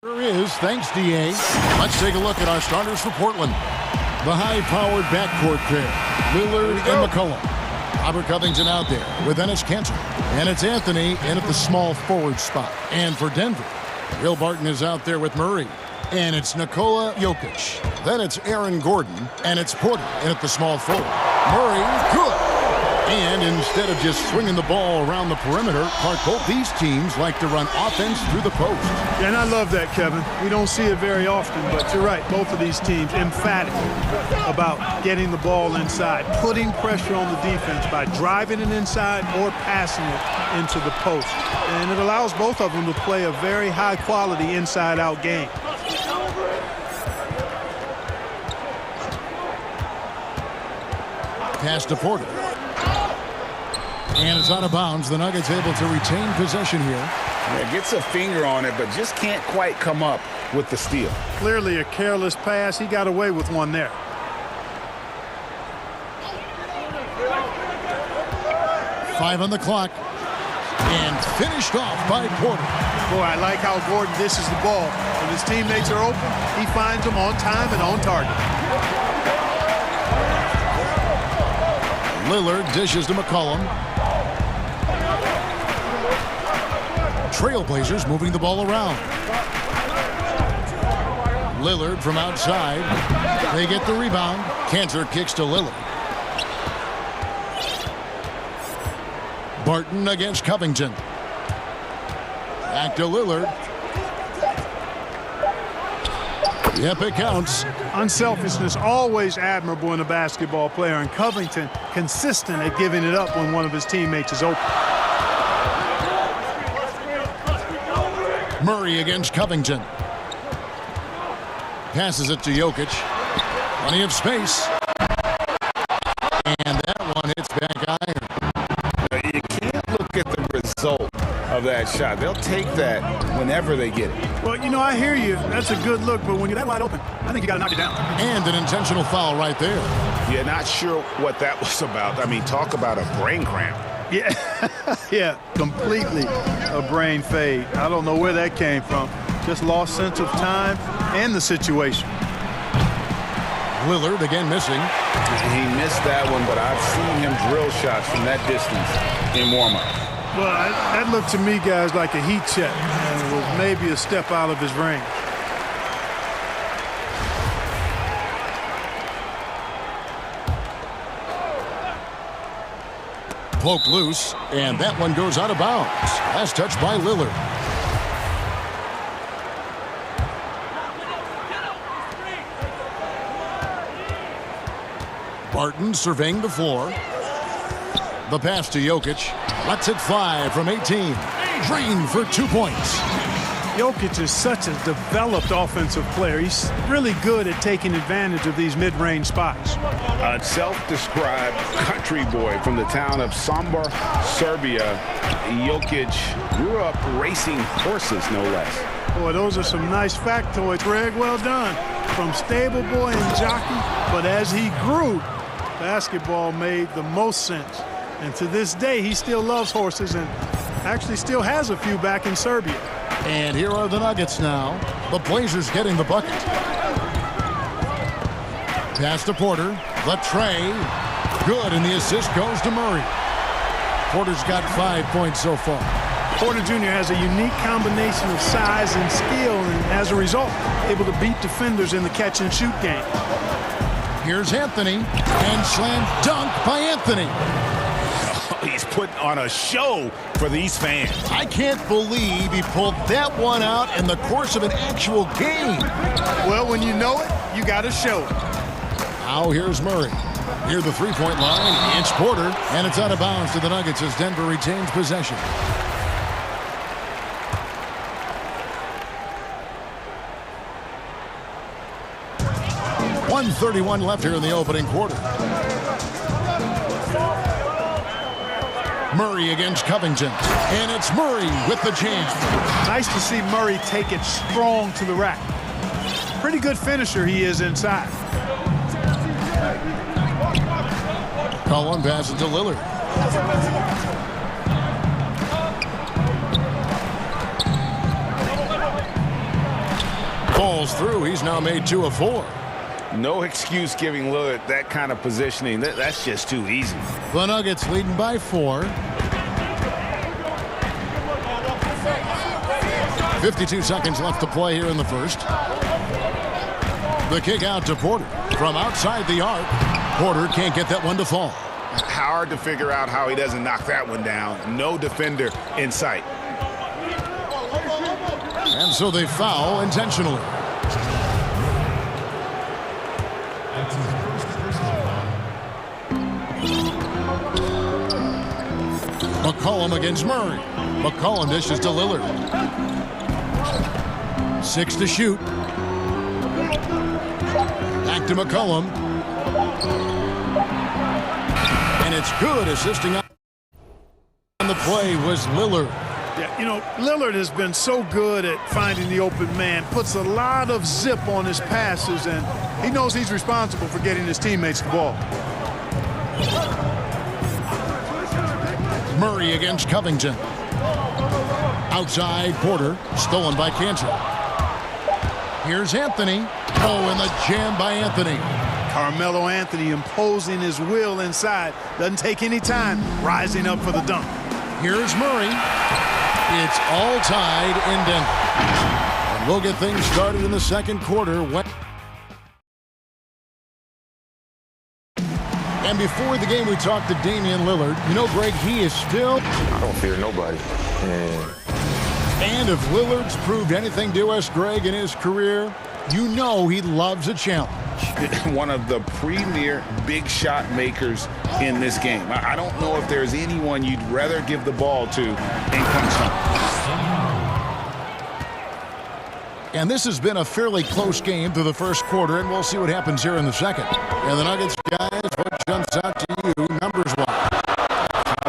There is, thanks, DA. Let's take a look at our starters for Portland. The high-powered backcourt pair, Lillard and McCollum. Robert Covington out there with Enes Kanter. And it's Anthony in at the small forward spot. And for Denver, Will Barton is out there with Murray. And it's Nikola Jokic. Then it's Aaron Gordon. And it's Porter in at the small forward. Murray, good. And instead of just swinging the ball around the perimeter, Clark, both these teams like to run offense through the post. Yeah, and I love that, Kevin. We don't see it very often, but you're right. Both of these teams emphatic about getting the ball inside, putting pressure on the defense by driving it inside or passing it into the post. And it allows both of them to play a very high-quality inside-out game. Pass to Porter. And it's out of bounds. The Nuggets able to retain possession here. Yeah, gets a finger on it, but just can't quite come up with the steal. Clearly a careless pass. He got away with one there. Five on the clock. And finished off by Porter. Boy, I like how Gordon dishes the ball. When his teammates are open, he finds them on time and on target. Lillard dishes to McCollum. Trailblazers moving the ball around. Lillard from outside. They get the rebound. Kanter kicks to Lillard. Barton against Covington. Back to Lillard. Yep, it counts. Unselfishness always admirable in a basketball player, and Covington consistent at giving it up when one of his teammates is open. Murray against Covington. Passes it to Jokic. Plenty of space. And that one hits back iron. You can't look at the result of that shot. They'll take that whenever they get it. Well, you know, I hear you. That's a good look, but when you're that wide open, I think you got to knock it down. And an intentional foul right there. Yeah, not sure what that was about. I mean, talk about a brain cramp. Yeah, yeah, completely a brain fade. I don't know where that came from. Just lost sense of time and the situation. Lillard again missing. He missed that one, but I've seen him drill shots from that distance in warm-up. Well, that looked to me, guys, like a heat check. And it was maybe a step out of his range. Poked loose, and that one goes out of bounds. Last touch by Lillard. Barton surveying the floor. The pass to Jokic. Lets it fly from 18. Green for 2 points. Jokic is such a developed offensive player. He's really good at taking advantage of these mid-range spots. A self-described country boy from the town of Sombor, Serbia. Jokic grew up racing horses, no less. Boy, those are some nice factoids, Greg. Well done. From stable boy and jockey, but as he grew, basketball made the most sense. And to this day, he still loves horses and actually still has a few back in Serbia. And here are the Nuggets now. The Blazers getting the bucket. Pass to Porter. The tray. Good, and the assist goes to Murray. Porter's got 5 points so far. Porter Jr. has a unique combination of size and skill, and as a result, able to beat defenders in the catch-and-shoot game. Here's Anthony, and slam dunk by Anthony. He's putting on a show for these fans. I can't believe he pulled that one out in the course of an actual game. Well, when you know it, you got to show it. Now here's Murray. Near the three-point line, it's Porter, and it's out of bounds to the Nuggets as Denver retains possession. .131 left here in the opening quarter. Murray against Covington, and it's Murray with the jam. Nice to see Murray take it strong to the rack. Pretty good finisher he is inside. Cullen passes to Lillard. through. He's now made 2 of 4. No excuse giving Lillard that kind of positioning. That's just too easy. The Nuggets leading by 4. 52 seconds left to play here in the first. The kick out to Porter. From outside the arc, Porter can't get that one to fall. Hard to figure out how he doesn't knock that one down. No defender in sight. And so they foul intentionally. McCollum against Murray. McCollum dishes to Lillard. 6 to shoot. Back to McCollum. And it's good. Assisting on the play was Lillard. Yeah, you know, Lillard has been so good at finding the open man, puts a lot of zip on his passes, and he knows he's responsible for getting his teammates the ball. Murray against Covington. Outside Porter, stolen by Cantor. Here's Anthony. Oh, and the jam by Anthony. Carmelo Anthony imposing his will inside. Doesn't take any time, rising up for the dunk. Here's Murray. It's all tied in Denver. And we'll get things started in the second quarter. And before the game, we talked to Damian Lillard. You know, Greg, he is still... I don't fear nobody. And if Lillard's proved anything to us, Greg, in his career, you know he loves a challenge. One of the premier big shot makers in this game. I don't know if there's anyone you'd rather give the ball to in crunch time. And this has been a fairly close game through the first quarter, and we'll see what happens here in the second. And the Nuggets, guys, what jumps out to you numbers-wise?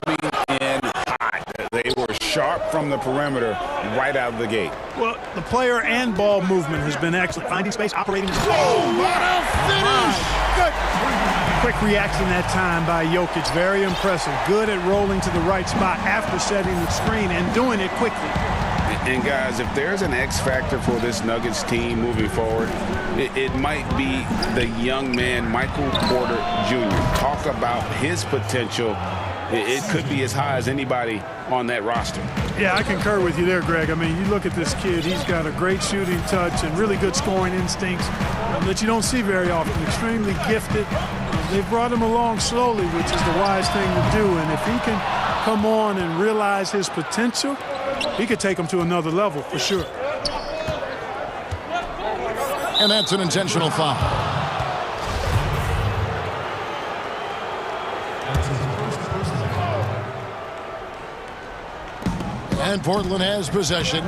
Coming in hot. They were sharp from the perimeter right out of the gate. Well, the player and ball movement has been excellent. Finding space, operating. Oh, what a finish! Good. Quick reaction that time by Jokic. Very impressive. Good at rolling to the right spot after setting the screen and doing it quickly. And guys, if there's an X factor for this Nuggets team moving forward, it might be the young man, Michael Porter Jr. Talk about his potential. It could be as high as anybody on that roster. Yeah, I concur with you there, Greg. I mean, you look at this kid, he's got a great shooting touch and really good scoring instincts that you don't see very often. Extremely gifted. They've brought him along slowly, which is the wise thing to do. And if he can come on and realize his potential, he could take him to another level for sure. And that's an intentional foul. And Portland has possession.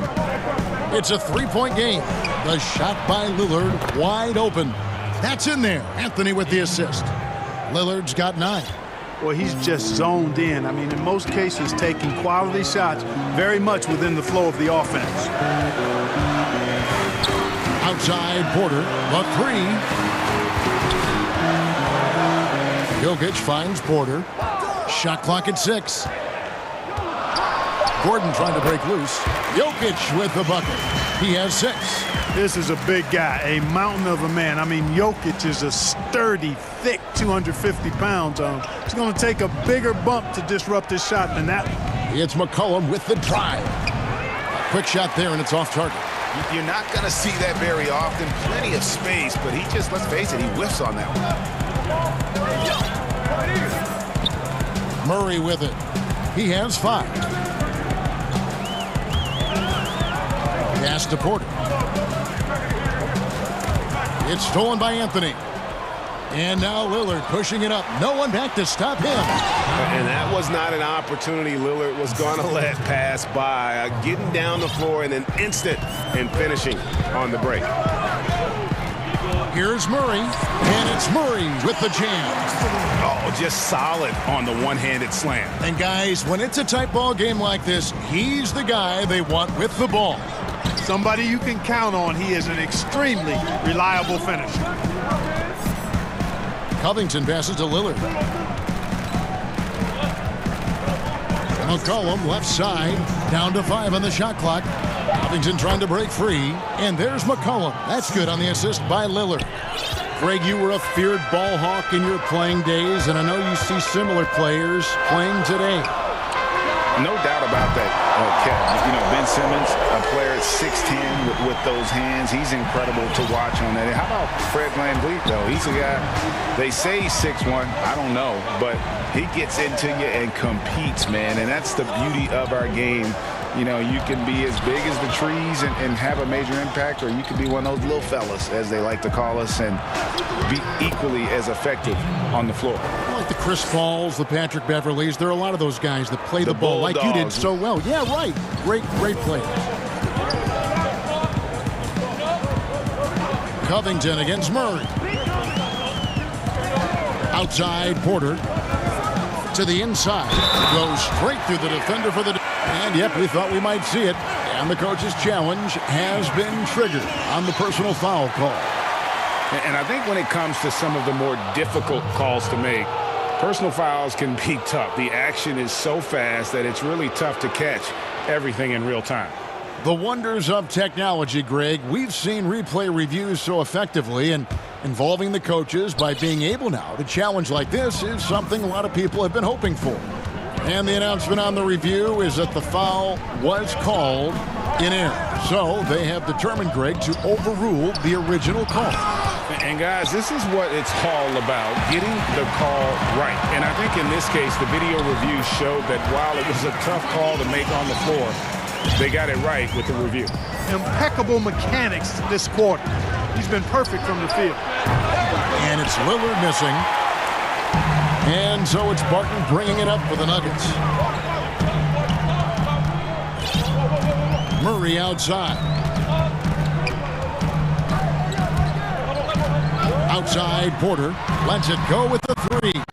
It's a three-point game. The shot by Lillard wide open. That's in there. Anthony with the assist. Lillard's got 9. Well, he's just zoned in. I mean, in most cases, taking quality shots very much within the flow of the offense. Outside Porter, the 3. Jokic finds Porter. Shot clock at 6. Gordon trying to break loose. Jokic with the bucket. He has 6. This is a big guy, a mountain of a man. I mean, Jokic is a sturdy, thick 250 pounds. It's going to take a bigger bump to disrupt his shot than that. It's McCollum with the drive. A quick shot there, and it's off target. You're not going to see that very often. Plenty of space, but he just, let's face it, he whiffs on that one. Murray with it. He has 5. Pass to Porter. It's stolen by Anthony. And now Lillard pushing it up. No one back to stop him. And that was not an opportunity Lillard was going to let pass by. Getting down the floor in an instant and finishing on the break. Here's Murray. And it's Murray with the jam. Oh, just solid on the one-handed slam. And guys, when it's a tight ball game like this, he's the guy they want with the ball. Somebody you can count on. He is an extremely reliable finisher. Covington passes to Lillard. McCollum left side, down to 5 on the shot clock. Covington trying to break free, and there's McCollum. That's good on the assist by Lillard. Greg, you were a feared ball hawk in your playing days, and I know you see similar players playing today. No doubt about that, Kevin. You know, Ben Simmons, a player at 6'10", with those hands. He's incredible to watch on that. And how about Fred VanVleet, though? He's a guy, they say he's 6'1". I don't know. But he gets into you and competes, man. And that's the beauty of our game. You know, you can be as big as the trees and have a major impact, or you can be one of those little fellas, as they like to call us, and be equally as effective on the floor. Like the Chris Pauls, the Patrick Beverleys, there are a lot of those guys that play the ball like you did so well. Yeah, right. Great players. Covington against Murray. Outside, Porter. To the inside. Goes straight through the defender for the... And, yep, we thought we might see it. And the coach's challenge has been triggered on the personal foul call. And I think when it comes to some of the more difficult calls to make, personal fouls can be tough. The action is so fast that it's really tough to catch everything in real time. The wonders of technology, Greg. We've seen replay reviews so effectively, and involving the coaches by being able now to challenge like this is something a lot of people have been hoping for. And the announcement on the review is that the foul was called in error. So they have determined, Greg, to overrule the original call. And, guys, this is what it's all about, getting the call right. And I think in this case, the video review showed that while it was a tough call to make on the floor, they got it right with the review. Impeccable mechanics this quarter. He's been perfect from the field. And it's Lillard missing. And so it's Barton bringing it up for the Nuggets. Murray outside. Outside, Porter lets it go with the three.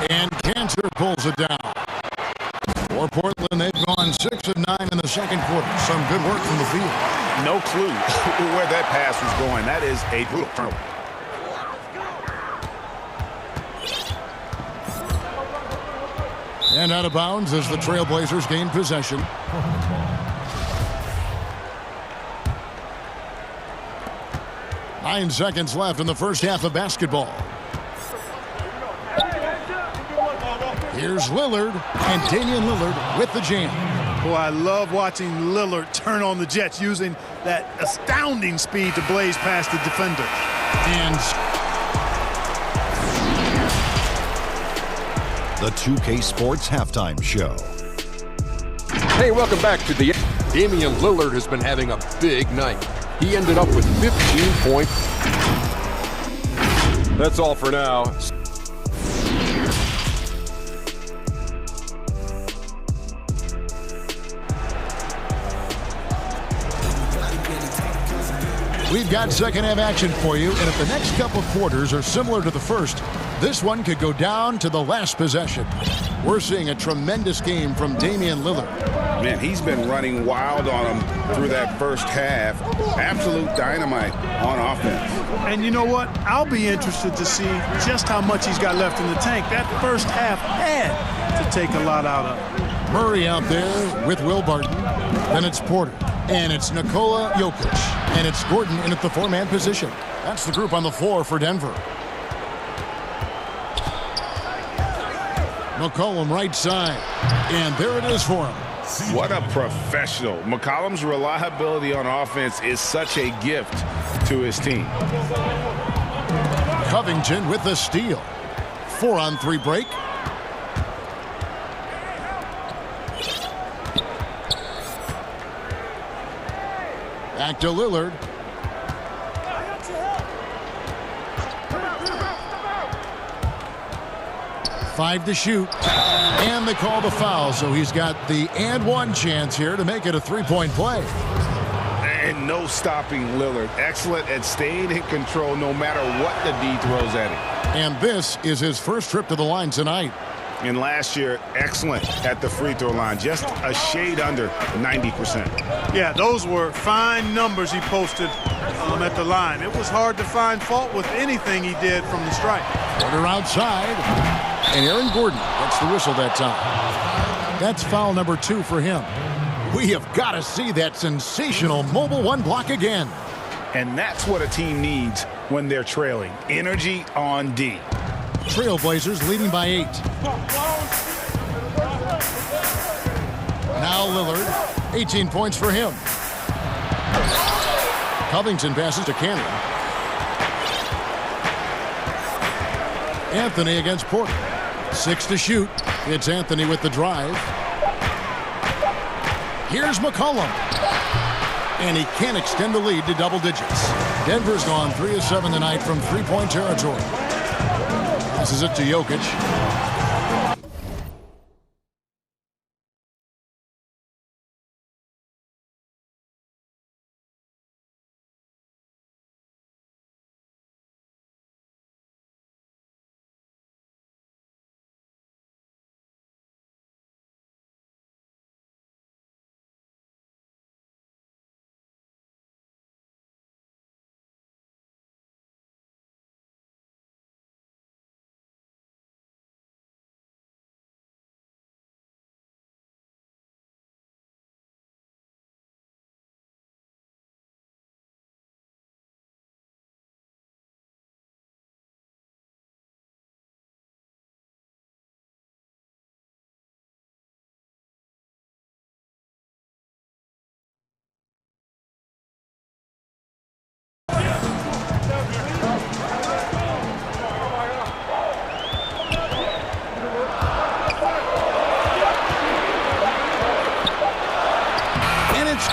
And Cantor pulls it down. For Portland, they've gone 6 of 9 in the second quarter. Some good work from the field. No clue where that pass was going. That is a brutal turnover. And out of bounds as the Trailblazers gain possession. Nine seconds left in the first half of basketball. Here's Lillard, and Damian Lillard with the jam. Boy, I love watching Lillard turn on the Jets using that astounding speed to blaze past the defender. And the 2K Sports Halftime Show. Hey, welcome back to the... Damian Lillard has been having a big night. He ended up with 15 points. That's all for now. We've got second half action for you, and if the next couple quarters are similar to the first, this one could go down to the last possession. We're seeing a tremendous game from Damian Lillard. Man, he's been running wild on him through that first half. Absolute dynamite on offense. And you know what? I'll be interested to see just how much he's got left in the tank. That first half had to take a lot out of him. Murray out there with Will Barton. Then it's Porter. And it's Nikola Jokic. And it's Gordon in at the four-man position. That's the group on the floor for Denver. McCollum right side. And there it is for him. What a professional. McCollum's reliability on offense is such a gift to his team. Covington with the steal. 4-on-3 break. Back to Lillard. Five to shoot. And they call the foul, so he's got the and one chance here to make it a three-point play. And no stopping Lillard. Excellent at staying in control no matter what the D throws at him. And this is his first trip to the line tonight. And last year, excellent at the free throw line, just a shade under 90%. Yeah, those were fine numbers he posted at the line. It was hard to find fault with anything he did from the stripe. Porter outside, and Aaron Gordon gets the whistle that time. That's foul number 2 for him. We have got to see that sensational mobile one block again. And that's what a team needs when they're trailing. Energy on D. Trailblazers leading by 8. Now Lillard, 18 points for him. Covington passes to Cannon. Anthony against Porter. 6 to shoot. It's Anthony with the drive. Here's McCollum. And he can't extend the lead to double digits. Denver's gone 3 of 7 tonight from three-point territory. This is it to Jokic.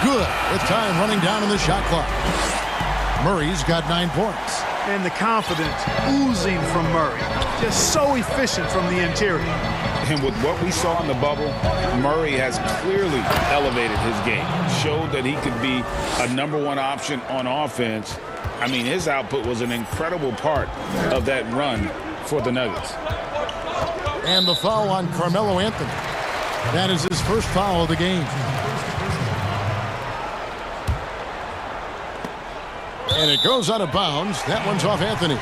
Good with time running down in the shot clock. Murray's got 9 points. And the confidence oozing from Murray. Just so efficient from the interior. And with what we saw in the bubble, Murray has clearly elevated his game. Showed that he could be a #1 option on offense. I mean, his output was an incredible part of that run for the Nuggets. And the foul on Carmelo Anthony. That is his first foul of the game. And it goes out of bounds. That one's off Anthony.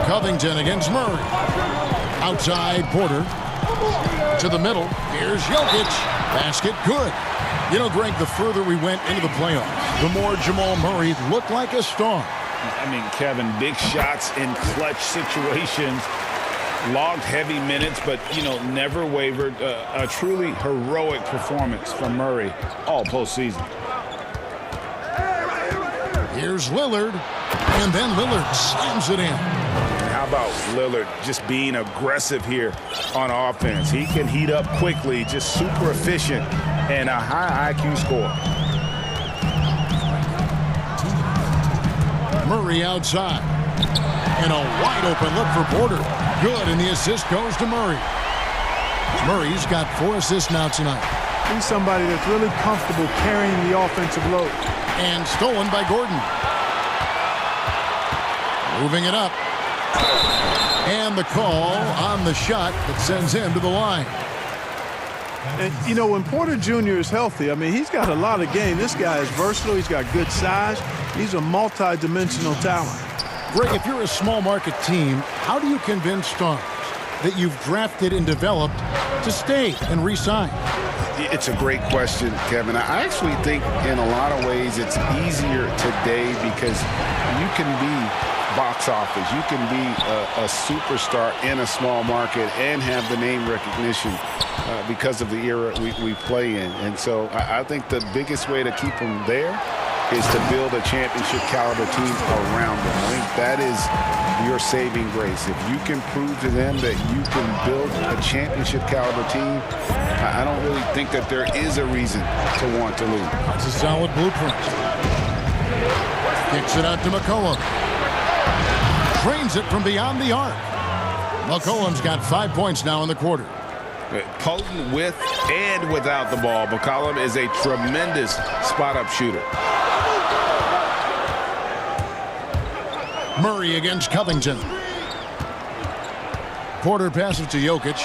Covington against Murray. Outside Porter. To the middle. Here's Jokic. Basket good. You know, Greg, the further we went into the playoffs, the more Jamal Murray looked like a star. I mean, Kevin, big shots in clutch situations. Logged heavy minutes, but, you know, never wavered. A truly heroic performance from Murray all postseason. Here's Lillard, and then Lillard slams it in. How about Lillard just being aggressive here on offense? He can heat up quickly, just super efficient, and a high IQ score. Murray outside. And a wide open look for Porter. Good, and the assist goes to Murray. Murray's got 4 assists now tonight. He's somebody that's really comfortable carrying the offensive load. And stolen by Gordon. Moving it up. And the call on the shot that sends him to the line. And, you know, when Porter Jr. is healthy, I mean, he's got a lot of game. This guy is versatile. He's got good size. He's a multi-dimensional talent. Greg, if you're a small market team, how do you convince stars that you've drafted and developed to stay and re-sign? It's a great question, Kevin. I actually think in a lot of ways it's easier today because you can be box office. You can be a superstar in a small market and have the name recognition because of the era we play in. And so I think the biggest way to keep them there is to build a championship caliber team around them. I think that is your saving grace. If you can prove to them that you can build a championship caliber team, I don't really think that there is a reason to want to leave. That's a solid blueprint. Kicks it out to McCollum. Trains it from beyond the arc. McCollum's got 5 points now in the quarter. Potent with and without the ball, McCollum is a tremendous spot-up shooter. Murray against Covington. Porter passes to Jokic.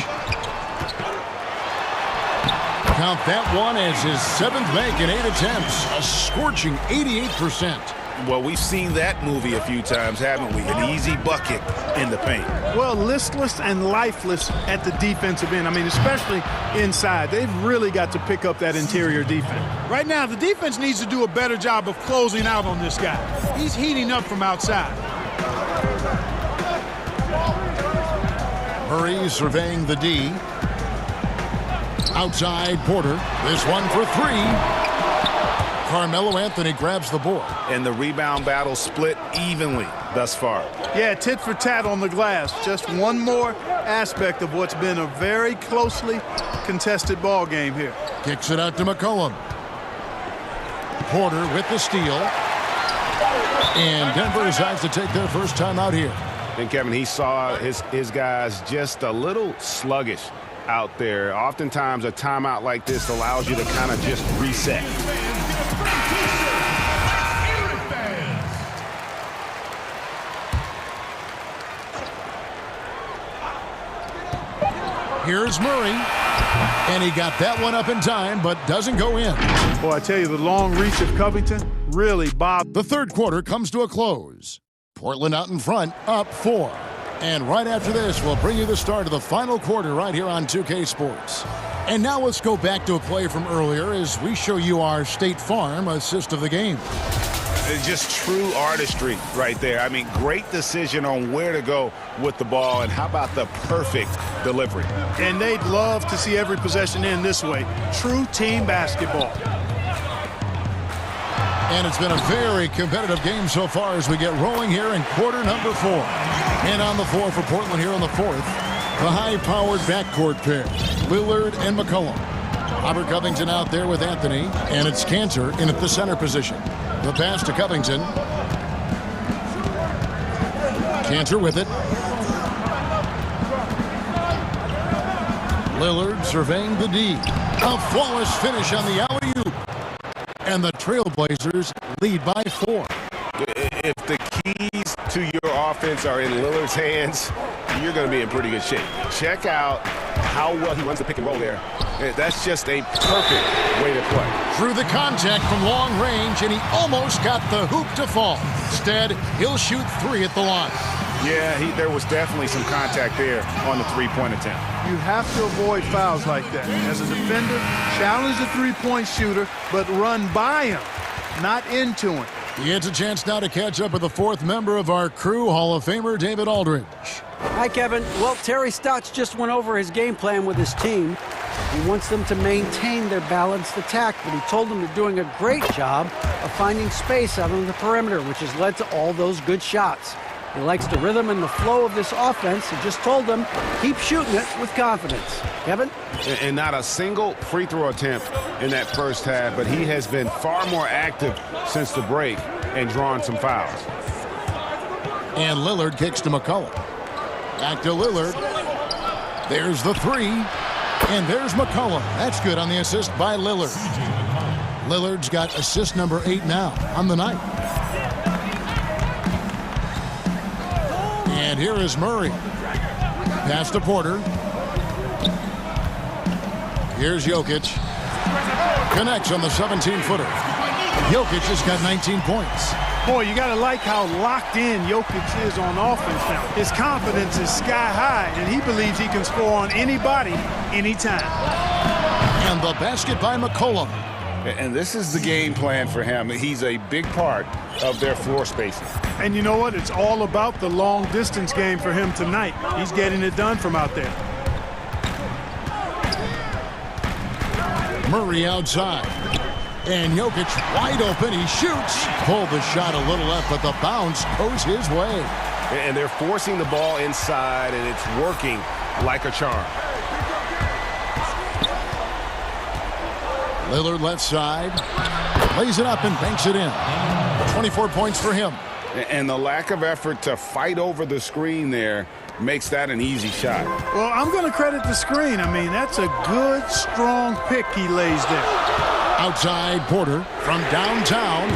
Count that one as his 7th make in 8 attempts. A scorching 88%. Well, we've seen that movie a few times, haven't we? An easy bucket in the paint. Well, listless and lifeless at the defensive end. I mean, especially inside. They've really got to pick up that interior defense. Right now, the defense needs to do a better job of closing out on this guy. He's heating up from outside. Murray surveying the D. Outside Porter. This one for three. Carmelo Anthony grabs the board. And the rebound battle split evenly thus far. Yeah, tit for tat on the glass. Just one more aspect of what's been a very closely contested ball game here. Kicks it out to McCollum. Porter with the steal. And Denver decides to take their first time out here. And Kevin, he saw his guys just a little sluggish out there. Oftentimes a timeout like this allows you to kind of just reset. Here's Murray. And he got that one up in time, but doesn't go in. Boy, I tell you, the long reach of Covington really bothered. The third quarter comes to a close. Portland out in front, up 4. And right after this, we'll bring you the start of the final quarter right here on 2K Sports. And now let's go back to a play from earlier as we show you our State Farm assist of the game. It's just true artistry right there. I mean, great decision on where to go with the ball, and how about the perfect delivery? And they'd love to see every possession end this way. True team basketball. And it's been a very competitive game so far as we get rolling here in quarter number 4. And on the floor for Portland here in the fourth, the high-powered backcourt pair, Lillard and McCollum. Robert Covington out there with Anthony, and it's Cantor in at the center position. The pass to Covington. Cantor with it. Lillard surveying the D. A flawless finish on the alley-oop. And the Trailblazers lead by 4. If the keys to your offense are in Lillard's hands, you're going to be in pretty good shape. Check out how well he runs the pick and roll there. That's just a perfect way to play. Through the contact from long range, and he almost got the hoop to fall. Instead, he'll shoot 3 at the line. Yeah, there was definitely some contact there on the three-point attempt. You have to avoid fouls like that. As a defender, challenge the three-point shooter, but run by him, not into him. He gets a chance now to catch up with the fourth member of our crew, Hall of Famer David Aldridge. Hi, Kevin. Well, Terry Stotts just went over his game plan with his team. He wants them to maintain their balanced attack, but he told them they're doing a great job of finding space out on the perimeter, which has led to all those good shots. He likes the rhythm and the flow of this offense. He just told them, keep shooting it with confidence. Kevin? And not a single free throw attempt in that first half, but he has been far more active since the break and drawn some fouls. And Lillard kicks to McCollum. Back to Lillard. There's the 3. And there's McCollum. That's good on the assist by Lillard. Lillard's got assist number 8 now on the night. And here is Murray. Pass to Porter. Here's Jokic. Connects on the 17-footer. Jokic has got 19 points. Boy, you got to like how locked in Jokic is on offense now. His confidence is sky high, and he believes he can score on anybody, anytime. And the basket by McCollum. And this is the game plan for him. He's a big part of their floor spacing. And you know what? It's all about the long-distance game for him tonight. He's getting it done from out there. Murray outside. And Jokic wide open. He shoots. Pulled the shot a little left, but the bounce goes his way. And they're forcing the ball inside, and it's working like a charm. Lillard left side. Lays it up and banks it in. 24 points for him. And the lack of effort to fight over the screen there makes that an easy shot. Well, I'm going to credit the screen. I mean, that's a good, strong pick he lays there. Outside Porter from downtown.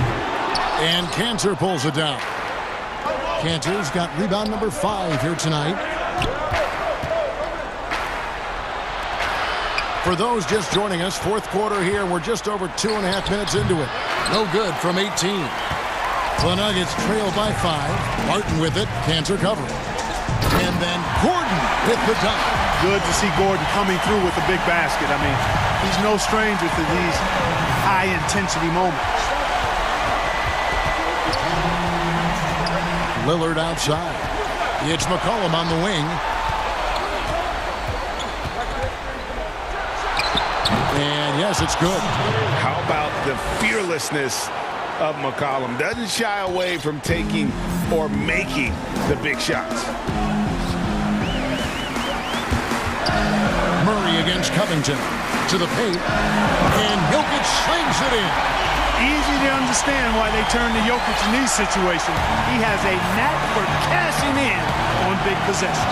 And Cantor pulls it down. Cantor's got rebound number 5 here tonight. For those just joining us, fourth quarter here. We're just over 2.5 minutes into it. No good from 18. The Nuggets trail by 5. Martin with it, can't recover. And then Gordon with the dunk. Good to see Gordon coming through with a big basket. I mean, he's no stranger to these high-intensity moments. Lillard outside. It's McCollum on the wing. And yes, it's good. How about the fearlessness of McCollum? Doesn't shy away from taking or making the big shots. Murray against Covington. To the paint. And Jokic slings it in. Easy to understand why they turn to Jokic in these situations. He has a knack for cashing in on big possession.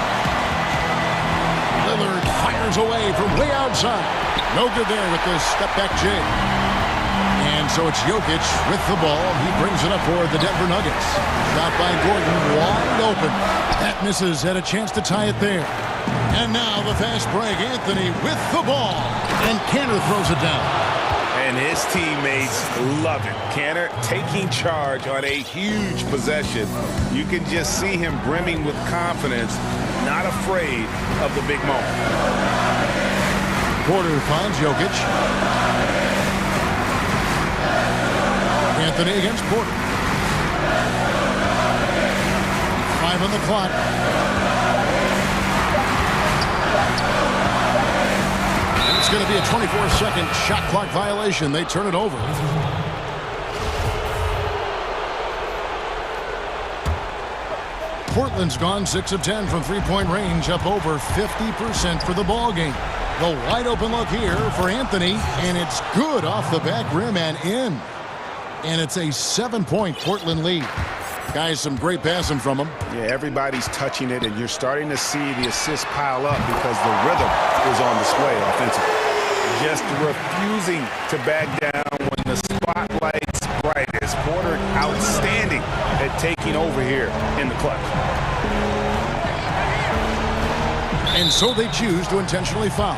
Lillard fires away from way outside. No good there with this step-back jig. And so it's Jokic with the ball. He brings it up for the Denver Nuggets. Shot by Gordon, wide open. That misses, had a chance to tie it there. And now the fast break. Anthony with the ball. And Cantor throws it down. And his teammates love it. Cantor taking charge on a huge possession. You can just see him brimming with confidence, not afraid of the big moment. Porter finds Jokic. Anthony against Porter. 5 on the clock. And it's going to be a 24-second shot clock violation. They turn it over. Portland's gone 6 of 10 from three-point range, up over 50% for the ball game. The wide open look here for Anthony, and it's good off the back rim and in. And it's a 7-point Portland lead. Guys, some great passing from him. Yeah, everybody's touching it, and you're starting to see the assists pile up because the rhythm is on display offensively. Just refusing to back down when the spotlight's brightest. Porter outstanding at taking over here in the clutch. And so they choose to intentionally foul.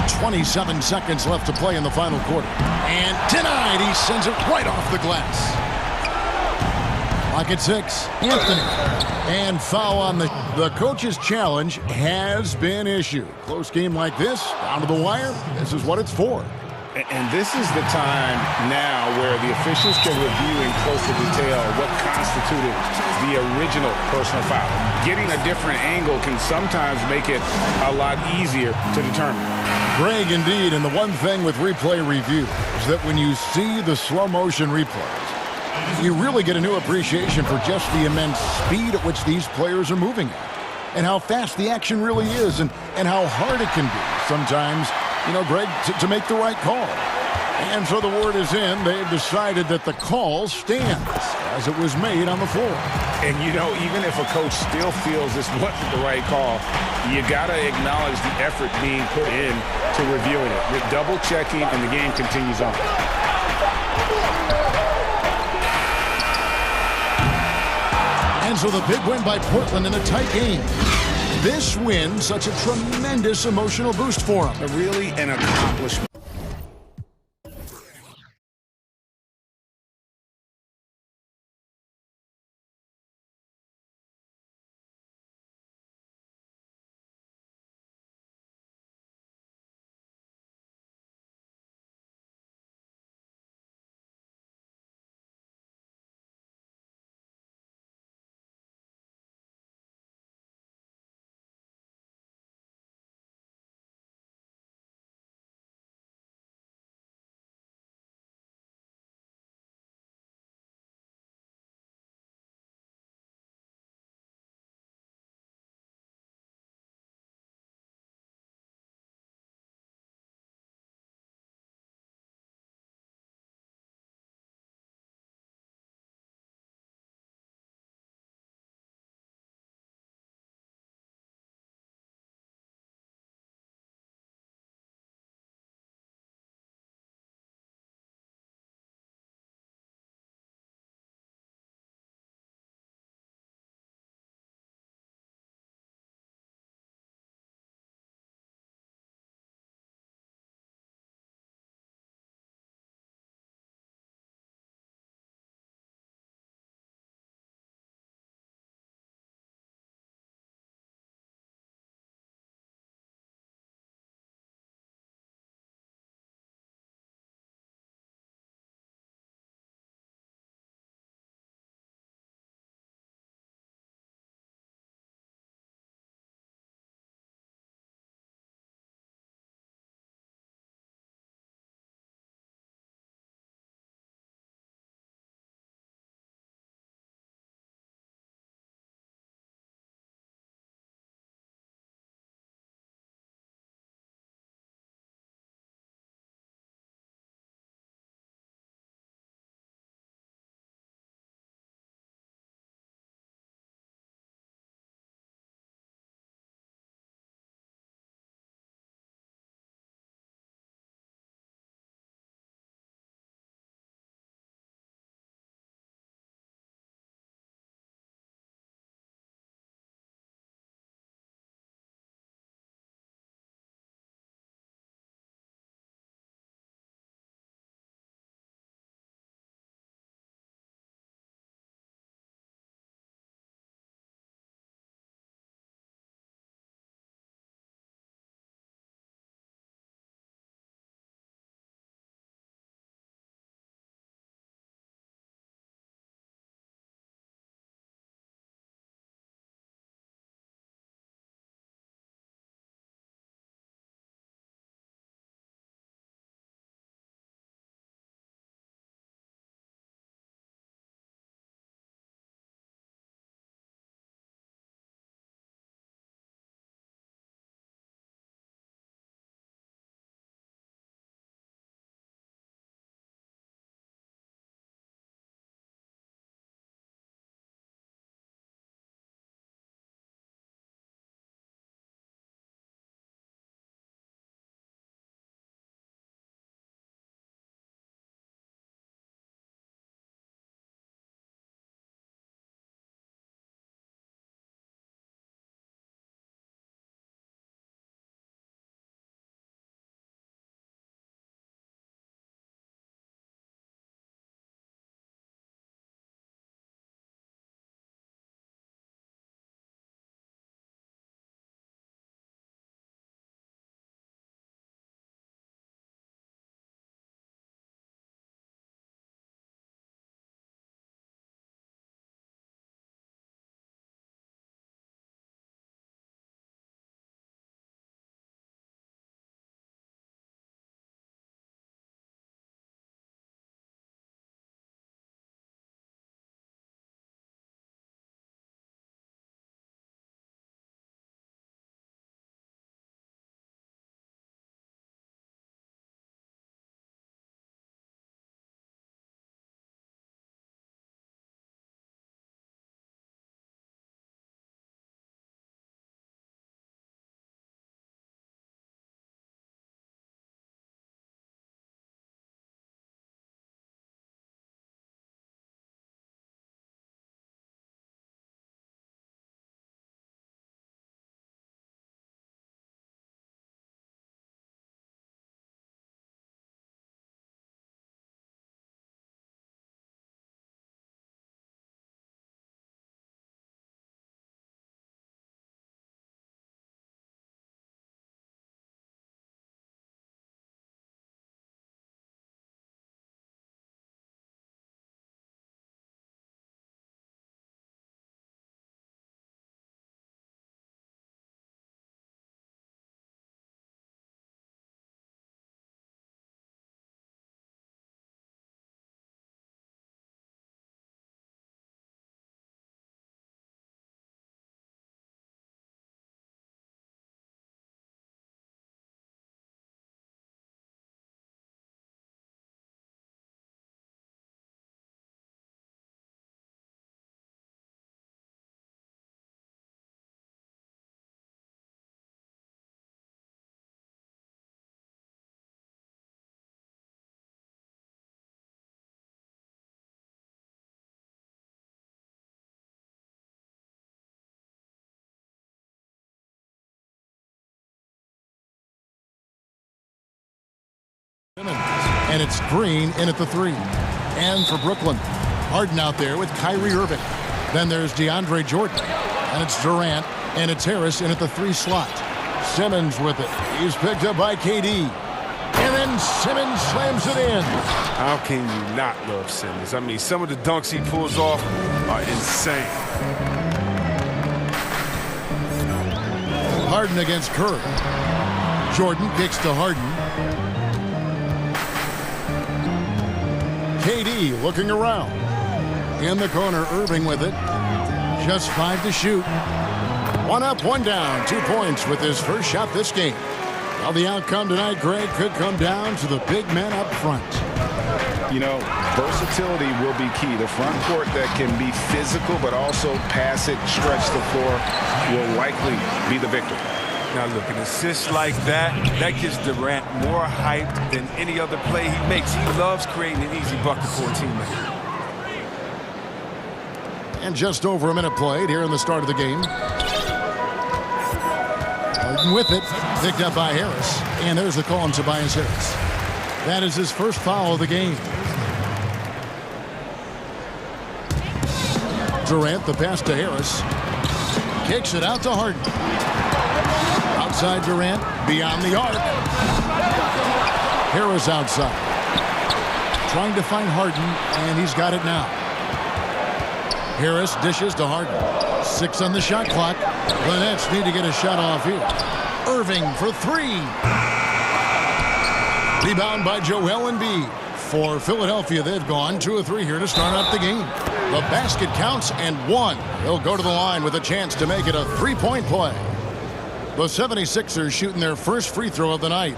.27 seconds left to play in the final quarter. And denied. He sends it right off the glass. Clock at 6. Anthony. And foul on the coach's challenge has been issued. Close game like this, down to the wire, this is what it's for. And this is the time now where the officials can review in closer detail what constituted the original personal foul. Getting a different angle can sometimes make it a lot easier to determine. Greg, indeed, and the one thing with replay review is that when you see the slow motion replays, you really get a new appreciation for just the immense speed at which these players are moving at, and how fast the action really is, and how hard it can be sometimes, you know, Greg, to make the right call. And so the word is in. They've decided that the call stands as it was made on the floor. And, you know, even if a coach still feels this wasn't the right call, you got to acknowledge the effort being put in to reviewing it. With double-checking, and the game continues on. And so the big win by Portland in a tight game. This win, such a tremendous emotional boost for them. Really an accomplishment. And it's Green in at the 3. And for Brooklyn, Harden out there with Kyrie Irving. Then there's DeAndre Jordan. And it's Durant. And it's Harris in at the 3 slot. Simmons with it. He's picked up by KD. And then Simmons slams it in. How can you not love Simmons? I mean, some of the dunks he pulls off are insane. Harden against Curry. Jordan kicks to Harden. KD looking around. In the corner, Irving with it. Just 5 to shoot. 1 up, 1 down. 2 points with his first shot this game. Well, the outcome tonight, Greg, could come down to the big man up front. You know, versatility will be key. The front court that can be physical but also pass it, stretch the floor will likely be the victor. Now look, an assist like that gives Durant more hype than any other play he makes. He loves creating an easy bucket for a teammate. And just over a minute played here in the start of the game. Harden with it, picked up by Harris. And there's the call on Tobias Harris. That is his first foul of the game. Durant, the pass to Harris. Kicks it out to Harden. Outside Durant, beyond the arc. Harris outside. Trying to find Harden, and he's got it now. Harris dishes to Harden. 6 on the shot clock. The Nets need to get a shot off here. Irving for 3. Rebound by Joel Embiid. For Philadelphia, they've gone 2 of 3 here to start up the game. The basket counts and 1. They'll go to the line with a chance to make it a 3-point play. The 76ers shooting their first free throw of the night.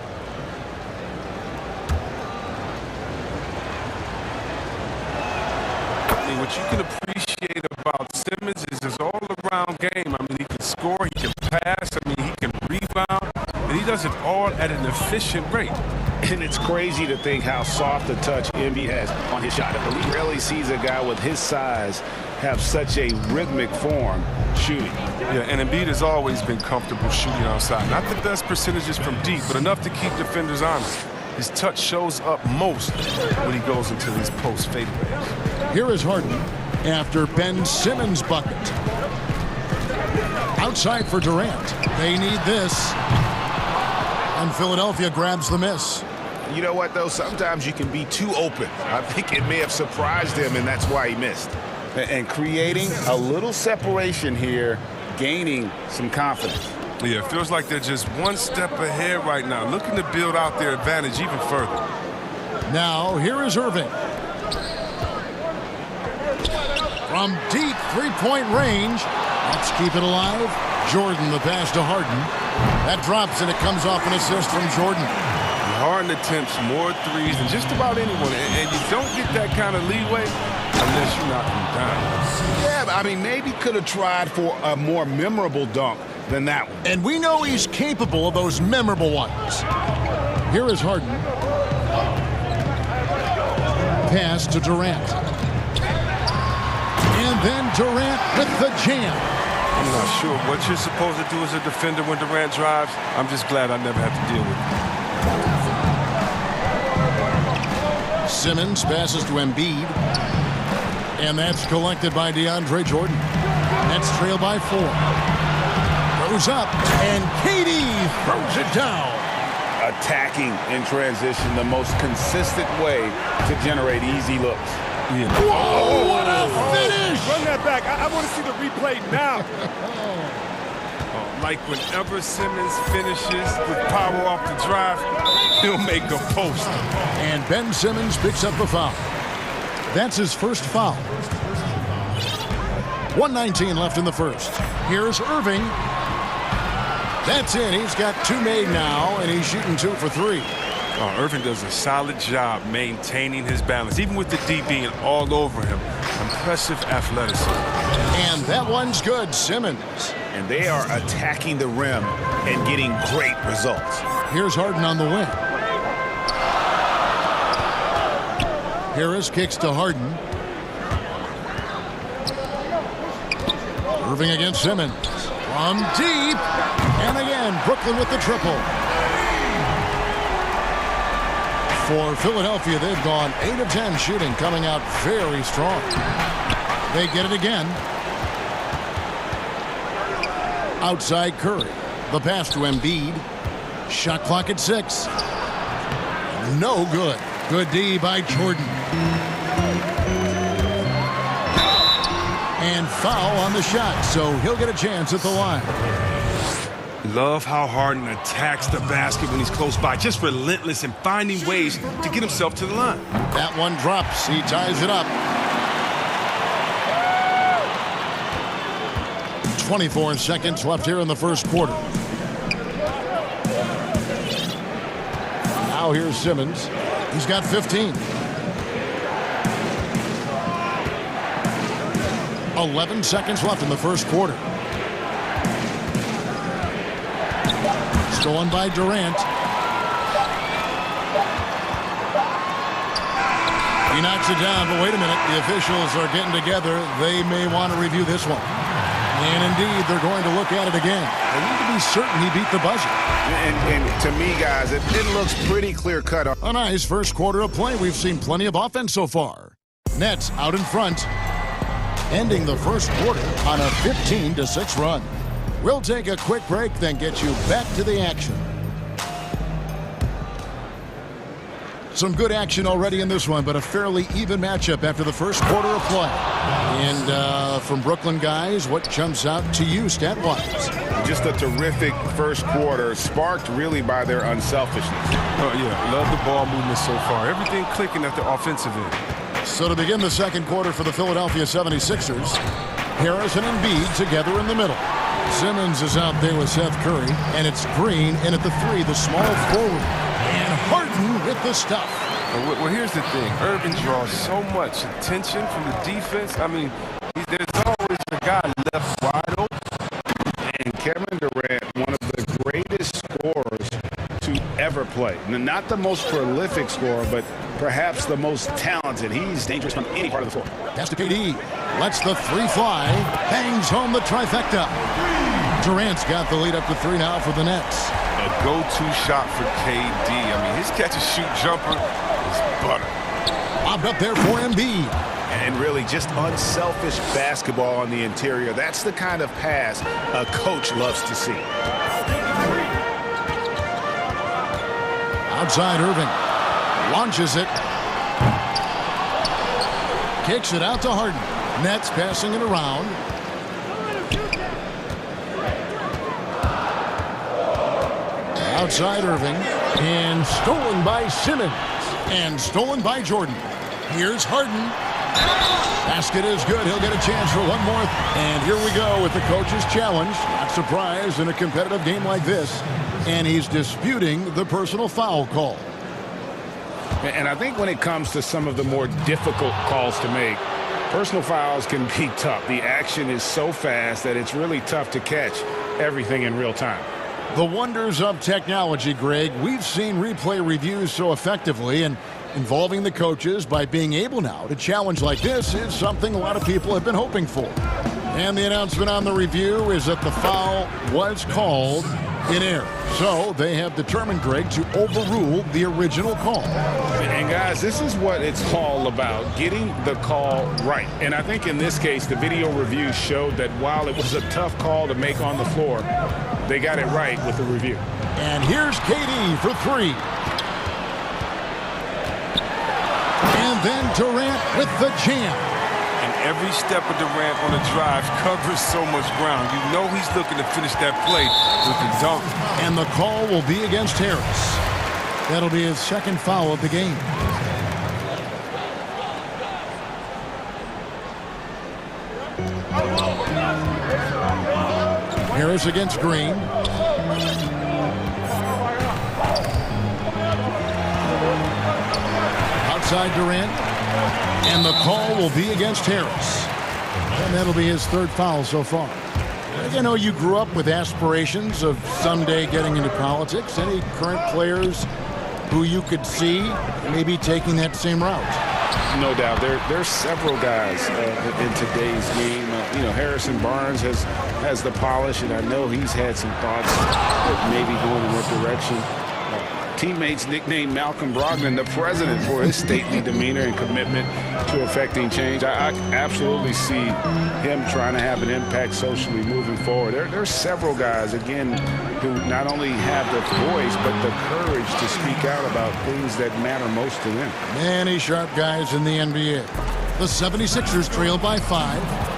What you can appreciate about Simmons is his all-around game. I mean, he can score, he can pass, I mean, he can rebound, and he does it all at an efficient rate. And it's crazy to think how soft a touch Embiid has on his shot. He rarely sees a guy with his size have such a rhythmic form shooting. Yeah, and Embiid has always been comfortable shooting outside. Not the best percentages from deep, but enough to keep defenders honest. His touch shows up most when he goes into his post fadeaways. Here is Harden after Ben Simmons' bucket. Outside for Durant. They need this. And Philadelphia grabs the miss. You know what, though? Sometimes you can be too open. I think it may have surprised him, and that's why he missed. And creating a little separation here, gaining some confidence. Yeah, it feels like they're just one step ahead right now, looking to build out their advantage even further. Now, here is Irving. From deep three-point range. Let's keep it alive. Jordan, the pass to Harden. That drops, and it comes off an assist from Jordan. Harden attempts more threes than just about anyone, and you don't get that kind of leeway unless you knock him down. Yeah, I mean, maybe could have tried for a more memorable dunk than that one. And we know he's capable of those memorable ones. Here is Harden. Pass to Durant. And then Durant with the jam. I'm not sure what you're supposed to do as a defender when Durant drives. I'm just glad I never have to deal with it. Simmons passes to Embiid. And that's collected by DeAndre Jordan. Nets trail by 4. Goes up, and KD throws it down. Attacking in transition, the most consistent way to generate easy looks. Yeah. Whoa, what a finish! Run that back. I want to see the replay now. Like whenever Simmons finishes with power off the drive, he'll make a post. And Ben Simmons picks up the foul. That's his first foul. 1:19 left in the first. Here's Irving. That's it. He's got 2 made now, and he's shooting 2 for 3. Oh, Irving does a solid job maintaining his balance, even with the D being all over him. Impressive athleticism. And that one's good, Simmons. And they are attacking the rim and getting great results. Here's Harden on the wing. Harris kicks to Harden. Irving against Simmons. From deep. And again, Brooklyn with the triple. For Philadelphia, they've gone 8 of 10 shooting, coming out very strong. They get it again. Outside Curry. The pass to Embiid. Shot clock at 6. No good. Good D by Jordan. And foul on the shot, so he'll get a chance at the line. Love how Harden attacks the basket when he's close by. Just relentless and finding ways to get himself to the line. That one drops. He ties it up. 24 seconds left here in the first quarter. Now here's Simmons. He's got 15. 11 seconds left in the first quarter. Stolen by Durant. He knocks it down, but wait a minute. The officials are getting together. They may want to review this one. And indeed, they're going to look at it again. They need to be certain he beat the buzzer. And to me, guys, it looks pretty clear-cut. A nice first quarter of play. We've seen plenty of offense so far. Nets out in front, ending the first quarter on a 15-6 run. We'll take a quick break, then get you back to the action. Some good action already in this one, but a fairly even matchup after the first quarter of play. And from Brooklyn guys, what jumps out to you stat-wise? Just a terrific first quarter, sparked really by their unselfishness. Oh, yeah, love the ball movement so far. Everything clicking at the offensive end. So to begin the second quarter for the Philadelphia 76ers, Harris and Embiid together in the middle. Simmons is out there with Seth Curry, and it's Green in at the 3, the small forward. And Harden with the stuff. Well, here's the thing. Irving draws so much attention from the defense. I mean, there's always a guy left wide open. And Kevin Durant, one of the greatest scorers to ever play. Not the most prolific scorer, but perhaps the most talented. He's dangerous from any part of the floor. Pass to KD. Lets the 3 fly. Bangs home the trifecta. Durant's got the lead up to 3 now for the Nets. A go-to shot for KD. I mean, his catch-and-shoot jumper is butter. Bobbed up there for Embiid. And really just unselfish basketball on the interior. That's the kind of pass a coach loves to see. Outside Irving. Launches it. Kicks it out to Harden. Nets passing it around. Outside Irving. And stolen by Simmons. And stolen by Jordan. Here's Harden. Basket is good. He'll get a chance for one more. And here we go with the coach's challenge. Not surprised in a competitive game like this. And he's disputing the personal foul call. And I think when it comes to some of the more difficult calls to make, personal fouls can be tough. The action is so fast that it's really tough to catch everything in real time. The wonders of technology, Greg. We've seen replay reviews so effectively, and involving the coaches by being able now to challenge like this is something a lot of people have been hoping for. And the announcement on the review is that the foul was called in error. So they have determined, Greg, to overrule the original call. And guys, this is what it's all about, getting the call right. And I think in this case, the video review showed that while it was a tough call to make on the floor, they got it right with the review. And here's KD for 3. And then Durant with the jam. And every step of Durant on the drive covers so much ground. You know he's looking to finish that play with the dunk. And the call will be against Harris. That'll be his second foul of the game. Harris against Green. Outside Durant. And the call will be against Harris. And that'll be his third foul so far. You know, you grew up with aspirations of someday getting into politics. Any current players who you could see maybe taking that same route? No doubt. There's several guys in today's game. Harrison Barnes has the polish, and I know he's had some thoughts of maybe going in that direction. teammates nicknamed Malcolm Brogdon the president for his stately demeanor and commitment to affecting change. I absolutely see him trying to have an impact socially moving forward. There's several guys, again, who not only have the voice but the courage to speak out about things that matter most to them. Many sharp guys in the NBA. The 76ers trail by 5.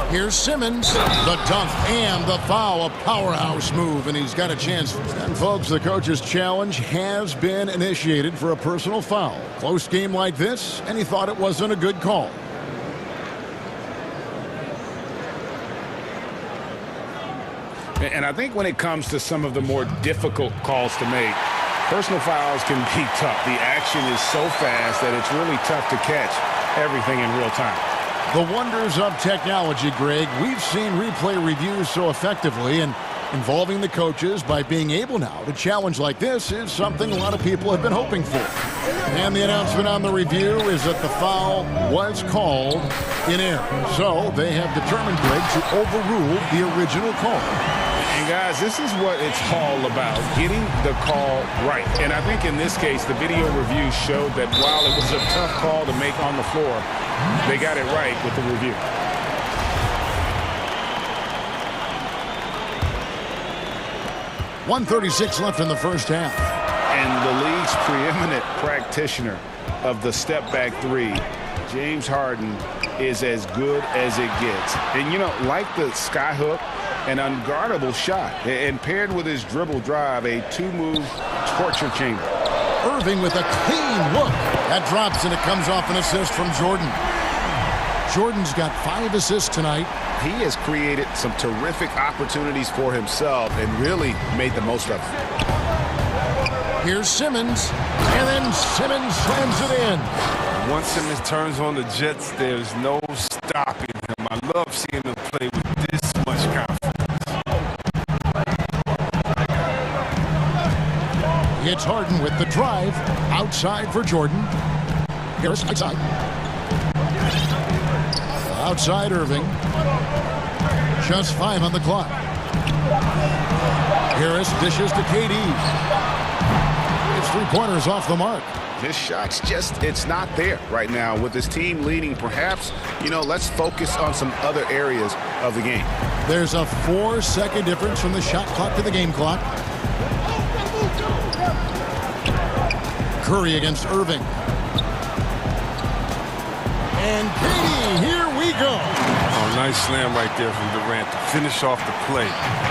Here's Simmons, the dunk and the foul, a powerhouse move, and he's got a chance. And folks, the coach's challenge has been initiated for a personal foul. Close game like this, and he thought it wasn't a good call. And I think when it comes to some of the more difficult calls to make, personal fouls can be tough. The action is so fast that it's really tough to catch everything in real time. The wonders of technology, Greg. We've seen replay reviews so effectively, and involving the coaches by being able now to challenge like this is something a lot of people have been hoping for. And the announcement on the review is that the foul was called in error. So they have determined, Greg, to overrule the original call. And guys, this is what it's all about, getting the call right. And I think in this case, the video review showed that while it was a tough call to make on the floor, they got it right with the review. .136 left in the first half. And the league's preeminent practitioner of the step-back three, James Harden, is as good as it gets. And, you know, like the skyhook, an unguardable shot, and paired with his dribble drive, a two-move torture chamber. Irving with a clean look. That drops, and it comes off an assist from Jordan. Jordan's got 5 assists tonight. He has created some terrific opportunities for himself and really made the most of it. Here's Simmons, and then Simmons slams it in. Once Simmons turns on the Jets, there's no stopping him. I love seeing him play with this much confidence. It's Harden with the drive. Outside for Jordan. Harris outside. Outside Irving. Just 5 on the clock. Harris dishes to KD. It's 3-pointers off the mark. His shot's just, it's not there right now. With his team leading, perhaps, you know, let's focus on some other areas of the game. There's a 4-second difference from the shot clock to the game clock. Curry against Irving. And KD, here we go. Oh, nice slam right there from Durant to finish off the play.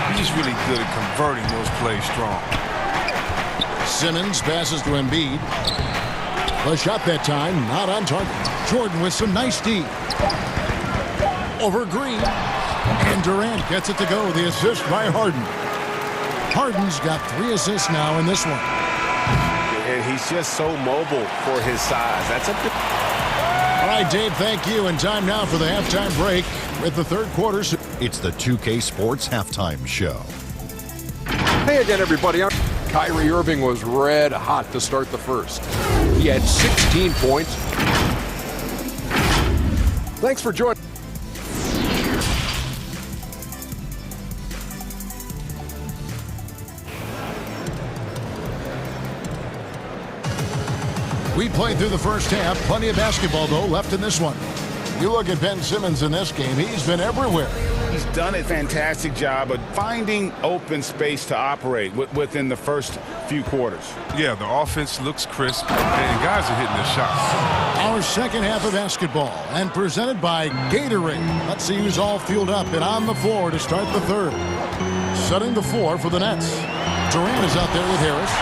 He's just really good at converting those plays strong. Simmons passes to Embiid. The shot that time, not on target. Jordan with some nice D. Over Green. And Durant gets it to go. The assist by Harden. Harden's got 3 assists now in this one. And he's just so mobile for his size. That's a good... All right, Dave, thank you. And time now for the halftime break with the third quarter. It's the 2K Sports Halftime Show. Hey again, everybody. Kyrie Irving was red hot to start the first. He had 16 points. Thanks for joining. We played through the first half. Plenty of basketball, though, left in this one. You look at Ben Simmons in this game. He's been everywhere. He's done a fantastic job of finding open space to operate within the first few quarters. Yeah, the offense looks crisp, and guys are hitting their shots. Our second half of basketball, and presented by Gatorade. Let's see who's all fueled up and on the floor to start the third. Setting the floor for the Nets. Durant is out there with Harris.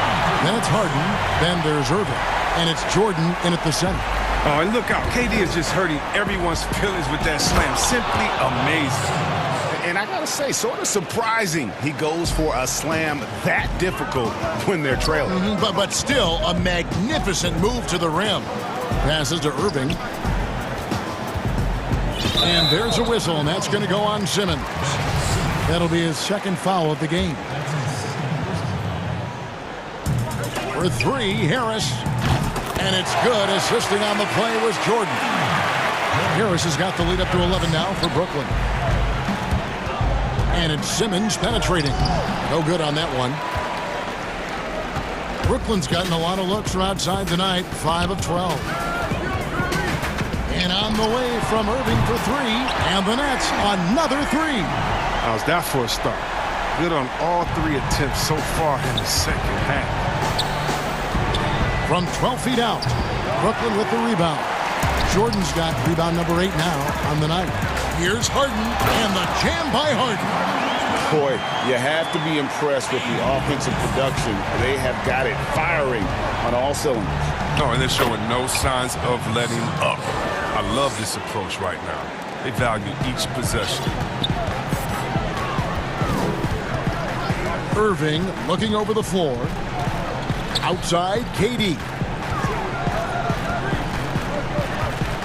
Then it's Harden. Then there's Irving. And it's Jordan in at the center. Oh, and look out. KD is just hurting everyone's feelings with that slam. Simply amazing. And I got to say, sort of surprising he goes for a slam that difficult when they're trailing. But still, a magnificent move to the rim. Passes to Irving. And there's a whistle, and that's going to go on Simmons. That'll be his second foul of the game. For 3, Harris. And it's good. Assisting on the play was Jordan. Harris has got the lead up to 11 now for Brooklyn. And it's Simmons penetrating. No good on that one. Brooklyn's gotten a lot of looks from outside tonight, 5 of 12. And on the way from Irving for 3, and the Nets another 3. How's that for a start? Good on all 3 attempts so far in the second half. From 12 feet out, Brooklyn with the rebound. Jordan's got rebound number 8 now on the night. Here's Harden, and the jam by Harden. Boy, you have to be impressed with the offensive production. They have got it firing on all cylinders. No, and they're showing no signs of letting up. I love this approach right now. They value each possession. Irving looking over the floor. Outside, KD.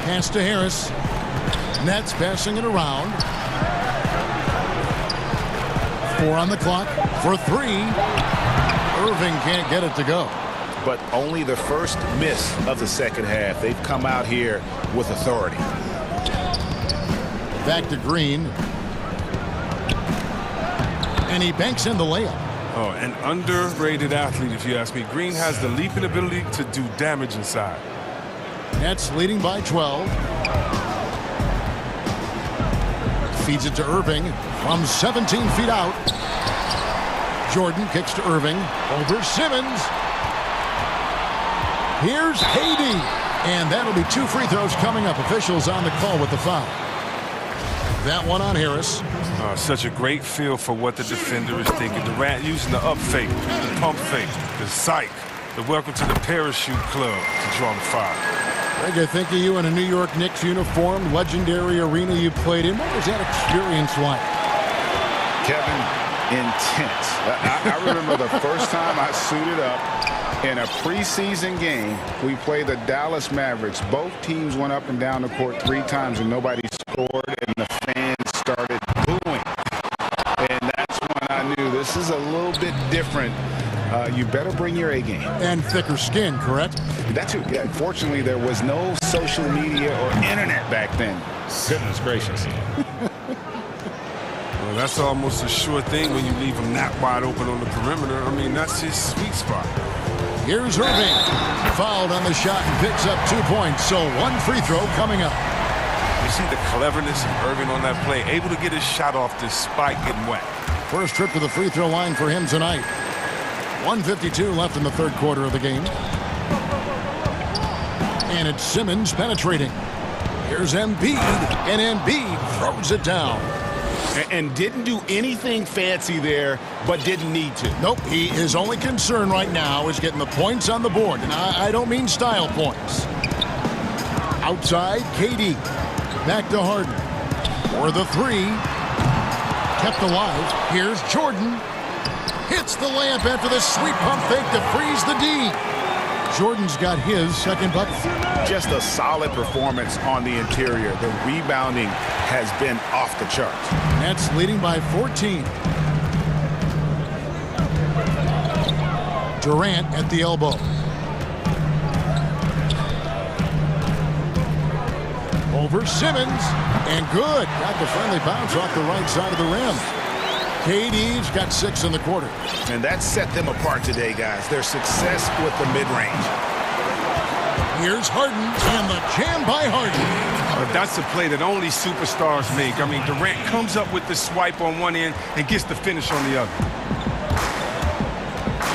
Pass to Harris. Nets passing it around. 4 on the clock for 3. Irving can't get it to go. But only the first miss of the second half. They've come out here with authority. Back to Green. And he banks in the layup. Oh, an underrated athlete, if you ask me. Green has the leaping ability to do damage inside. Nets leading by 12. Feeds it to Irving from 17 feet out. Jordan kicks to Irving. Over Simmons. Here's KD. And that'll be 2 free throws coming up. Officials on the call with the foul. That one on Harris. Such a great feel for what the defender is thinking. Durant using the up fake, the pump fake, the psych, the welcome to the parachute club to draw the foul. Greg, I think of you in a New York Knicks uniform, legendary arena you played in. What was that experience like? Kevin, intense. I remember the first time I suited up in a preseason game. We played the Dallas Mavericks. Both teams went up and down the court 3 times and nobody scored, and the fans started booing. And that's when I knew this is a little bit different. You better bring your A game. And thicker skin, correct? That too. Yeah, fortunately, there was no social media or internet back then. Goodness gracious. Well, that's almost a sure thing when you leave him that wide open on the perimeter. I mean, that's his sweet spot. Here's Irving. Fouled on the shot and picks up 2 points. So 1 free throw coming up. You see the cleverness of Irving on that play, able to get his shot off despite getting wet. First trip to the free throw line for him tonight. 1:52 left in the third quarter of the game. And it's Simmons penetrating. Here's Embiid, and Embiid throws it down. And didn't do anything fancy there, but didn't need to. Nope, his only concern right now is getting the points on the board. And I don't mean style points. Outside, KD. Back to Harden. For the 3. Kept alive. Here's Jordan. Hits the layup after the sweet pump fake to freeze the D. Jordan's got his second bucket. Just a solid performance on the interior. The rebounding has been off the charts. Nets leading by 14. Durant at the elbow. Over Simmons. And good. Got the friendly bounce off the right side of the rim. KD's got 6 in the quarter. And that set them apart today, guys. Their success with the mid-range. Here's Harden, and the jam by Harden. That's a play that only superstars make. I mean, Durant comes up with the swipe on one end and gets the finish on the other.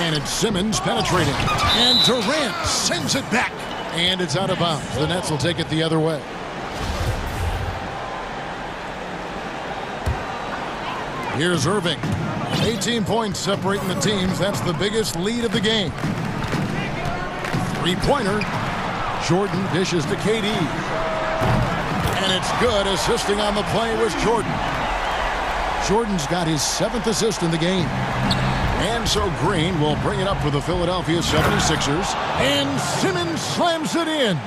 And it's Simmons penetrating. And Durant sends it back. And it's out of bounds. The Nets will take it the other way. Here's Irving. 18 points separating the teams. That's the biggest lead of the game. 3-pointer. Jordan dishes to KD. And it's good. Assisting on the play was Jordan. Jordan's got his 7th assist in the game. And so Green will bring it up for the Philadelphia 76ers. And Simmons slams it in.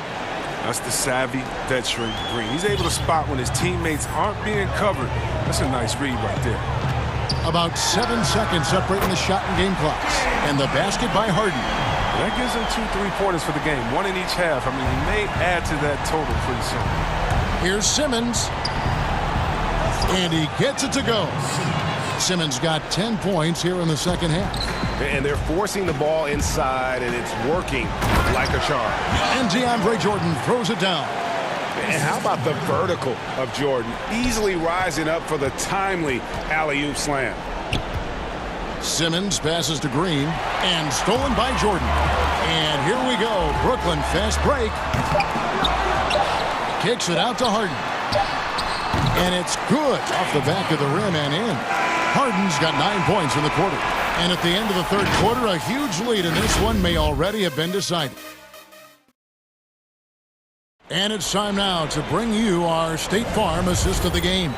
That's the savvy veteran Green. He's able to spot when his teammates aren't being covered. That's a nice read right there. About 7 seconds separating the shot and game clocks. And the basket by Harden. That gives him 2 3-pointers for the game, 1 in each half. I mean, he may add to that total pretty soon. Here's Simmons. And he gets it to go. Simmons got 10 points here in the second half. And they're forcing the ball inside, and it's working like a charm. And DeAndre Jordan throws it down. And how about the vertical of Jordan, easily rising up for the timely alley-oop slam. Simmons passes to Green, and stolen by Jordan. And here we go. Brooklyn fast break. Kicks it out to Harden. And it's good off the back of the rim and in. Harden's got 9 points in the quarter. And at the end of the third quarter, a huge lead in this one may already have been decided. And it's time now to bring you our State Farm assist of the game.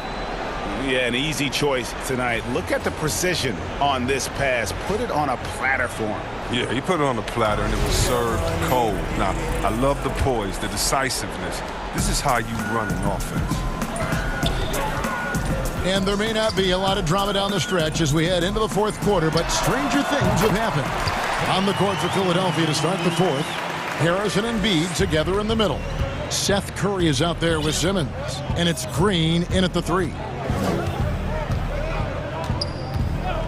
Yeah, an easy choice tonight. Look at the precision on this pass. Put it on a platter for him. Yeah, he put it on a platter, and it was served cold. Now, I love the poise, the decisiveness. This is how you run an offense. And there may not be a lot of drama down the stretch as we head into the fourth quarter, but stranger things have happened. On the court for Philadelphia to start the fourth, Harrison and Embiid together in the middle. Seth Curry is out there with Simmons, and it's Green in at the 3.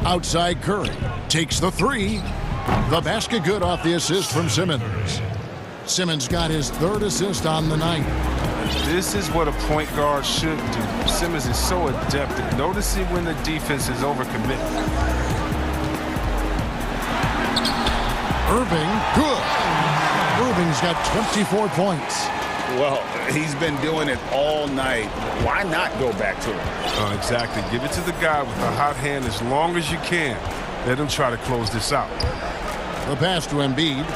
Outside Curry takes the 3. The basket good off the assist from Simmons. Simmons got his 3rd assist on the night. This is what a point guard should do. Simmons is so adept at noticing when the defense is overcommitted. Irving, good. Irving's got 24 points. Well, he's been doing it all night. Why not go back to it? Exactly. Give it to the guy with the hot hand as long as you can. Let him try to close this out. The pass to Embiid.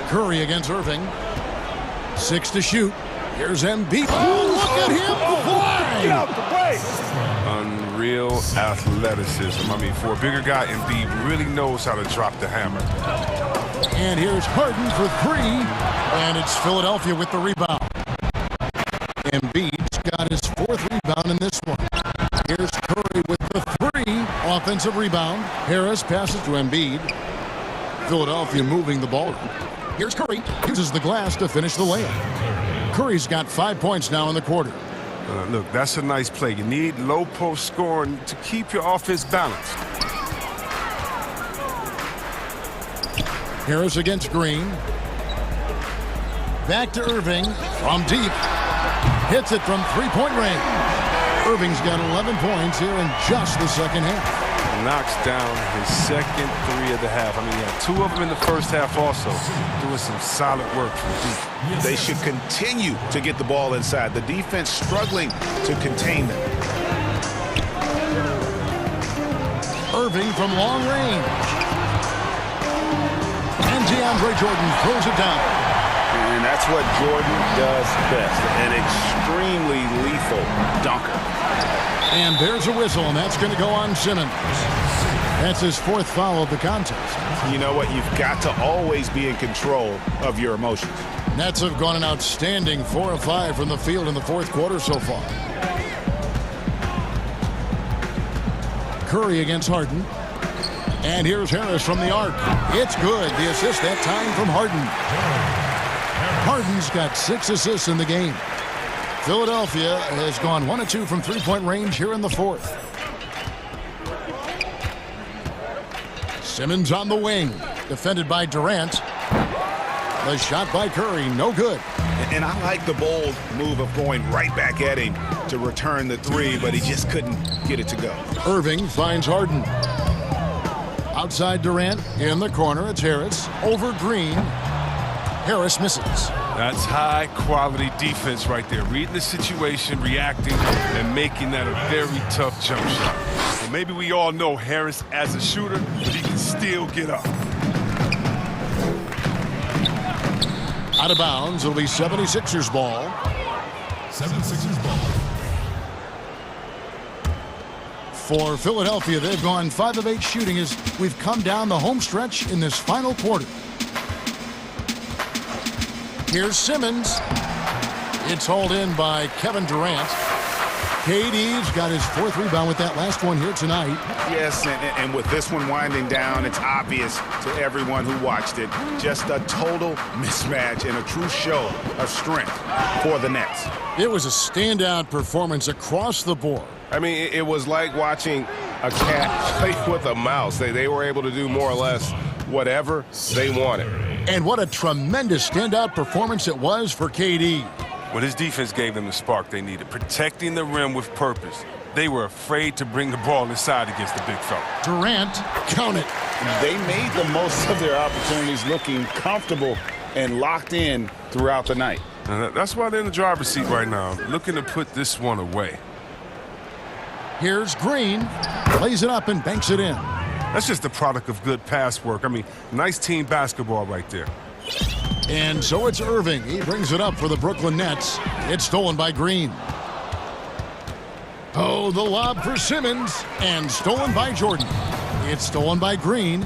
Curry against Irving. 6 to shoot. Here's Embiid. Oh, look at him fly! Get out the way! Unreal athleticism. I mean, for a bigger guy, Embiid really knows how to drop the hammer. And here's Harden for 3. And it's Philadelphia with the rebound. Embiid's got his 4th rebound in this one. Here's Curry with the 3. Offensive rebound. Harris passes to Embiid. Philadelphia moving the ball. Here's Curry. Uses the glass to finish the layup. Curry's got 5 points now in the quarter. Look, that's a nice play. You need low post scoring to keep your offense balanced. Harris against Green. Back to Irving from deep. Hits it from 3-point range. Irving's got 11 points here in just the second half. Knocks down his second 3 of the half. I mean, he had 2 of them in the first half also. Doing some solid work from deep. They should continue to get the ball inside. The defense struggling to contain them. Irving from long range. And DeAndre Jordan throws it down. And that's what Jordan does best. An extremely lethal dunker. And there's a whistle, and that's going to go on Simmons. That's his 4th foul of the contest. You know what? You've got to always be in control of your emotions. Nets have gone an outstanding 4 of 5 from the field in the fourth quarter so far. Curry against Harden. And here's Harris from the arc. It's good. The assist that time from Harden. Harden's got 6 assists in the game. Philadelphia has gone 1 of 2 from 3-point range here in the fourth. Simmons on the wing, defended by Durant. The shot by Curry, no good. And I like the bold move of going right back at him to return the 3, but he just couldn't get it to go. Irving finds Harden. Outside Durant, in the corner, it's Harris. Over Green. Harris misses. That's high-quality defense right there. Reading the situation, reacting, and making that a very tough jump shot. Well, maybe we all know Harris as a shooter, but he can still get up. Out of bounds, it'll be 76ers ball. 76ers ball. For Philadelphia, they've gone 5 of 8 shooting as we've come down the home stretch in this final quarter. Here's Simmons. It's hauled in by Kevin Durant. KD's got his 4th rebound with that last one here tonight. Yes, and with this one winding down, it's obvious to everyone who watched it. Just a total mismatch and a true show of strength for the Nets. It was a standout performance across the board. I mean, it was like watching a cat play with a mouse. They were able to do more or less whatever they wanted. And what a tremendous standout performance it was for KD. Well, his defense gave them the spark they needed, protecting the rim with purpose. They were afraid to bring the ball inside against the big fella. Durant, count it. They made the most of their opportunities, looking comfortable and locked in throughout the night. And that's why they're in the driver's seat right now, looking to put this one away. Here's Green, lays it up and banks it in. That's just the product of good pass work. I mean, nice team basketball right there. And so it's Irving. He brings it up for the Brooklyn Nets. It's stolen by Green. Oh, the lob for Simmons. And stolen by Jordan. It's stolen by Green.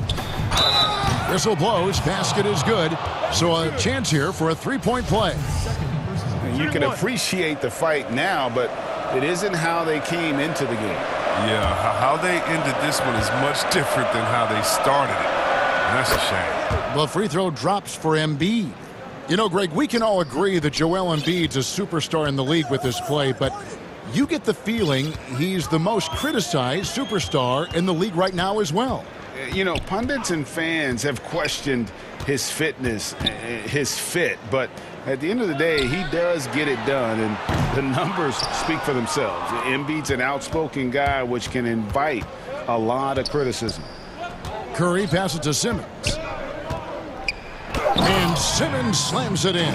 Whistle blows. Basket is good. So a chance here for a three-point play. And you can appreciate the fight now, but it isn't how they came into the game. Yeah, how they ended this one is much different than how they started it. And that's a shame. The free throw drops for Embiid. You know, Greg, we can all agree that Joel Embiid's a superstar in the league with this play, but you get the feeling he's the most criticized superstar in the league right now as well. You know, pundits and fans have questioned his fitness, his fit, but at the end of the day, he does get it done, and the numbers speak for themselves. Embiid's an outspoken guy, which can invite a lot of criticism. Curry passes to Simmons. And Simmons slams it in.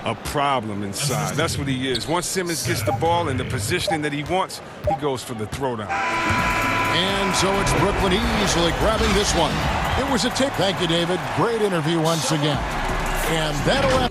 A problem inside. That's what he is. Once Simmons gets the ball in the positioning that he wants, he goes for the throwdown. And so it's Brooklyn easily grabbing this one. It was a tip. Thank you, David. Great interview once again. And that'll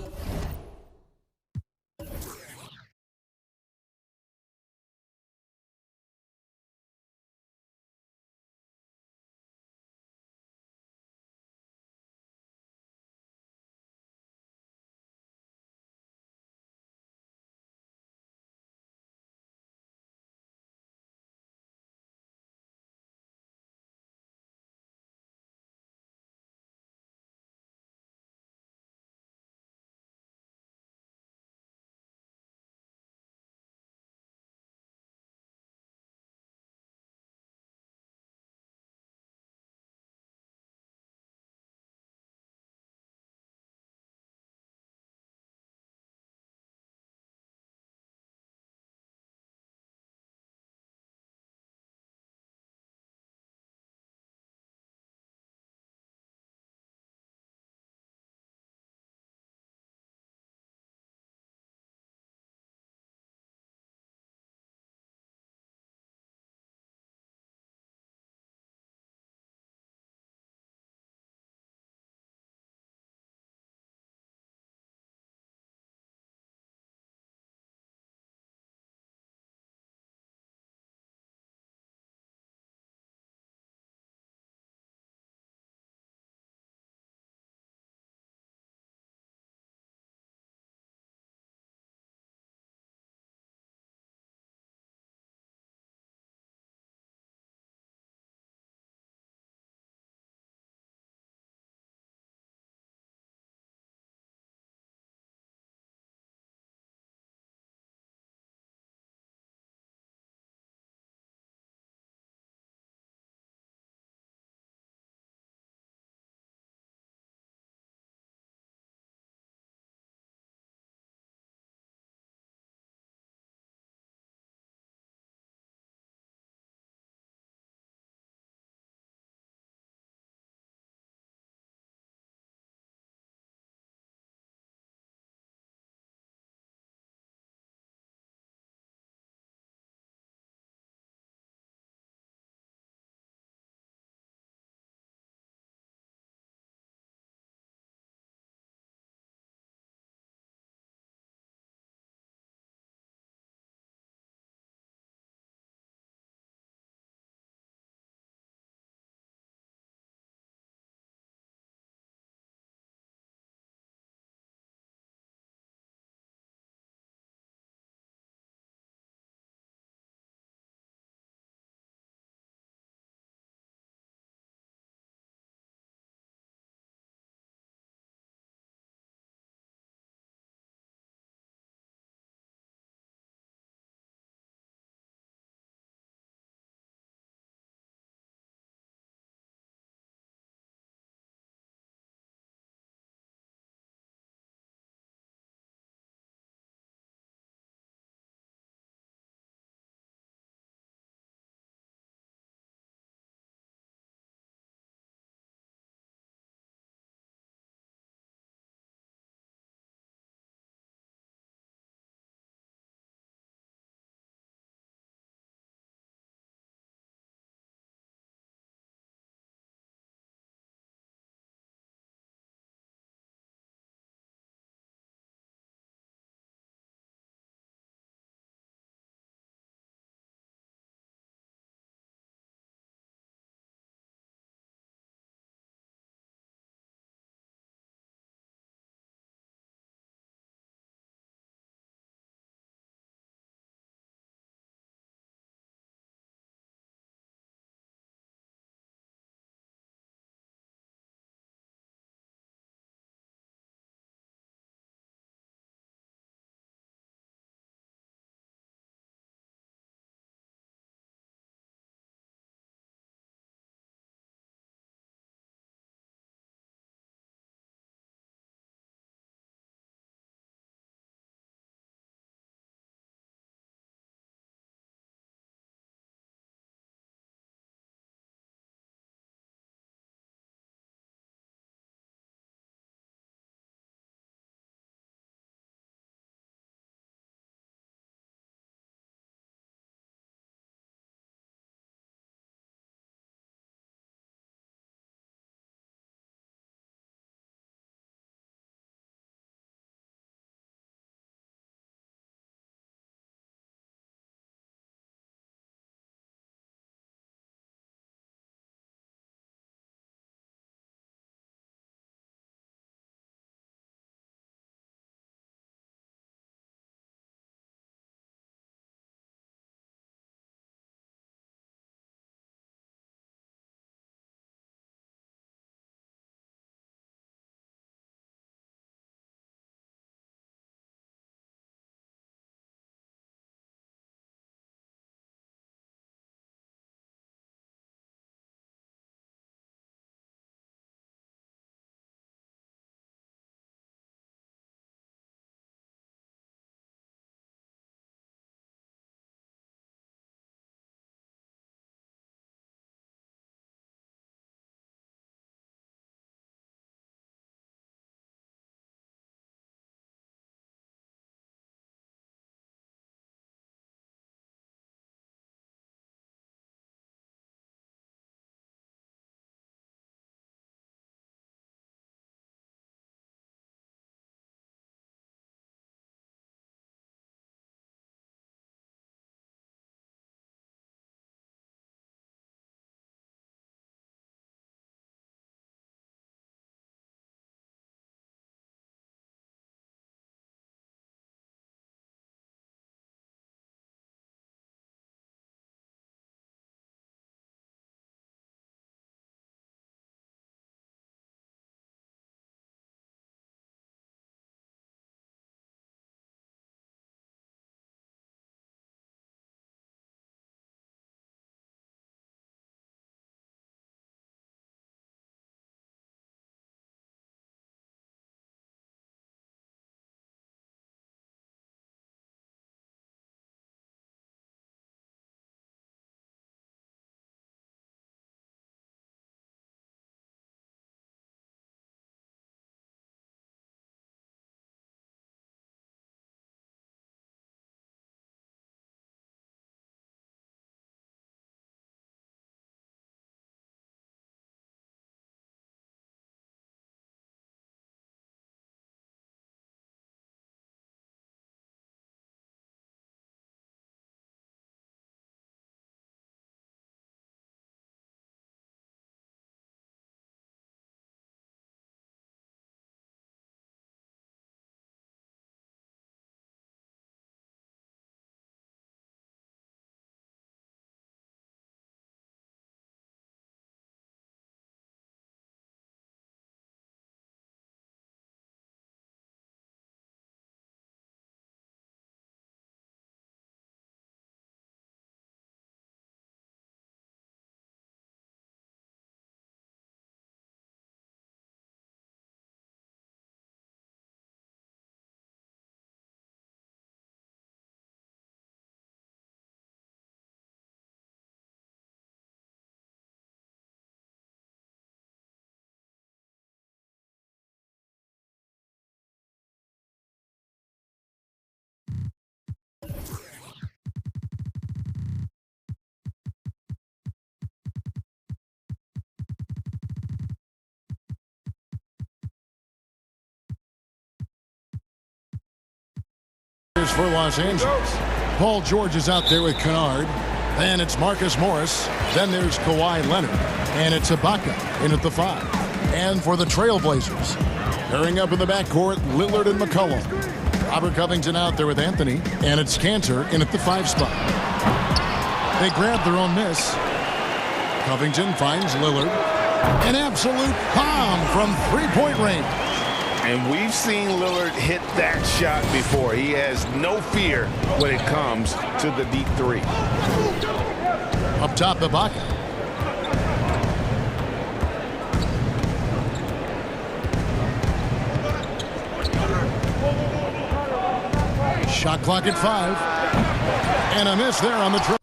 is for Los Angeles. Paul George is out there with Kennard. Then it's Marcus Morris. Then there's Kawhi Leonard. And it's Ibaka in at the 5. And for the Trailblazers, pairing up in the backcourt, Lillard and McCollum. Robert Covington out there with Anthony. And it's Cantor in at the 5 spot. They grab their own miss. Covington finds Lillard. An absolute bomb from three-point range. And we've seen Lillard hit that shot before. He has no fear when it comes to the deep three. Up top, Ibaka. Shot clock at 5. And a miss there on the trip.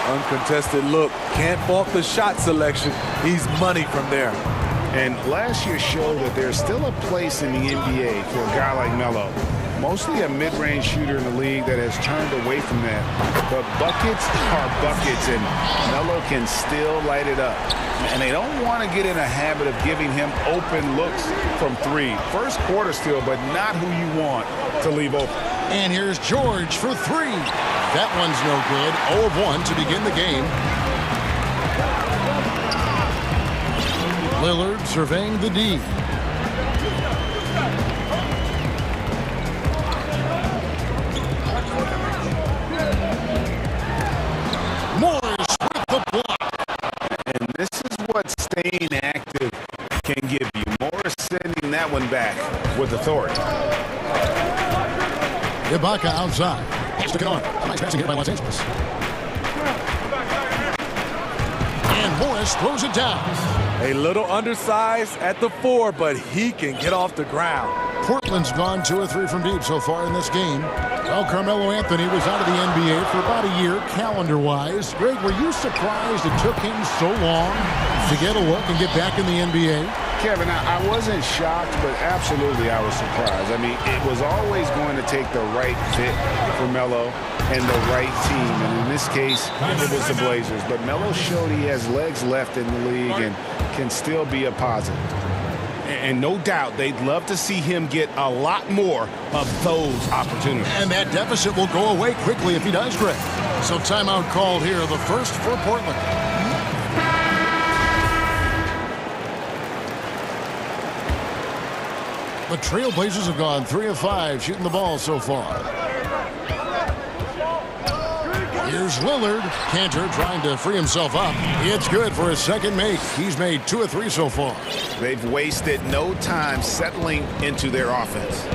Uncontested look. Can't fault the shot selection. He's money from there. And last year showed that there's still a place in the NBA for a guy like Melo. Mostly a mid-range shooter in the league that has turned away from that. But buckets are buckets, and Melo can still light it up. And they don't want to get in a habit of giving him open looks from 3. First quarter still, but not who you want to leave open. And here's George for 3. That one's no good. 0 of 1 to begin the game. Lillard surveying the D. Morris with the block. And this is what staying active can give you. Morris sending that one back with authority. Ibaka outside. Stick it on. Nice passing here by Los Angeles. And Morris throws it down. A little undersized at the 4, but he can get off the ground. Portland's gone 2 or 3 from deep so far in this game. Well, Carmelo Anthony was out of the NBA for about a year, calendar-wise. Greg, were you surprised it took him so long to get a look and get back in the NBA? Kevin, I wasn't shocked, but absolutely I was surprised. I mean, it was always going to take the right fit for Melo and the right team. And in this case, it was the Blazers. But Melo showed he has legs left in the league and can still be a positive. And no doubt they'd love to see him get a lot more of those opportunities. And that deficit will go away quickly if he does, Greg. So timeout called here, the first for Portland. The Trailblazers have gone 3 of 5 shooting the ball so far. Here's Lillard. Cantor trying to free himself up. It's good for his second make. He's made 2 of 3 so far. They've wasted no time settling into their offense.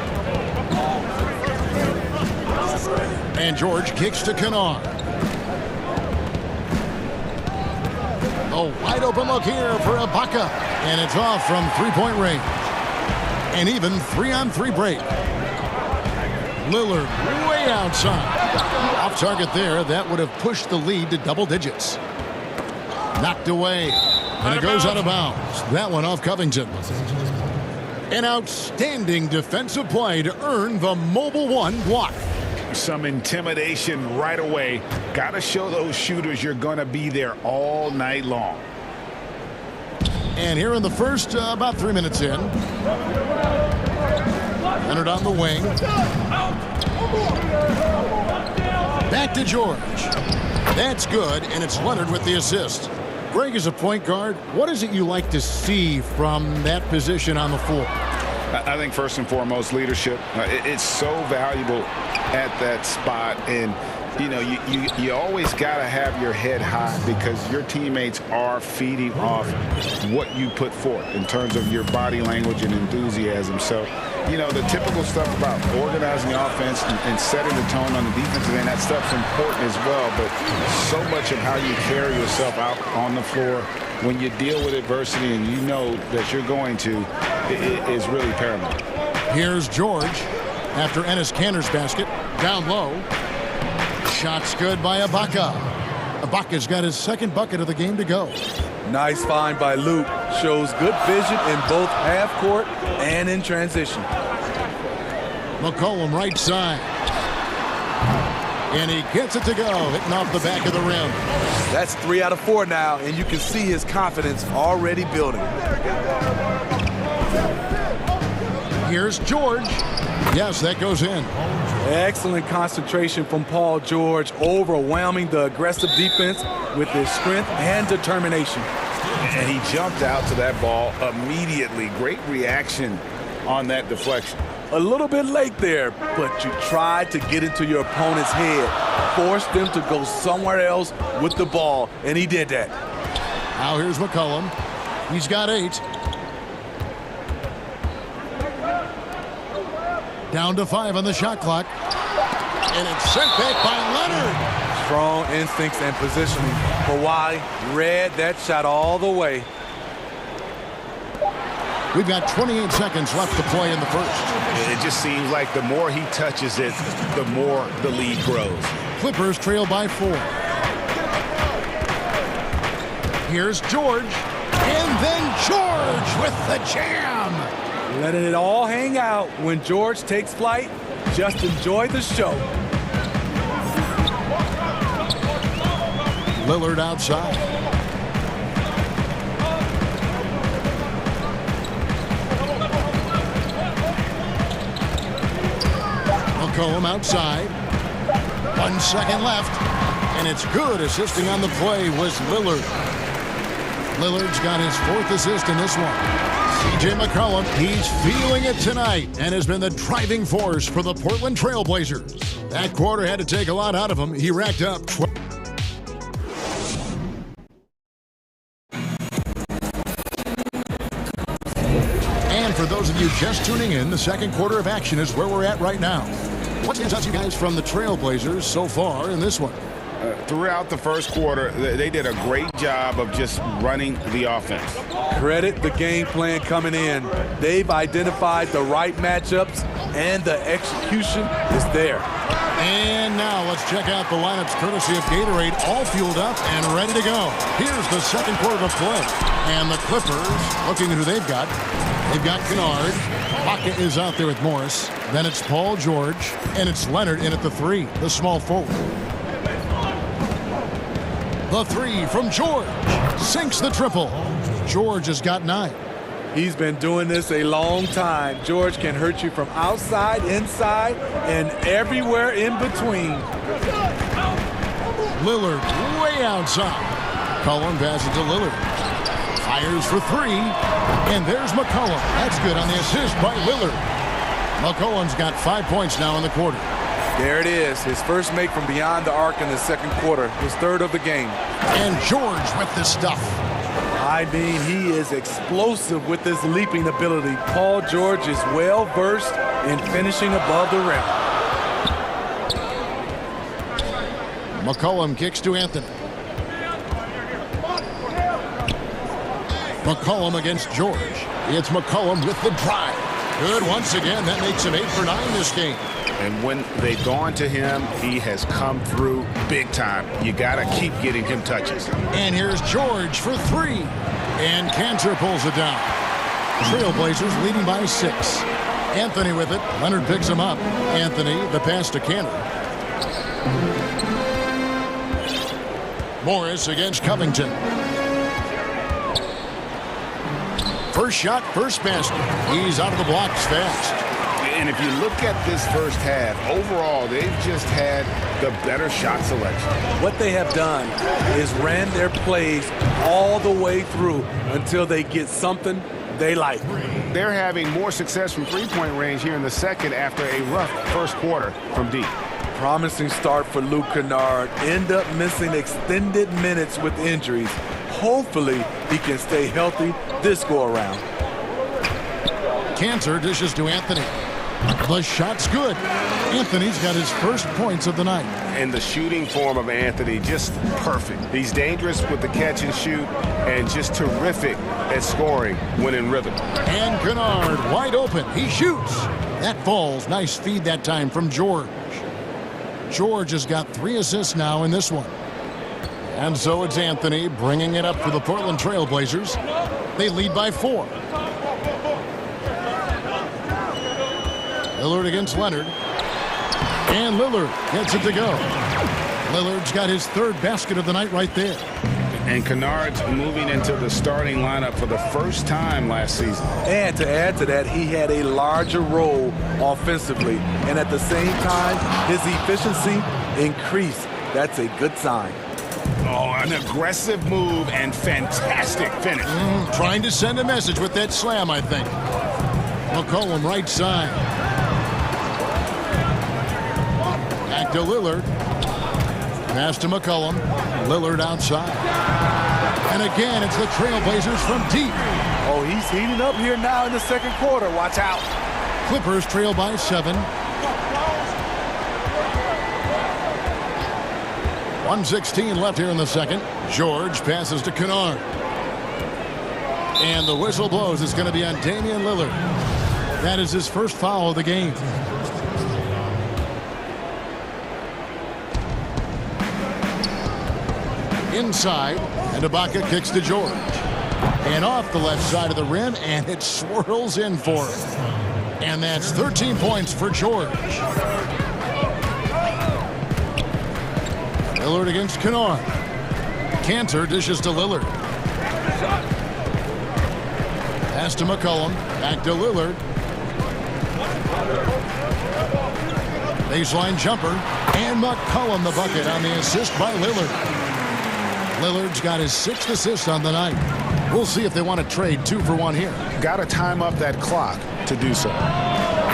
And George kicks to Kennard. A wide open look here for Ibaka. And it's off from three-point range. And even 3-on-3 break. Lillard way outside. Off target there. That would have pushed the lead to double digits. Knocked away. And it goes out of bounds. That one off Covington. An outstanding defensive play to earn the Mobile One block. Some intimidation right away. Got to show those shooters you're going to be there all night long. And here in the first, about 3 minutes in. Leonard on the wing. Back to George. That's good, and it's Leonard with the assist. Greg, is a point guard, what is it you like to see from that position on the floor? I think first and foremost, leadership. It's so valuable at that spot. And, you know, you always got to have your head high because your teammates are feeding off what you put forth in terms of your body language and enthusiasm. So, you know, the typical stuff about organizing the offense and setting the tone on the defensive end, that stuff's important as well. But so much of how you carry yourself out on the floor when you deal with adversity and you know that you're going to, is really paramount. Here's George after Enes Kanter's basket. Down low. Shot's good by Ibaka. Ibaka's got his second bucket of the game to go. Nice find by Luke. Shows good vision in both half court and in transition. McCollum right side. And he gets it to go, hitting off the back of the rim. That's 3 out of 4 now, and you can see his confidence already building. Here's George. Yes, that goes in. Excellent concentration from Paul George, overwhelming the aggressive defense with his strength and determination. And he jumped out to that ball immediately. Great reaction on that deflection. A little bit late there, but you tried to get into your opponent's head, forced them to go somewhere else with the ball, and he did that. Now here's McCollum. He's got 8. Down to 5 on the shot clock. And it's sent back by Leonard. Strong instincts and positioning. Kawhi read that shot all the way. We've got 28 seconds left to play in the first. It just seems like the more he touches it, the more the lead grows. Clippers trail by 4. Here's George. And then George with the jam. Letting it all hang out when George takes flight. Just enjoy the show. Lillard outside. McCollum outside. 1 second left. And it's good. Assisting on the play was Lillard. Lillard's got his 4th assist in this one. C.J. McCollum, he's feeling it tonight and has been the driving force for the Portland Trail Blazers. That quarter had to take a lot out of him. He racked up 12. And for those of you just tuning in, the second quarter of action is where we're at right now. What stands out to you guys from the Trail Blazers so far in this one? Throughout the first quarter, they did a great job of just running the offense. Credit the game plan coming in. They've identified the right matchups, and the execution is there. And now let's check out the lineups courtesy of Gatorade, all fueled up and ready to go. Here's the second quarter of play. And the Clippers, looking at who they've got. They've got Kennard. Pocket is out there with Morris. Then it's Paul George. And it's Leonard in at the 3, the small forward. The 3 from George. Sinks the triple. George has got 9. He's been doing this a long time. George can hurt you from outside, inside, and everywhere in between. Lillard way outside. Cullen passes to Lillard. Fires for 3. And there's McCollum. That's good on the assist by Lillard. McCollum's got 5 points now in the quarter. There it is, his first make from beyond the arc in the second quarter, his 3rd of the game. And George with the stuff. I mean, he is explosive with his leaping ability. Paul George is well-versed in finishing above the rim. McCollum kicks to Anthony. McCollum against George. It's McCollum with the drive. Good once again. That makes him 8 for 9 this game. And when they've gone to him, he has come through big time. You got to keep getting him touches. And here's George for 3. And Cantor pulls it down. Trailblazers leading by 6. Anthony with it. Leonard picks him up. Anthony, the pass to Cantor. Morris against Covington. First shot, first basket. He's out of the blocks fast. And if you look at this first half, overall, they've just had the better shot selection. What they have done is ran their plays all the way through until they get something they like. They're having more success from three-point range here in the second after a rough first quarter from deep. Promising start for Luke Kennard. End up missing extended minutes with injuries. Hopefully, he can stay healthy this go-around. Cantor dishes to Anthony. The shot's good. Anthony's got his first points of the night. And the shooting form of Anthony, just perfect. He's dangerous with the catch and shoot and just terrific at scoring when in rhythm. And Kennard wide open. He shoots. That falls. Nice feed that time from George. George has got 3 assists now in this one. And so it's Anthony bringing it up for the Portland Trail Blazers. They lead by 4. Lillard against Leonard. And Lillard gets it to go. Lillard's got his third basket of the night right there. And Kennard's moving into the starting lineup for the first time last season. And to add to that, he had a larger role offensively. And at the same time, his efficiency increased. That's a good sign. Oh, an aggressive move and fantastic finish. Trying to send a message with that slam, I think. McCollum right side. Back to Lillard. Pass to McCollum. Lillard outside. And again, it's the Trailblazers from deep. Oh, he's heating up here now in the second quarter. Watch out. Clippers trail by 7. 1:16 left here in the second. George passes to Kennard. And the whistle blows. It's going to be on Damian Lillard. That is his first foul of the game. Inside, and Ibaka kicks to George. And off the left side of the rim, and it swirls in for him. And that's 13 points for George. Lillard against Kennard. Cantor dishes to Lillard. Pass to McCollum. Back to Lillard. Baseline jumper. And McCollum the bucket on the assist by Lillard. Lillard's got his 6th assist on the night. We'll see if they want to trade 2 for 1 here. Got to time up that clock to do so.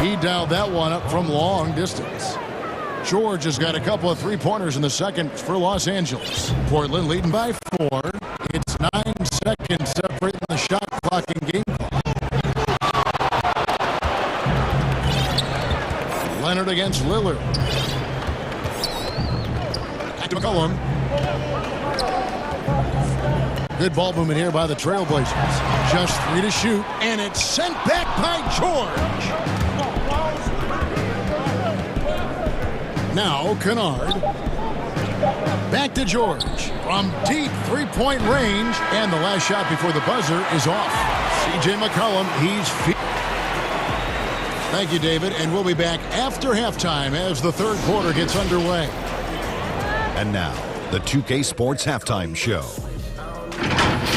He dialed that one up from long distance. George has got a couple of three-pointers in the second for Los Angeles. Portland leading by 4. It's 9 seconds separating the shot clock and game clock. Leonard against Lillard. Back to McCollum. Good ball movement here by the Trailblazers. Just 3 to shoot, and it's sent back by George. Now Kennard. Back to George. From deep three-point range, and the last shot before the buzzer is off. C.J. McCollum, he's... Thank you, David, and we'll be back after halftime as the third quarter gets underway. And now, the 2K Sports Halftime Show.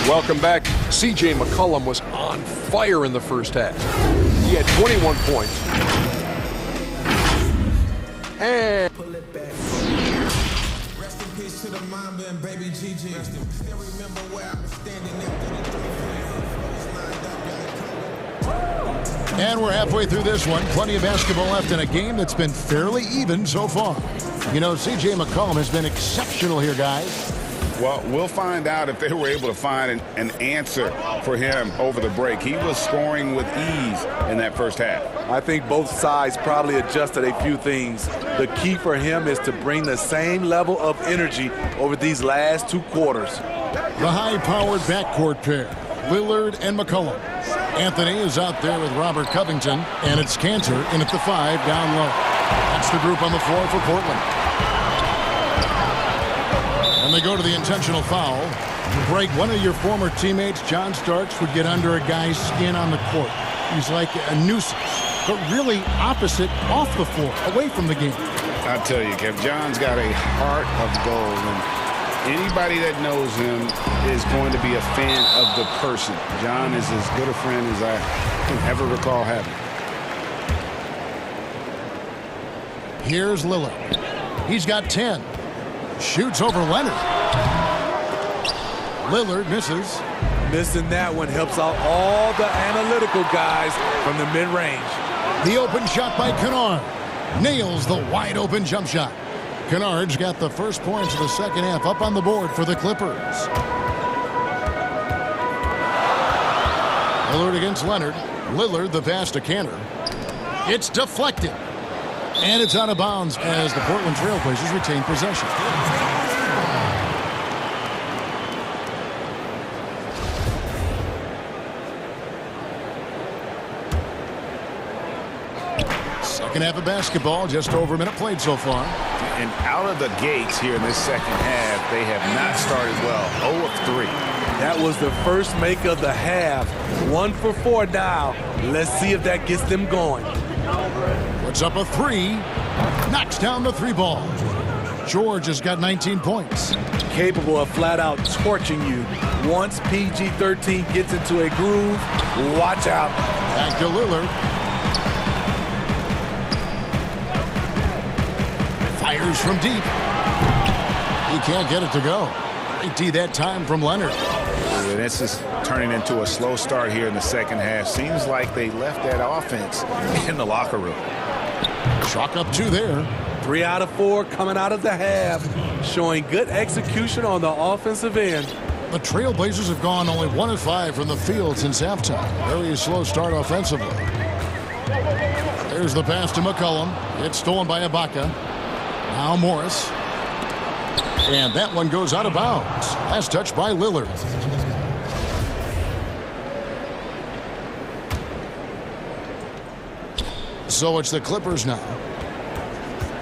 Welcome back. C.J. McCollum was on fire in the first half. He had 21 points. And rest in peace to the Mamba and baby Gigi. Still remember where I was standing after And we're halfway through this one. Plenty of basketball left in a game that's been fairly even so far. You know, C.J. McCollum has been exceptional here, guys. Well, we'll find out if they were able to find an answer for him over the break. He was scoring with ease in that first half. I think both sides probably adjusted a few things. The key for him is to bring the same level of energy over these last 2 quarters. The high-powered backcourt pair, Lillard and McCollum. Anthony is out there with Robert Covington, and it's Cantor in at the 5 down low. That's the group on the floor for Portland. And they go to the intentional foul. Greg, one of your former teammates, John Starks, would get under a guy's skin on the court. He's like a nuisance, but really opposite off the floor, away from the game. I'll tell you, Kev, John's got a heart of gold, and anybody that knows him is going to be a fan of the person. John is as good a friend as I can ever recall having. Here's Lillard. He's got 10. Shoots over Leonard. Lillard misses. Missing that one helps out all the analytical guys from the mid-range. The open shot by Kennard. Nails the wide-open jump shot. Kennard's got the first points of the second half up on the board for the Clippers. Lillard against Leonard. Lillard the pass to Cantor. It's deflected. And it's out of bounds as the Portland Trailblazers retain possession. Second half of basketball, just over a minute played so far. And out of the gates here in this second half, they have not started well. 0 of 3. That was the first make of the half. 1 for 4 now. Let's see if that gets them going. Puts up a 3. Knocks down the three ball. George has got 19 points. Capable of flat out torching you. Once PG-13 gets into a groove, watch out. Back to Lillard. Fires from deep. He can't get it to go. Great D that time from Leonard. This is turning into a slow start here in the second half. Seems like they left that offense in the locker room. Chalk up 2 there. 3 out of 4 coming out of the half, showing good execution on the offensive end. The Trailblazers have gone only 1 of 5 from the field since halftime. Very slow start offensively. There's the pass to McCollum. It's stolen by Ibaka. Now Morris. And that one goes out of bounds. Last touch by Lillard. So it's the Clippers now.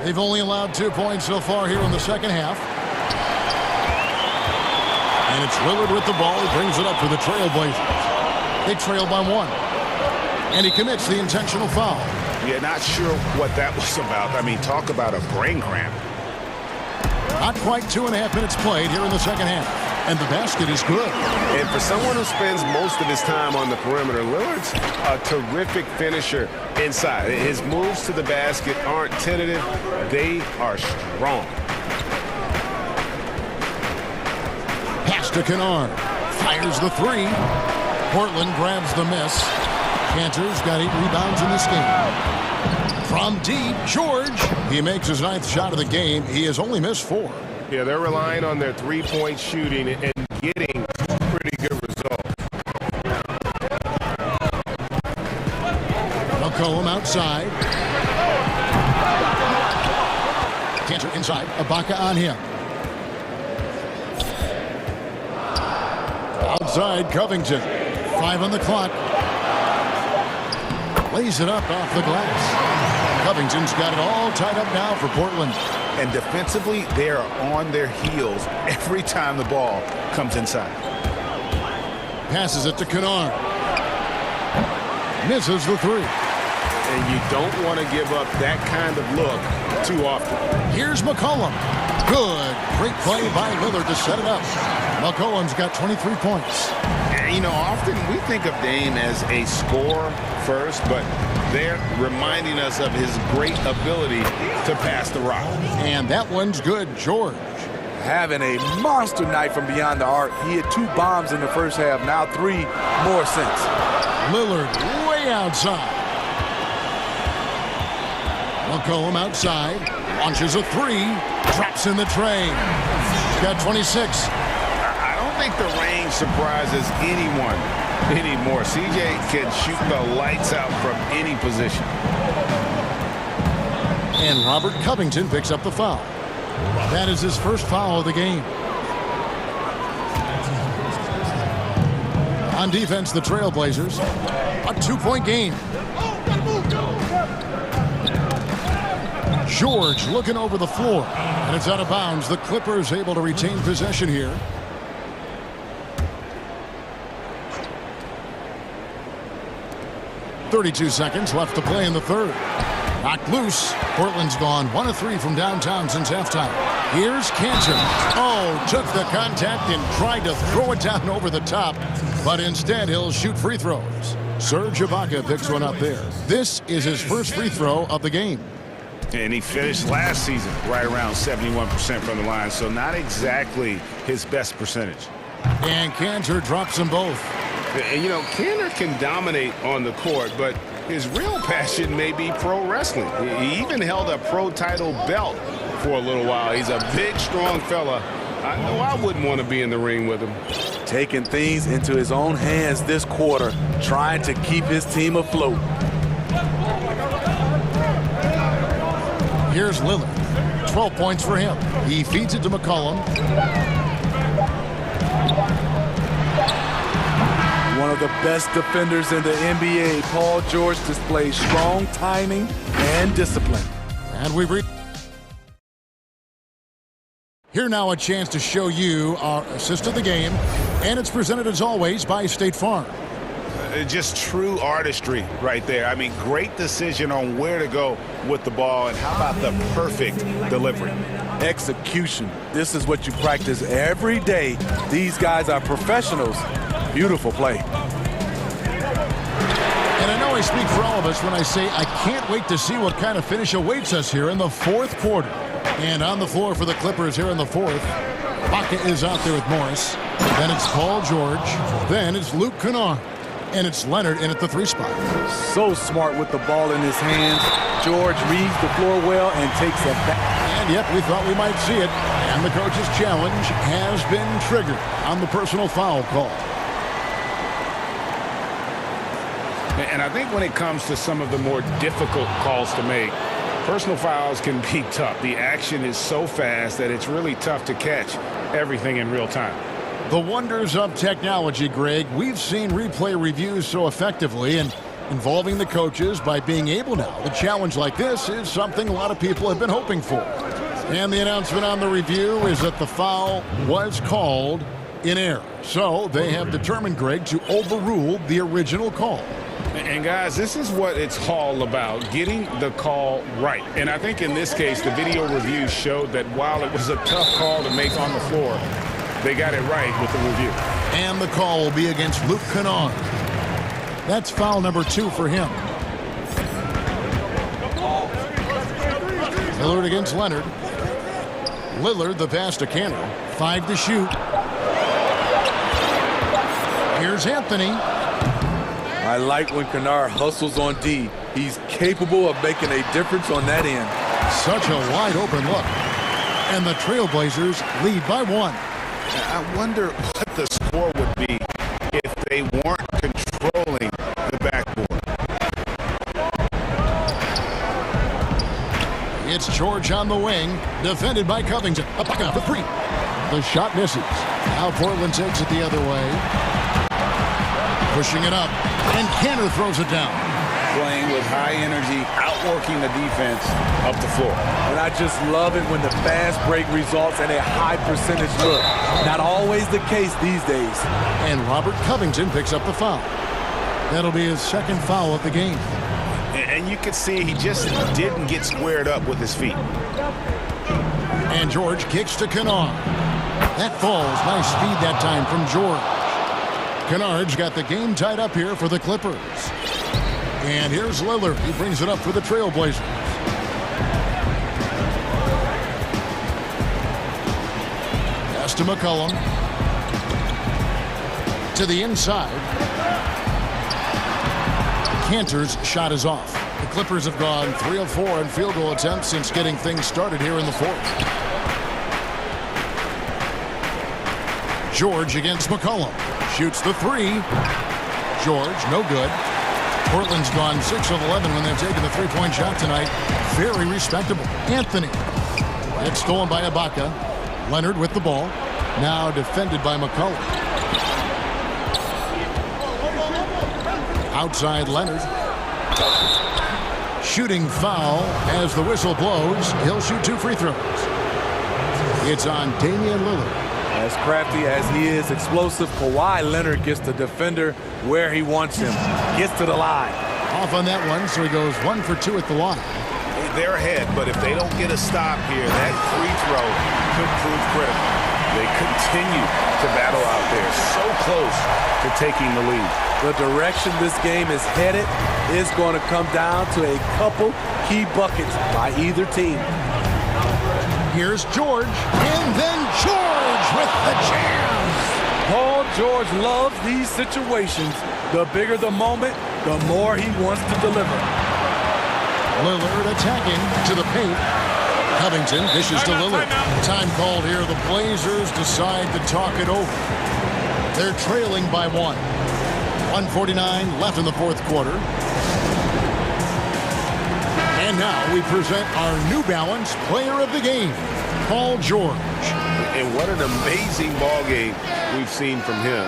They've only allowed 2 points so far here in the second half. And it's Lillard with the ball. He brings it up for the Trailblazers. They trail by 1. And he commits the intentional foul. Yeah, not sure what that was about. I mean, talk about a brain cramp. Not quite 2.5 minutes played here in the second half. And the basket is good. And for someone who spends most of his time on the perimeter, Lillard's a terrific finisher inside. His moves to the basket aren't tentative. They are strong. Pass to Kennard. Fires the 3. Portland grabs the miss. Cantor's got 8 rebounds in this game. From deep, George. He makes his 9th shot of the game. He has only missed 4. Yeah, they're relying on their three-point shooting and getting pretty good results. McCollum outside. Cantor inside. Ibaka on him. Outside, Covington. 5 on the clock. Lays it up off the glass. Covington's got it all tied up now for Portland. And defensively, they are on their heels every time the ball comes inside. Passes it to Kennard. Misses the 3. And you don't want to give up that kind of look too often. Here's McCollum. Good. Great play by Lillard to set it up. McCollum's got 23 points. And, you know, often we think of Dame as a scorer first, but they're reminding us of his great ability to pass the rock. And that one's good, George. Having a monster night from beyond the arc. He had 2 bombs in the first half, now 3 more since. Lillard way outside. McCollum outside, launches a 3, drops in the train. He's got 26. I don't think the range surprises anyone anymore. CJ can shoot the lights out from any position. And Robert Covington picks up the foul. That is his first foul of the game. On defense, the Trailblazers. A 2-point game. George looking over the floor. And it's out of bounds. The Clippers able to retain possession here. .32 seconds left to play in the third. Knocked loose. Portland's gone 1 of 3 from downtown since halftime. Here's Cantor. Oh, took the contact and tried to throw it down over the top. But instead, he'll shoot free throws. Serge Ibaka picks one up there. This is his first free throw of the game. And he finished last season right around 71% from the line, so not exactly his best percentage. And Cantor drops them both. And, you know, Cantor can dominate on the court, but his real passion may be pro wrestling. He even held a pro title belt for a little while. He's a big, strong fella. I know I wouldn't want to be in the ring with him. Taking things into his own hands this quarter, trying to keep his team afloat. Here's Lillard. 12 points for him. He feeds it to McCollum. One of the best defenders in the NBA, Paul George displays strong timing and discipline. And we reach. Here now a chance to show you our assist of the game. And it's presented as always by State Farm. Just true artistry right there. I mean, great decision on where to go with the ball, and how about the perfect delivery? Execution. This is what you practice every day. These guys are professionals. Beautiful play. And I know I speak for all of us when I say I can't wait to see what kind of finish awaits us here in the fourth quarter. And on the floor for the Clippers here in the fourth, Baca is out there with Morris. Then it's Paul George. Then it's Luke Kennard. And it's Leonard in at the 3 spot. So smart with the ball in his hands. George reads the floor well and takes it back. And yep, we thought we might see it. And the coach's challenge has been triggered on the personal foul call. And I think when it comes to some of the more difficult calls to make, personal fouls can be tough. The action is so fast that it's really tough to catch everything in real time. The wonders of technology, Greg. We've seen replay reviews so effectively, and involving the coaches by being able now. The challenge like this is something a lot of people have been hoping for. And the announcement on the review is that the foul was called in error. So they have determined, Greg, to overrule the original call. And guys, this is what it's all about, getting the call right. And I think in this case, the video review showed that while it was a tough call to make on the floor, they got it right with the review. And the call will be against Luke Kennard. That's foul number 2 for him. Lillard against Leonard. Lillard, the pass to Cantor. 5 to shoot. Here's Anthony. I like when Kennard hustles on D. He's capable of making a difference on that end. Such a wide open look. And the Trailblazers lead by 1. I wonder what the score would be if they weren't controlling the backboard. It's George on the wing, defended by Covington. A bucket up for 3. The shot misses. Now Portland takes it the other way. Pushing it up, and Cantor throws it down. Playing with high energy, outworking the defense up the floor. And I just love it when the fast break results in a high percentage look. Not always the case these days. And Robert Covington picks up the foul. That'll be his second foul of the game. And you can see he just didn't get squared up with his feet. And George kicks to Kennard. That falls. Nice speed that time from George. Kennard's got the game tied up here for the Clippers. And here's Lillard. He brings it up for the Trailblazers. Pass to McCollum. To the inside. Cantor's shot is off. The Clippers have gone 3 of 4 in field goal attempts since getting things started here in the fourth. George against McCollum. Shoots the 3. George, no good. Portland's gone 6 of 11 when they've taken the 3-point shot tonight. Very respectable. Anthony. It's stolen by Ibaka. Leonard with the ball. Now defended by McCollum. Outside Leonard. Shooting foul as the whistle blows. He'll shoot 2 free throws. It's on Damian Lillard. As crafty as he is explosive, Kawhi Leonard gets the defender where he wants him. Gets to the line. Off on that one, so he goes 1 for 2 at the line. They're ahead, but if they don't get a stop here, that free throw could prove critical. They continue to battle out there, so close to taking the lead. The direction this game is headed is going to come down to a couple key buckets by either team. Here's George, and then George with the jam. Paul George loves these situations. The bigger the moment, the more he wants to deliver. Lillard attacking to the paint. Covington dishes to Lillard. Time called here. The Blazers decide to talk it over. They're trailing by 1. 1:49 left in the fourth quarter. And now we present our New Balance Player of the Game, Paul George. And what an amazing ball game we've seen from him.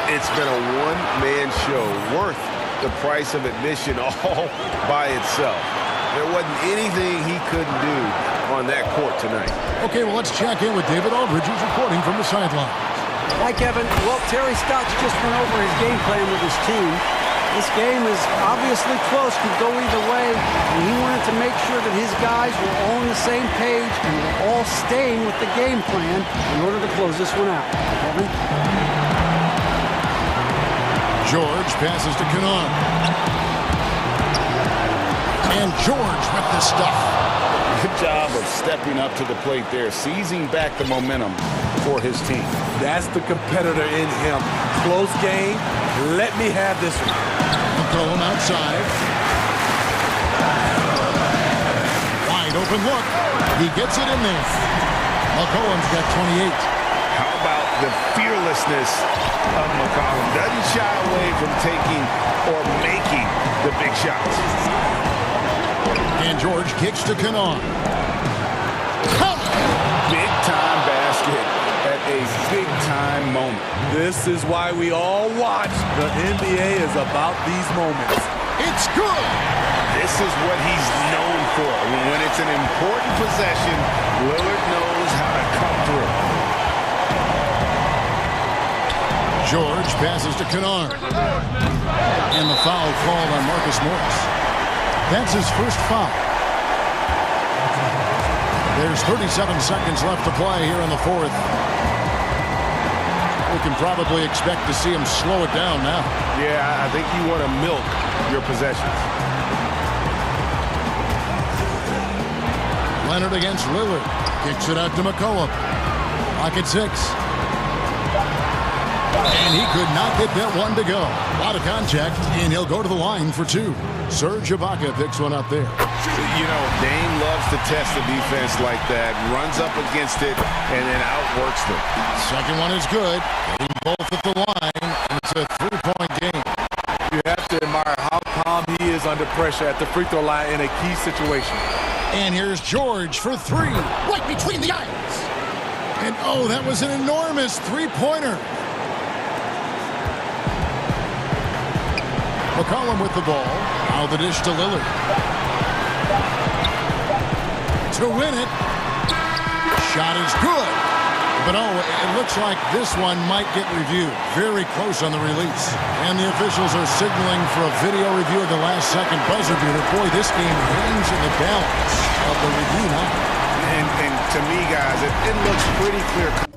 It's been a one-man show worth the price of admission all by itself. There wasn't anything he couldn't do on that court tonight. Okay, well, let's check in with David Aldridge, who's reporting from the sideline. Hi, Kevin. Well, Terry Stotts just went over his game plan with his team. This game is obviously close, could go either way, and he wanted to make sure that his guys were all on the same page and were all staying with the game plan in order to close this one out. Kevin? George passes to Kennard. And George with the stuff. Good job of stepping up to the plate there, seizing back the momentum for his team. That's the competitor in him. Close game. Let me have this one. McCollum outside. Wide open look. He gets it in there. McCollum's got 28. How about the fearlessness of McCollum? Doesn't shy away from taking or making the big shots. And George kicks to Kennard. Big-time basket at a big-time moment. This is why we all watch. The NBA is about these moments. It's good. This is what he's known for. When it's an important possession, Lillard knows how to come through. George passes to Kennard. And the foul called on Marcus Morris. That's his first foul. There's 37 seconds left to play here in the fourth. We can probably expect to see him slow it down now. Yeah, I think you want to milk your possessions. Leonard against Lillard. Kicks it out to McCollum. Pocket 6. And he could not get that one to go. A lot of contact, and he'll go to the line for 2. Serge Ibaka picks one up there. You know, Dame loves to test the defense like that, runs up against it, and then outworks them. Second one is good. Getting both at the line, and it's a 3-point game. You have to admire how calm he is under pressure at the free throw line in a key situation. And here's George for 3. Right between the eyes. And oh, that was an enormous three-pointer. McCollum with the ball. Now the dish to Lillard. To win it. Shot is good. But oh, it looks like this one might get reviewed. Very close on the release. And the officials are signaling for a video review of the last second buzzer beater. Boy, this game hangs in the balance of the review now. And to me, guys, it looks pretty clear.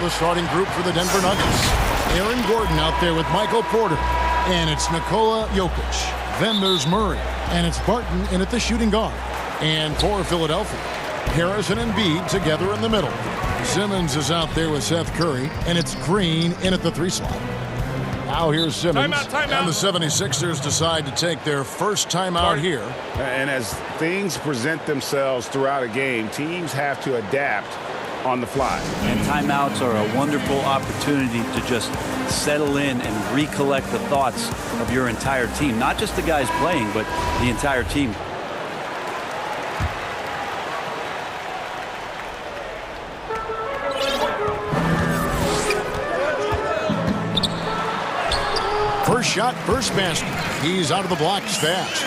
the starting group for the Denver Nuggets. Aaron Gordon out there with Michael Porter. And it's Nikola Jokic. Then there's Murray. And it's Barton in at the shooting guard. And for Philadelphia, Harris and Embiid together in the middle. Simmons is out there with Seth Curry. And it's Green in at the 3 slot. Now here's Simmons. Timeout. And the 76ers decide to take their first timeout here. And as things present themselves throughout a game, teams have to adapt on the fly. And timeouts are a wonderful opportunity to just settle in and recollect the thoughts of your entire team. Not just the guys playing, but the entire team. First shot, first basket. He's out of the blocks fast.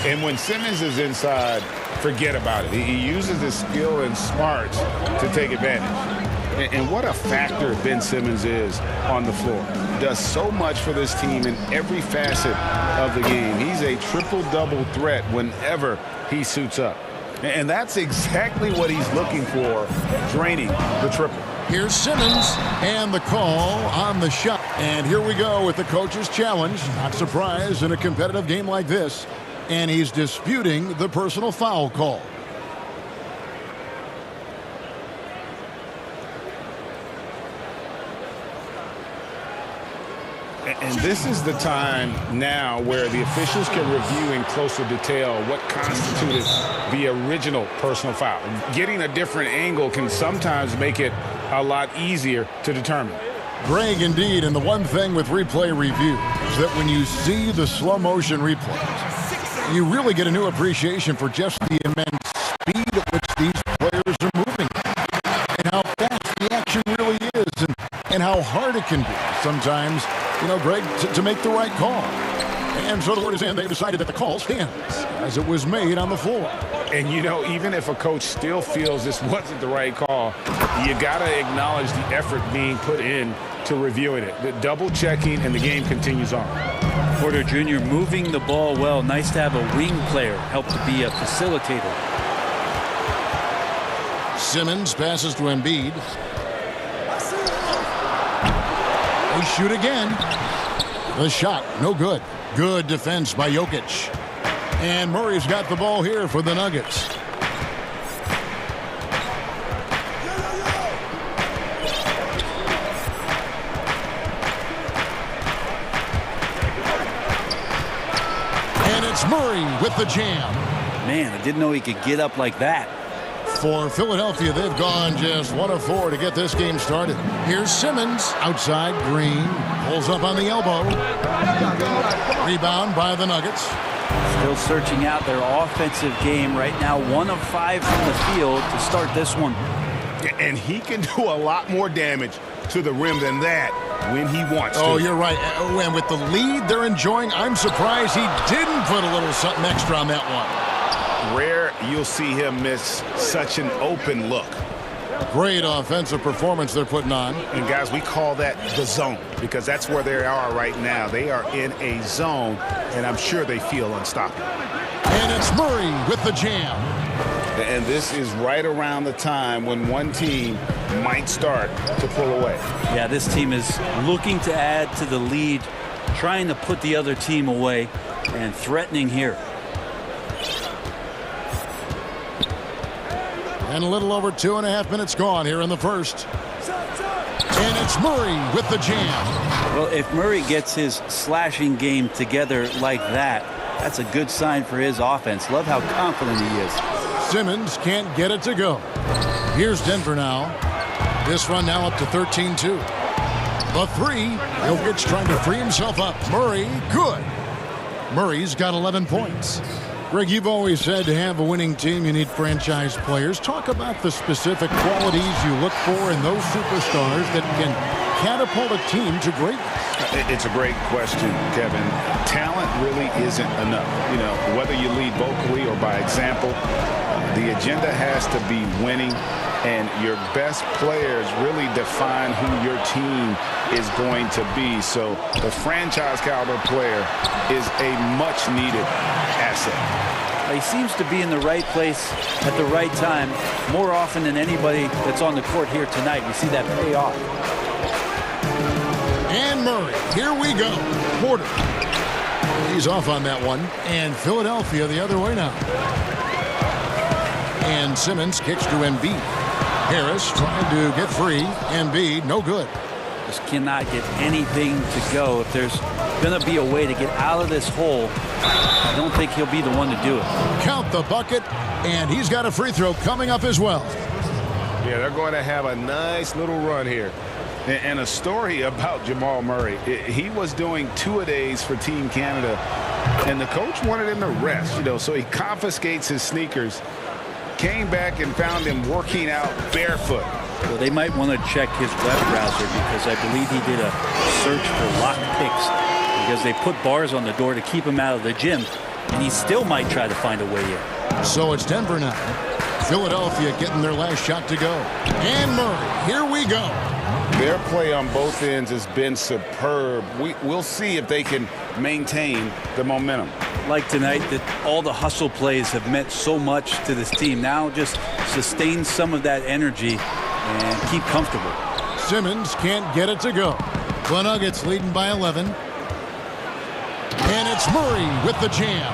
And when Simmons is inside, forget about it. He uses his skill and smarts to take advantage. And what a factor Ben Simmons is on the floor. Does so much for this team in every facet of the game. He's a triple-double threat whenever he suits up. And that's exactly what he's looking for, draining the triple. Here's Simmons and the call on the shot. And here we go with the coach's challenge. Not surprised in a competitive game like this. And he's disputing the personal foul call. And this is the time now where the officials can review in closer detail what constituted the original personal foul. Getting a different angle can sometimes make it a lot easier to determine. Greg, indeed, and the one thing with replay review is that when you see the slow motion replays, you really get a new appreciation for just the immense speed at which these players are moving and how fast the action really is and how hard it can be sometimes, you know, Greg, to make the right call. And so the word is in, they decided that the call stands as it was made on the floor. And, you know, even if a coach still feels this wasn't the right call, you got to acknowledge the effort being put in to reviewing it. The double checking, and the game continues on. Porter Jr. moving the ball well. Nice to have a wing player help to be a facilitator. Simmons passes to Embiid. They shoot again. The shot, no good. Good defense by Jokic. And Murray's got the ball here for the Nuggets. And it's Murray with the jam. Man, I didn't know he could get up like that. For Philadelphia, they've gone just 1 of 4 to get this game started. Here's Simmons outside. Green pulls up on the elbow. Rebound by the Nuggets. Still searching out their offensive game right now. 1 of 5 from the field to start this one. And he can do a lot more damage to the rim than that when he wants to. Oh, you're right. And with the lead they're enjoying, I'm surprised he didn't put a little something extra on that one. Rare you'll see him miss such an open look. Great offensive performance they're putting on. And guys, we call that the zone because that's where they are right now. They are in a zone, and I'm sure they feel unstoppable. And it's Murray with the jam. And this is right around the time when one team might start to pull away. Yeah, this team is looking to add to the lead, trying to put the other team away, and threatening here. And a little over 2.5 minutes gone here in the first. And it's Murray with the jam. Well, if Murray gets his slashing game together like that, that's a good sign for his offense. Love how confident he is. Simmons can't get it to go. Here's Denver now. This run now up to 13-2. The 3. Jokic trying to free himself up. Murray, good. Murray's got 11 points. Greg, you've always said to have a winning team, you need franchise players. Talk about the specific qualities you look for in those superstars that can catapult a team to greatness. It's a great question, Kevin. Talent really isn't enough. You know, whether you lead vocally or by example, the agenda has to be winning, and your best players really define who your team is going to be. So the franchise caliber player is a much needed asset. He seems to be in the right place at the right time more often than anybody that's on the court here tonight. We see that pay off. And Murray, here we go. Porter. He's off on that one. And Philadelphia the other way now. And Simmons kicks to Embiid. Harris trying to get free. Embiid, no good. Just cannot get anything to go. If there's going to be a way to get out of this hole, I don't think he'll be the one to do it. Count the bucket, and he's got a free throw coming up as well. Yeah, they're going to have a nice little run here. And a story about Jamal Murray. He was doing two-a-days for Team Canada, and the coach wanted him to rest, so he confiscates his sneakers, came back and found him working out barefoot. Well, they might want to check his web browser because I believe he did a search for locked picks because they put bars on the door to keep him out of the gym, and he still might try to find a way in. So it's Denver now. Philadelphia getting their last shot to go. And Murray, here we go. Their play on both ends has been superb. We'll see if they can maintain the momentum. Like tonight, that all the hustle plays have meant so much to this team. Now just sustain some of that energy and keep comfortable. Simmons can't get it to go. The Nuggets leading by 11. And it's Murray with the jam.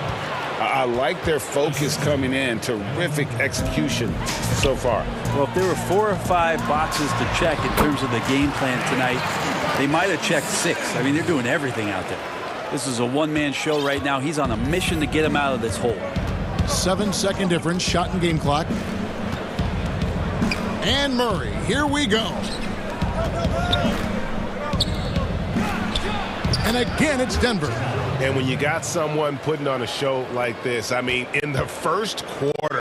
I like their focus coming in. Terrific execution so far. Well, if there were 4 or 5 boxes to check in terms of the game plan tonight, they might have checked 6. I mean, they're doing everything out there. This is a one-man show right now. He's on a mission to get him out of this hole. 7-second difference, shot and game clock. And Murray, here we go. And again, it's Denver. And when you got someone putting on a show like this, I mean, in the first quarter,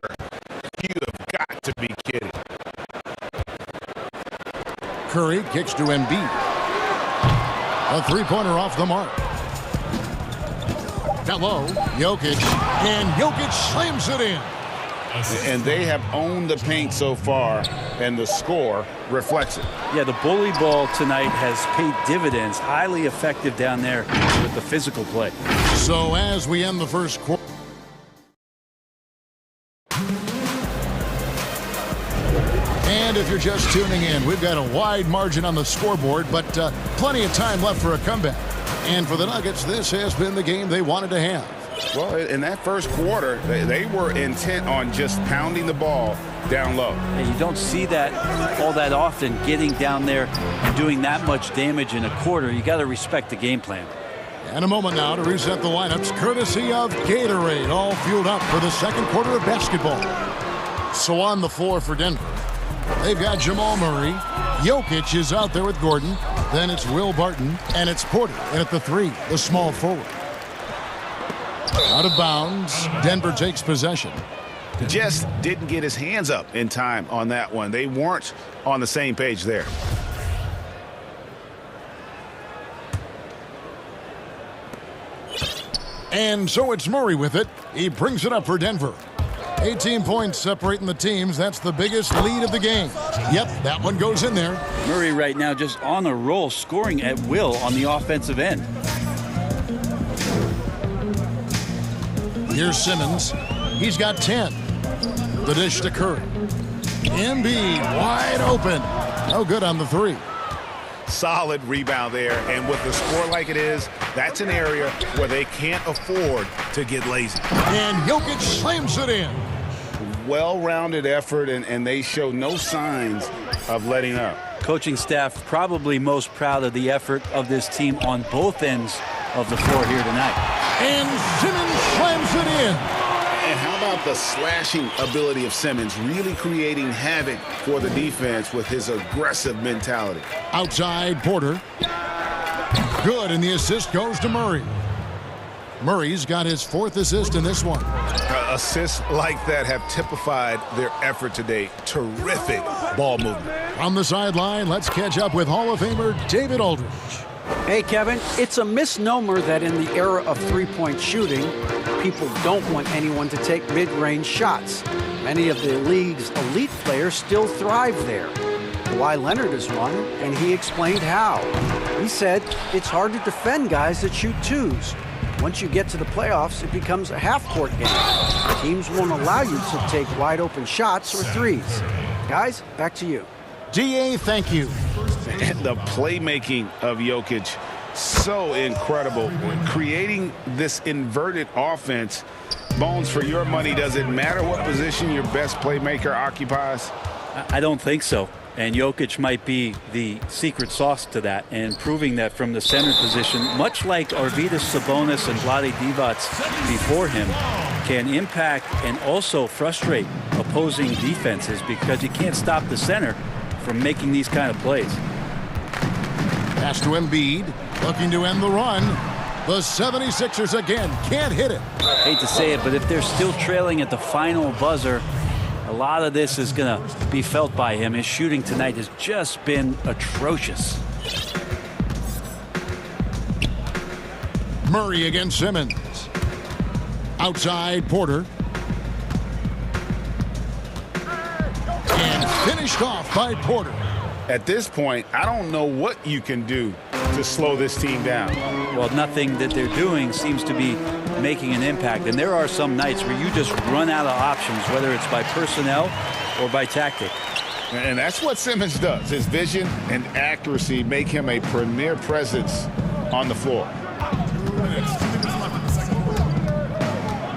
you have got to be kidding. Curry kicks to Embiid. A three-pointer off the mark. Hello, Jokic. And Jokic slams it in. And they have owned the paint so far, and the score reflects it. Yeah, the bully ball tonight has paid dividends. Highly effective down there with the physical play. So as we end the first quarter. And if you're just tuning in, we've got a wide margin on the scoreboard, but plenty of time left for a comeback. And for the Nuggets, this has been the game they wanted to have. Well, in that first quarter, they were intent on just pounding the ball down low. And you don't see that all that often, getting down there and doing that much damage in a quarter. You got to respect the game plan. And a moment now to reset the lineups, courtesy of Gatorade, all fueled up for the second quarter of basketball. So on the floor for Denver, they've got Jamal Murray. Jokic is out there with Gordon. Then it's Will Barton, and it's Porter. And at the 3, the small forward. Out of bounds, Denver takes possession. Just didn't get his hands up in time on that one. They weren't on the same page there. And so it's Murray with it. He brings it up for Denver. 18 points separating the teams. That's the biggest lead of the game. Yep, that one goes in there. Murray right now just on a roll, scoring at will on the offensive end. Here's Simmons. He's got 10. The dish to Curry. Embiid wide open. No good on the 3. Solid rebound there, and with the score like it is, that's an area where they can't afford to get lazy. And Jokic slams it in. Well-rounded effort, and they show no signs of letting up. Coaching staff probably most proud of the effort of this team on both ends of the floor here tonight. And Simmons slams it in. And how about the slashing ability of Simmons, really creating havoc for the defense with his aggressive mentality. Outside, Porter. Good, and the assist goes to Murray. Murray's got his 4th assist in this one. Assists like that have typified their effort today. Terrific ball movement. On the sideline, let's catch up with Hall of Famer David Aldridge. Hey, Kevin, it's a misnomer that in the era of three-point shooting, people don't want anyone to take mid-range shots. Many of the league's elite players still thrive there. Kawhi Leonard is one, and he explained how. He said it's hard to defend guys that shoot twos. Once you get to the playoffs, it becomes a half-court game. Teams won't allow you to take wide-open shots or threes. Guys, back to you. DA, thank you. The playmaking of Jokic, so incredible. Creating this inverted offense. Bones, for your money, does it matter what position your best playmaker occupies? I don't think so. And Jokic might be the secret sauce to that, and proving that from the center position, much like Arvydas Sabonis and Vlade Divac before him, can impact and also frustrate opposing defenses because you can't stop the center from making these kind of plays. Pass to Embiid, looking to end the run. The 76ers again can't hit it. Hate to say it, but if they're still trailing at the final buzzer, a lot of this is going to be felt by him. His shooting tonight has just been atrocious. Murray against Simmons. Outside Porter. And finished off by Porter. At this point, I don't know what you can do to slow this team down. Well, nothing that they're doing seems to be making an impact. And there are some nights where you just run out of options, whether it's by personnel or by tactic. And that's what Simmons does. His vision and accuracy make him a premier presence on the floor.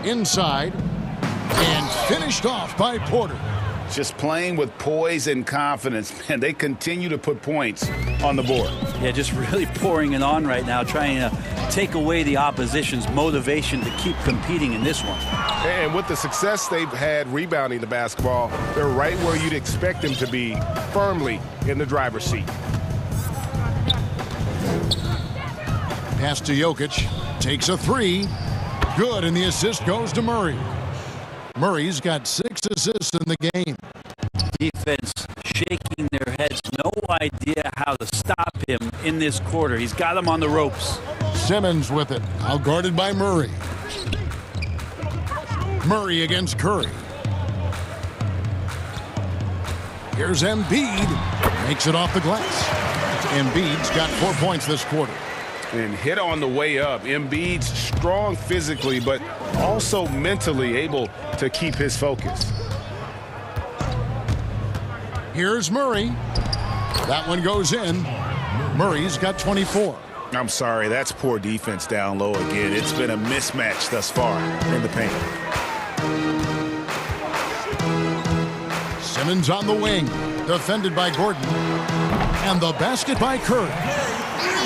Inside. And finished off by Porter. Just playing with poise and confidence. Man, they continue to put points on the board. Yeah, just really pouring it on right now, trying to take away the opposition's motivation to keep competing in this one. And with the success they've had rebounding the basketball, they're right where you'd expect them to be, firmly in the driver's seat. Pass to Jokic. Takes a three. Good, and the assist goes to Murray. Murray's got 6 assists in the game. Defense shaking their heads, no idea how to stop him in this quarter. He's got him on the ropes. Simmons with it, out guarded by Murray. Murray against Curry. Here's Embiid. Makes it off the glass. Embiid's got 4 points this quarter. And hit on the way up. Embiid's strong physically, but also mentally able to keep his focus. Here's Murray. That one goes in. Murray's got 24. I'm sorry, that's poor defense down low again. It's been a mismatch thus far in the paint. Simmons on the wing, defended by Gordon. And the basket by Curry.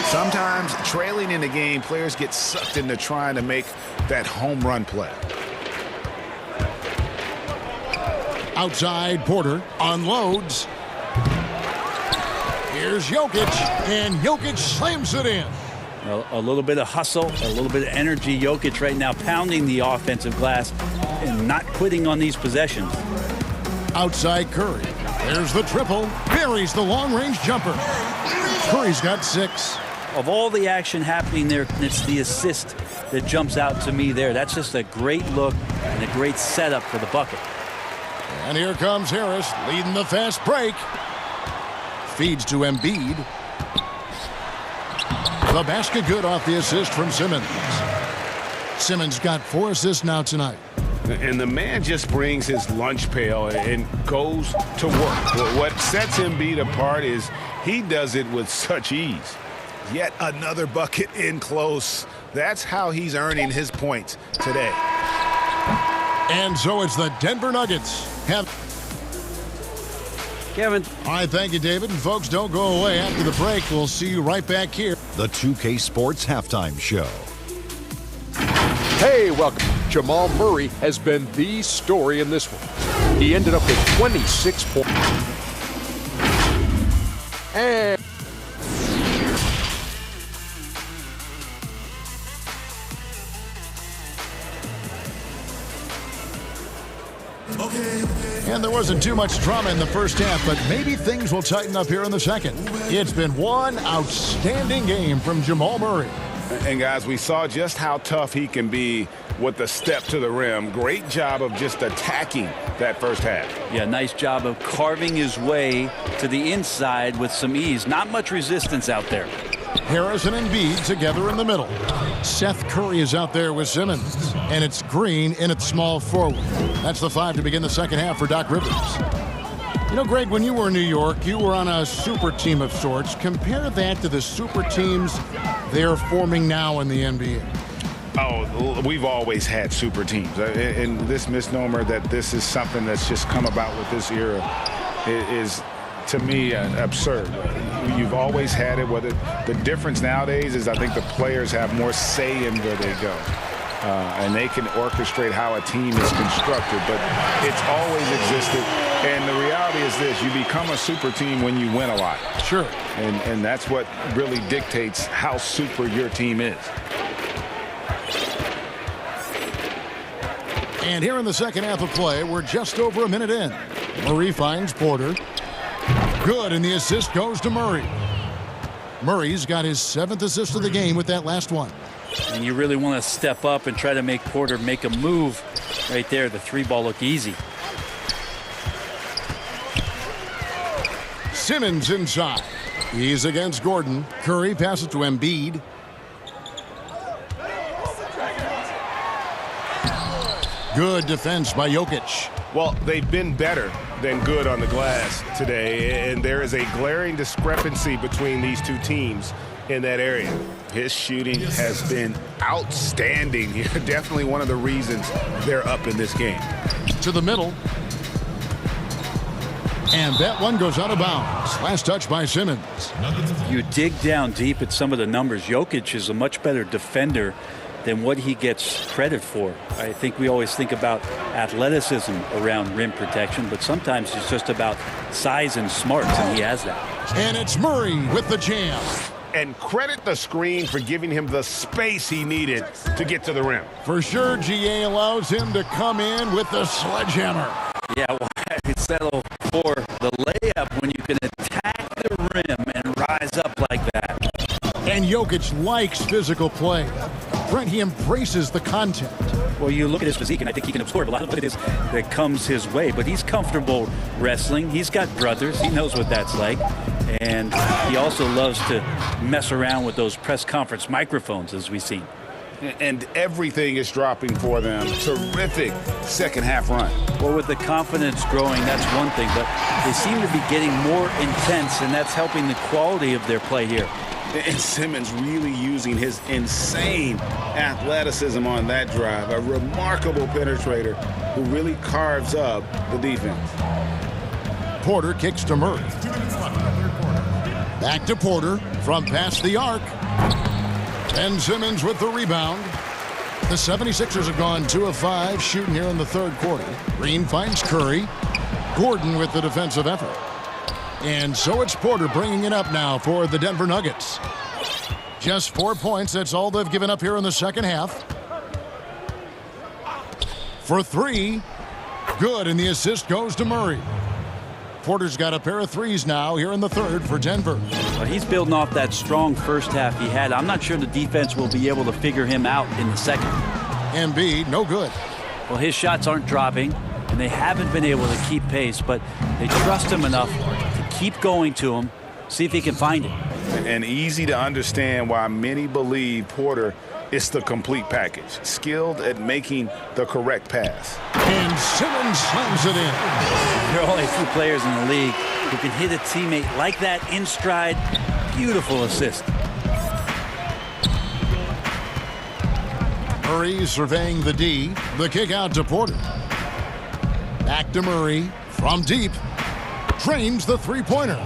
Sometimes trailing in the game, players get sucked into trying to make that home run play. Outside, Porter unloads. Here's Jokic, and Jokic slams it in. A little bit of hustle, a little bit of energy. Jokic right now pounding the offensive glass and not quitting on these possessions. Outside Curry. There's the triple. Buries the long-range jumper. Curry's got 6. Of all the action happening there, it's the assist that jumps out to me there. That's just a great look and a great setup for the bucket. And here comes Harris leading the fast break. Feeds to Embiid. The basket good off the assist from Simmons. Simmons got 4 assists now tonight. And the man just brings his lunch pail and goes to work. What sets Embiid apart is he does it with such ease. Yet another bucket in close. That's how he's earning his points today. And so it's the Denver Nuggets. Kevin. All right, thank you, David. And folks, don't go away. After the break, we'll see you right back here. The 2K Sports Halftime Show. Hey, welcome. Jamal Murray has been the story in this one. He ended up with 26 points. And And there wasn't too much drama in the first half, but maybe things will tighten up here in the second. It's been one outstanding game from Jamal Murray. And guys, we saw just how tough he can be with the step to the rim. Great job of just attacking that first half. Yeah, nice job of carving his way to the inside with some ease. Not much resistance out there. Harris and Embiid together in the middle. Seth Curry is out there with Simmons. And it's Green in at small forward. That's the 5 to begin the second half for Doc Rivers. You know, Greg, when you were in New York, you were on a super team of sorts. Compare that to the super teams they're forming now in the NBA. Oh, we've always had super teams. And this misnomer that this is something that's just come about with this era is, to me, absurd. You've always had it. Whether the difference nowadays is I think the players have more say in where they go. And they can orchestrate how a team is constructed. But it's always existed. And the reality is this. You become a super team when you win a lot. Sure. And that's what really dictates how super your team is. And here in the second half of play, we're just over a minute in. Murray finds Porter. Good, and the assist goes to Murray. Murray's got his 7th assist of the game with that last one. And you really want to step up and try to make Porter make a move right there. The 3-ball looked easy. Simmons inside. He's against Gordon. Curry passes to Embiid. Good defense by Jokic. Well, they've been better than good on the glass today, and there is a glaring discrepancy between these two teams in that area. His shooting has been outstanding. Definitely one of the reasons they're up in this game. To the middle. And that one goes out of bounds. Last touch by Simmons. You dig down deep at some of the numbers. Jokic is a much better defender than what he gets credit for. I think we always think about athleticism around rim protection, but sometimes it's just about size and smarts, and he has that. And it's Murray with the jam. And credit the screen for giving him the space he needed to get to the rim. For sure, GA allows him to come in with the sledgehammer. Yeah, well, I settle for the layup when you can attack the rim and rise up like that. And Jokic likes physical play. Brent, he embraces the content. Well, you look at his physique, and I think he can absorb a lot of it that comes his way. But he's comfortable wrestling. He's got brothers. He knows what that's like. And he also loves to mess around with those press conference microphones, as we've seen. And everything is dropping for them. Terrific second half run. Well, with the confidence growing, that's one thing. But they seem to be getting more intense, and that's helping the quality of their play here. And Simmons really using his insane athleticism on that drive. A remarkable penetrator who really carves up the defense. Porter kicks to Murray. Back to Porter from past the arc. And Simmons with the rebound. The 76ers have gone 2 of 5 shooting here in the third quarter. Green finds Curry. Gordon with the defensive effort. And so it's Porter bringing it up now for the Denver Nuggets. Just 4 points. That's all they've given up here in the second half. For 3. Good, and the assist goes to Murray. Porter's got a pair of threes now here in the third for Denver. Well, he's building off that strong first half he had. I'm not sure the defense will be able to figure him out in the second. Embiid, no good. Well, his shots aren't dropping, and they haven't been able to keep pace, but they trust him enough to keep going to him, see if he can find it. And easy to understand why many believe Porter is the complete package. Skilled at making the correct pass. And Simmons slams it in. There are only a few players in the league who can hit a teammate like that in stride. Beautiful assist. Murray surveying the D. The kick out to Porter. Back to Murray from deep. Drains the three-pointer.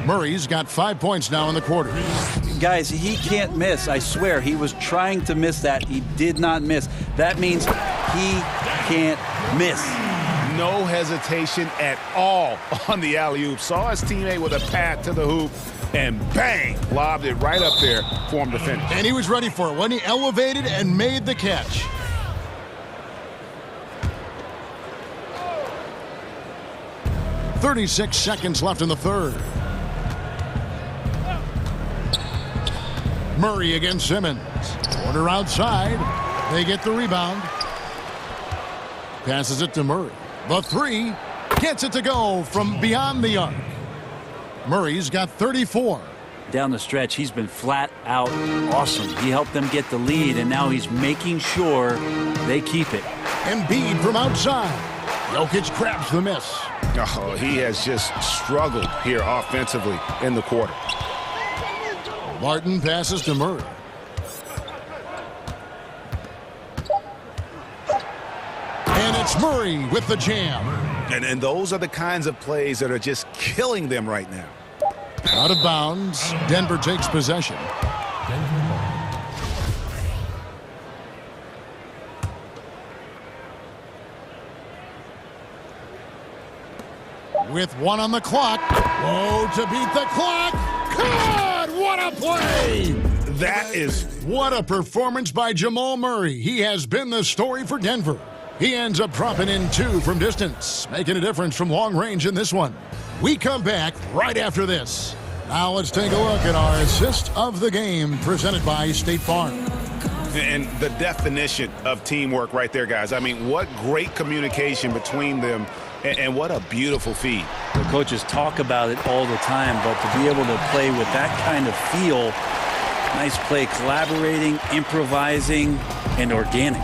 Murray's got 5 points now in the quarter. Guys, he can't miss. I swear, he was trying to miss that. He did not miss. That means he can't miss. No hesitation at all on the alley-oop. Saw his teammate with a path to the hoop, and bang, lobbed it right up there for him to finish. And he was ready for it when he elevated and made the catch. .36 seconds left in the third. Murray against Simmons. Porter outside. They get the rebound. Passes it to Murray. The three. Gets it to go from beyond the arc. Murray's got 34. down the stretch, he's been flat out awesome. He helped them get the lead, and now he's making sure they keep it. Embiid from outside. Jokic grabs the miss. Oh, he has just struggled here offensively in the quarter. Martin passes to Murray. And it's Murray with the jam. And those are the kinds of plays that are just killing them right now. Out of bounds. Denver takes possession. With 1 on the clock. Oh, to beat the clock. God, what a play! What a performance by Jamal Murray. He has been the story for Denver. He ends up dropping in 2 from distance, making a difference from long range in this one. We come back right after this. Now let's take a look at our assist of the game presented by State Farm. And the definition of teamwork right there, guys. I mean, what great communication between them, and what a beautiful feed. The coaches talk about it all the time, but to be able to play with that kind of feel, nice play, collaborating, improvising, and organic.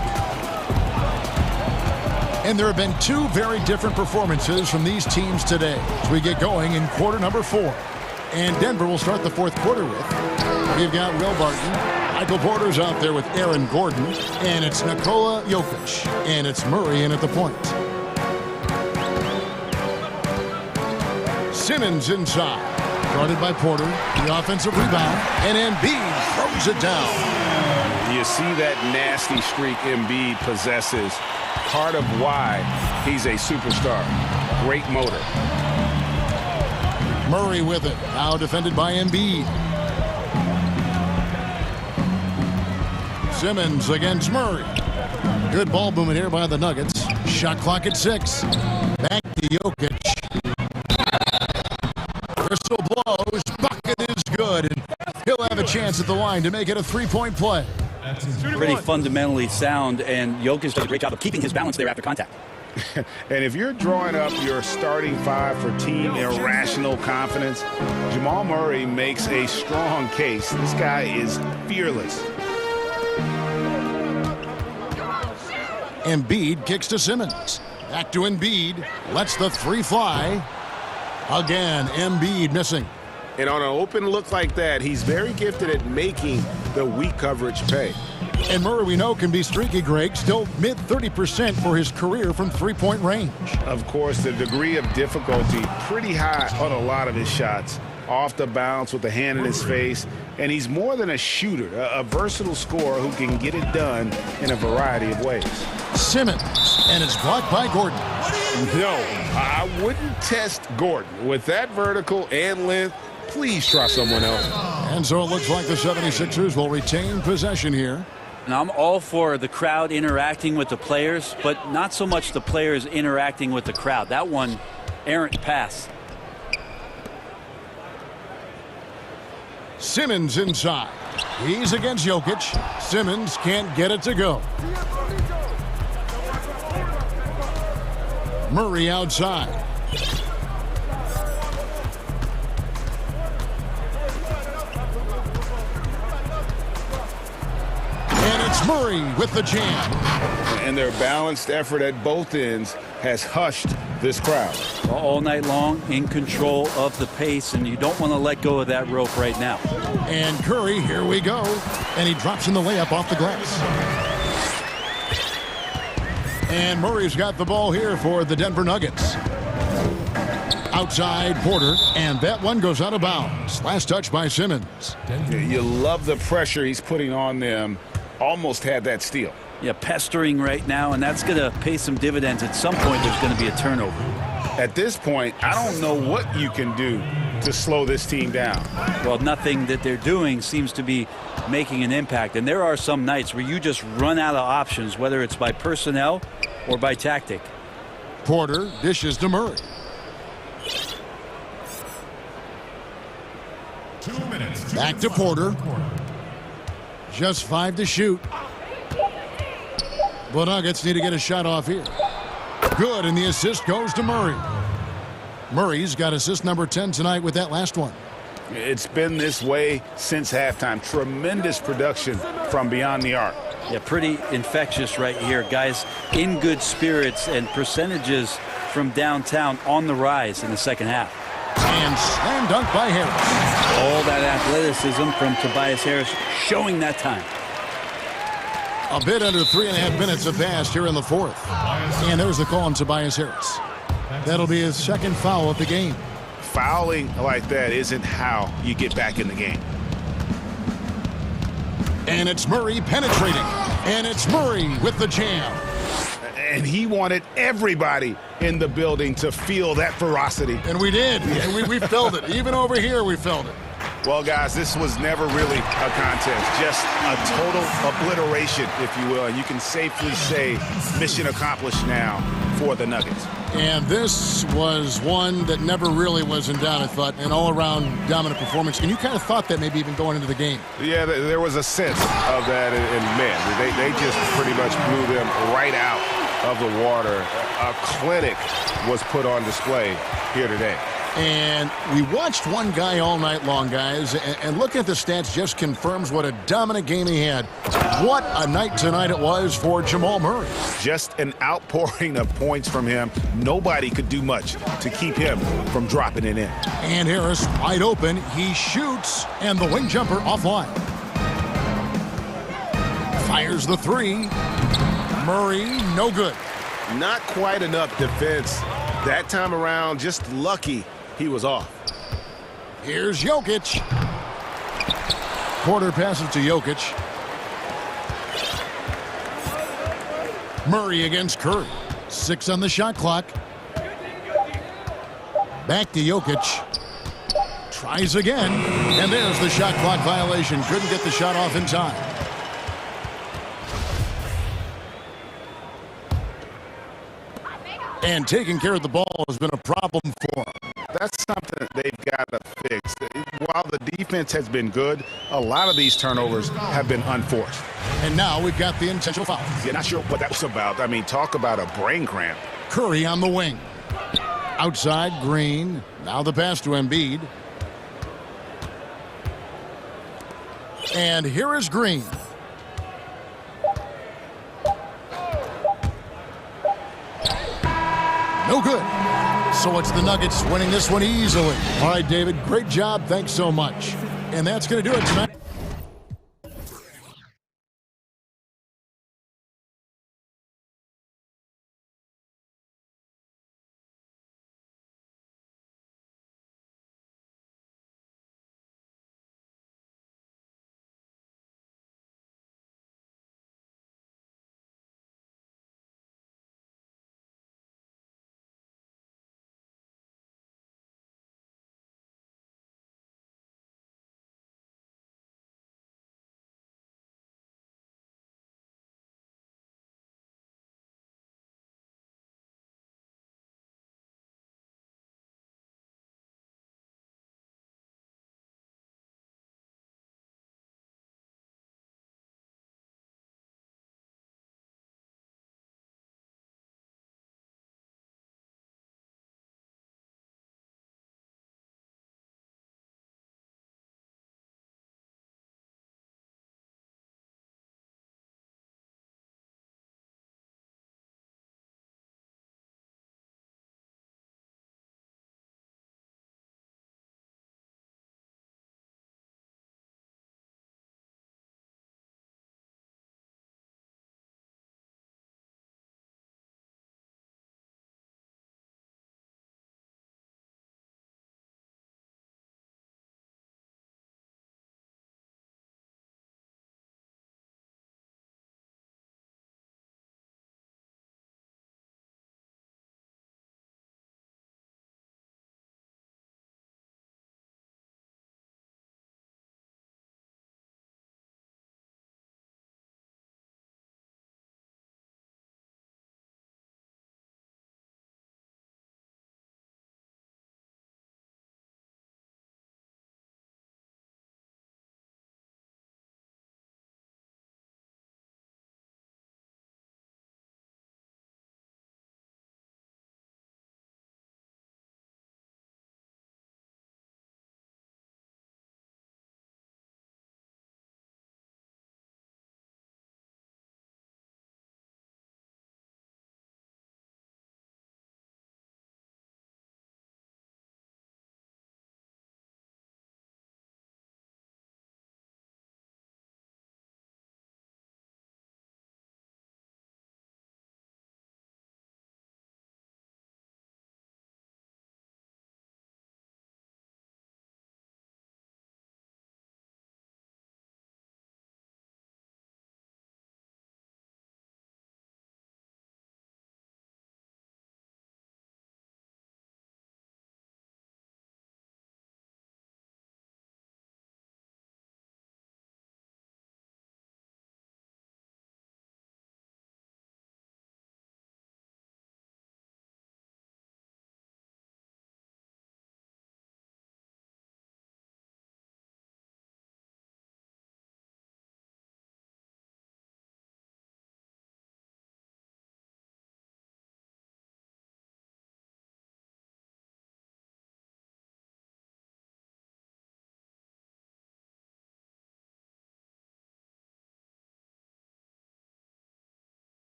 And there have been 2 very different performances from these teams today as we get going in quarter number 4. And Denver will start the 4th quarter with. We've got Will Barton. Michael Porter's out there with Aaron Gordon. And it's Nikola Jokic. And it's Murray in at the point. Simmons inside. Guarded by Porter. The offensive rebound. And Embiid throws it down. You see that nasty streak Embiid possesses. Part of why he's a superstar. Great motor. Murray with it. Now defended by Embiid. Simmons against Murray. Good ball movement here by the Nuggets. Shot clock at 6. Back to Jokic. Whistle blows. Bucket is good. And he'll have a chance at the line to make it a 3-point play. Pretty fundamentally sound, and Jokic does a great job of keeping his balance there after contact. And if you're drawing up your starting 5 for team irrational confidence, Jamal Murray makes a strong case. This guy is fearless. Embiid kicks to Simmons. Back to Embiid. Lets the 3 fly. Again, Embiid missing. And on an open look like that, he's very gifted at making the weak coverage pay. And Murray, we know, can be streaky, Greg. Still mid-30% for his career from 3-point range. Of course, the degree of difficulty pretty high on a lot of his shots. Off the bounce with the hand in his face. And he's more than a shooter, a versatile scorer who can get it done in a variety of ways. Simmons, and it's blocked by Gordon. No, I wouldn't test Gordon. With that vertical and length, please try someone else. And so it looks like the 76ers will retain possession here. And I'm all for the crowd interacting with the players, but not so much the players interacting with the crowd. That one, errant pass. Simmons inside. He's against Jokic. Simmons can't get it to go. Murray outside. And it's Murray with the jam. And their balanced effort at both ends has hushed this crowd. All night long, in control of the pace, and you don't want to let go of that rope right now. And Curry, here we go. And he drops in the layup off the glass. And Murray's got the ball here for the Denver Nuggets. Outside Porter, and that one goes out of bounds. Last touch by Simmons. You love the pressure he's putting on them. Almost had that steal. Yeah, pestering right now, and that's going to pay some dividends. At some point, there's going to be a turnover. At this point, I don't know what you can do to slow this team down. Well, nothing that they're doing seems to be making an impact. And there are some nights where you just run out of options, whether it's by personnel or by tactic. Porter dishes to Murray. 2 minutes. Back to Porter. Just 5 to shoot. The Nuggets need to get a shot off here. Good, and the assist goes to Murray. Murray's got assist number 10 tonight with that last one. It's been this way since halftime. Tremendous production from beyond the arc. Yeah, pretty infectious right here. Guys in good spirits, and percentages from downtown on the rise in the second half. And slam dunk by Harris. All that athleticism from Tobias Harris showing that time. A bit under 3.5 minutes have passed here in the fourth. And there's the call on Tobias Harris. That'll be his second foul of the game. Fouling like that isn't how you get back in the game. And it's Murray penetrating. And it's Murray with the jam. And he wanted everybody in the building to feel that ferocity. And we did. And we felt it. Even over here, we felt it. Well, guys, this was never really a contest. Just a total obliteration, if you will. And you can safely say mission accomplished now for the Nuggets. And this was one that never really was in doubt, I thought, an all-around dominant performance. And you kind of thought that maybe even going into the game. Yeah, there was a sense of that. And man, they just pretty much blew them right out of the water. A clinic was put on display here today. And we watched one guy all night long, guys, and looking at the stats just confirms what a dominant game he had. What a night tonight it was for Jamal Murray. Just an outpouring of points from him. Nobody could do much to keep him from dropping it in. And Harris wide open. He shoots, and the wing jumper offline. Fires the three. Murray, no good. Not quite enough defense. That time around, just lucky he was off. Here's Jokic. Porter passes to Jokic. Murray against Curry. 6 on the shot clock. Back to Jokic. Tries again. And there's the shot clock violation. Couldn't get the shot off in time. And taking care of the ball has been a problem for him. That's something they've got to fix. While the defense has been good, a lot of these turnovers have been unforced. And now we've got the intentional foul. Yeah, not sure what that was about. I mean, talk about a brain cramp. Curry on the wing. Outside, Green. Now the pass to Embiid. And here is Green. No good. So it's the Nuggets winning this one easily. All right, David, great job. Thanks so much. And that's going to do it tonight.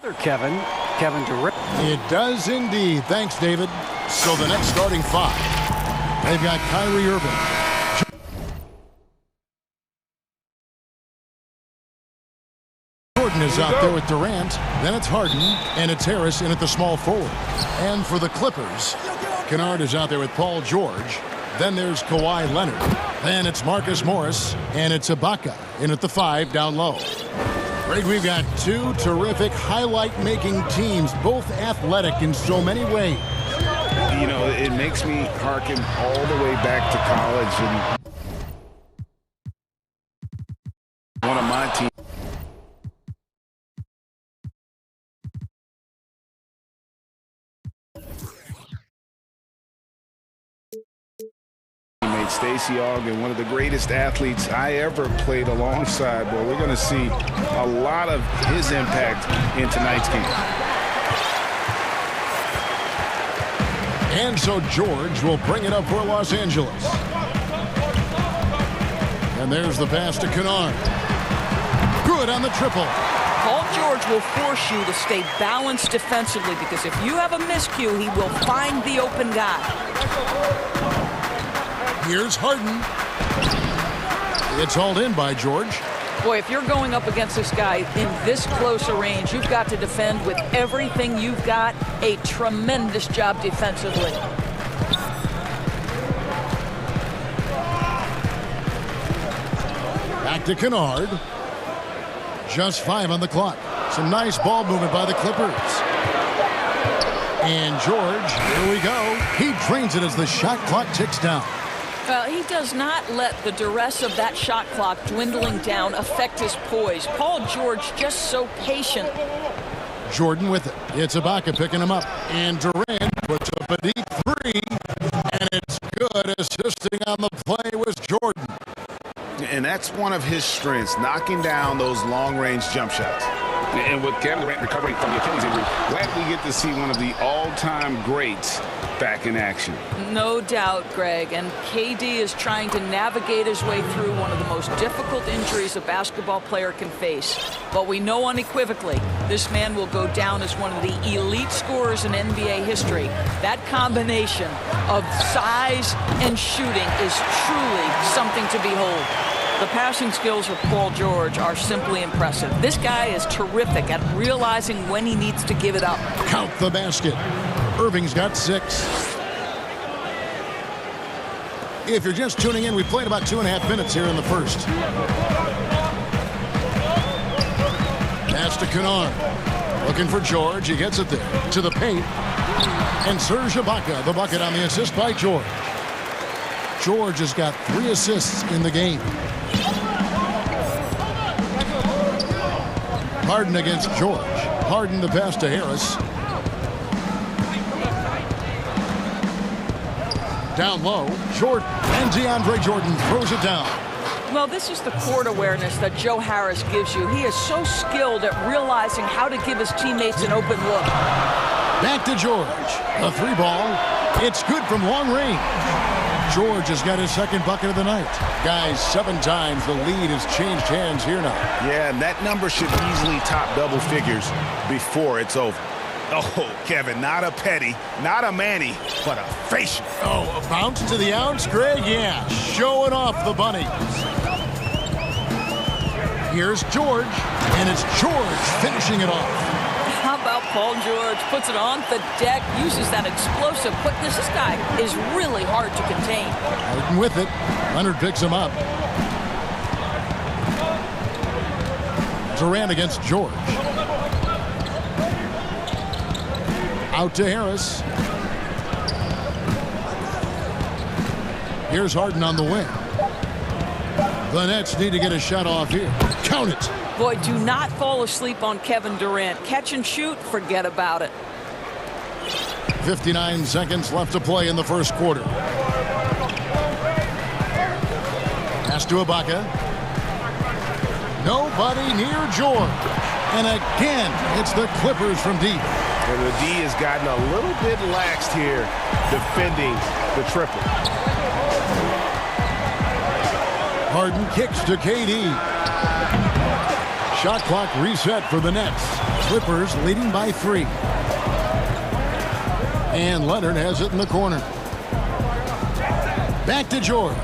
Kevin Durant. It does indeed. Thanks, David. So the next starting five, they've got Kyrie Irving. Jordan is out there with Durant. Then it's Harden, and it's Harris in at the small forward. And for the Clippers, Kennard is out there with Paul George. Then there's Kawhi Leonard. Then it's Marcus Morris, and it's Ibaka in at the 5 down low. Greg, we've got two terrific highlight-making teams, both athletic in so many ways. You know, it makes me hearken all the way back to college, and one of my teams. Stacey Ogden, one of the greatest athletes I ever played alongside. Boy, we're going to see a lot of his impact in tonight's game. And so George will bring it up for Los Angeles. And there's the pass to Kennard. Good on the triple. Paul George will force you to stay balanced defensively, because if you have a miscue, he will find the open guy. Here's Harden. It's hauled in by George. Boy, if you're going up against this guy in this close a range, you've got to defend with everything you've got. A tremendous job defensively. Back to Kennard. Just 5 on the clock. Some nice ball movement by the Clippers. And George, here we go. He drains it as the shot clock ticks down. Well, he does not let the duress of that shot clock dwindling down affect his poise. Paul George just so patient. Jordan with it. It's Ibaka picking him up. And Durant puts up a deep 3. And it's good. Assisting on the play was Jordan. And that's one of his strengths, knocking down those long-range jump shots. And with Kevin Durant recovering from the Achilles injury, glad we get to see one of the all-time greats back in action. No doubt, Greg. And KD is trying to navigate his way through one of the most difficult injuries a basketball player can face. But we know unequivocally this man will go down as one of the elite scorers in NBA history. That combination of size and shooting is truly something to behold. The passing skills of Paul George are simply impressive. This guy is terrific at realizing when he needs to give it up. Count the basket. Irving's got 6. If you're just tuning in, we played about 2.5 minutes here in the first. Pass to Kennard. Looking for George. He gets it there to the paint. And Serge Ibaka, the bucket on the assist by George. George has got 3 assists in the game. Harden against George. Harden the pass to Harris. Down low, Jordan. And DeAndre Jordan throws it down. Well, this is the court awareness that Joe Harris gives you. He is so skilled at realizing how to give his teammates an open look. Back to George. A 3 ball. It's good from long range. George has got his second bucket of the night. Guys, 7 times the lead has changed hands here now. Yeah, and that number should easily top double figures before it's over. Oh, Kevin, not a petty, not a Manny, but a facial. Oh, a bounce to the ounce, Greg? Yeah, showing off the bunny. Here's George, and it's George finishing it off. How about Paul George? Puts it on the deck, uses that explosive quickness. This guy is really hard to contain. Harden with it. Leonard picks him up. Durant against George. Out to Harris. Here's Harden on the wing. The Nets need to get a shot off here. Count it. Boy, do not fall asleep on Kevin Durant. Catch and shoot, forget about it. 59 seconds left to play in the first quarter. Pass to Ibaka. Nobody near George. And again, it's the Clippers from deep. And the D has gotten a little bit laxed here defending the triple. Harden kicks to KD. Shot clock reset for the Nets. Clippers leading by 3. And Leonard has it in the corner. Back to George.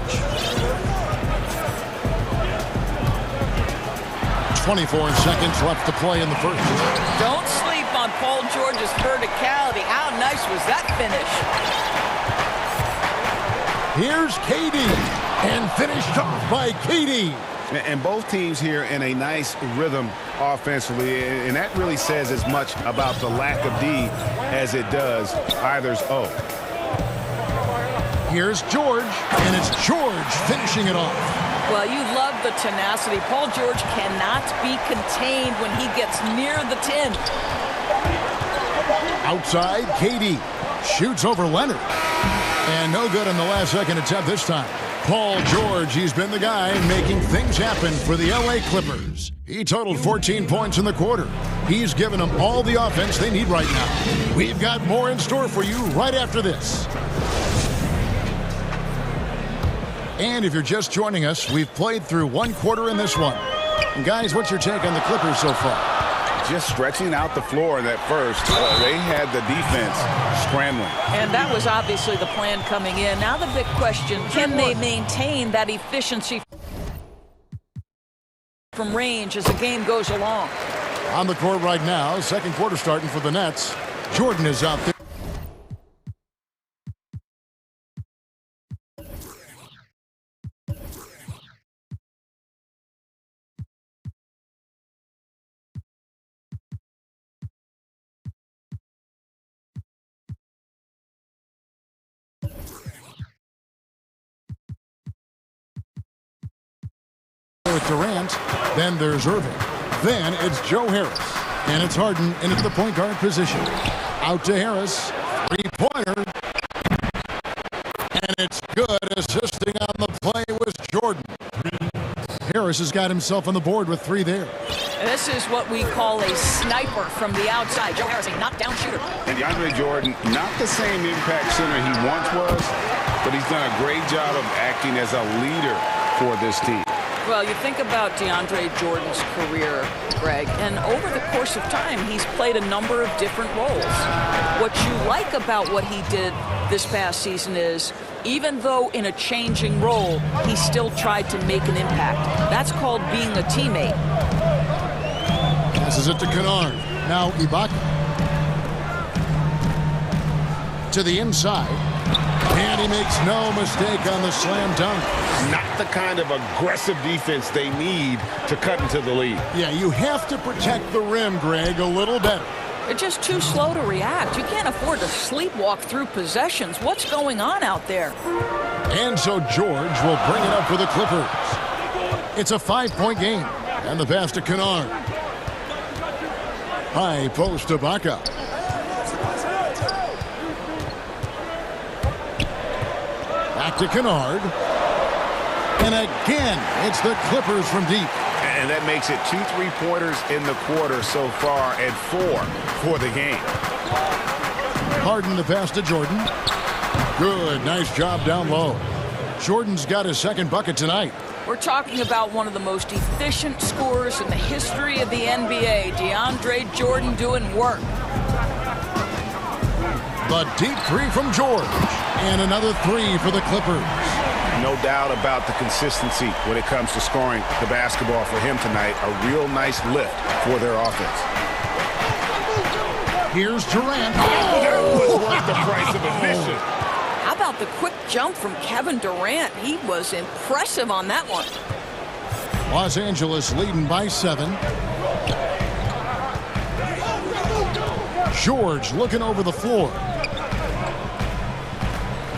24 seconds left to play in the first. Don't sleep on Paul George's verticality. How nice was that finish? Here's KD, and finished off by KD. And both teams here in a nice rhythm offensively, and that really says as much about the lack of D as it does either's O. Here's George, and it's George finishing it off. Well, you love the tenacity. Paul George cannot be contained when he gets near the 10. Outside, KD shoots over Leonard. And no good in the last second attempt this time. Paul George, he's been the guy making things happen for the LA Clippers. He totaled 14 points in the quarter. He's given them all the offense they need right now. We've got more in store for you right after this. And if you're just joining us, we've played through one quarter in this one. And guys, what's your take on the Clippers so far? Just stretching out the floor in that first. They had the defense scrambling. And that was obviously the plan coming in. Now the big question, can they maintain that efficiency from range as the game goes along? On the court right now, second quarter starting for the Nets. Jordan is out there. With Durant, then there's Irving, then it's Joe Harris, and it's Harden into the point guard position. Out to Harris, three-pointer, and it's good. Assisting on the play was Jordan. Harris has got himself on the board with 3 there. This is what we call a sniper from the outside. Joe Harris, a knockdown shooter. And DeAndre Jordan, not the same impact center he once was, but he's done a great job of acting as a leader for this team. Well, you think about DeAndre Jordan's career, Greg, and over the course of time, he's played a number of different roles. What you like about what he did this past season is, even though in a changing role, he still tried to make an impact. That's called being a teammate. Passes it to Kennard. Now Ibaka. To the inside. And he makes no mistake on the slam dunk. Not the kind of aggressive defense they need to cut into the lead. Yeah, you have to protect the rim, Greg, a little better. They're just too slow to react. You can't afford to sleepwalk through possessions. What's going on out there? And so George will bring it up for the Clippers. It's a 5-point game. And the pass to Kennard. High post to Ibaka. Back to Kennard. And again, it's the Clippers from deep. And that makes it 2 3-pointers in the quarter so far and 4 for the game. Harden the pass to Jordan. Good, nice job down low. Jordan's got his second bucket tonight. We're talking about one of the most efficient scorers in the history of the NBA. DeAndre Jordan doing work. The deep 3 from George. And another 3 for the Clippers. No doubt about the consistency when it comes to scoring the basketball for him tonight. A real nice lift for their offense. Here's Durant. That was worth the price of admission. How about the quick jump from Kevin Durant? He was impressive on that one. Los Angeles leading by 7. George looking over the floor.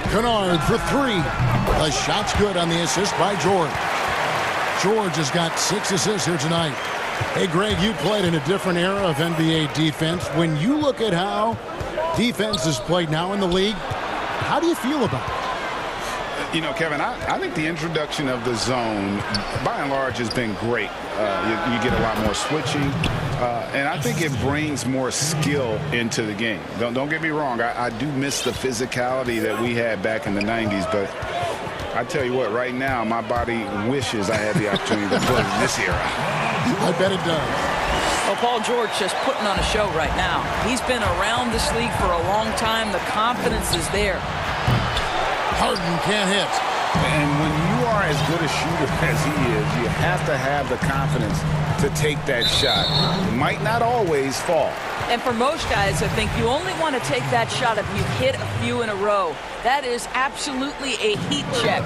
Kennard for 3. The shot's good on the assist by George. George has got 6 assists here tonight. Hey, Greg, you played in a different era of NBA defense. When you look at how defense is played now in the league, how do you feel about it? You know, Kevin, I think the introduction of the zone, by and large, has been great. You get a lot more switching, and I think it brings more skill into the game. Don't get me wrong. I do miss the physicality that we had back in the 90s, but I tell you what, right now, my body wishes I had the opportunity to play in this era. I bet it does. Well, Paul George just putting on a show right now. He's been around this league for a long time. The confidence is there. Harden can't hit. And when you are as good a shooter as he is, you have to have the confidence to take that shot. It might not always fall. And for most guys, I think you only want to take that shot if you've hit a few in a row. That is absolutely a heat check.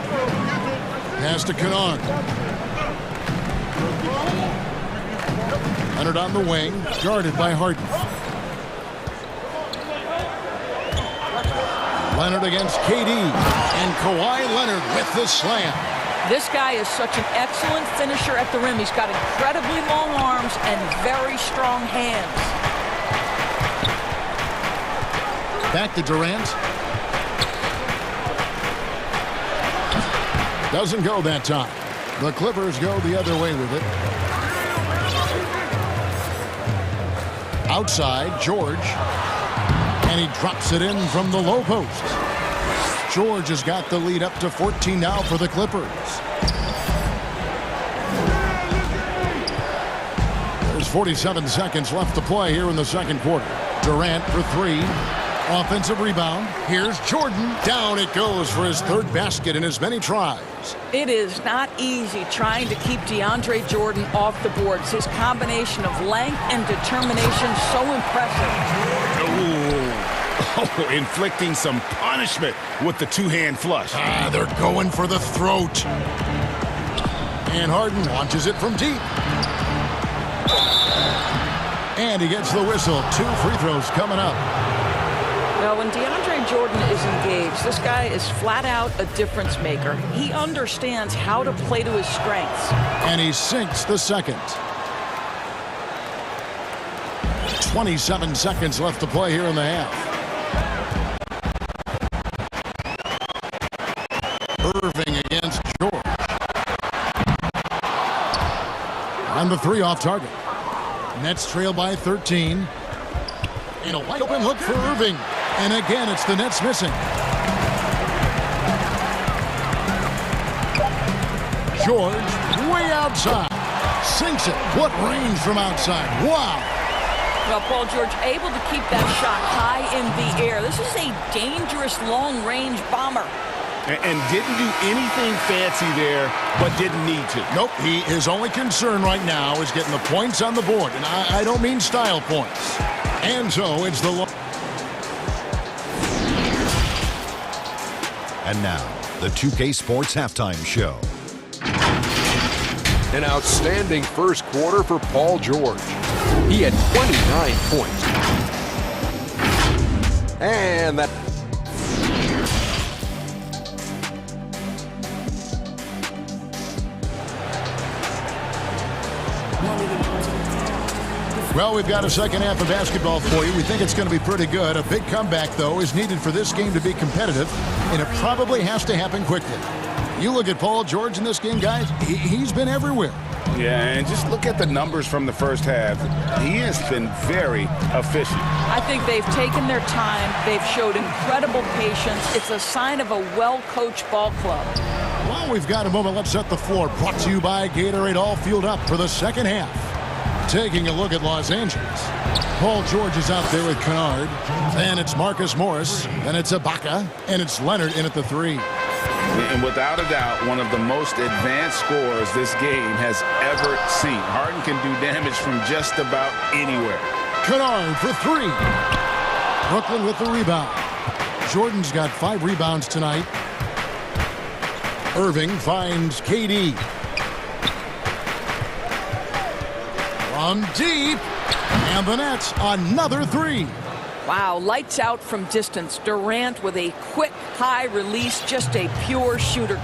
Pass to Kennard. Leonard on the wing, guarded by Harden. Leonard against KD, and Kawhi Leonard with the slam. This guy is such an excellent finisher at the rim. He's got incredibly long arms and very strong hands. Back to Durant. Doesn't go that time. The Clippers go the other way with it. Outside, George. And he drops it in from the low post. George has got the lead up to 14 now for the Clippers. There's 47 seconds left to play here in the second quarter. Durant for three. Offensive rebound. Here's Jordan. Down it goes for his third basket in as many tries. It is not easy trying to keep DeAndre Jordan off the boards. His combination of length and determination so impressive. Oh, inflicting some punishment with the two-hand flush. They're going for the throat. And Harden launches it from deep. And he gets the whistle. 2 free throws coming up. Now, when DeAndre Jordan is engaged, this guy is flat out a difference maker. He understands how to play to his strengths. And he sinks the second. 27 seconds left to play here in the half. Irving against George. On the three off target. Nets trail by 13. And a wide open look for Irving. And again, it's the Nets missing. George, way outside. Sinks it. What range from outside. Wow. Well, Paul George able to keep that shot high in the air. This is a dangerous long-range bomber. And didn't do anything fancy there, but didn't need to. Nope, his only concern right now is getting the points on the board. And I don't mean style points. And so it's the... And now, the 2K Sports Halftime Show. An outstanding first quarter for Paul George. He had 29 points. And that... Well, we've got a second half of basketball for you. We think it's going to be pretty good. A big comeback, though, is needed for this game to be competitive, and it probably has to happen quickly. You look at Paul George in this game, guys, he's been everywhere. Yeah, and just look at the numbers from the first half. He has been very efficient. I think they've taken their time. They've showed incredible patience. It's a sign of a well-coached ball club. Well, we've got a moment. Let's set the floor. Brought to you by Gatorade, all fueled up for the second half. Taking a look at Los Angeles. Paul George is out there with Kennard. Then it's Marcus Morris. Then it's Ibaka. And it's Leonard in at the three. And without a doubt, one of the most advanced scorers this game has ever seen. Harden can do damage from just about anywhere. Kennard for three. Brooklyn with the rebound. Jordan's got 5 rebounds tonight. Irving finds KD. From deep. And the Nets, another three. Wow, lights out from distance. Durant with a quick, high release, just a pure shooter.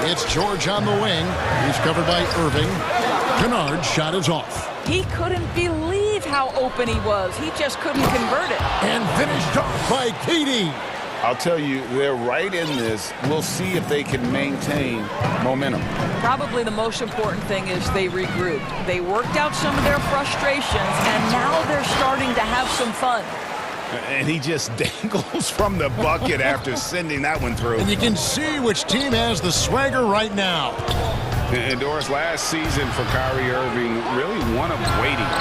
It's George on the wing. He's covered by Irving. Kennard's shot is off. He couldn't believe how open he was. He just couldn't convert it. And finished off by KD. I'll tell you, they're right in this. We'll see if they can maintain momentum. Probably the most important thing is they regrouped. They worked out some of their frustrations, and now they're starting to have some fun. And he just dangles from the bucket after sending that one through. And you can see which team has the swagger right now. And Doris, last season for Kyrie Irving, really one of waiting.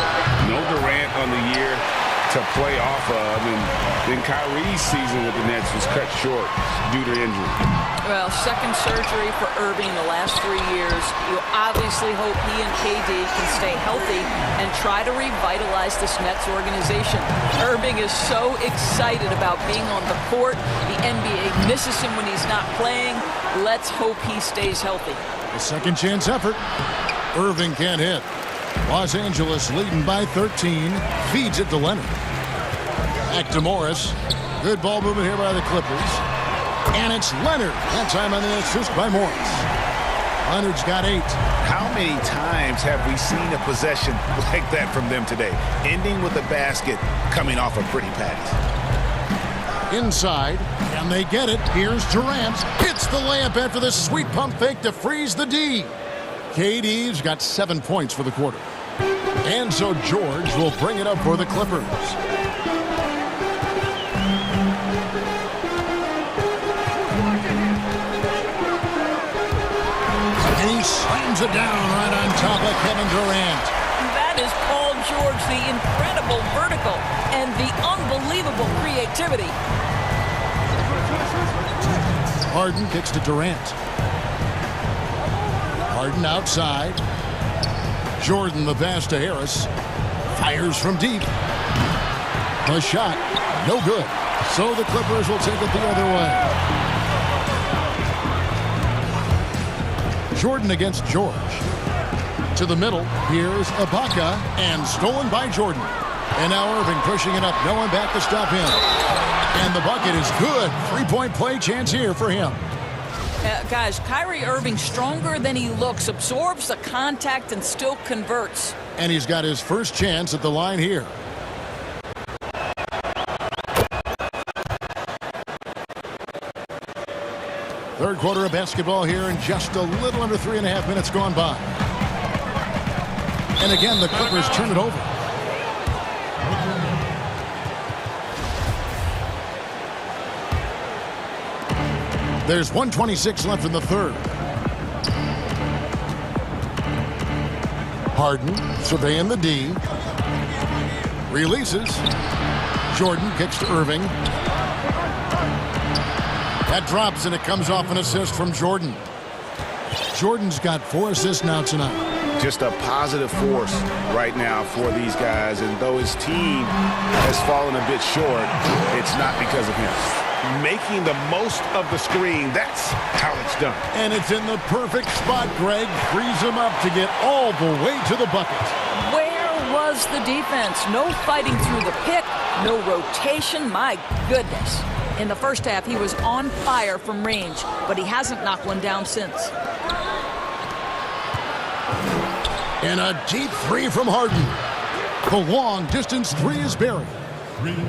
No Durant on the year to play off of, and then Kyrie's season with the Nets was cut short due to injury. Well, second surgery for Irving in the last 3 years. You obviously hope he and KD can stay healthy and try to revitalize this Nets organization. Irving is so excited about being on the court. The NBA misses him when he's not playing. Let's hope he stays healthy. A second chance effort. Irving can't hit. Los Angeles leading by 13. Feeds it to Leonard. Back to Morris. Good ball movement here by the Clippers. And it's Leonard. That time on the assist by Morris. Leonard's got 8. How many times have we seen a possession like that from them today? Ending with a basket, coming off a pretty pass. Inside, and they get it. Here's Durant. Hits the layup after the sweet pump fake to freeze the D. KD's got 7 points for the quarter. And so George will bring it up for the Clippers. And he slams it down right on top of Kevin Durant. That is Paul George, the incredible vertical and the unbelievable creativity. Harden kicks to Durant. Harden outside. Jordan the pass to Harris. Fires from deep. The shot, no good. So the Clippers will take it the other way. Jordan against George. To the middle, here's Ibaka, and stolen by Jordan. And now Irving pushing it up, no one back to stop him. And the bucket is good. 3-point play chance here for him. Guys, Kyrie Irving stronger than he looks, absorbs the contact and still converts. And he's got his first chance at the line here. Third quarter of basketball here, and just a little under 3.5 minutes gone by. And again, the Clippers turn it over. There's 1:26 left in the third. Harden surveying the D. Releases. Jordan kicks to Irving. That drops, and it comes off an assist from Jordan. Jordan's got 4 assists now tonight. Just a positive force right now for these guys, and though his team has fallen a bit short, it's not because of him. Making the most of the screen, that's how it's done. And it's in the perfect spot, Greg. Frees him up to get all the way to the bucket. Where was the defense? No fighting through the pick, no rotation. My goodness. In the first half, he was on fire from range, but he hasn't knocked one down since. And a deep 3 from Harden. The long distance 3 is buried.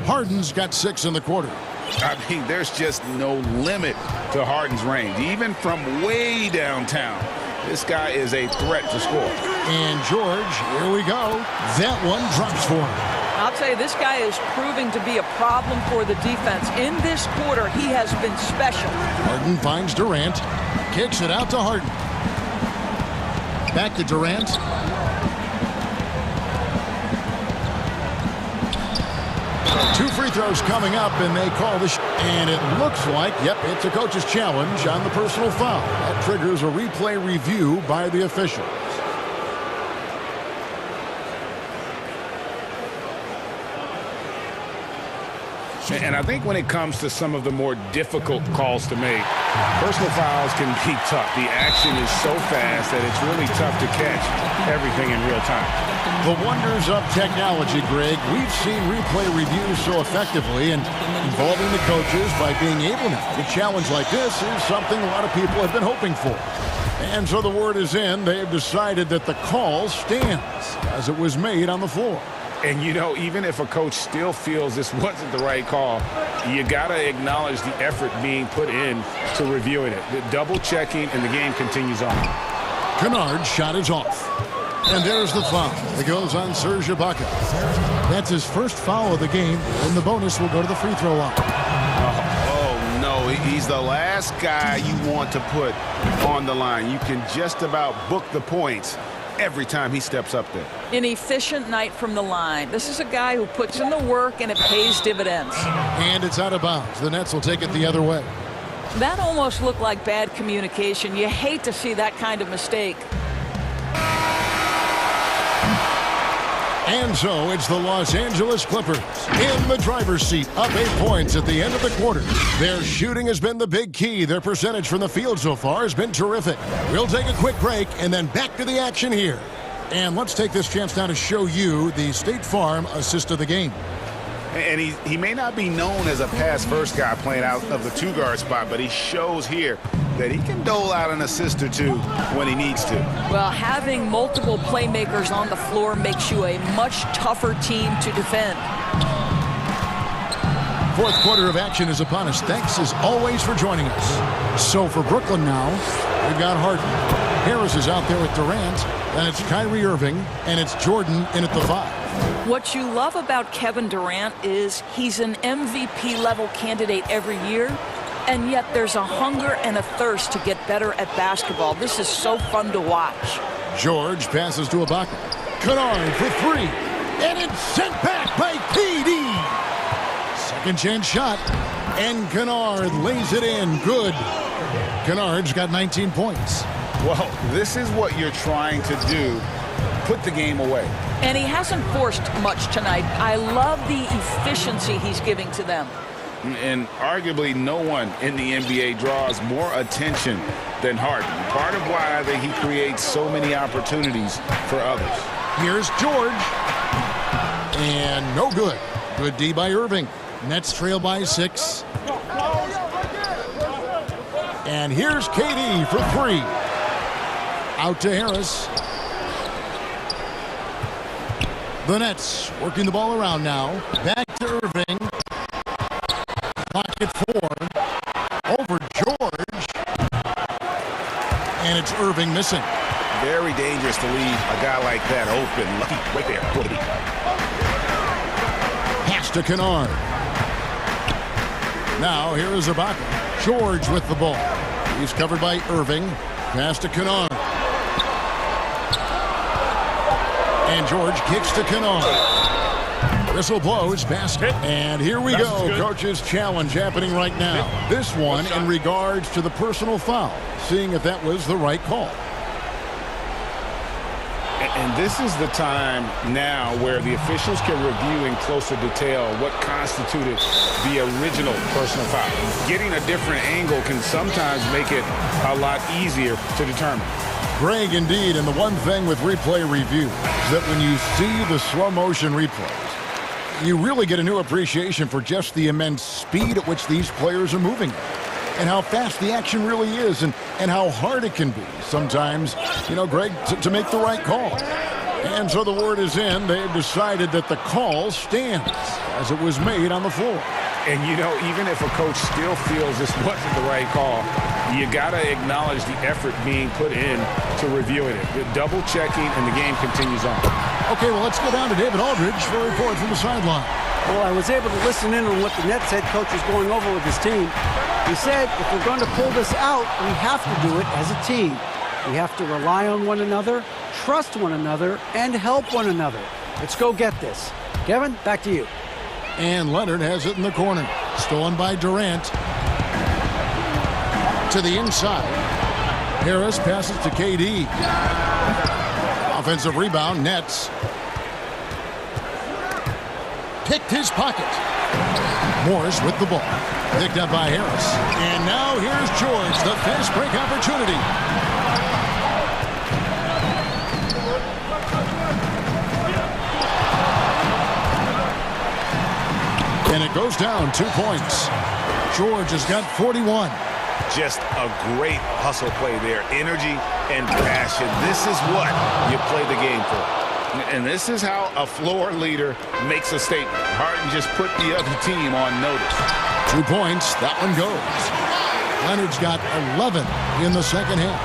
Harden's got 6 in the quarter. I mean, there's just no limit to Harden's range, even from way downtown. This guy is a threat to score. And George, here we go. That one drops for him. I'll tell you, this guy is proving to be a problem for the defense. In this quarter, he has been special. Harden finds Durant. Kicks it out to Harden. Back to Durant. Two free throws coming up, and they call the and it looks like, yep, it's a coach's challenge on the personal foul. That triggers a replay review by the officials. And I think when it comes to some of the more difficult calls to make, personal fouls can be tough. The action is so fast that it's really tough to catch everything in real time. The wonders of technology, Greg. We've seen replay reviews so effectively, and involving the coaches by being able now to challenge like this is something a lot of people have been hoping for. And so the word is in. They have decided that the call stands as it was made on the floor. And, you know, even if a coach still feels this wasn't the right call, you got to acknowledge the effort being put in to reviewing it. The double checking, and the game continues on. Kennard's shot is off. And there's the foul. It goes on Serge Ibaka. That's his first foul of the game, and the bonus will go to the free throw line. Oh, no. So he's the last guy you want to put on the line. You can just about book the points every time he steps up there. An efficient night from the line. This is a guy who puts in the work and it pays dividends. And it's out of bounds. The Nets will take it the other way. That almost looked like bad communication. You hate to see that kind of mistake. And so it's the Los Angeles Clippers in the driver's seat, up 8 points at the end of the quarter. Their shooting has been the big key. Their percentage from the field so far has been terrific. We'll take a quick break and then back to the action here. And let's take this chance now to show you the State Farm assist of the game. And he may not be known as a pass-first guy playing out of the two-guard spot, but he shows here that he can dole out an assist or two when he needs to. Well, having multiple playmakers on the floor makes you a much tougher team to defend. Fourth quarter of action is upon us. Thanks as always for joining us. So for Brooklyn now, we've got Harden. Harris is out there with Durant, then it's Kyrie Irving, and it's Jordan in at the 5. What you love about Kevin Durant is he's an MVP level candidate every year, and yet there's a hunger and a thirst to get better at basketball. This is so fun to watch. George passes to Ibaka. Kennard for 3, and it's sent back by KD. Second chance shot, and Kennard lays it in. Good. Kennard's got 19 points. Well, this is what you're trying to do. Put the game away. And he hasn't forced much tonight. I love the efficiency he's giving to them. And arguably no one in the NBA draws more attention than Harden. Part of why he creates so many opportunities for others. Here's George. And no good. Good D by Irving. Nets trail by 6. And here's KD for 3. Out to Harris. The Nets working the ball around now. Back to Irving. Pocket 4. Over George. And it's Irving missing. Very dangerous to leave a guy like that open. Right there. Pass to Kennard. Now here is Ibaka. George with the ball. He's covered by Irving. Pass to Kennard. And George kicks to Kennard. Whistle blows, basket. And here we go. Coach's challenge happening right now. This one in regards to the personal foul. Seeing if that was the right call. And this is the time now where the officials can review in closer detail what constituted the original personal foul. Getting a different angle can sometimes make it a lot easier to determine. Greg, indeed, and the one thing with replay review is that when you see the slow motion replays, you really get a new appreciation for just the immense speed at which these players are moving and how fast the action really is and how hard it can be sometimes, Greg, to make the right call. And so the word is in. They've decided that the call stands as it was made on the floor. And, even if a coach still feels this wasn't the right call, you got to acknowledge the effort being put in to reviewing it. Double checking, and the game continues on. Okay, well, let's go down to David Aldridge for a report from the sideline. Well, I was able to listen in on what the Nets head coach is going over with his team. He said, if we're going to pull this out, we have to do it as a team. We have to rely on one another, trust one another, and help one another. Let's go get this. Kevin, back to you. And Leonard has it in the corner. Stolen by Durant. To the inside. Harris passes to KD. Offensive rebound, Nets. Picked his pocket. Morris with the ball. Picked up by Harris. And now here's George, the fast break opportunity. And it goes down 2 points. George has got 41. Just a great hustle play there. Energy and passion. This is what you play the game for. And this is how a floor leader makes a statement. Harden just put the other team on notice. 2 points. That one goes. Leonard's got 11 in the second half.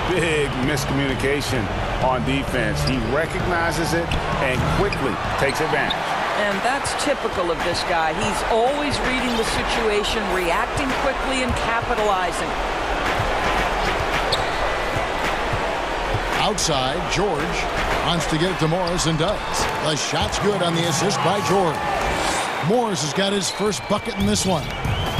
Big miscommunication on defense. He recognizes it and quickly takes advantage. And that's typical of this guy. He's always reading the situation, reacting quickly, and capitalizing. Outside, George wants to get it to Morris and does. The shot's good on the assist by George. Morris has got his first bucket in this one.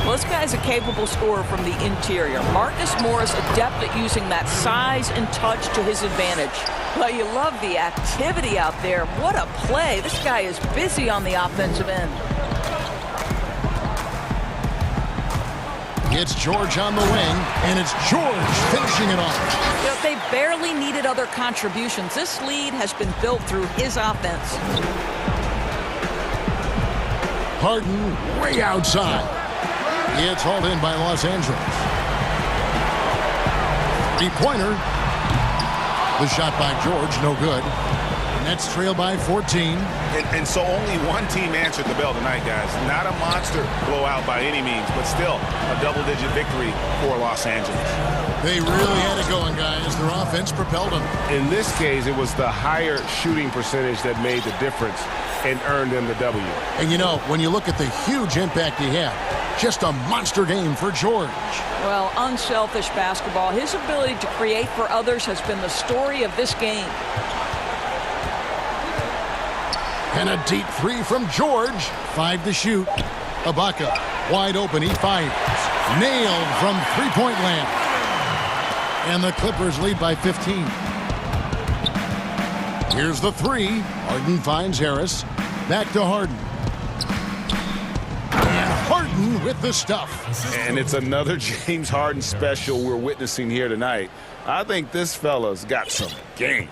Well, this guy's a capable scorer from the interior. Marcus Morris, adept at using that size and touch to his advantage. Well, you love the activity out there. What a play. This guy is busy on the offensive end. It's George on the wing, and it's George finishing it off. You know, they barely needed other contributions. This lead has been built through his offense. Harden way outside. It's hauled in by Los Angeles. Three-pointer. The shot by George, no good. Nets trail by 14. And so only one team answered the bell tonight, guys. Not a monster blowout by any means, but still a double-digit victory for Los Angeles. They really had it going, guys. Their offense propelled them. In this case, it was the higher shooting percentage that made the difference and earned them the W. And you know, when you look at the huge impact he had, just a monster game for George. Well, unselfish basketball. His ability to create for others has been the story of this game. And a deep three from George. 5 to shoot. Ibaka wide open. He fires. Nailed from three-point land. And the Clippers lead by 15. Here's the three. Harden finds Harris. Back to Harden. And Harden with the stuff. And it's another James Harden special we're witnessing here tonight. I think this fella's got some game.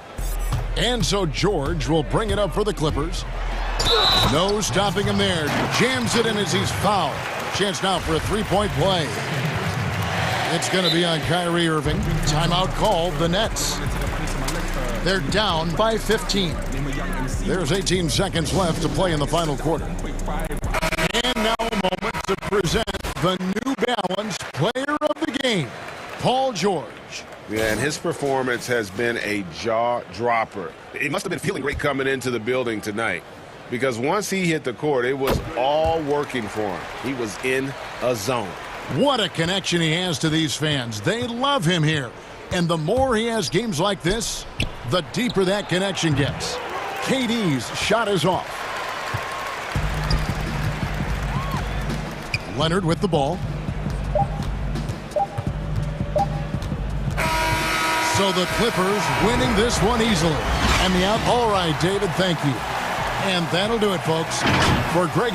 And so George will bring it up for the Clippers. No stopping him there. Jams it in as he's fouled. Chance now for a three-point play. It's going to be on Kyrie Irving. Timeout called, the Nets. They're down by 15. There's 18 seconds left to play in the final quarter. And now a moment to present the New Balance Player of the Game, Paul George. Yeah, and his performance has been a jaw-dropper. He must have been feeling great coming into the building tonight, because once he hit the court, it was all working for him. He was in a zone. What a connection he has to these fans. They love him here. And the more he has games like this, the deeper that connection gets. KD's shot is off. Leonard with the ball. So the Clippers winning this one easily. And the out. All right, David, thank you. And that'll do it, folks. For Greg.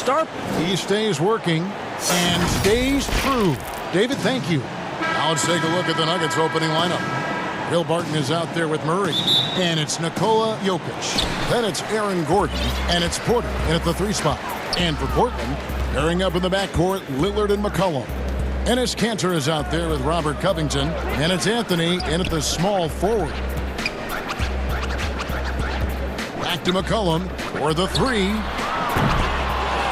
start. He stays working and stays true. David, thank you. Now let's take a look at the Nuggets opening lineup. Will Barton is out there with Murray. And it's Nikola Jokic. Then it's Aaron Gordon. And it's Porter in at the 3 spot. And for Portland, pairing up in the backcourt, Lillard and McCollum. Enes Kanter is out there with Robert Covington. And it's Anthony in at the small forward. Back to McCollum for the 3.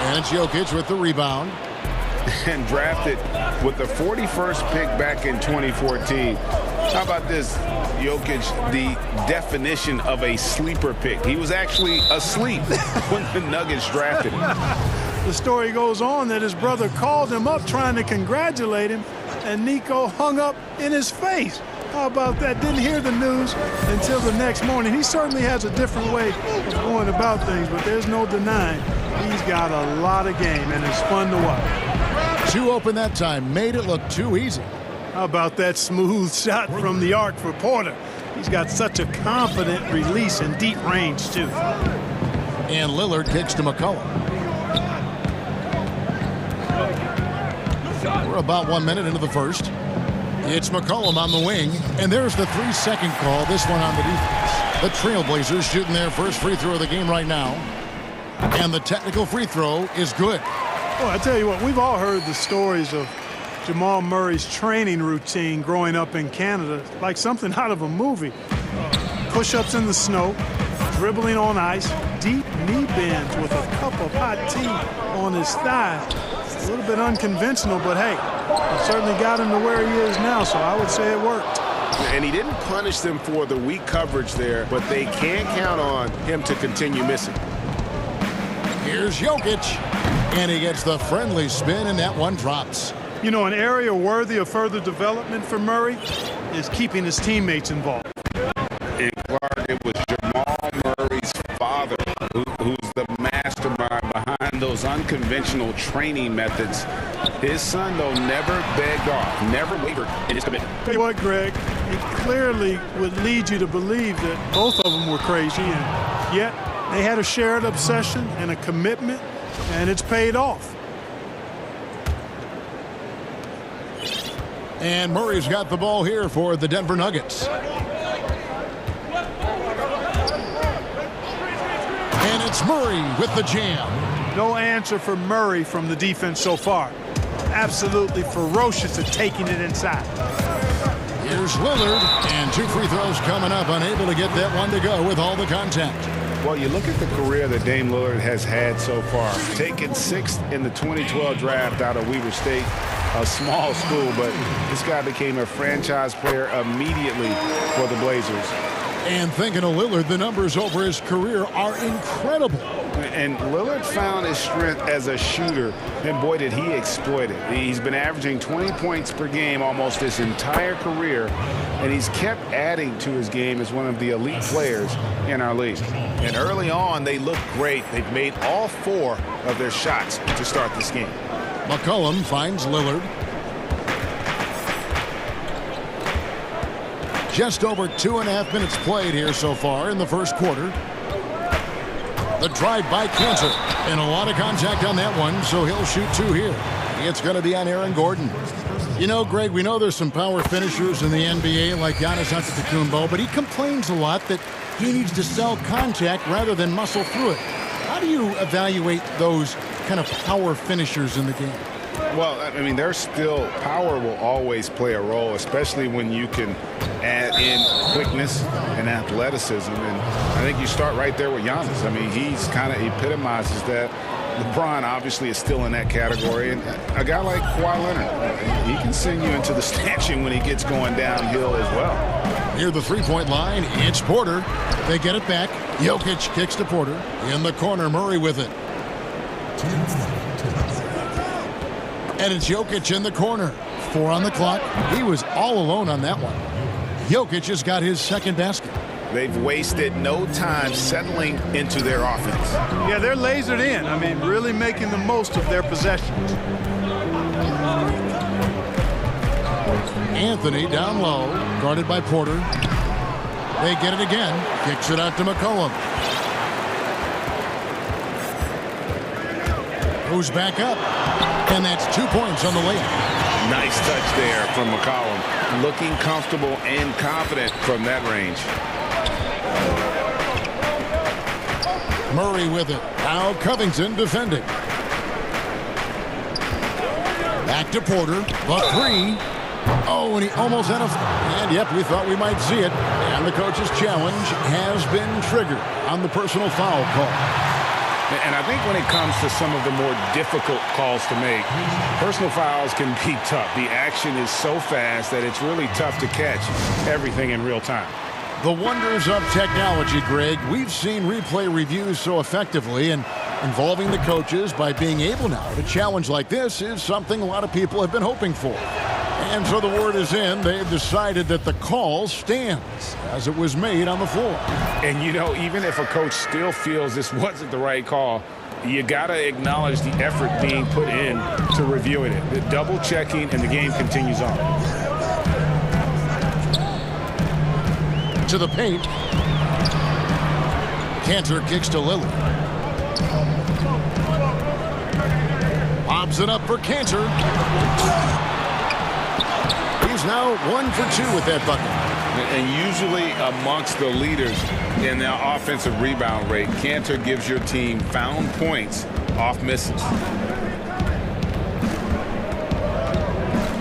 And it's Jokic with the rebound. And drafted with the 41st pick back in 2014. How about this? Jokic, the definition of a sleeper pick. He was actually asleep when the Nuggets drafted him. The story goes on that his brother called him up trying to congratulate him, and Nico hung up in his face. How about that? Didn't hear the news until the next morning. He certainly has a different way of going about things, but there's no denying he's got a lot of game, and it's fun to watch. 2 open that time. Made it look too easy. How about that smooth shot from the arc for Porter? He's got such a confident release in deep range, too. And Lillard kicks to McCollum. We're about 1 minute into the first. It's McCollum on the wing, and there's the 3-second call, this one on the defense. The Trailblazers shooting their first free throw of the game right now. And the technical free throw is good. Well, I tell you what, we've all heard the stories of Jamal Murray's training routine growing up in Canada, like something out of a movie. Push-ups in the snow, dribbling on ice, deep knee bends with a cup of hot tea on his thigh. A little bit unconventional, but hey, it certainly got him to where he is now, so I would say it worked. And he didn't punish them for the weak coverage there, but they can't count on him to continue missing. Here's Jokic, and he gets the friendly spin, and that one drops. You know, an area worthy of further development for Murray is keeping his teammates involved. And Clark, it was Jamal Murray's father who's the mastermind behind those unconventional training methods. His son, though, never begged off, never wavered in his commitment. Tell you what, Greg, it clearly would lead you to believe that both of them were crazy, and yet they had a shared obsession and a commitment, and it's paid off. And Murray's got the ball here for the Denver Nuggets. And it's Murray with the jam. No answer for Murray from the defense so far. Absolutely ferocious at taking it inside. Here's Lillard, and 2 free throws coming up, unable to get that one to go with all the contact. Well, you look at the career that Dame Lillard has had so far. Taken 6th in the 2012 draft out of Weber State, a small school, but this guy became a franchise player immediately for the Blazers. And thinking of Lillard, the numbers over his career are incredible. And Lillard found his strength as a shooter, and boy, did he exploit it. He's been averaging 20 points per game almost his entire career, and he's kept adding to his game as one of the elite players in our league. And early on, they looked great. They've made all 4 of their shots to start this game. McCollum finds Lillard. Just over 2.5 minutes played here so far in the first quarter. The drive by Kanter, and a lot of contact on that one, so he'll shoot 2 here. It's going to be on Aaron Gordon. You know, Greg, we know there's some power finishers in the NBA like Giannis Antetokounmpo, but he complains a lot that he needs to sell contact rather than muscle through it. How do you evaluate those kind of power finishers in the game? Well, I mean, there's still power will always play a role, especially when you can add in quickness and athleticism. And I think you start right there with Giannis. I mean, he's kind of epitomizes that. LeBron obviously is still in that category. And a guy like Kawhi Leonard, he can send you into the stanchion when he gets going downhill as well. Near the three-point line, it's Porter. They get it back. Jokic kicks to Porter. In the corner, Murray with it. And it's Jokic in the corner. 4 on the clock. He was all alone on that one. Jokic has got his second basket. They've wasted no time settling into their offense. Yeah, they're lasered in. I mean, really making the most of their possessions. Anthony down low, guarded by Porter. They get it again. Kicks it out to McCollum. Goes back up. And that's 2 points on the layup. Nice touch there from McCollum. Looking comfortable and confident from that range. Murray with it. Now Covington defending. Back to Porter. The three. Oh, and he almost had a... And, yep, we thought we might see it. And the coach's challenge has been triggered on the personal foul call. And I think when it comes to some of the more difficult calls to make, personal fouls can be tough. The action is so fast that it's really tough to catch everything in real time. The wonders of technology, Greg. We've seen replay reviews so effectively, and involving the coaches by being able now to challenge like this is something a lot of people have been hoping for. And so the word is in. They've decided that the call stands as it was made on the floor. And, you know, even if a coach still feels this wasn't the right call, you got to acknowledge the effort being put in to reviewing it. The double checking, and the game continues on. To the paint. Cantor kicks to Lillard. Lobs it up for Cantor. He's now 1 for 2 with that bucket. And usually amongst the leaders in the offensive rebound rate, Cantor gives your team found points off misses.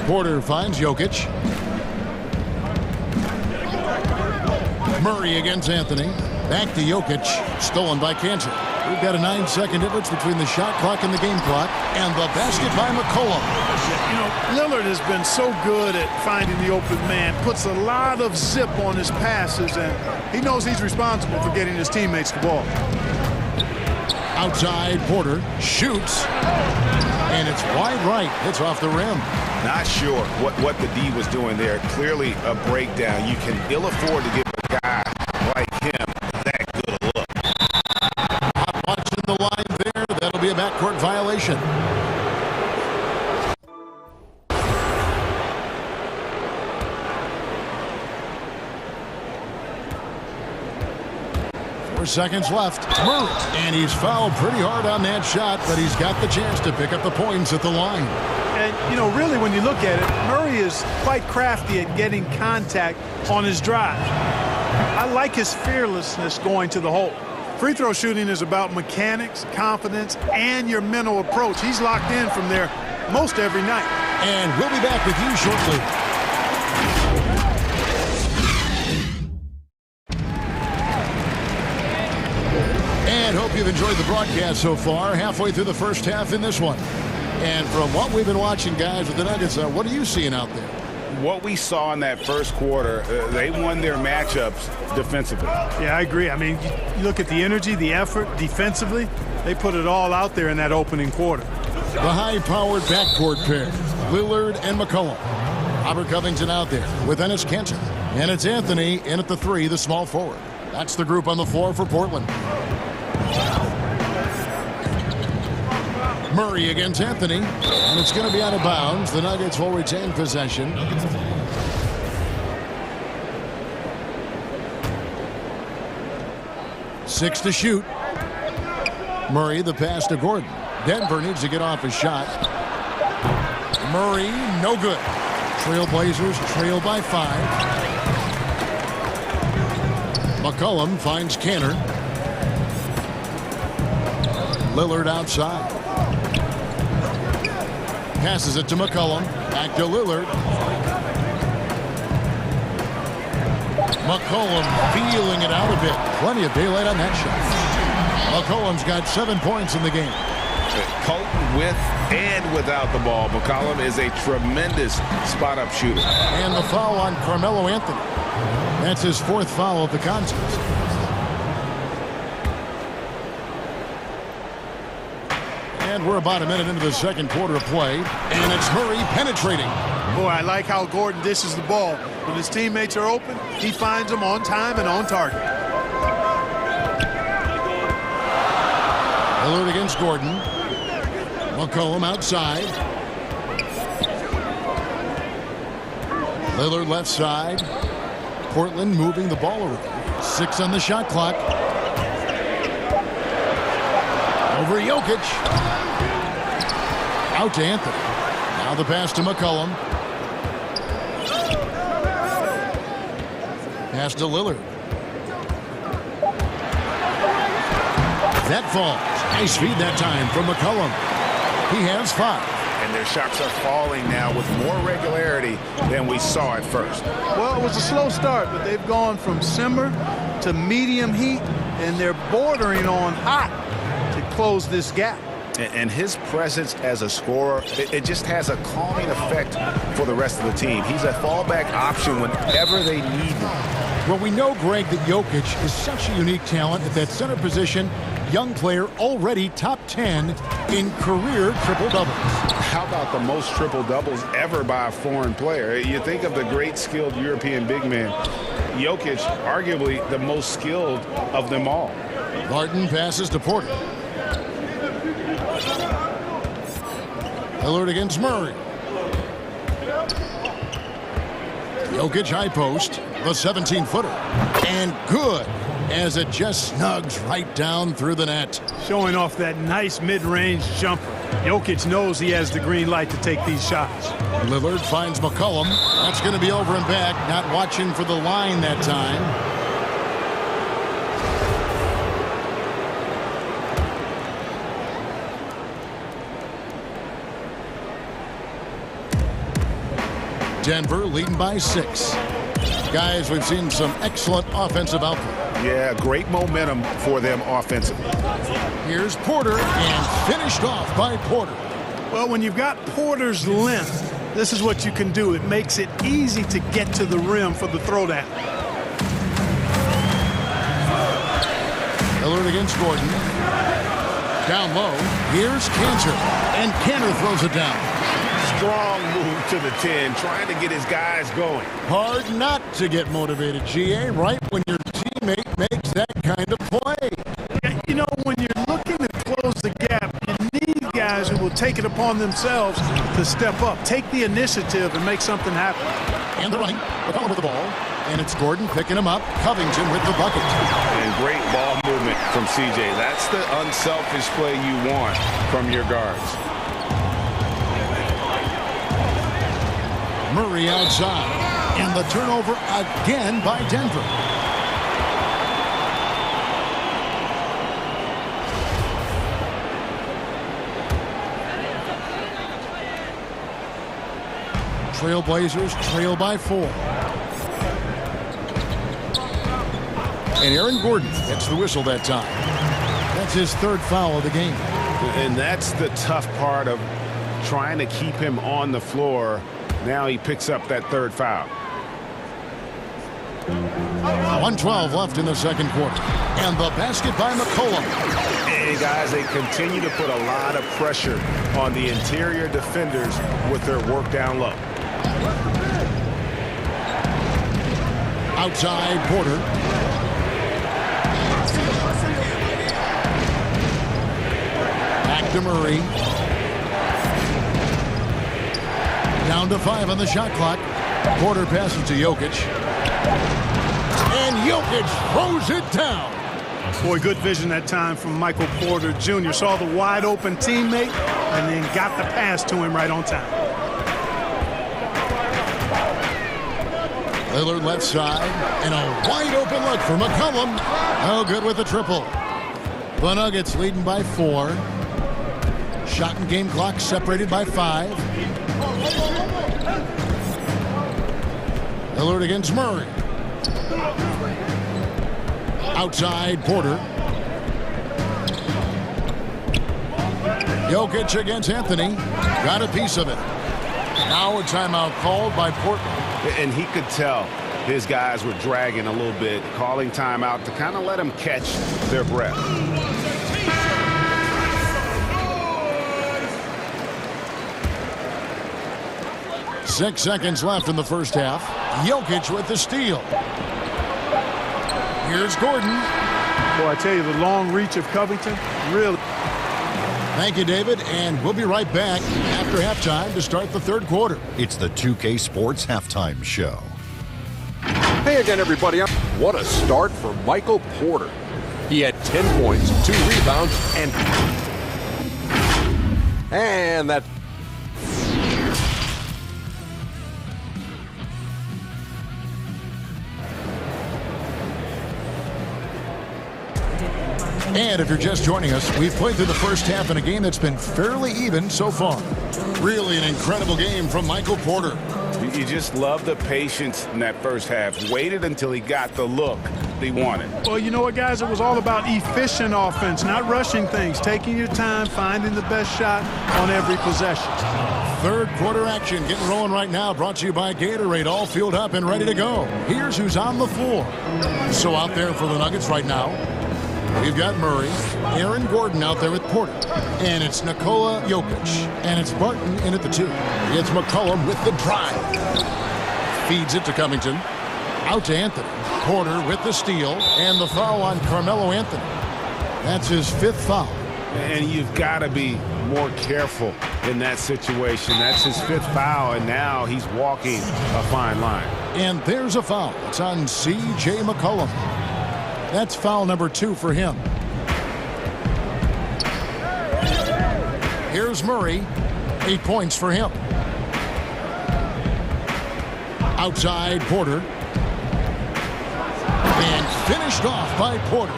Porter finds Jokic. Murray against Anthony. Back to Jokic. Stolen by Cantor. We've got a 9-second difference between the shot clock and the game clock. And the basket by McCollum. You know, Lillard has been so good at finding the open man. Puts a lot of zip on his passes, and he knows he's responsible for getting his teammates the ball. Outside, Porter shoots. And it's wide right. It's off the rim. Not sure what the D was doing there. Clearly a breakdown. You can ill afford to give a guy like him that good a look. Not watching the line there. That'll be a backcourt violation. Seconds left. Murray. And he's fouled pretty hard on that shot, but he's got the chance to pick up the points at the line. And, you know, really when you look at it, Murray is quite crafty at getting contact on his drive. I like his fearlessness going to the hole. Free throw shooting is about mechanics, confidence, and your mental approach. He's locked in from there most every night. And we'll be back with you shortly. And hope you've enjoyed the broadcast so far. Halfway through the first half in this one. And from what we've been watching, guys, with the Nuggets, what are you seeing out there? What we saw in that first quarter, they won their matchups defensively. Yeah, I agree. I mean, you look at the energy, the effort defensively, they put it all out there in that opening quarter. The high-powered backcourt pair, Lillard and McCollum. Robert Covington out there with Enes Kanter. And it's Anthony in at the three, the small forward. That's the group on the floor for Portland. Murray against Anthony, and it's going to be out of bounds. The Nuggets will retain possession. Six to shoot. Murray, the pass to Gordon. Denver needs to get off his shot. Murray, no good. Trailblazers trail by 5. McCollum finds Kanter. Lillard outside. Passes it to McCollum. Back to Lillard. McCollum feeling it out a bit. Plenty of daylight on that shot. McCollum's got 7 points in the game. Potent with and without the ball. McCollum is a tremendous spot-up shooter. And the foul on Carmelo Anthony. That's his 4th foul of the contest. And we're about a minute into the second quarter of play. And it's Murray penetrating. Boy, I like how Gordon dishes the ball. When his teammates are open, he finds them on time and on target. Lillard against Gordon. McCollum outside. Lillard left side. Portland moving the ball around. 6 on the shot clock. Over Jokic. Out to Anthony. Now the pass to McCollum. Pass to Lillard. That falls. Nice feed that time from McCollum. He has 5. And their shots are falling now with more regularity than we saw at first. Well, it was a slow start, but they've gone from simmer to medium heat, and they're bordering on hot to close this gap. And his presence as a scorer, it just has a calming effect for the rest of the team. He's a fallback option whenever they need him. Well, we know, Greg, that Jokic is such a unique talent at that center position. Young player, already top 10 in career triple-doubles. How about the most triple-doubles ever by a foreign player? You think of the great skilled European big man. Jokic, arguably the most skilled of them all. Barton passes to Porter. Lillard against Murray. Jokic high post, the 17-footer. And good, as it just snugs right down through the net. Showing off that nice mid-range jumper. Jokic knows he has the green light to take these shots. Lillard finds McCollum. That's going to be over and back. Not watching for the line that time. Denver leading by 6. Guys, we've seen some excellent offensive output. Yeah, great momentum for them offensively. Here's Porter, and finished off by Porter. Well, when you've got Porter's length, this is what you can do. It makes it easy to get to the rim for the throwdown. Lillard against Gordon. Down low. Here's Cantor, and Cantor throws it down. Strong move to the 10, trying to get his guys going. Hard not to get motivated, GA, right when your teammate makes that kind of play. Yeah, you know, when you're looking to close the gap, you need guys who will take it upon themselves to step up, take the initiative, and make something happen. And the right, McCollum with the ball, and it's Gordon picking him up, Covington with the bucket. And great ball movement from CJ. That's the unselfish play you want from your guards. Murray outside, and the turnover again by Denver. Trailblazers trail by 4. And Aaron Gordon gets the whistle that time. That's his 3rd foul of the game. And that's the tough part of trying to keep him on the floor. Now he picks up that 3rd foul. 1:12 left in the second quarter. And the basket by McCollum. And guys, they continue to put a lot of pressure on the interior defenders with their work down low. Outside Porter. Back to Murray. Down to 5 on the shot clock. Porter passes to Jokic. And Jokic throws it down. Boy, good vision that time from Michael Porter Jr. Saw the wide open teammate and then got the pass to him right on time. Lillard left side. And a wide open look for McCollum. Oh, good with the triple. The Nuggets leading by 4. Shot and game clock separated by 5. Lillard against Murray. Outside Porter. Jokic against Anthony. Got a piece of it. Now a timeout called by Portland. And he could tell his guys were dragging a little bit, calling timeout to kind of let them catch their breath. Six seconds left in the first half. Jokic with the steal. Here's Gordon. Boy, I tell you, the long reach of Covington, really. Thank you, David, and we'll be right back after halftime to start the third quarter. It's the 2K Sports Halftime Show. Hey again, everybody. What a start for Michael Porter. He had 10 points, 2 rebounds, and that And if you're just joining us, we've played through the first half in a game that's been fairly even so far. Really an incredible game from Michael Porter. You just love the patience in that first half. Waited until he got the look he wanted. Well, you know what, guys? It was all about efficient offense, not rushing things, taking your time, finding the best shot on every possession. Third quarter action getting rolling right now, brought to you by Gatorade, all fueled up and ready to go. Here's who's on the floor. So out there for the Nuggets right now, we've got Murray, Aaron Gordon out there with Porter, and it's Nikola Jokic, and it's Barton in at the 2. It's McCollum with the drive. Feeds it to Covington. Out to Anthony. Porter with the steal, and the foul on Carmelo Anthony. That's his 5th foul. And you've got to be more careful in that situation. That's his 5th foul, and now he's walking a fine line. And there's a foul. It's on C.J. McCollum. That's foul number 2 for him. Here's Murray. 8 points for him. Outside Porter. And finished off by Porter.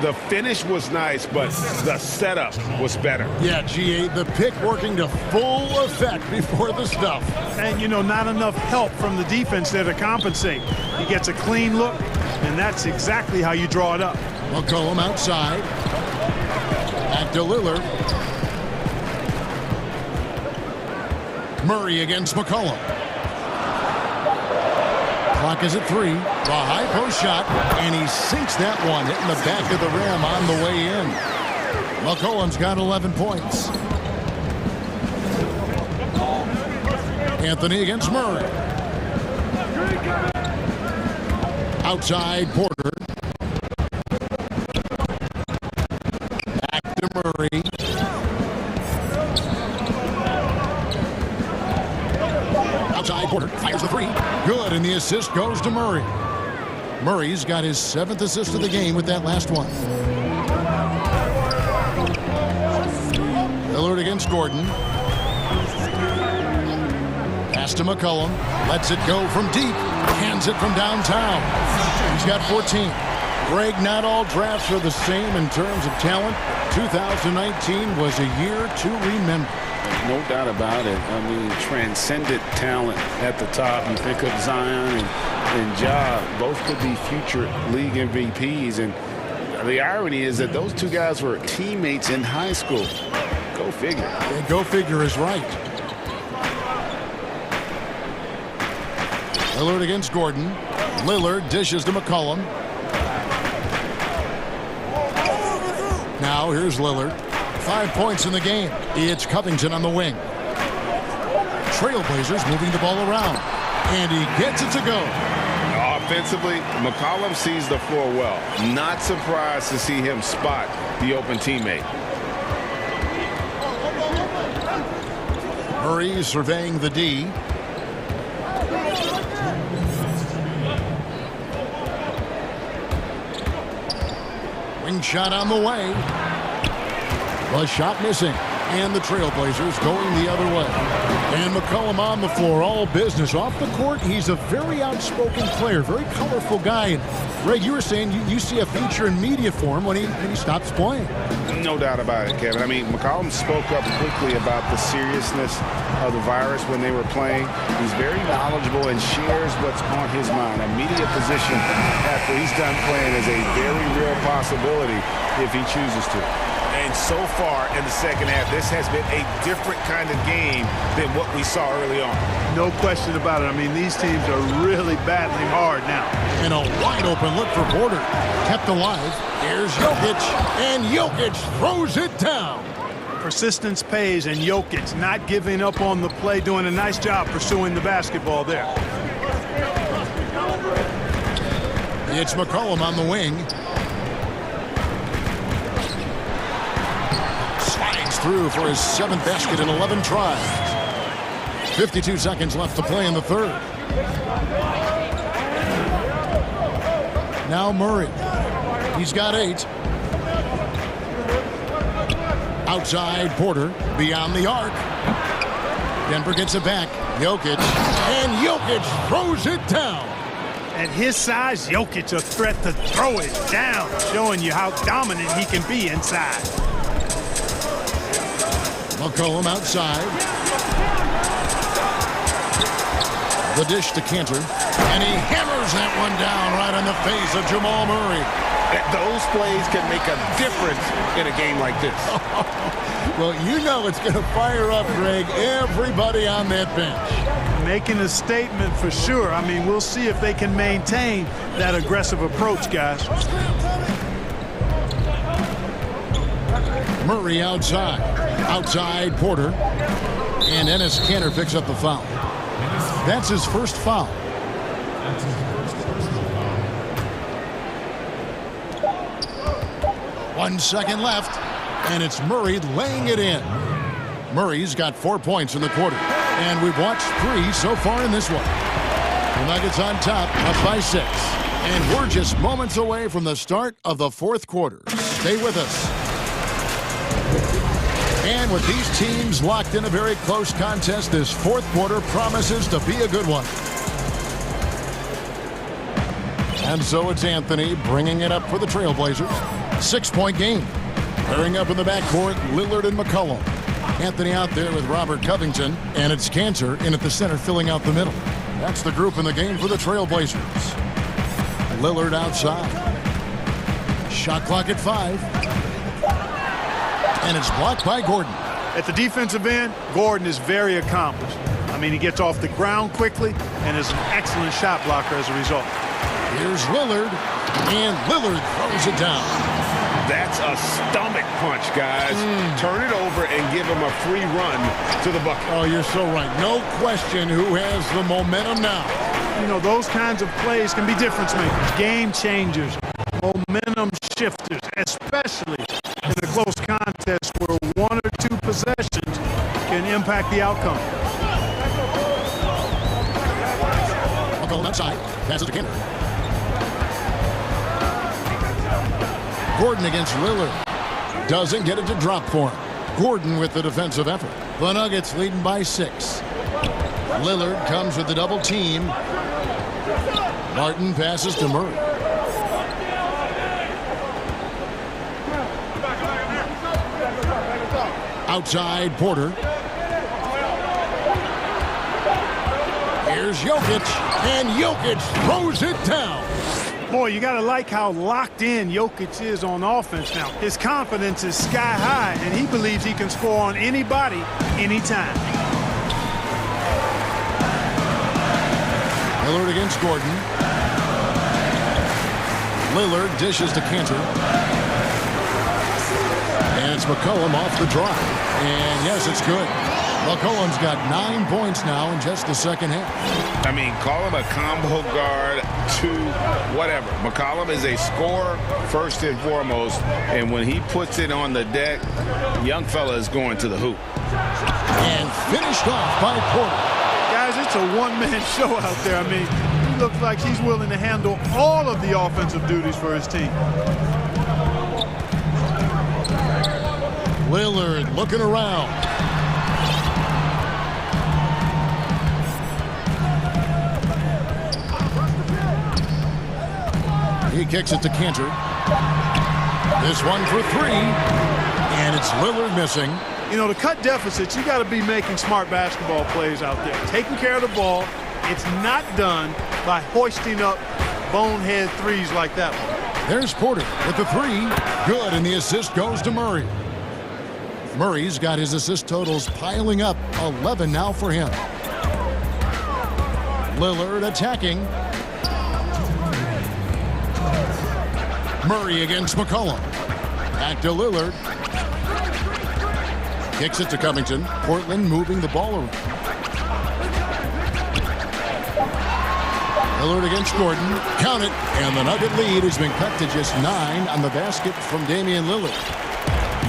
The finish was nice, but the setup was better. Yeah, G.A., the pick working to full effect before the stuff. And, you know, not enough help from the defense there to compensate. He gets a clean look, and that's exactly how you draw it up. McCollum outside. Back to Lillard. Murray against McCollum. Clock is at 3. The high post shot, and he sinks that one, hitting the back of the rim on the way in. McCollum's got 11 points. Anthony against Murray. Outside Porter. Back to Murray. Outside Porter fires the 3. Good, and the assist goes to Murray. Murray's got his 7th assist of the game with that last one. Lillard against Gordon. Pass to McCollum. Lets it go from deep. Hands it from downtown. He's got 14. Greg, not all drafts are the same in terms of talent. 2019 was a year to remember. No doubt about it. I mean, transcendent talent at the top. You think of Zion and Ja, both could be future league MVPs. And the irony is that those two guys were teammates in high school. Go figure. Yeah, go figure is right. Lillard against Gordon. Lillard dishes to McCollum. Now here's Lillard. 5 points in the game. It's Covington on the wing. Trailblazers moving the ball around. And he gets it to go. Offensively, McCollum sees the floor well. Not surprised to see him spot the open teammate. Murray surveying the D. Wing shot on the way. The shot missing. And the Trailblazers going the other way. And McCollum on the floor, all business. Off the court, he's a very outspoken player, very colorful guy. And Greg, you were saying you see a feature in media form when he stops playing. No doubt about it, Kevin. I mean, McCollum spoke up quickly about the seriousness of the virus when they were playing. He's very knowledgeable and shares what's on his mind. A media position after he's done playing is a very real possibility if he chooses to. And so far in the second half, this has been a different kind of game than what we saw early on. No question about it. I mean, these teams are really battling hard now. And a wide open look for Porter. Kept alive. Here's Jokic. And Jokic throws it down. Persistence pays, and Jokic not giving up on the play, doing a nice job pursuing the basketball there. It's McCollum on the wing. Through for his 7th basket in 11 tries. 52 seconds left to play in the third. Now Murray. He's got 8. Outside Porter. Beyond the arc. Denver gets it back. Jokic. And Jokic throws it down. At his size, Jokic a threat to throw it down, showing you how dominant he can be inside. McCollum outside. The dish to Cantor. And he hammers that one down right on the face of Jamal Murray. Those plays can make a difference in a game like this. Well, you know it's going to fire up, Greg, everybody on that bench. Making a statement for sure. I mean, we'll see if they can maintain that aggressive approach, guys. Murray outside. Outside Porter. And Enes Kanter picks up the foul. That's his first foul. 1 second left, and it's Murray laying it in. Murray's got 4 points in the quarter, and we've watched 3 so far in this one. The Nuggets on top, up by 6. And we're just moments away from the start of the fourth quarter. Stay with us. And with these teams locked in a very close contest, this fourth quarter promises to be a good one. And so it's Anthony bringing it up for the Trailblazers. 6-point game. Pairing up in the backcourt, Lillard and McCollum. Anthony out there with Robert Covington, and it's Cantor in at the center filling out the middle. That's the group in the game for the Trailblazers. Lillard outside. Shot clock at 5. And it's blocked by Gordon. At the defensive end, Gordon is very accomplished. I mean, he gets off the ground quickly and is an excellent shot blocker as a result. Here's Lillard, and Lillard throws it down. That's a stomach punch, guys. Turn it over and give him a free run to the bucket. Oh, you're so right. No question who has the momentum now. You know, those kinds of plays can be difference makers, game changers, momentum shifters, especially in a close contest where 1 or 2 possessions can impact the outcome. McCollum outside. Passes to Cantor. Gordon against Lillard. Doesn't get it to drop for him. Gordon with the defensive effort. The Nuggets leading by 6. Lillard comes with the double team. Martin passes to Murray. Outside Porter. Here's Jokic, and Jokic throws it down. Boy, you got to like how locked in Jokic is on offense now. His confidence is sky high, and he believes he can score on anybody, anytime. Lillard against Gordon. Lillard dishes to Cantor. And it's McCollum off the drive. And yes, it's good. McCollum's got 9 points now in just the second half. I mean, call him a combo guard to whatever. McCollum is a scorer first and foremost, and when he puts it on the deck, young fella is going to the hoop. And finished off by Porter. Guys, it's a one-man show out there. I mean, he looks like he's willing to handle all of the offensive duties for his team. Lillard looking around. He kicks it to Cantor. This one for 3. And it's Lillard missing. You know, to cut deficits, you got to be making smart basketball plays out there. Taking care of the ball. It's not done by hoisting up bonehead threes like that one. There's Porter with the 3. Good, and the assist goes to Murray. Murray's got his assist totals piling up. 11 now for him. Lillard attacking. Murray against McCollum. Back to Lillard. Kicks it to Covington. Portland moving the ball around. Lillard against Gordon. Count it. And the Nugget lead has been cut to just 9 on the basket from Damian Lillard.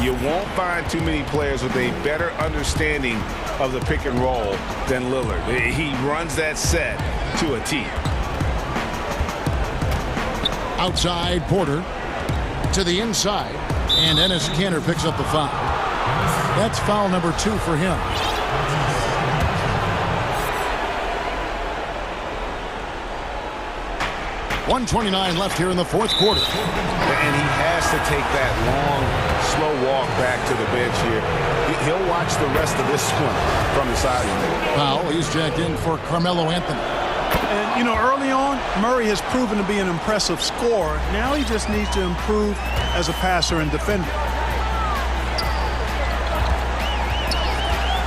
You won't find too many players with a better understanding of the pick and roll than Lillard. He runs that set to a T. Outside Porter to the inside, and Enes Kanter picks up the foul. That's foul number 2 for him. 1:29 left here in the fourth quarter. And he has to take that long, slow walk back to the bench here. He'll watch the rest of this one from the sideline. Powell, he's jacked in for Carmelo Anthony. And, you know, early on, Murray has proven to be an impressive scorer. Now he just needs to improve as a passer and defender.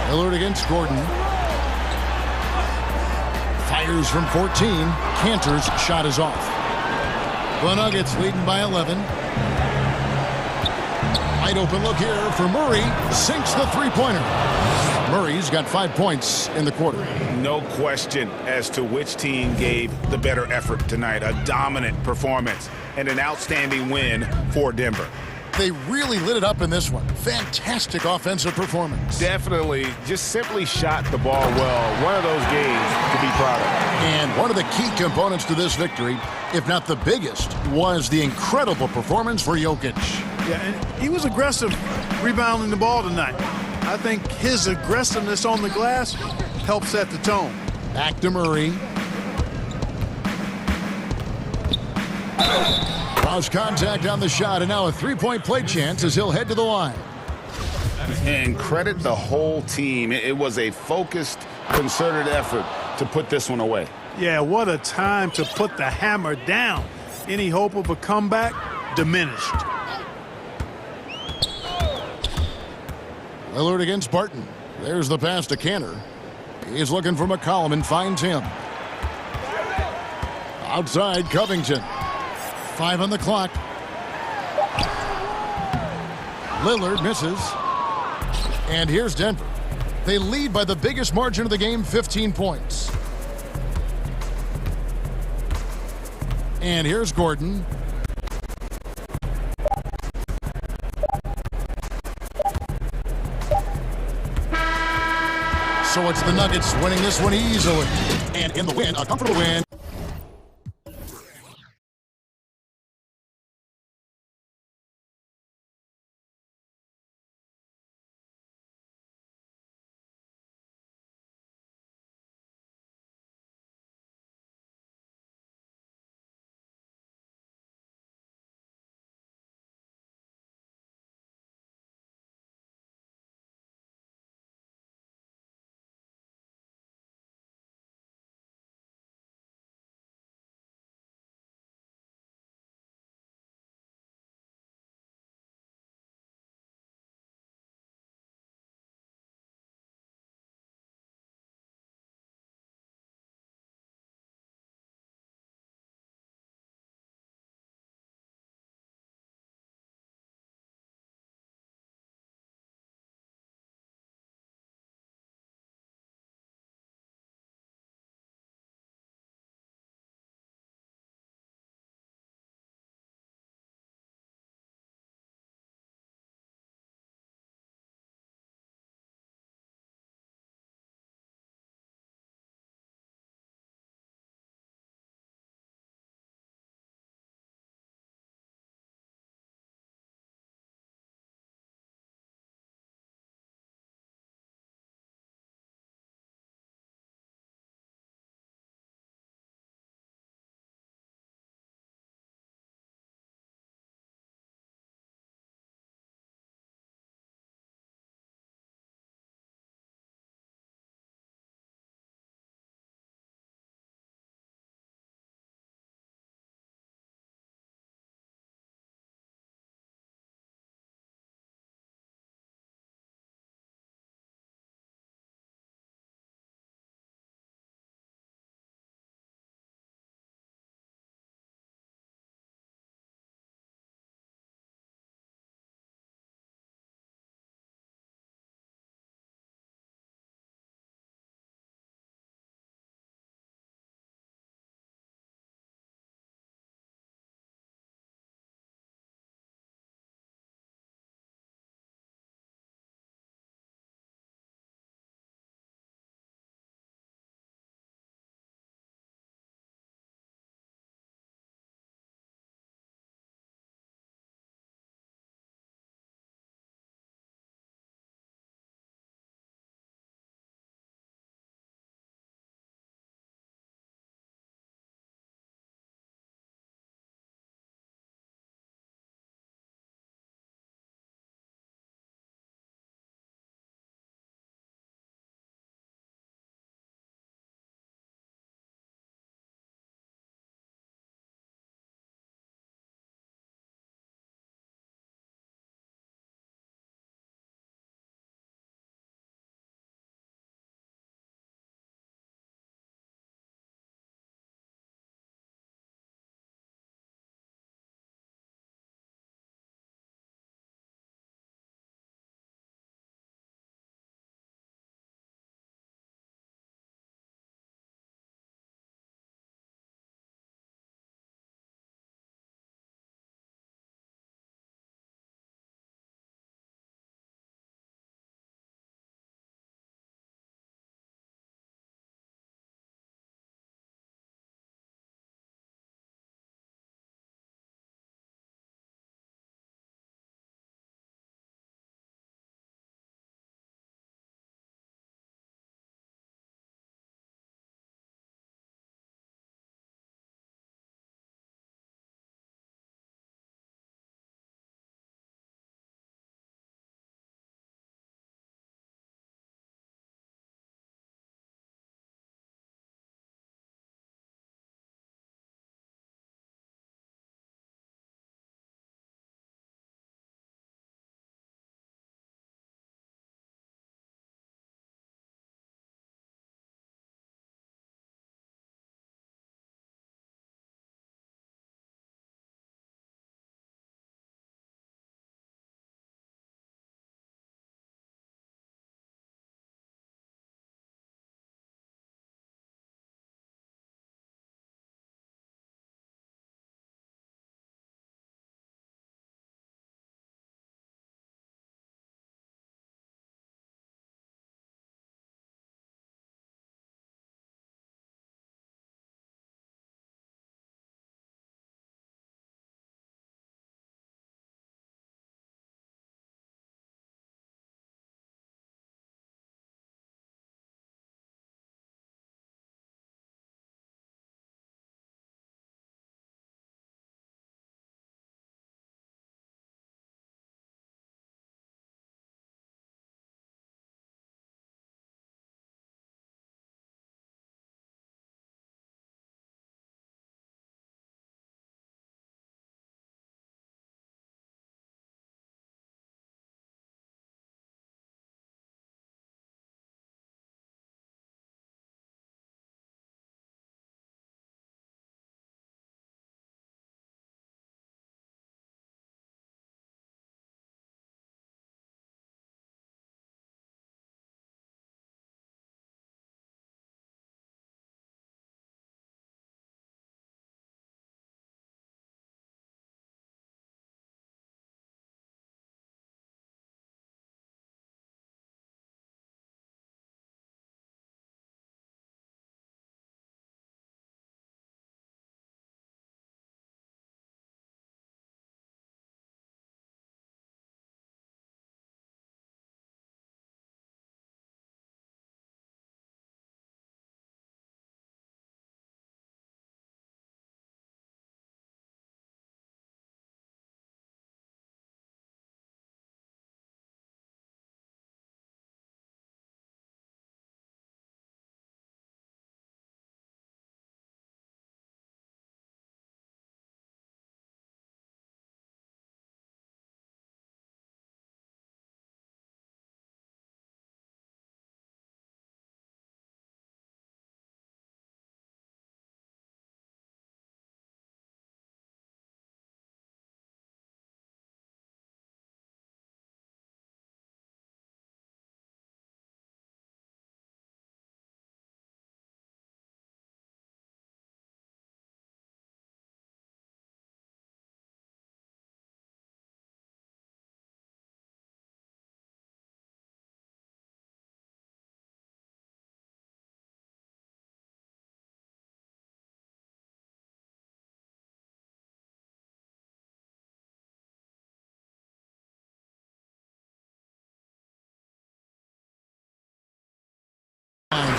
Lillard against Gordon. Fires from 14. Cantor's shot is off. The Nuggets leading by 11. Wide open look here for Murray. Sinks the three-pointer. Murray's got 5 points in the quarter. No question as to which team gave the better effort tonight. A dominant performance and an outstanding win for Denver. They really lit it up in this one. Fantastic offensive performance. Definitely just simply shot the ball well. One of those games to be proud of. And one of the key components to this victory, if not the biggest, was the incredible performance for Jokic. Yeah, and he was aggressive rebounding the ball tonight. I think his aggressiveness on the glass helped set the tone. Back to Murray. Lost contact on the shot, and now a three-point play chance as he'll head to the line. And credit the whole team. It was a focused, concerted effort to put this one away. Yeah, what a time to put the hammer down. Any hope of a comeback diminished. Lillard against Barton. There's the pass to Cantor. He's looking for McCollum and finds him. Outside, Covington. 5 on the clock. Lillard misses. And here's Denver. They lead by the biggest margin of the game, 15 points. And here's Gordon. So it's the Nuggets winning this one easily. And in the win, a comfortable win.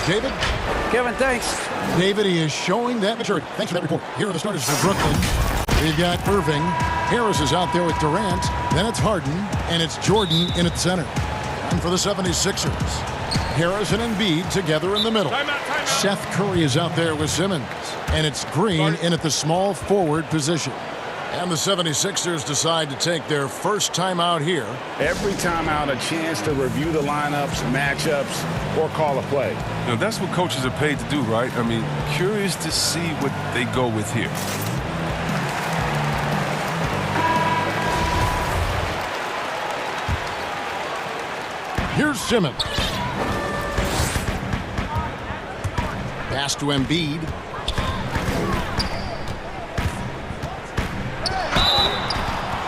David? Kevin, thanks. David, he is showing that maturity. Thanks for that report. Here are the starters for Brooklyn. We've got Irving. Harris is out there with Durant. Then it's Harden, and it's Jordan in at center. And for the 76ers, Harris and Embiid together in the middle. Seth Curry is out there with Simmons, and it's Green in at the small forward position. And the 76ers decide to take their first time out here. Every time out, a chance to review the lineups, matchups, or call a play. You know, that's what coaches are paid to do, right? I mean, curious to see what they go with here. Here's Simmons. Pass to Embiid.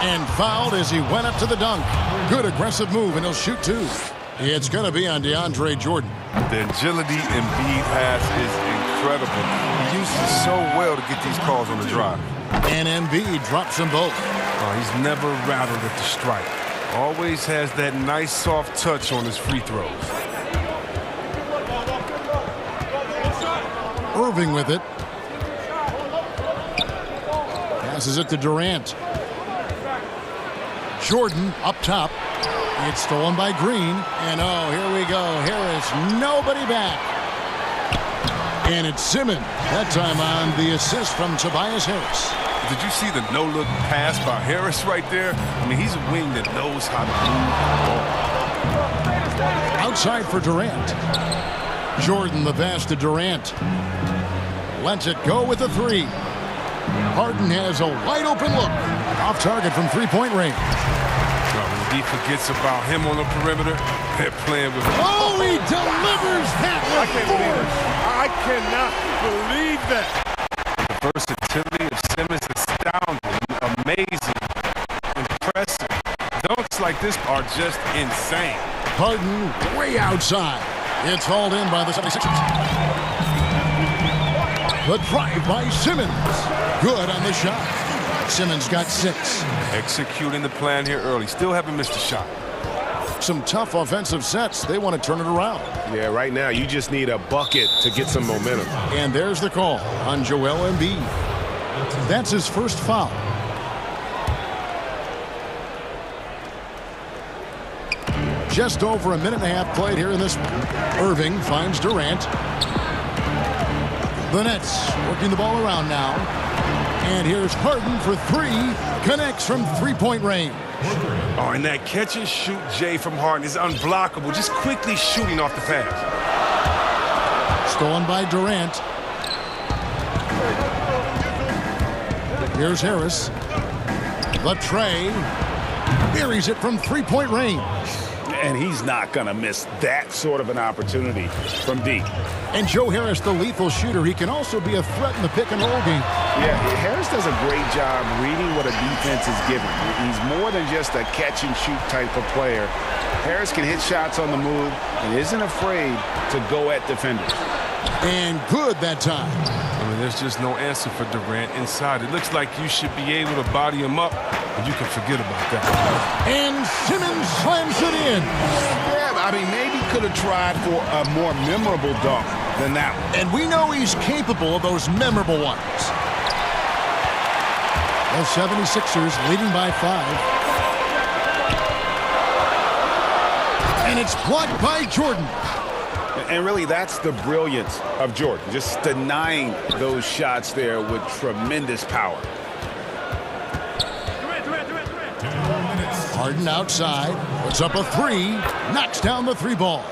And fouled as he went up to the dunk. Good aggressive move, and he'll shoot two. It's going to be on DeAndre Jordan. The agility Embiid has is incredible. He uses so well to get these calls on the drive. And Embiid drops them both. Oh, he's never rattled at the strike. Always has that nice soft touch on his free throws. Irving with it. Passes it to Durant. Jordan up top. It's stolen by Green. And oh, here we go. Harris, nobody back. And it's Simmons. That time on the assist from Tobias Harris. Did you see the no-look pass by Harris right there? I mean, he's a wing that knows how to move the ball. Outside for Durant. Jordan the pass to Durant. Lets it go with the three. Harden has a wide-open look. Off target from three-point range. He forgets about him on the perimeter. They're playing with him. Oh, he delivers that with force. I cannot believe that. The versatility of Simmons is astounding, amazing, impressive. Dunks like this are just insane. Harden way outside. It's hauled in by the 76ers. The drive by Simmons. Good on the shot. Simmons got 6. Executing the plan here early. Still haven't missed a shot. Some tough offensive sets. They want to turn it around. Yeah, right now you just need a bucket to get some momentum. And there's the call on Joel Embiid. That's his first foul. Just over a minute and a half played here in this one. Irving finds Durant. The Nets working the ball around now. And here's Harden for three. Connects from three-point range. Oh, and that catch and shoot Jay from Harden is unblockable. Just quickly shooting off the pass. Stolen by Durant. Here's Harris. The tray. Buries it from three-point range. And he's not going to miss that sort of an opportunity from deep. And Joe Harris, the lethal shooter, he can also be a threat in the pick-and-roll game. Yeah, Harris does a great job reading what a defense is giving. He's more than just a catch-and-shoot type of player. Harris can hit shots on the move and isn't afraid to go at defenders. And good that time. I mean, there's just no answer for Durant inside. It looks like you should be able to body him up, but you can forget about that. And Simmons slams it in. Yeah, I mean, maybe could have tried for a more memorable dunk than that one. And we know he's capable of those memorable ones. The 76ers leading by 5. And it's blocked by Jordan. And really, that's the brilliance of Jordan, just denying those shots there with tremendous power. Harden outside, puts up a three, knocks down the three ball.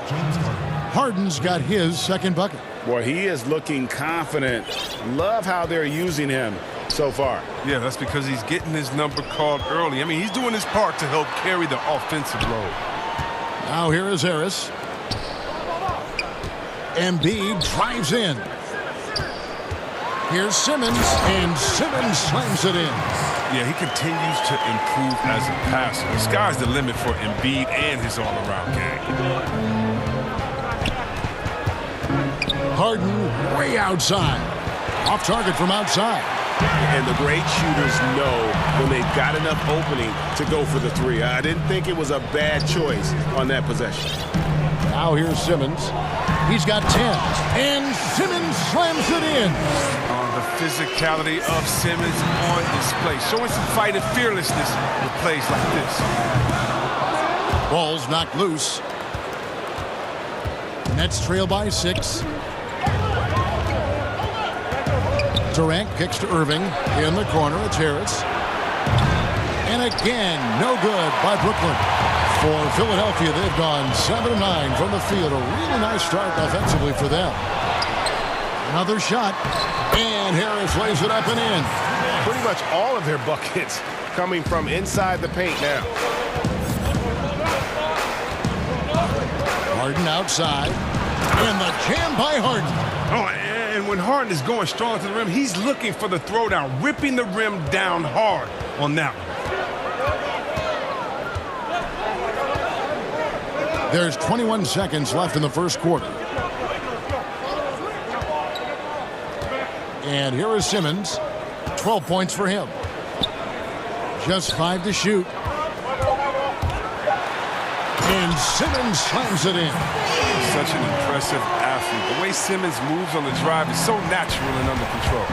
Harden's got his second bucket. Boy, he is looking confident. Love how they're using him so far. Yeah, that's because he's getting his number called early. I mean, he's doing his part to help carry the offensive load. Now here is Harris. Embiid drives in. Here's Simmons, and Simmons slams it in. Yeah, he continues to improve as a passer. The sky's the limit for Embiid and his all-around game. Harden way outside. Off target from outside. And the great shooters know when they've got enough opening to go for the three. I didn't think it was a bad choice on that possession. Now here's Simmons. He's got 10. And Simmons slams it in. The physicality of Simmons on display. Showing some fight and fearlessness with plays like this. Ball's knocked loose. Nets trail by 6. Durant kicks to Irving. In the corner, it's Harris. And again, no good by Brooklyn. For Philadelphia, they've gone 7-9 from the field. A really nice start offensively for them. Another shot. And Harris lays it up and in. Pretty much all of their buckets coming from inside the paint now. Harden outside. And the jam by Harden. Oh, and when Harden is going strong to the rim, he's looking for the throwdown, ripping the rim down hard on that one. There's 21 seconds left in the first quarter. And here is Simmons. 12 points for him. Just 5 to shoot. And Simmons slams it in. Such an impressive athlete. The way Simmons moves on the drive is so natural and under control.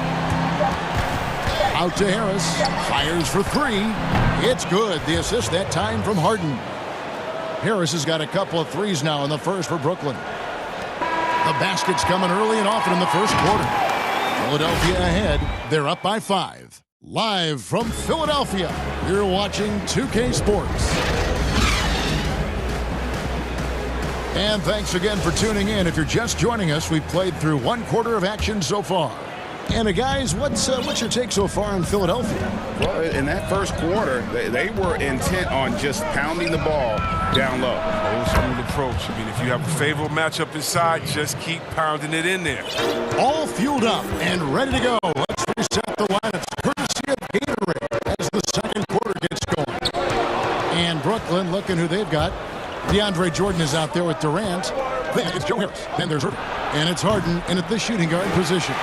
Out to Harris. Fires for 3. It's good. The assist that time from Harden. Harris has got a couple of threes now in the first for Brooklyn. The basket's coming early and often in the first quarter. Philadelphia ahead. They're up by 5. Live from Philadelphia, you're watching 2K Sports. And thanks again for tuning in. If you're just joining us, we've played through 1 quarter of action so far. And guys, what's your take so far on Philadelphia? Well, in that first quarter, they were intent on just pounding the ball down low. Old school approach. I mean, if you have a favorable matchup inside, just keep pounding it in there. All fueled up and ready to go. Let's reset the lineups courtesy of Gatorade as the second quarter gets going. And Brooklyn, looking who they've got. DeAndre Jordan is out there with Durant. Then it's Joe Harris. Then there's Irving. And it's Harden in at the shooting guard position.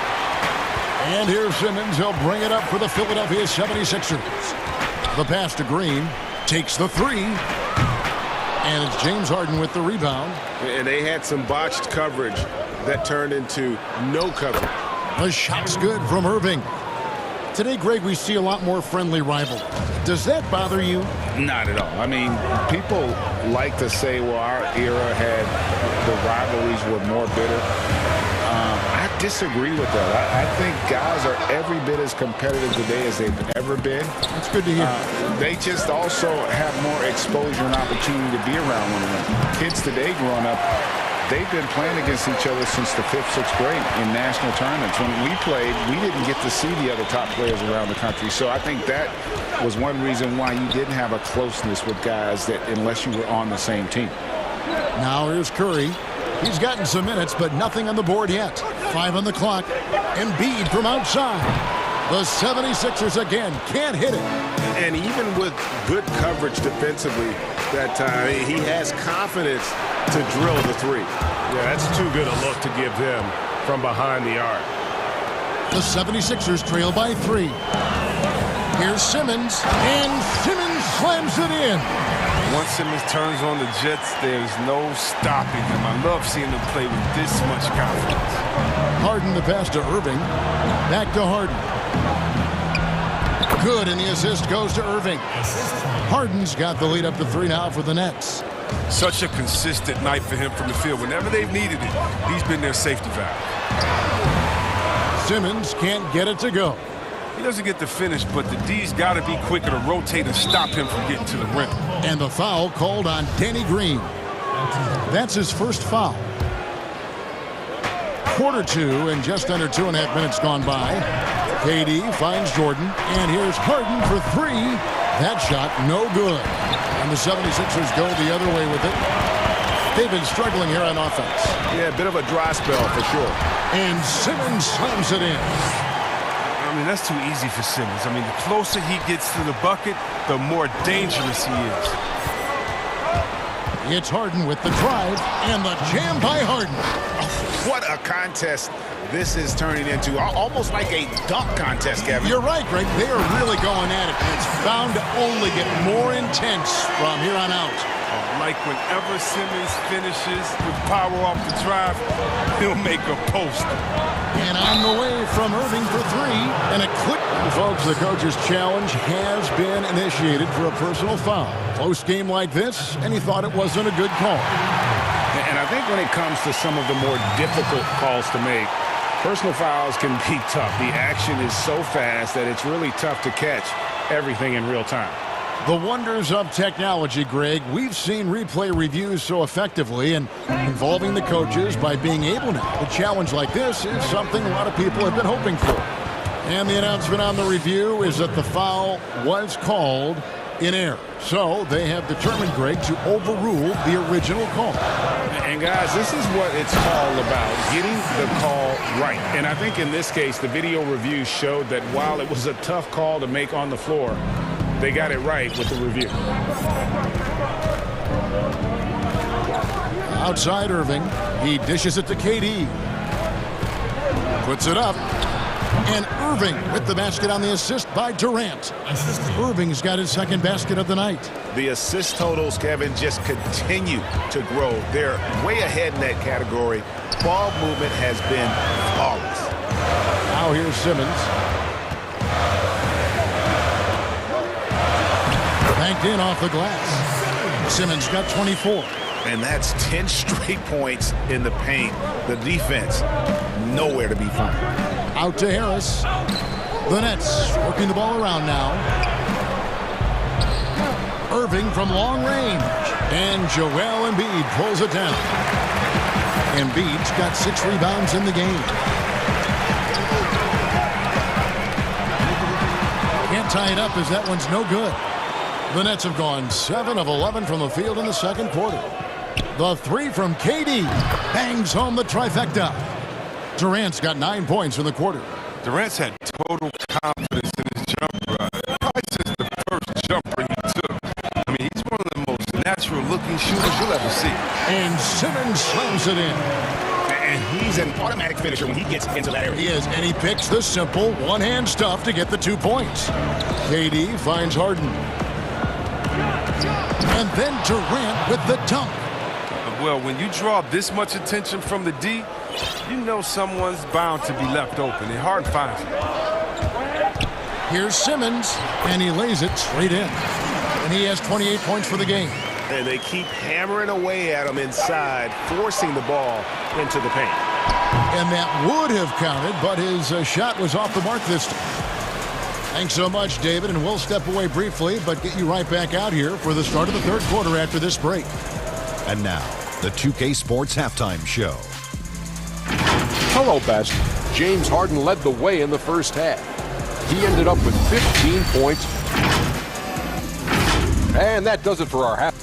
And here's Simmons. He'll bring it up for the Philadelphia 76ers. The pass to Green. Takes the 3. And it's James Harden with the rebound. And they had some botched coverage that turned into no coverage. The shot's good from Irving. Today, Greg, we see a lot more friendly rivalry. Does that bother you? Not at all. I mean, people like to say, well, our era had the rivalries were more bitter. I disagree with that. I think guys are every bit as competitive today as they've ever been. That's good to hear. They just also have more exposure and opportunity to be around one another. Kids today growing up, they've been playing against each other since the 5th, 6th grade in national tournaments. When we played, we didn't get to see the other top players around the country. So I think that was one reason why you didn't have a closeness with guys that unless you were on the same team. Now here's Curry. He's gotten some minutes, but nothing on the board yet. 5 on the clock. Embiid from outside. The 76ers again can't hit it. And even with good coverage defensively that time, he has confidence to drill the 3. Yeah, that's too good a look to give them from behind the arc. The 76ers trail by 3. Here's Simmons, and Simmons slams it in. Once Simmons turns on the Jets, there's no stopping him. I love seeing him play with this much confidence. Harden the pass to Irving. Back to Harden. Good, and the assist goes to Irving. Harden's got the lead up to 3 now for the Nets. Such a consistent night for him from the field. Whenever they've needed it, he's been their safety valve. Simmons can't get it to go. He doesn't get the finish, but the D's got to be quicker to rotate and stop him from getting to the rim. And the foul called on Danny Green. That's his first foul. Quarter 2 and just under 2.5 minutes gone by. KD finds Jordan, and here's Harden for 3. That shot no good. And the 76ers go the other way with it. They've been struggling here on offense. Yeah, a bit of a dry spell for sure. And Simmons slams it in. I mean, that's too easy for Simmons. I mean, the closer he gets to the bucket, the more dangerous he is. It's Harden with the drive and the jam by Harden. What a contest this is turning into. Almost like a dunk contest, Kevin. You're right, Greg. They are really going at it. It's bound to only get more intense from here on out. Like whenever Simmons finishes with power off the drive, he'll make a poster. And on the way from Irving for three, and a quick. Folks, the coach's challenge has been initiated for a personal foul. Close game like this, and he thought it wasn't a good call. And I think when it comes to some of the more difficult calls to make, personal fouls can be tough. The action is so fast that it's really tough to catch everything in real time. The wonders of technology, Greg. We've seen replay reviews so effectively, and involving the coaches by being able now to challenge like this is something a lot of people have been hoping for. And the announcement on the review is that the foul was called in error. So they have determined, Greg, to overrule the original call. And guys, this is what it's all about, getting the call right. And I think in this case, the video review showed that while it was a tough call to make on the floor, they got it right with the review. Outside Irving, he dishes it to KD. Puts it up. And Irving with the basket on the assist by Durant. Irving's got his second basket of the night. The assist totals, Kevin, just continue to grow. They're way ahead in that category. Ball movement has been flawless. Now here's Simmons. Banked in off the glass. Simmons got 24. And that's 10 straight points in the paint. The defense, nowhere to be found. Out to Harris. The Nets working the ball around now. Irving from long range. And Joel Embiid pulls it down. Embiid's got 6 rebounds in the game. Can't tie it up as that one's no good. The Nets have gone 7 of 11 from the field in the second quarter. The three from KD bangs home the trifecta. Durant's got 9 points in the quarter. Durant's had total confidence in his jumper. Probably since the first jumper he took. I mean, he's one of the most natural-looking shooters you'll ever see. And Simmons slams it in. And he's an automatic finisher when he gets into that area. He is, and he picks the simple one-hand stuff to get the 2 points. KD finds Harden. And then Durant with the dunk. Well, when you draw this much attention from the D, you know someone's bound to be left open. And Harden finds it. Here's Simmons, and he lays it straight in. And he has 28 points for the game. And they keep hammering away at him inside, forcing the ball into the paint. And that would have counted, but his shot was off the mark this time. Thanks so much, David, and we'll step away briefly, but get you right back out here for the start of the third quarter after this break. And now, the 2K Sports Halftime Show. Hello, Best. James Harden led the way in the first half. He ended up with 15 points. And that does it for our half.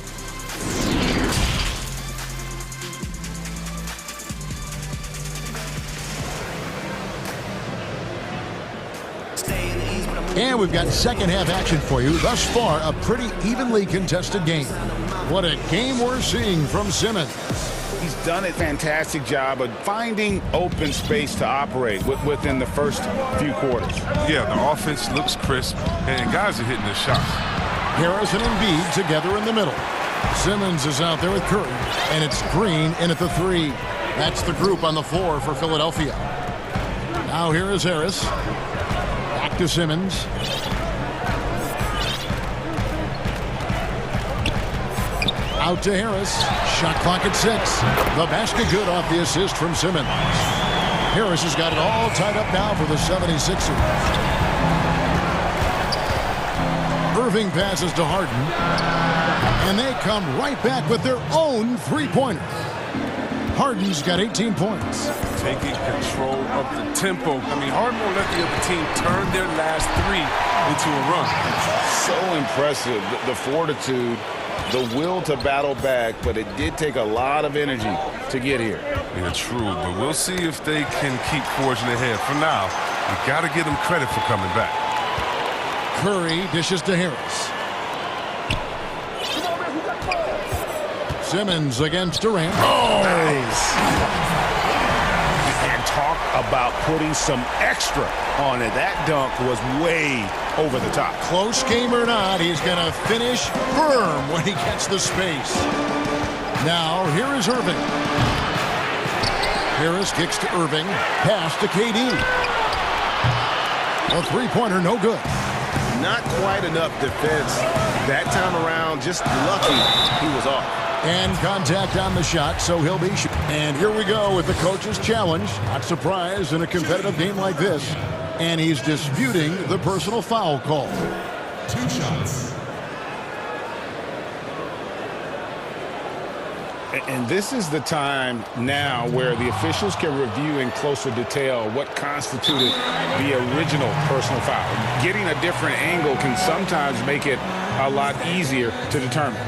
And we've got second half action for you. Thus far, a pretty evenly contested game. What a game we're seeing from Simmons. He's done a fantastic job of finding open space to operate within the first few quarters. Yeah, the offense looks crisp, and guys are hitting their shots. Harris and Embiid together in the middle. Simmons is out there with Curry, and it's Green in at the 3. That's the group on the floor for Philadelphia. Now here is Harris. Back to Simmons. Out to Harris. Shot clock at 6. The basket good off the assist from Simmons. Harris has got it all tied up now for the 76ers. Irving passes to Harden. And they come right back with their own three-pointer. Harden's got 18 points. Taking control of the tempo. I mean, Harden won't let the other team turn their last 3 into a run. So impressive, the fortitude, the will to battle back, but it did take a lot of energy to get here. Yeah, true, but we'll see if they can keep forging ahead. For now, you got to give them credit for coming back. Curry dishes to Harris. Simmons against Durant. Oh! Nice. And talk about putting some extra on it. That dunk was way over the top. Close game or not, he's going to finish firm when he gets the space. Now, here is Irving. Harris kicks to Irving. Pass to KD. A three-pointer, no good. Not quite enough defense that time around. Just lucky he was off. And contact on the shot, so he'll be shooting. And here we go with the coach's challenge. Not surprised in a competitive game like this. And he's disputing the personal foul call. 2 shots. And this is the time now where the officials can review in closer detail what constituted the original personal foul. Getting a different angle can sometimes make it a lot easier to determine.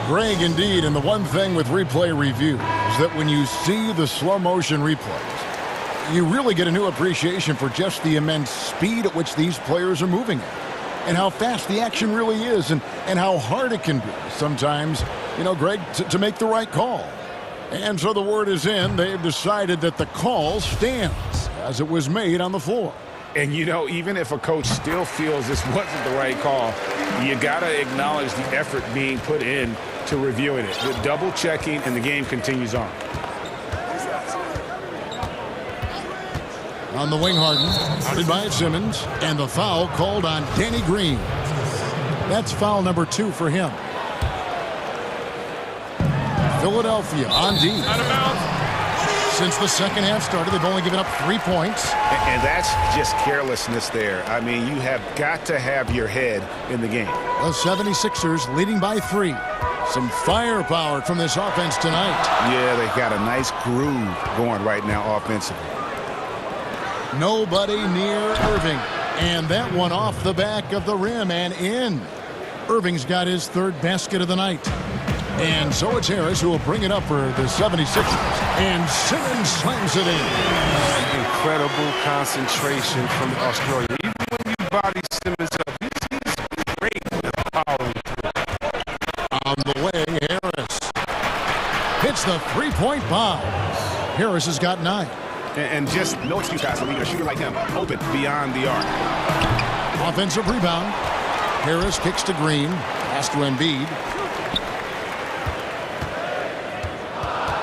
Greg, indeed, and the one thing with replay review is that when you see the slow motion replays, you really get a new appreciation for just the immense speed at which these players are moving at, and how fast the action really is, and how hard it can be sometimes, you know, Greg, to make the right call. And so the word is in. They've decided that the call stands as it was made on the floor. And, you know, even if a coach still feels this wasn't the right call, you got to acknowledge the effort being put in to reviewing it. The double checking, and the game continues on. On the wing, Harden, outed by Simmons, and the foul called on Danny Green. That's foul number 2 for him. Philadelphia on D. Since the second half started, they've only given up 3 points. And that's just carelessness there. I mean, you have got to have your head in the game. The 76ers leading by 3. Some firepower from this offense tonight. Yeah, they got a nice groove going right now offensively. Nobody near Irving. And that one off the back of the rim and in. Irving's got his 3rd basket of the night. And so it's Harris who will bring it up for the 76ers. And Simmons slams it in. Incredible concentration from the Australian. Even when you body Simmons up, he's great with power. On the wing, Harris hits the three-point bomb. Harris has got 9. And just no excuse, guys, to leave a shooter like him open beyond the arc. Offensive rebound. Harris kicks to Green. Pass to Embiid.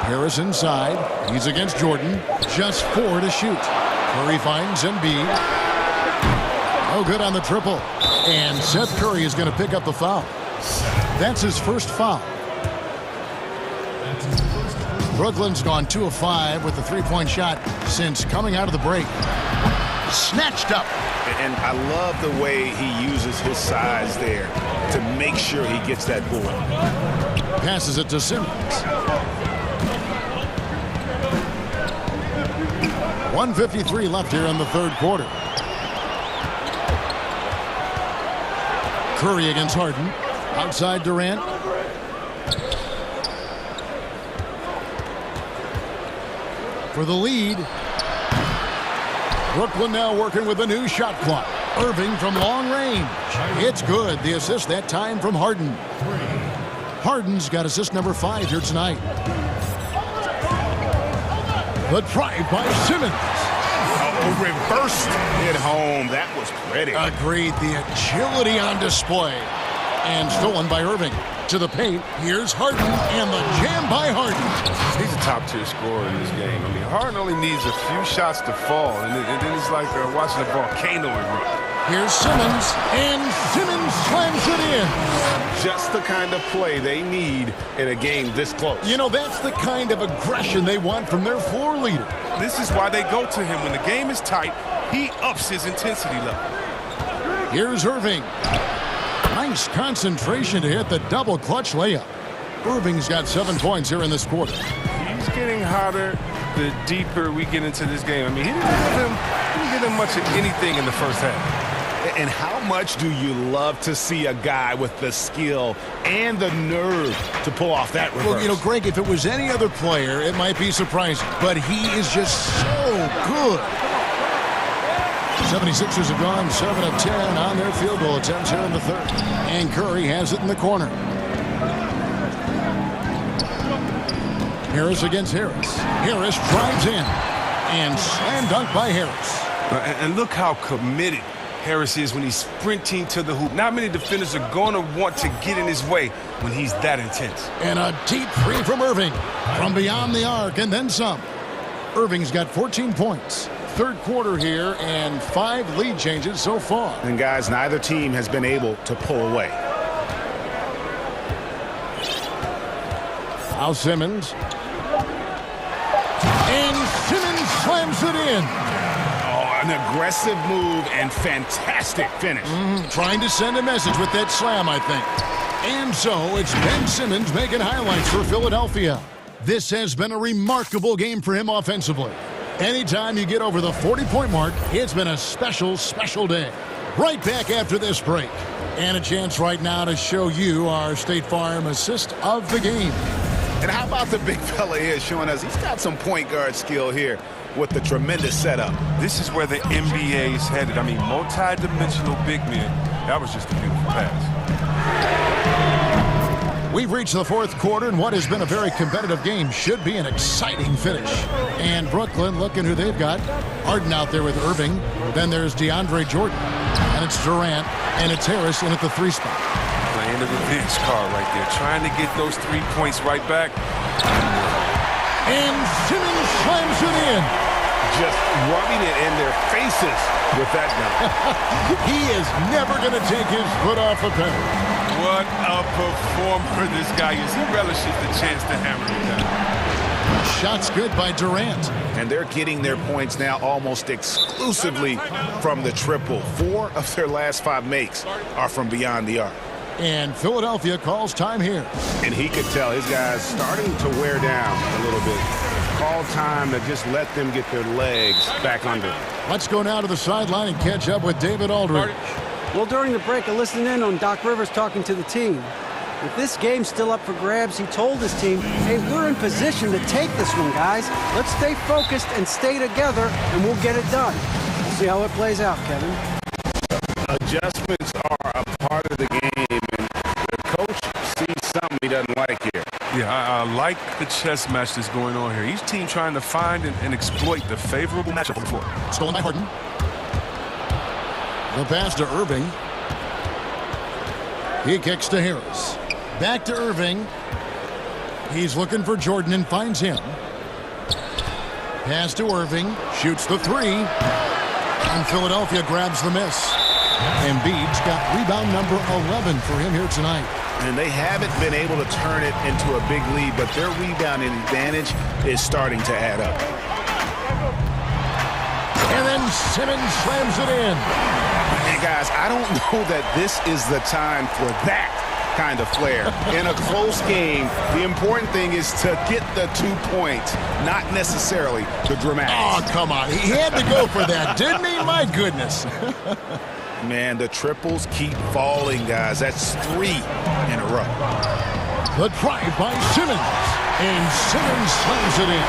Harris inside. He's against Jordan. Just 4 to shoot. Curry finds Embiid. No good on the triple. And Seth Curry is going to pick up the foul. That's his first foul. Brooklyn's gone 2 of 5 with the three-point shot since coming out of the break. Snatched up. And I love the way he uses his size there to make sure he gets that board. Passes it to Simmons. 1:53 left here in the 3rd quarter. Curry against Harden. Outside Durant. For the lead. Brooklyn now working with a new shot clock. Irving from long range. It's good. The assist that time from Harden. Harden's got assist number 5 here tonight. The drive by Simmons. Reversed it home. That was pretty. Agreed. The agility on display. And stolen by Irving. To the paint. Here's Harden. And the jam by Harden. He's a top-tier scorer in this game. I mean, Harden only needs a few shots to fall. And then it's like watching a volcano erupt. Here's Simmons. And Simmons slams it in. Just the kind of play they need in a game this close. You know, that's the kind of aggression they want from their floor leader. This is why they go to him. When the game is tight, he ups his intensity level. Here's Irving. Nice concentration to hit the double clutch layup. Irving's got 7 points here in this quarter. He's getting hotter the deeper we get into this game. I mean, he didn't give him much of anything in the first half. And how much do you love to see a guy with the skill and the nerve to pull off that reverse? Well, you know, Greg, if it was any other player, it might be surprising. But he is just so good. 76ers have gone 7 of 10 on their field goal attempts here in the 3rd. And Curry has it in the corner. Harris against Harris. Harris drives in. And slam dunk by Harris. And look how committed Harris is when he's sprinting to the hoop. Not many defenders are going to want to get in his way when he's that intense. And a deep three from Irving from beyond the arc and then some. Irving's got 14 points. Third quarter here and 5 lead changes so far. And guys, neither team has been able to pull away. Now Simmons. And Simmons slams it in. An aggressive move and fantastic finish. Trying to send a message with that slam, I think. And so it's Ben Simmons making highlights for Philadelphia. This has been a remarkable game for him offensively. Anytime you get over the 40-point mark, it's been a special, special day. Right back after this break. And a chance right now to show you our State Farm assist of the game. And how about the big fella here showing us he's got some point guard skill here with the tremendous setup. This is where the NBA is headed. I mean, multi-dimensional big men. That was just a beautiful pass. We've reached the fourth quarter, and what has been a very competitive game should be an exciting finish. And Brooklyn, looking who they've got. Harden out there with Irving. Then there's DeAndre Jordan. And it's Durant. And it's Harris in at the 3 spot. Playing the revenge card right there. Trying to get those 3 points right back. And Simmons slams it in. Just rubbing it in their faces with that gun. He is never going to take his foot off the pedal. What a performer this guy is. He relishes the chance to hammer it down. Shots good by Durant. And they're getting their points now almost exclusively from the triple. 4 of their last 5 makes are from beyond the arc. And Philadelphia calls time here. And he could tell his guys starting to wear down a little bit. Call time to just let them get their legs back under. Let's go now to the sideline and catch up with David Aldridge. Well, during the break, I listened in on Doc Rivers talking to the team. With this game still up for grabs, he told his team, hey, we're in position to take this one, guys. Let's stay focused and stay together, and we'll get it done. We'll see how it plays out, Kevin. Adjustments are a part of the game, and the coach sees something he doesn't like here. Yeah, I like the chess match that's going on here. Each team trying to find and exploit the favorable matchup on the floor. Stolen by Harden. The pass to Irving. He kicks to Harris. Back to Irving. He's looking for Jordan and finds him. Pass to Irving. Shoots the 3. And Philadelphia grabs the miss. Embiid's got rebound number 11 for him here tonight. And they haven't been able to turn it into a big lead, but their rebounding advantage is starting to add up. And then Simmons slams it in. And guys, I don't know that this is the time for that kind of flair. In a close game, the important thing is to get the 2 points, not necessarily the dramatics. Oh, come on. He had to go for that, didn't he? My goodness. Man, the triples keep falling, guys. That's 3 in a row. The drive by Simmons. And Simmons slams it in.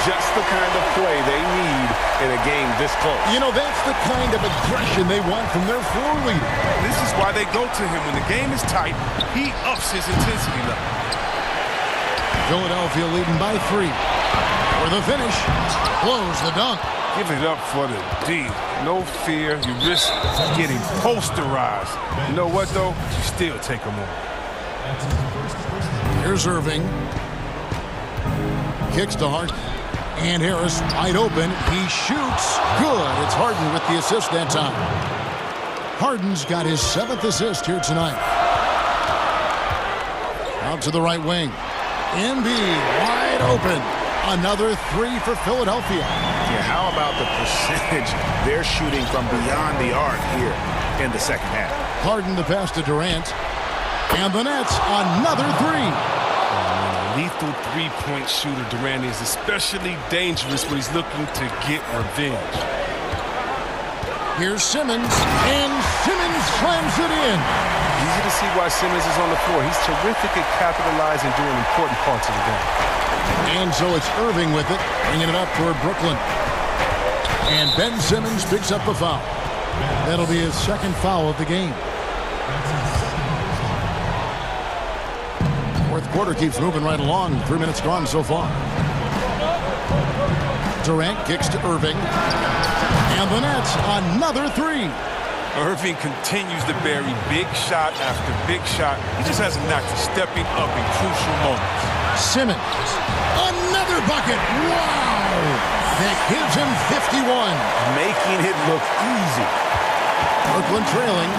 Just the kind of play they need in a game this close. You know, that's the kind of aggression they want from their floor leader. This is why they go to him. When the game is tight, he ups his intensity level. Philadelphia leading by 3. For the finish, blows the dunk. Give it up for the D. No fear. You risk getting posterized. You know what, though? You still take them on. Here's Irving. Kicks to Harden. And Harris wide open. He shoots. Good. It's Harden with the assist that time. Harden's got his 7th assist here tonight. Out to the right wing. Embiid wide open. Another 3 for Philadelphia. Yeah, how about the percentage they're shooting from beyond the arc here in the second half? Harden the pass to Durant. And the Nets, another 3. Lethal 3-point shooter Durant is especially dangerous when he's looking to get revenge. Here's Simmons, and Simmons slams it in. Easy to see why Simmons is on the floor. He's terrific at capitalizing during important parts of the game. And so it's Irving with it, bringing it up toward Brooklyn. And Ben Simmons picks up the foul. That'll be his 2nd foul of the game. Fourth quarter keeps moving right along. 3 minutes gone so far. Durant kicks to Irving. And the Nets, another 3. Irving continues to bury big shot after big shot. He just has a knack for stepping up in crucial moments. Simmons, another bucket. Wow! That gives him 51. Making it look easy. Brooklyn trailing.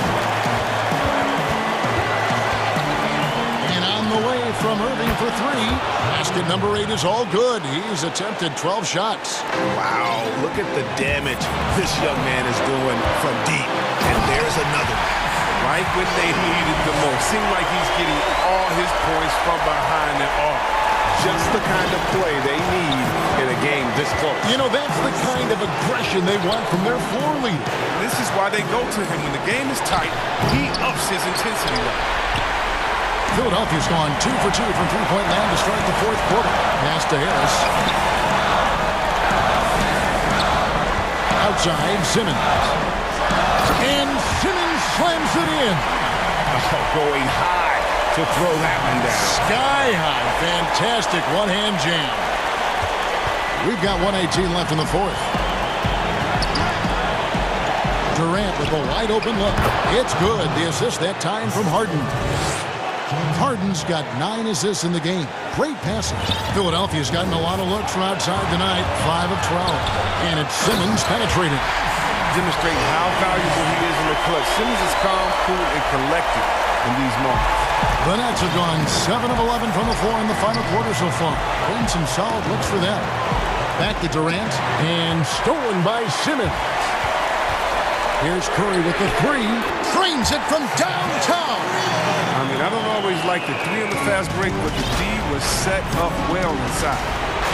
And on the way from Irving for three. Basket number 8 is all good. He's attempted 12 shots. Wow, look at the damage this young man is doing from deep. And there's another. Right when they needed the most. Seemed like he's getting all his points from behind the arc. Just the kind of play they need in a game this close. You know, that's the kind of aggression they want from their floor leader. This is why they go to him. When the game is tight, he ups his intensity level. Philadelphia's gone 2 for 2 from three-point land to start the fourth quarter. Pass to Harris. Outside, Simmons. And Simmons slams it in. Going high to throw that one down. Sky high. Fantastic one-hand jam. We've got 1:18 left in the fourth. Durant with a wide-open look. It's good. The assist that time from Harden. Harden's got 9 assists in the game. Great passing. Philadelphia's gotten a lot of looks from outside tonight. 5 of 12. And it's Simmons penetrating. Demonstrating how valuable he is in the clutch. Simmons is calm, cool, and collected in these moments. The Nets have gone 7 of 11 from the floor in the final quarter so far. Been some solid looks for them. Back to Durant. And stolen by Simmons. Here's Curry with the three. Drains it from downtown. I mean, I don't always like the 3 on the fast break, but the D was set up well inside.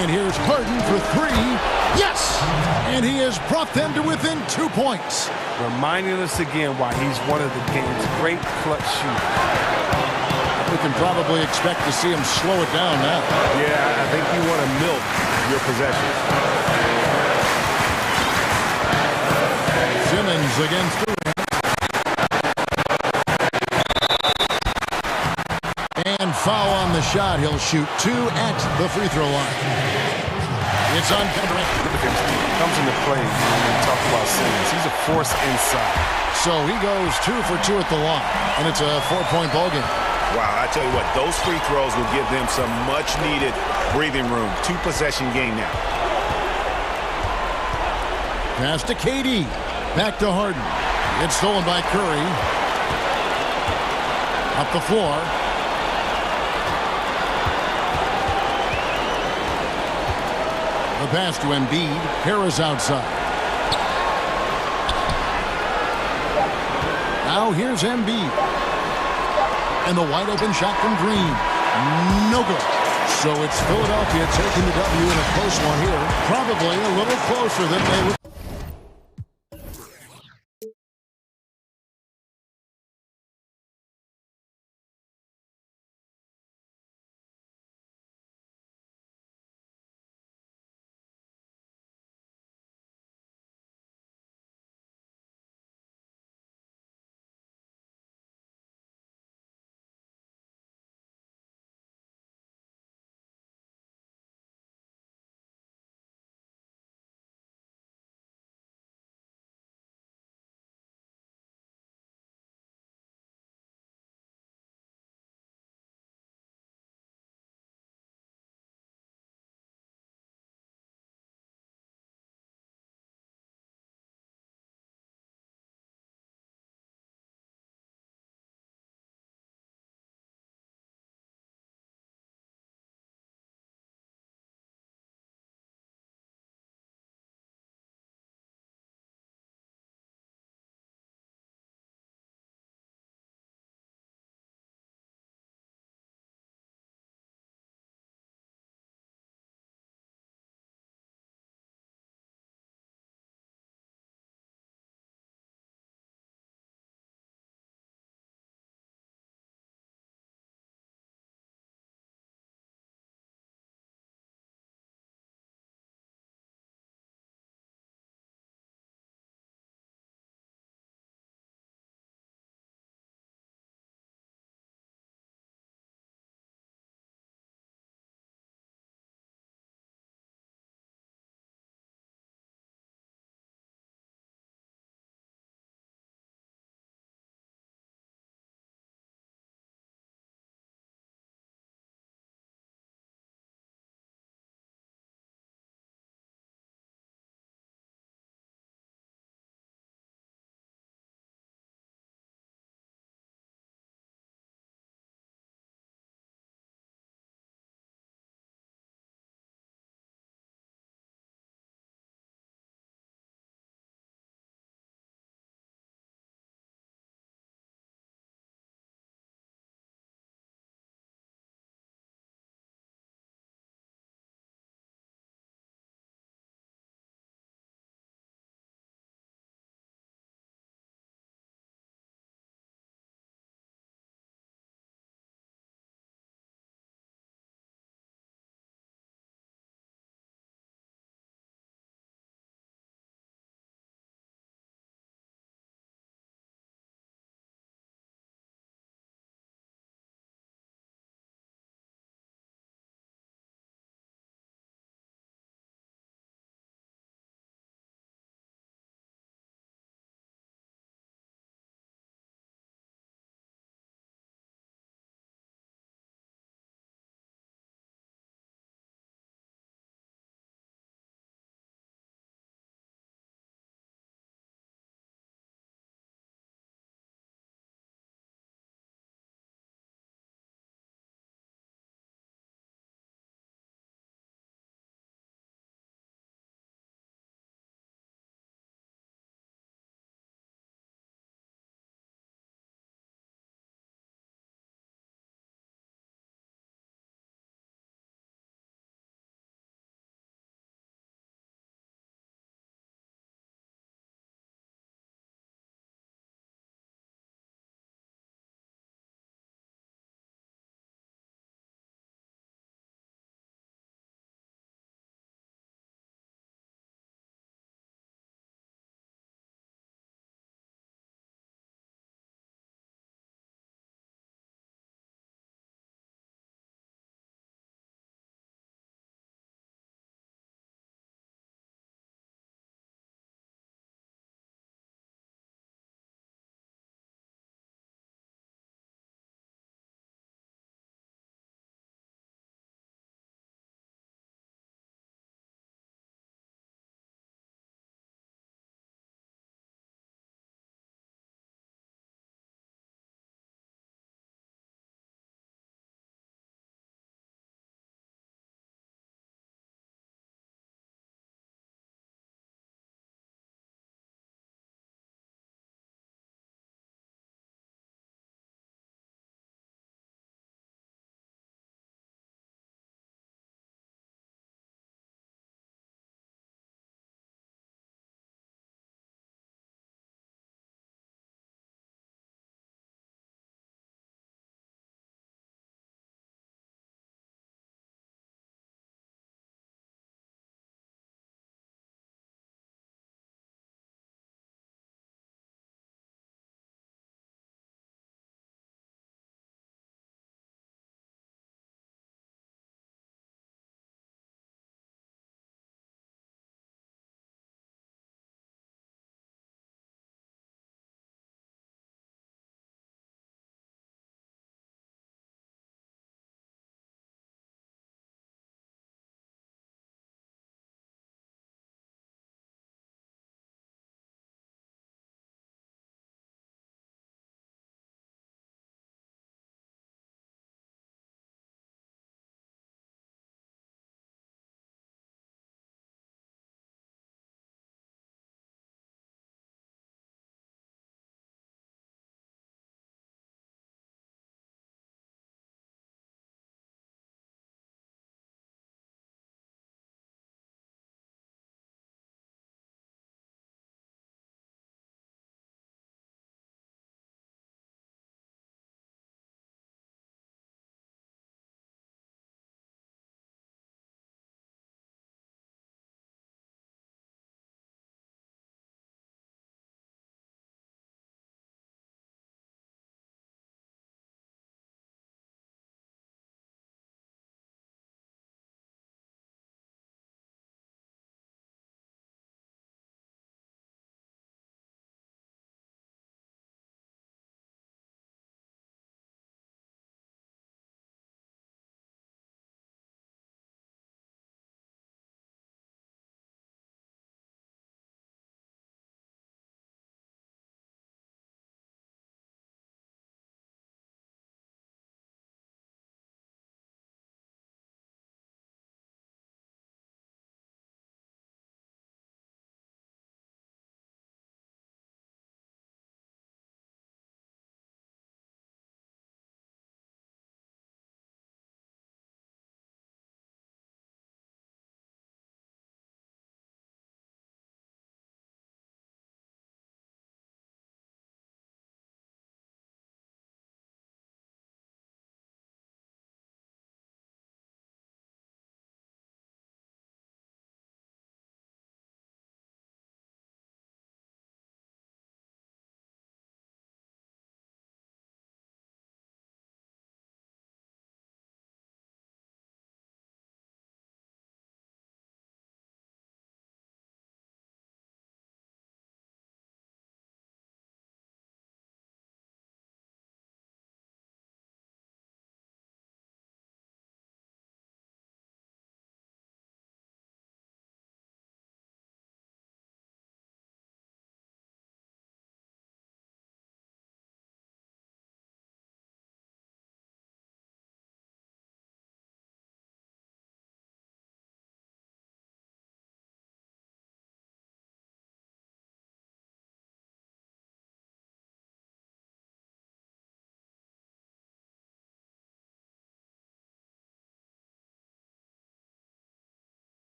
And here's Harden for 3. Yes! And he has brought them to within 2 points. Reminding us again why he's one of the game's great clutch shooters. We can probably expect to see him slow it down now. Yeah, I think you want to milk your possession. Simmons against Durant. And foul on the shot. He'll shoot 2 at the free throw line. It's on Durant. Comes into play when we talk about Simmons. He's a force inside. So he goes 2 for 2 at the line. And it's a 4-point ball game. Wow, I tell you what, those free throws will give them some much-needed breathing room. 2-possession game now. Pass to KD. Back to Harden. It's stolen by Curry. Up the floor. The pass to Embiid. Harris outside. Now here's Embiid. And the wide open shot from Green. No good. So it's Philadelphia taking the W in a close one here. Probably a little closer than they would.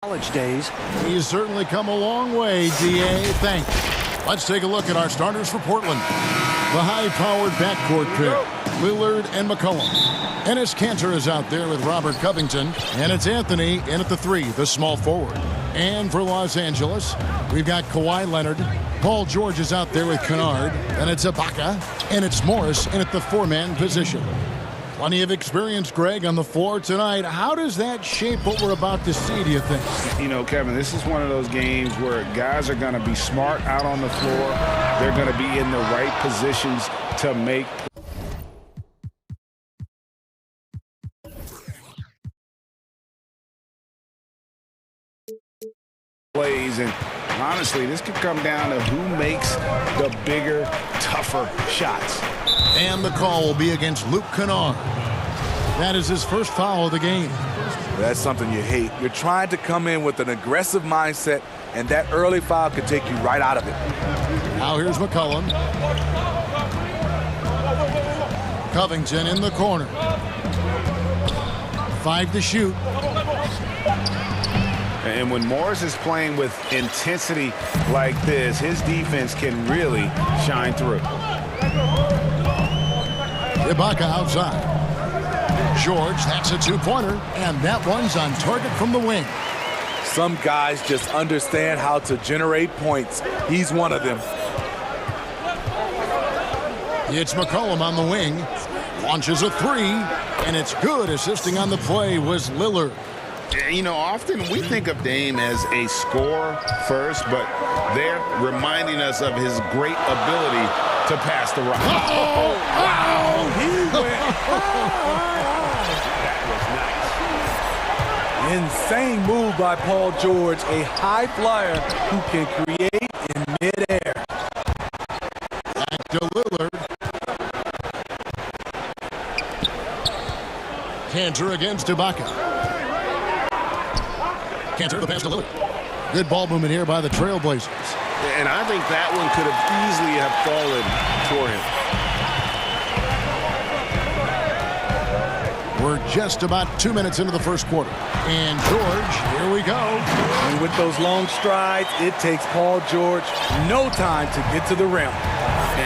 college days. He's certainly come a long way, D.A. Thanks. Let's take a look at our starters for Portland. The high-powered backcourt pair, Lillard and McCollum. Enes Kanter is out there with Robert Covington, and it's Anthony in at the 3, the small forward. And for Los Angeles, we've got Kawhi Leonard. Paul George is out there with Kennard, and it's Ibaka, and it's Morris in at the 4-man position. Plenty of experience, Greg, on the floor tonight. How does that shape what we're about to see, do you think? You know, Kevin, this is one of those games where guys are going to be smart out on the floor. They're going to be in the right positions to make plays. And honestly, this could come down to who makes the bigger, tougher shots. And the call will be against Luke Kennard. That is his first foul of the game. That's something you hate. You're trying to come in with an aggressive mindset, and that early foul could take you right out of it. Now here's McCollum. Covington in the corner. 5 to shoot. And when Morris is playing with intensity like this, his defense can really shine through. Ibaka outside. George, that's a 2-pointer, and that one's on target from the wing. Some guys just understand how to generate points. He's one of them. It's McCollum on the wing. Launches a 3, and it's good. Assisting on the play was Lillard. You know, often we think of Dame as a scorer first, but they're reminding us of his great ability to pass the rock. Oh, wow! He went That was nice. Insane move by Paul George, a high flyer who can create in midair. Back to Lillard. Kanter against Ibaka. Kanter, the pass to Lillard. Good ball movement here by the Trailblazers. And I think that one could have easily have fallen for him. We're just about 2 minutes into the first quarter. And George, here we go. And with those long strides, it takes Paul George no time to get to the rim.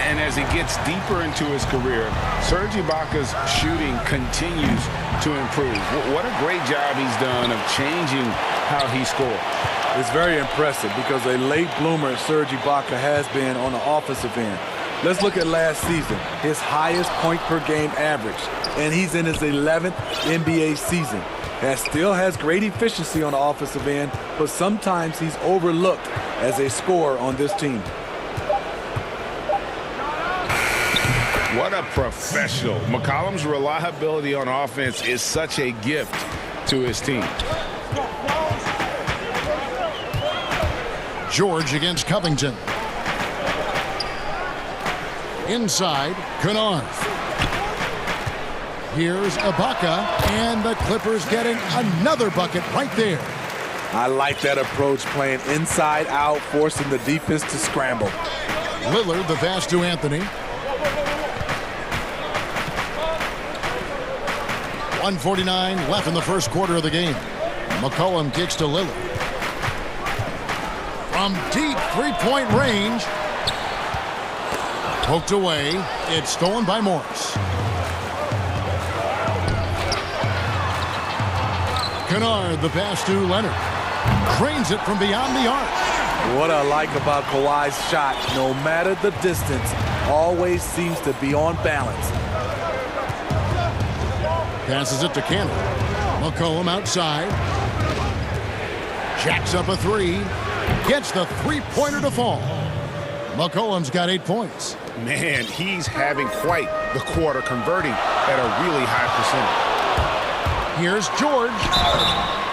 And as he gets deeper into his career, Serge Ibaka's shooting continues to improve. What a great job he's done of changing how he scores. It's very impressive because a late bloomer Serge Ibaka has been on the offensive end. Let's look at last season, his highest point per game average, and he's in his 11th NBA season. That still has great efficiency on the offensive end, but sometimes he's overlooked as a scorer on this team. What a professional. McCollum's reliability on offense is such a gift to his team. George against Covington. Inside, Kennard. Here's Ibaka, and the Clippers getting another bucket right there. I like that approach, playing inside out, forcing the defense to scramble. Lillard, the pass to Anthony. 1:49 left in the first quarter of the game. McCollum kicks to Lillard. From deep three-point range. Poked away. It's stolen by Morris. Kennard, the pass to Leonard. Drains it from beyond the arc. What I like about Kawhi's shot, no matter the distance, always seems to be on balance. Passes it to Kanter. McCollum outside. Jacks up a 3. Gets the three-pointer to fall. McCollum's got 8 points. Man, he's having quite the quarter, converting at a really high percentage. Here's George.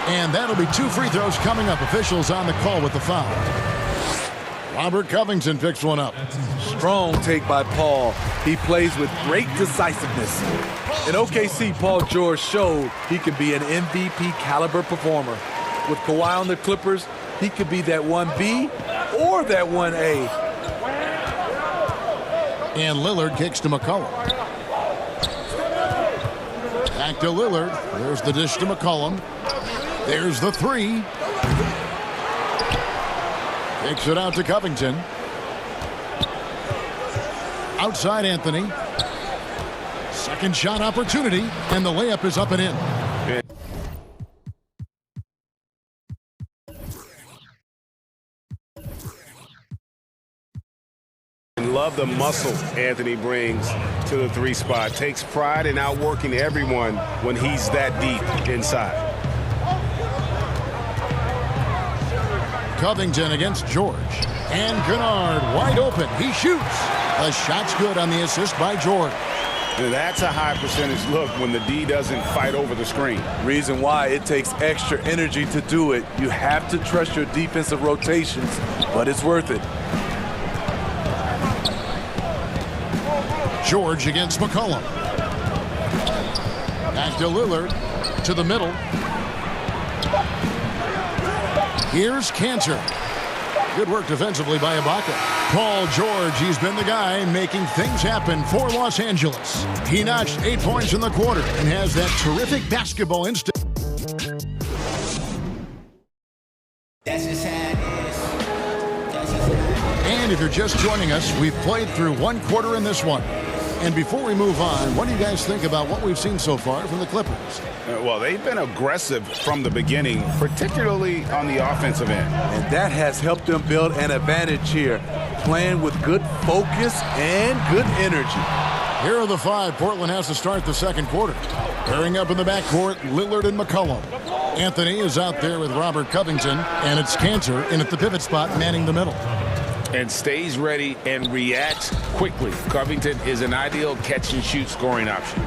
And that'll be 2 free throws coming up. Officials on the call with the foul. Robert Covington picks one up. Strong take by Paul. He plays with great decisiveness. In OKC, Paul George showed he could be an MVP caliber performer. With Kawhi on the Clippers, he could be that 1B or that 1A. And Lillard kicks to McCollum. Back to Lillard. There's the dish to McCollum. There's the 3. Takes it out to Covington. Outside Anthony. Second shot opportunity, and the layup is up and in. Love the muscle Anthony brings to the three spot. Takes pride in outworking everyone when he's that deep inside. Covington against George. And Kennard wide open. He shoots. The shot's good on the assist by George. That's a high percentage look when the D doesn't fight over the screen. Reason why it takes extra energy to do it. You have to trust your defensive rotations, but it's worth it. George against McCollum. Back to Lillard. To the middle. Here's Cantor. Good work defensively by Ibaka. Paul George, he's been the guy making things happen for Los Angeles. He notched 8 points in the quarter and has that terrific basketball instinct. That's just how it is. And if you're just joining us, we've played through one quarter in this one. And before we move on, what do you guys think about what we've seen so far from the Clippers? Well, they've been aggressive from the beginning, particularly on the offensive end. And that has helped them build an advantage here, playing with good focus and good energy. Here are the five Portland has to start the second quarter. Pairing up in the backcourt, Lillard and McCollum. Anthony is out there with Robert Covington, and it's Cantor in at the pivot spot manning the middle. And stays ready and reacts quickly. Covington is an ideal catch-and-shoot scoring option.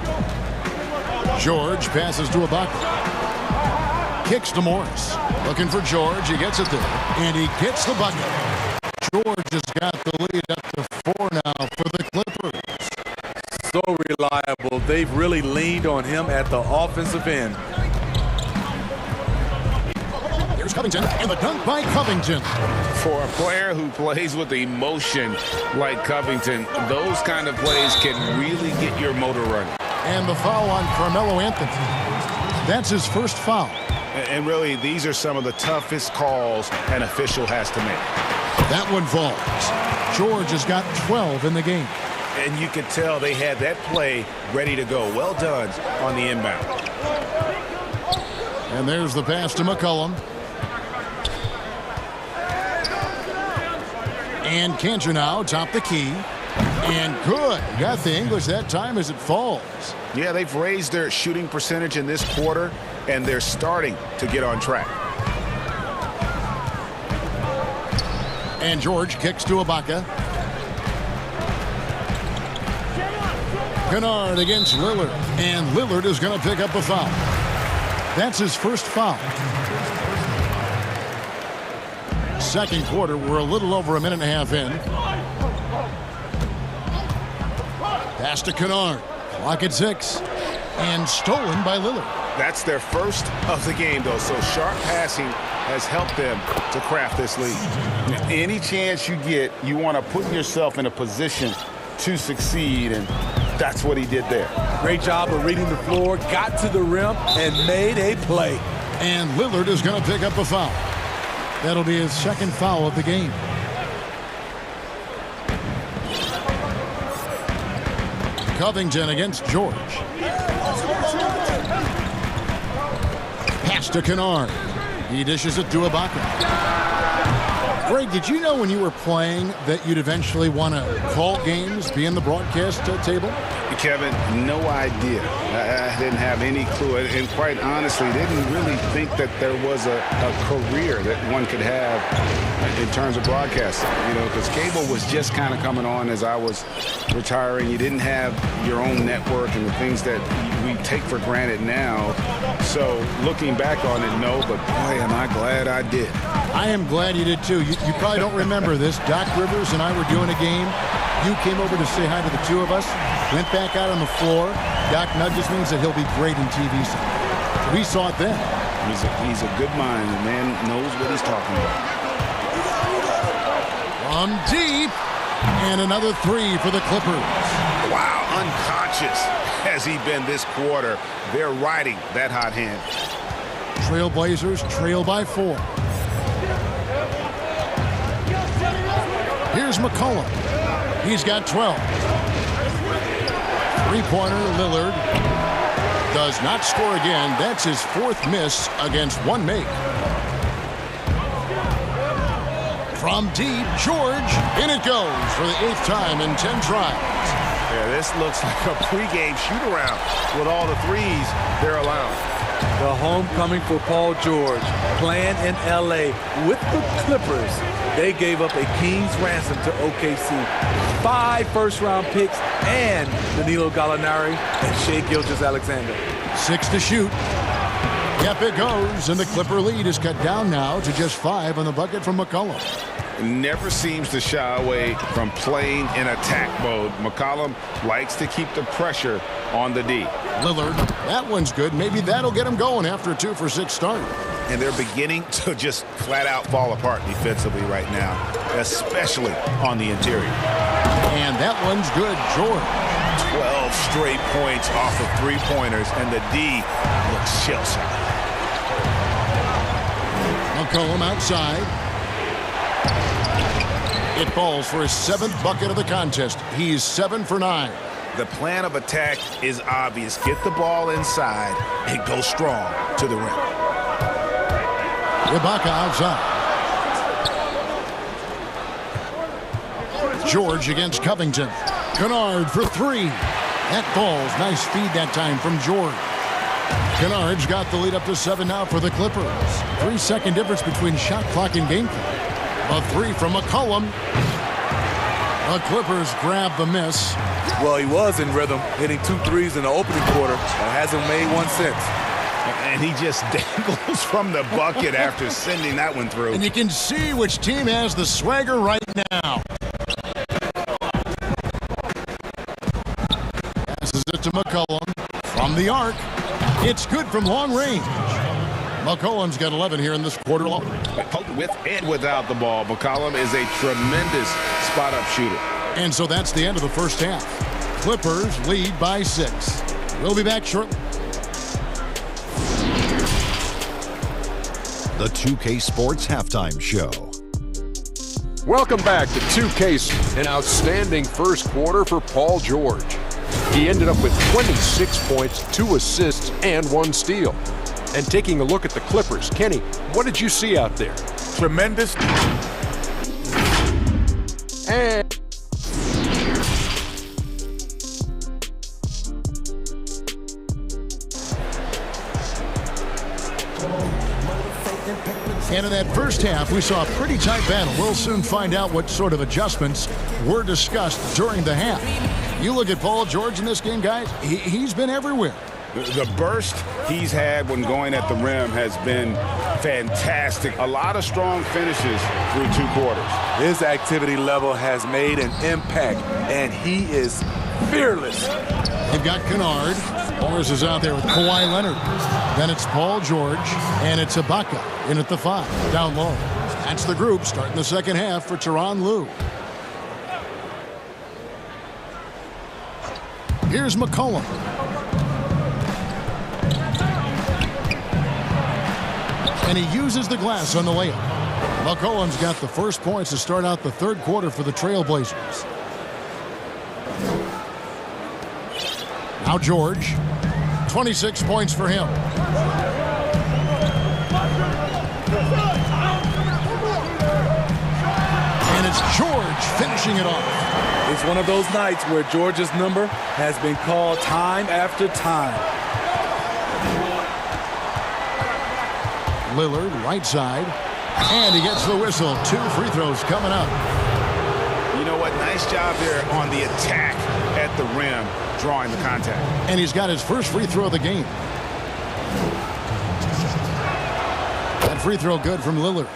George passes to Ibaka. Kicks to Morris. Looking for George. He gets it there. And he gets the bucket. George has got the lead up to 4 now for the Clippers. So reliable. They've really leaned on him at the offensive end. Here's Covington, and the dunk by Covington. For a player who plays with emotion like Covington, those kind of plays can really get your motor running. And the foul on Carmelo Anthony. That's his first foul. And really, these are some of the toughest calls an official has to make. That one falls. George has got 12 in the game. And you could tell they had that play ready to go. Well done on the inbound. And there's the pass to McCollum. And Cantor now, top the key. And good. Got the English that time as it falls. Yeah, they've raised their shooting percentage in this quarter, and they're starting to get on track. And George kicks to Ibaka. Kennard against Lillard. And Lillard is going to pick up a foul. That's his first foul. Second quarter, we're a little over a minute and a half in. Pass to Kennard. Clock at 6. And stolen by Lillard. That's their first of the game, though, so sharp passing has helped them to craft this lead. Any chance you get, you want to put yourself in a position to succeed, and that's what he did there. Great job of reading the floor, got to the rim, and made a play. And Lillard is going to pick up a foul. That'll be his second foul of the game. Covington against George. Pass to Kennard. He dishes it to Ibaka. Greg, did you know when you were playing that you'd eventually want to call games, be in the broadcast table? Kevin, no idea. I didn't have any clue, and quite honestly, didn't really think that there was a career that one could have in terms of broadcasting, you know, because cable was just kind of coming on as I was retiring. You didn't have your own network and the things that we take for granted now. So looking back on it, no, but boy, am I glad I did. I am glad you did too. You probably don't remember this. Doc Rivers and I were doing a game. You came over to say hi to the two of us, went back out on the floor. Doc nudges me and said he'll be great in TV. So we saw it then. He's a good mind. The man knows what he's talking about. From deep, and another three for the Clippers. Wow, unconscious has he been this quarter. They're riding that hot hand. Trailblazers trail by 4. Here's McCollum. He's got 12. Three-pointer, Lillard. Does not score again. That's his fourth miss against one make. From deep, George. In it goes for the 8th time in 10 tries. Yeah, this looks like a pregame shoot-around with all the threes they're allowing. The homecoming for Paul George, playing in L.A. with the Clippers. They gave up a king's ransom to OKC. 5 first-round picks and Danilo Gallinari and Shai Gilgeous-Alexander. 6 to shoot. Yep, it goes, and the Clipper lead is cut down now to just 5 on the bucket from McCollum. Never seems to shy away from playing in attack mode. McCollum likes to keep the pressure on the D. Lillard, that one's good. Maybe that'll get him going after a 2-for-6 start. And they're beginning to just flat-out fall apart defensively right now, especially on the interior. And that one's good, George. 12 straight points off of three-pointers, and the D looks shell-shocked. McCollum outside. It falls for his 7th bucket of the contest. He's 7 for 9. The plan of attack is obvious. Get the ball inside and go strong to the rim. Ibaka outside. George against Covington. Kennard for 3. That falls. Nice feed that time from George. Kennard's got the lead up to 7 now for the Clippers. 3-second difference between shot clock and game clock. A 3 from McCollum. The Clippers grab the miss. Well, he was in rhythm, hitting 2 threes in the opening quarter, and hasn't made one since. And he just dangles from the bucket after sending that one through. And you can see which team has the swagger right now. Passes it to McCollum from the arc. It's good from long range. McCollum's got 11 here in this quarter long. With and without the ball, McCollum is a tremendous spot-up shooter. And so that's the end of the first half. Clippers lead by 6. We'll be back shortly. The 2K Sports Halftime Show. Welcome back to 2K's. An outstanding first quarter for Paul George. He ended up with 26 points, 2 assists, and 1 steal. And taking a look at the Clippers, Kenny, what did you see out there? Tremendous. And in that first half, we saw a pretty tight battle. We'll soon find out what sort of adjustments were discussed during the half. You look at Paul George in this game, guys, he's been everywhere. The burst he's had when going at the rim has been fantastic. A lot of strong finishes through 2 quarters. His activity level has made an impact, and he is fearless. They've got Kennard. Morris is out there with Kawhi Leonard. Then it's Paul George, and it's Ibaka in at the 5, down low. That's the group starting the second half for Tyronn Lue. Here's McCollum. And he uses the glass on the layup. McCollum's got the first points to start out the third quarter for the Trailblazers. Now George. 26 points for him. And it's George finishing it off. It's one of those nights where George's number has been called time after time. Lillard, right side. And he gets the whistle. 2 free throws coming up. You know what? Nice job there on the attack at the rim, drawing the contact. And he's got his first free throw of the game. That free throw good from Lillard.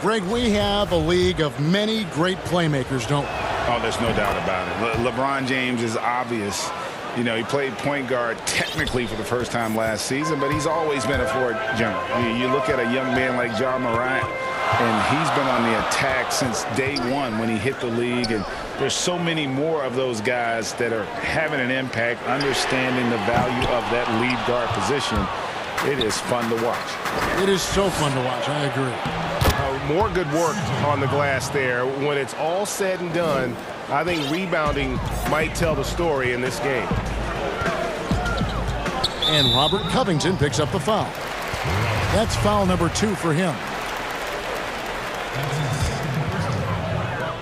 Greg, we have a league of many great playmakers, don't we? Oh, there's no doubt about it. LeBron James is obvious. You know, he played point guard technically for the first time last season, but he's always been a floor general. You look at a young man like Ja Morant, and he's been on the attack since day one when he hit the league. And there's so many more of those guys that are having an impact, understanding the value of that lead guard position. It is fun to watch. It is so fun to watch. I agree. more good work on the glass there. When it's all said and done, I think rebounding might tell the story in this game. And Robert Covington picks up the foul. That's foul number 2 for him.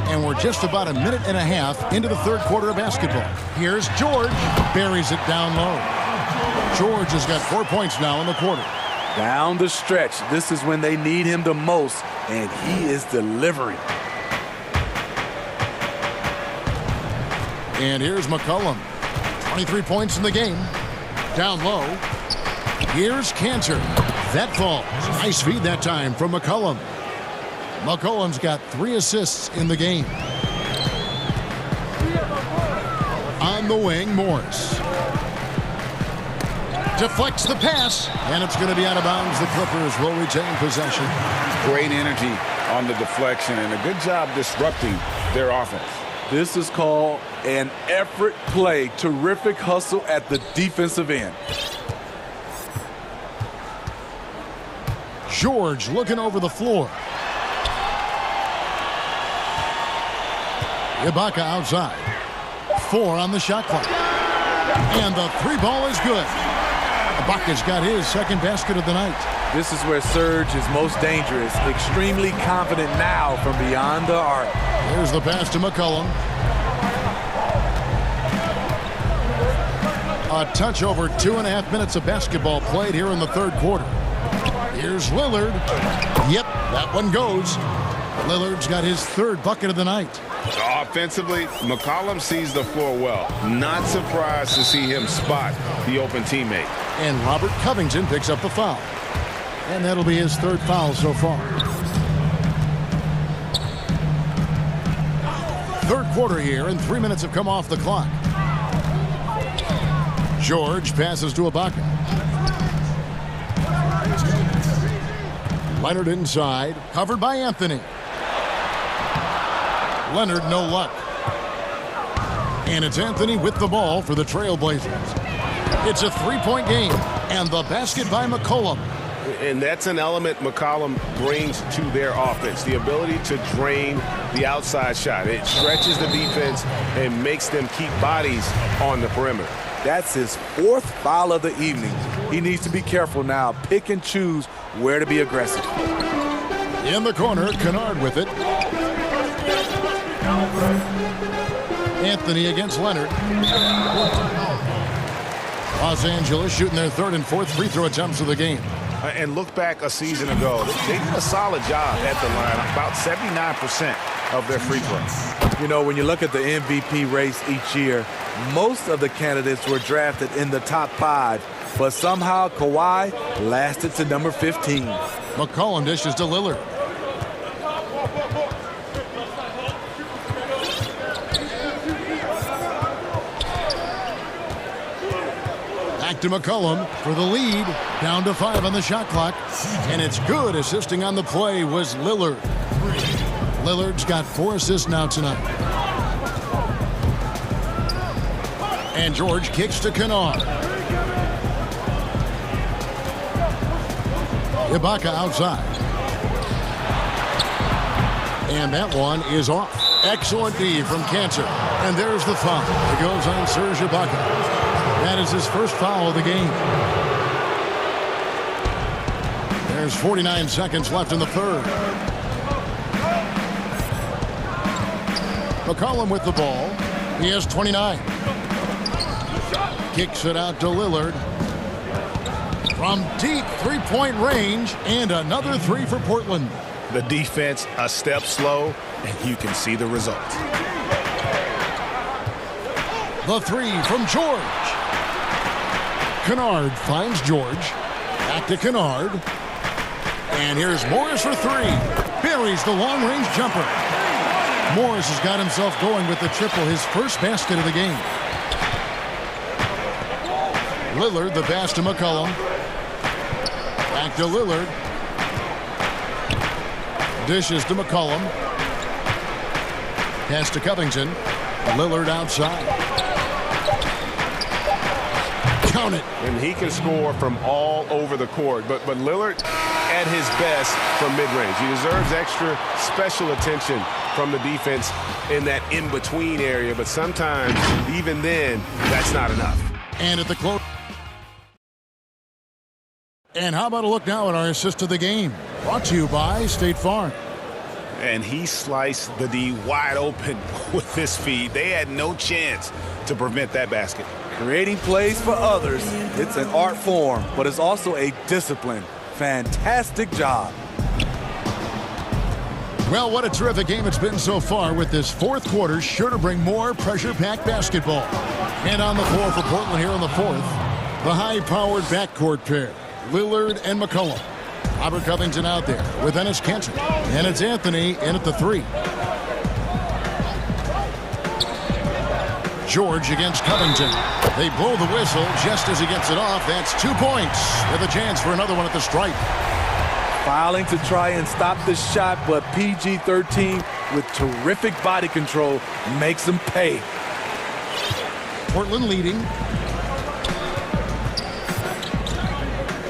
And we're just about a minute and a half into the third quarter of basketball. Here's George. Buries it down low. George has got 4 points now in the quarter. Down the stretch. This is when they need him the most, and he is delivering. And here's McCollum. 23 points in the game. Down low. Here's Cantor. That falls. Nice feed that time from McCollum. McCollum's got 3 assists in the game. On the wing, Morris. Deflects the pass, and it's going to be out of bounds. The Clippers will retain possession. Great energy on the deflection, and a good job disrupting their offense. This is called an effort play. Terrific hustle at the defensive end. George looking over the floor. Ibaka outside. 4 on the shot clock. And the 3 ball is good. Ibaka's got his second basket of the night. This is where Serge is most dangerous. Extremely confident now from beyond the arc. Here's the pass to McCollum. A touch over 2.5 minutes of basketball played here in the third quarter. Here's Lillard. Yep, that one goes. Lillard's got his 3rd bucket of the night. Offensively, McCollum sees the floor well. Not surprised to see him spot the open teammate. And Robert Covington picks up the foul. And that'll be his 3rd foul so far. Third quarter here, and 3 minutes have come off the clock. George passes to Ibaka. Leonard inside, covered by Anthony. Leonard, no luck. And it's Anthony with the ball for the Trailblazers. It's a 3-point game, and the basket by McCollum. And that's an element McCollum brings to their offense, the ability to drain the outside shot. It stretches the defense and makes them keep bodies on the perimeter. That's his 4th foul of the evening. He needs to be careful now. Pick and choose where to be aggressive. In the corner, Kennard with it. Anthony against Leonard. Los Angeles shooting their 3rd and 4th free throw attempts of the game. And look back a season ago, they did a solid job at the line, about 79% of their free throws. You know, when you look at the MVP race each year, most of the candidates were drafted in the top 5, but somehow Kawhi lasted to number 15. McCollum dishes to Lillard. Back to McCollum for the lead. Down to 5 on the shot clock. And it's good. Assisting on the play was Lillard. Lillard's got 4 assists now tonight. And George kicks to Kennard. Ibaka outside. And that one is off. Excellent D from Cantor. And there's the foul. It goes on Serge Ibaka. That is his 1st foul of the game. There's 49 seconds left in the 3rd. McCollum with the ball. He has 29. Kicks it out to Lillard. From deep 3-point range, and another 3 for Portland. The defense a step slow, and you can see the result. The 3 from George. Kennard finds George. Back to Kennard. And here's Morris for 3. Buries the long-range jumper. Morris has got himself going with the triple, his 1st basket of the game. Lillard, the pass to McCollum. Back to Lillard. Dishes to McCollum. Pass to Covington. Lillard outside. Count it. And he can score from all over the court. But Lillard, at his best from mid-range. He deserves extra special attention from the defense in that in-between area, but sometimes, even then, that's not enough. And at the close. And how about a look now at our assist of the game? Brought to you by State Farm. And he sliced the D wide open with this feed. They had no chance to prevent that basket. Creating plays for others, it's an art form, but it's also a discipline. Fantastic job. Well, what a terrific game it's been so far, with this fourth quarter sure to bring more pressure-packed basketball. And on the floor for Portland here in the fourth, the high-powered backcourt pair, Lillard and McCollum. Robert Covington out there with Enes Kanter. And it's Anthony in at the three. George against Covington. They blow the whistle just as he gets it off. That's 2 points with a chance for another one at the stripe. Fouling to try and stop the shot, but PG-13 with terrific body control makes them pay. Portland leading.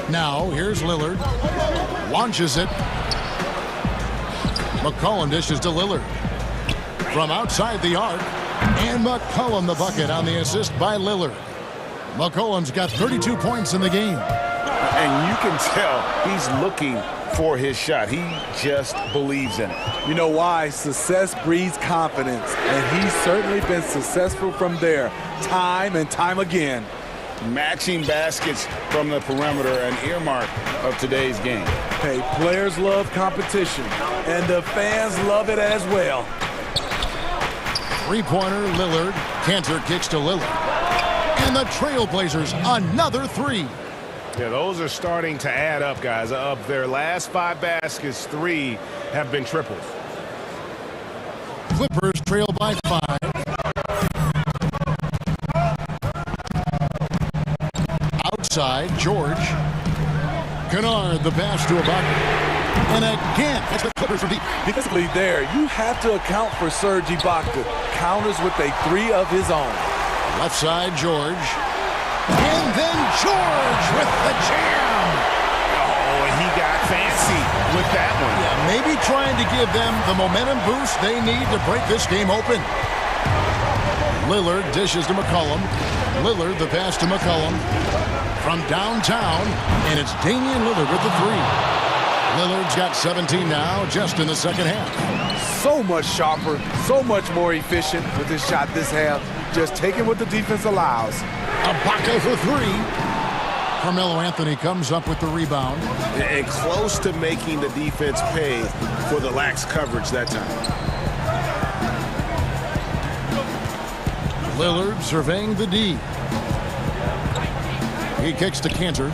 Now, here's Lillard. Launches it. McCollum dishes to Lillard. From outside the arc. And McCollum the bucket on the assist by Lillard. McCollum's got 32 points in the game. And you can tell he's looking for his shot. He just believes in it. You know why? Success breeds confidence. And he's certainly been successful from there, time and time again. Matching baskets from the perimeter, an earmark of today's game. Hey, players love competition, and the fans love it as well. Three-pointer, Lillard. Kanter kicks to Lillard. And the Trailblazers, another three. Yeah, those are starting to add up, guys. Of their last 5 baskets, 3 have been triples. Clippers trail by 5. Outside, George. Kennard, the pass to Ibaka. And again, it's the Clippers from deep. Defensively there, you have to account for Serge Ibaka. Counters with a 3 of his own. Left side, George. And then George with the jam. Oh, and he got fancy with that one. Yeah, maybe trying to give them the momentum boost they need to break this game open. Lillard dishes to McCollum. Lillard, the pass to McCollum. From downtown, and it's Damian Lillard with the 3. Lillard's got 17 now, just in the second half. So much sharper, so much more efficient with his shot this half. Just taking what the defense allows. Ibaka for 3. Carmelo Anthony comes up with the rebound. And close to making the defense pay for the lax coverage that time. Lillard surveying the D. He kicks to Kanter.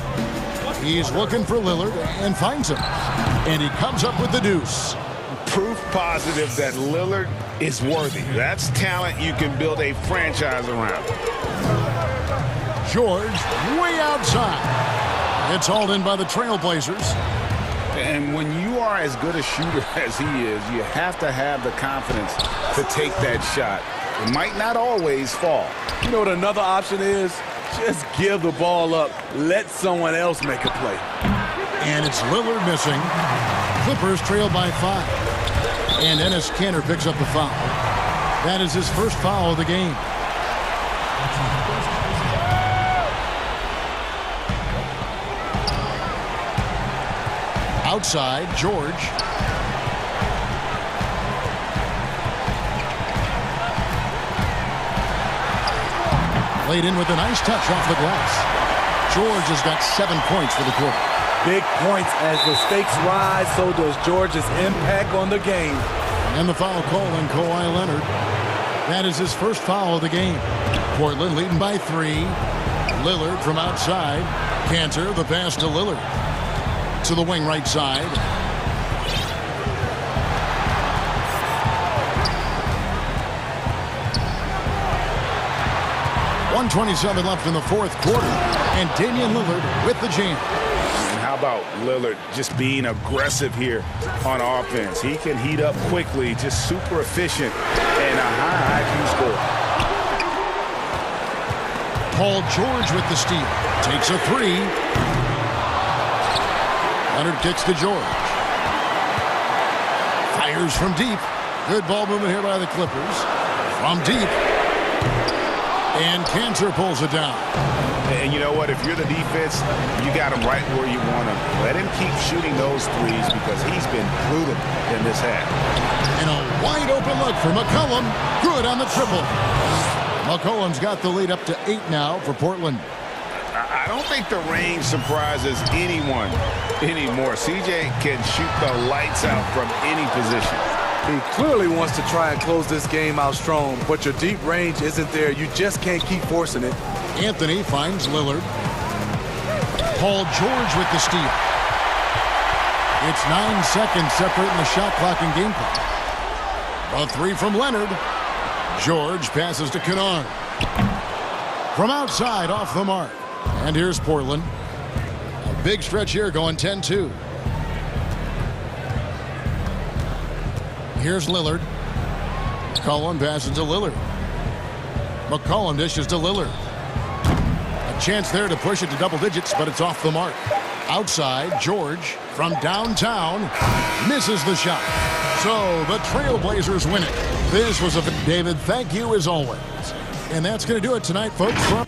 He's looking for Lillard and finds him. And he comes up with the deuce. Proof positive that Lillard is worthy. That's talent you can build a franchise around. George way outside. It's hauled in by the Trailblazers. And when you are as good a shooter as he is, you have to have the confidence to take that shot. It might not always fall. You know what another option is? Just give the ball up. Let someone else make a play. And it's Lillard missing. Clippers trail by 5. And Enes Kanter picks up the foul. That is his first foul of the game. Outside, George. Laid in with a nice touch off the glass. George has got 7 points for the quarter. Big points as the stakes rise, so does George's impact on the game. And the foul call on Kawhi Leonard. That is his first foul of the game. Portland leading by 3. Lillard from outside. Kanter, the pass to Lillard. To the wing right side. .127 left in the fourth quarter. And Damian Lillard with the jam. And how about Lillard just being aggressive here on offense? He can heat up quickly, just super efficient, and a high IQ score. Paul George with the steal. Takes a 3. Leonard kicks to George. Fires from deep. Good ball movement here by the Clippers. From deep. And Cantor pulls it down. And you know what? If you're the defense, you got him right where you want him. Let him keep shooting those threes because he's been brutal in this half. And a wide open look for McCollum. Good on the triple. McCollum's got the lead up to 8 now for Portland. I don't think the range surprises anyone anymore. CJ can shoot the lights out from any position. He clearly wants to try and close this game out strong, but your deep range isn't there. You just can't keep forcing it. Anthony finds Lillard. Paul George with the steal. It's 9 seconds separating the shot clock and game clock. A three from Leonard. George passes to Canard. From outside, off the mark. And here's Portland. A big stretch here going 10-2. Here's Lillard. McCollum passes to Lillard. McCollum dishes to Lillard. A chance there to push it to double digits, but it's off the mark. Outside, George from downtown misses the shot. So the Trailblazers win it. This was a David, thank you as always. And that's going to do it tonight, folks.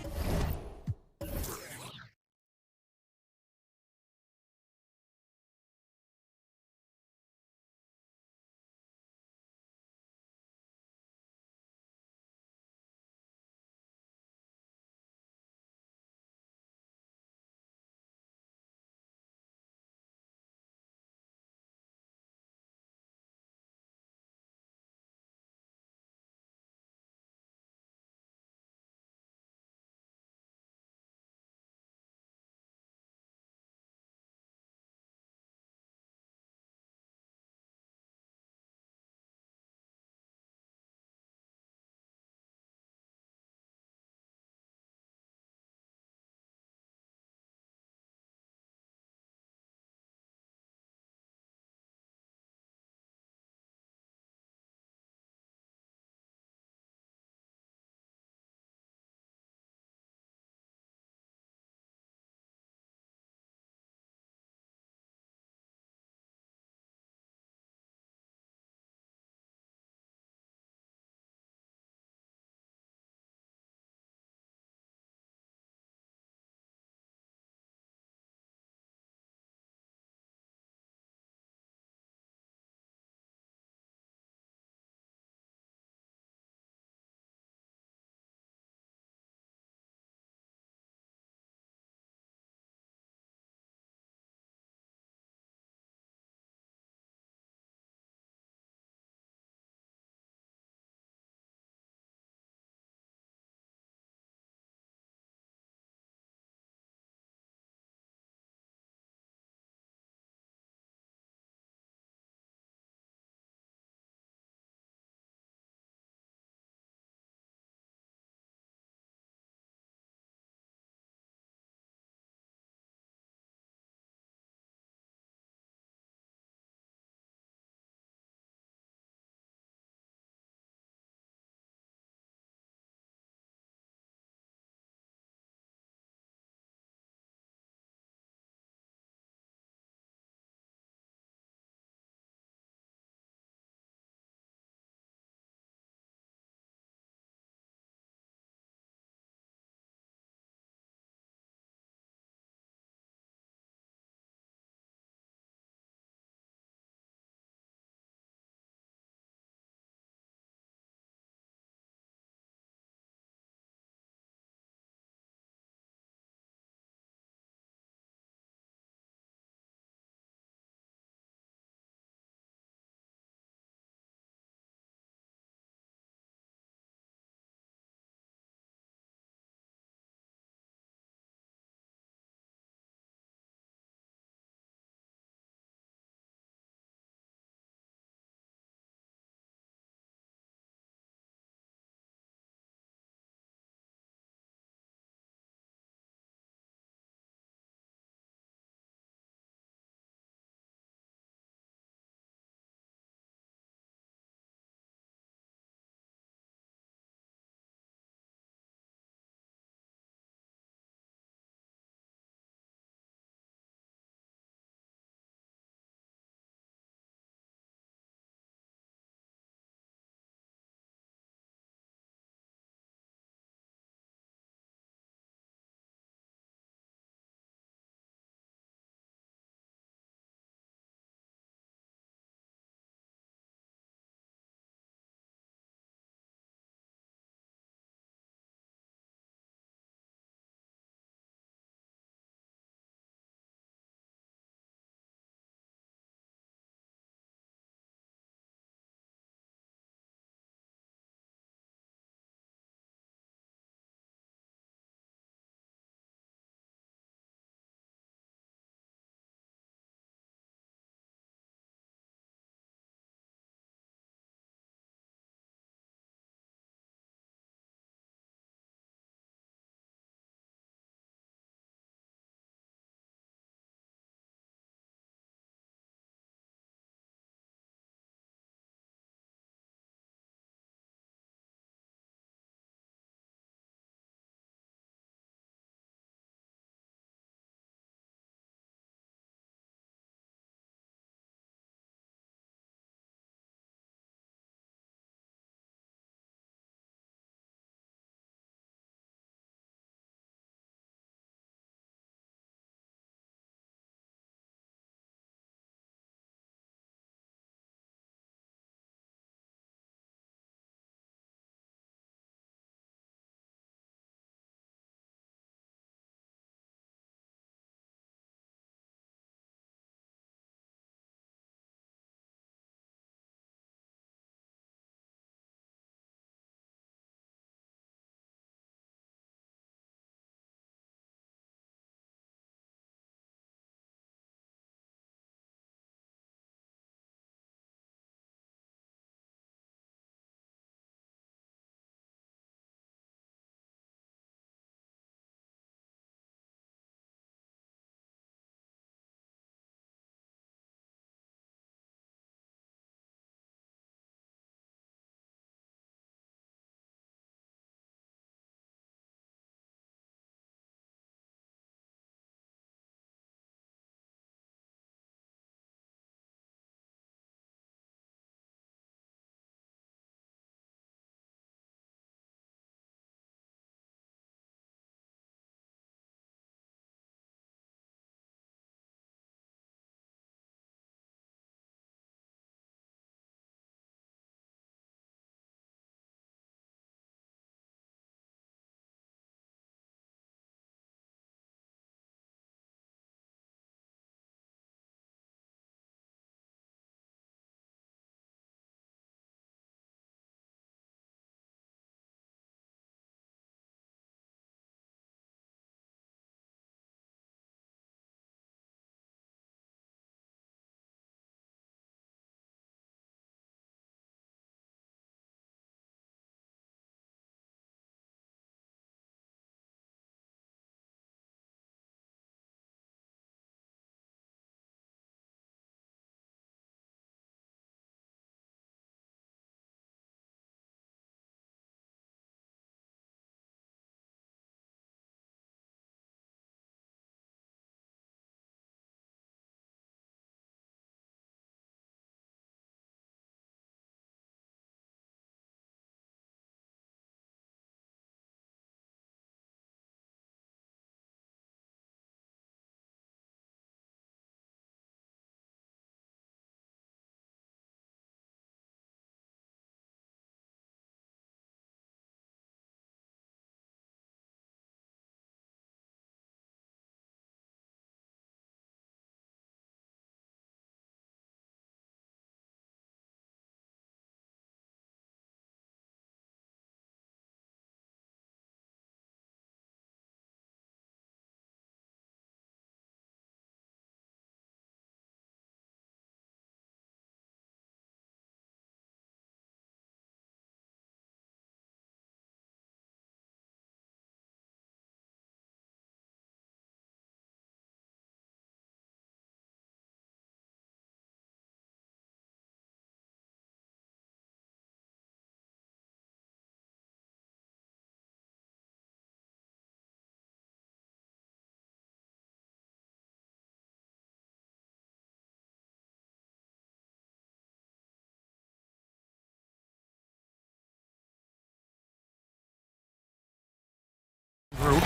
Group.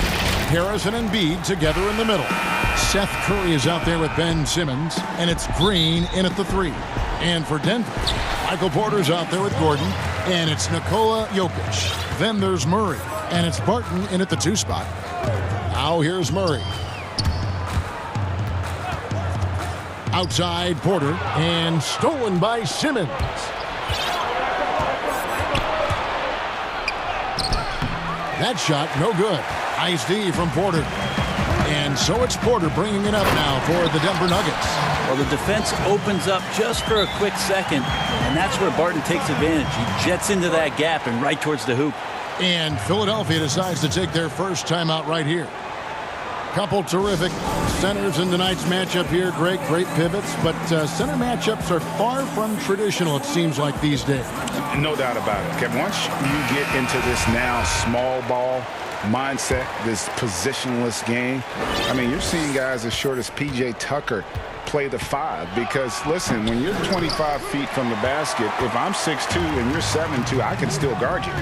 Harris and Embiid together in the middle. Seth Curry is out there with Ben Simmons, and it's Green in at the 3. And for Denver, Michael Porter's out there with Gordon, and it's Nikola Jokic. Then there's Murray, and it's Barton in at the 2 spot. Now here's Murray. Outside Porter, and stolen by Simmons. That shot, no good. Nice D from Porter. And so it's Porter bringing it up now for the Denver Nuggets. Well, the defense opens up just for a quick second, and that's where Barton takes advantage. He jets into that gap and right towards the hoop. And Philadelphia decides to take their first timeout right here. Couple terrific centers in tonight's matchup here. Great pivots, but center matchups are far from traditional, it seems like, these days. No doubt about it, Kevin. Once you get into this now small ball mindset, this positionless game, I mean, you're seeing guys as short as P.J. Tucker play the 5 because, listen, when you're 25 feet from the basket, if I'm 6'2" and you're 7'2", I can still guard you.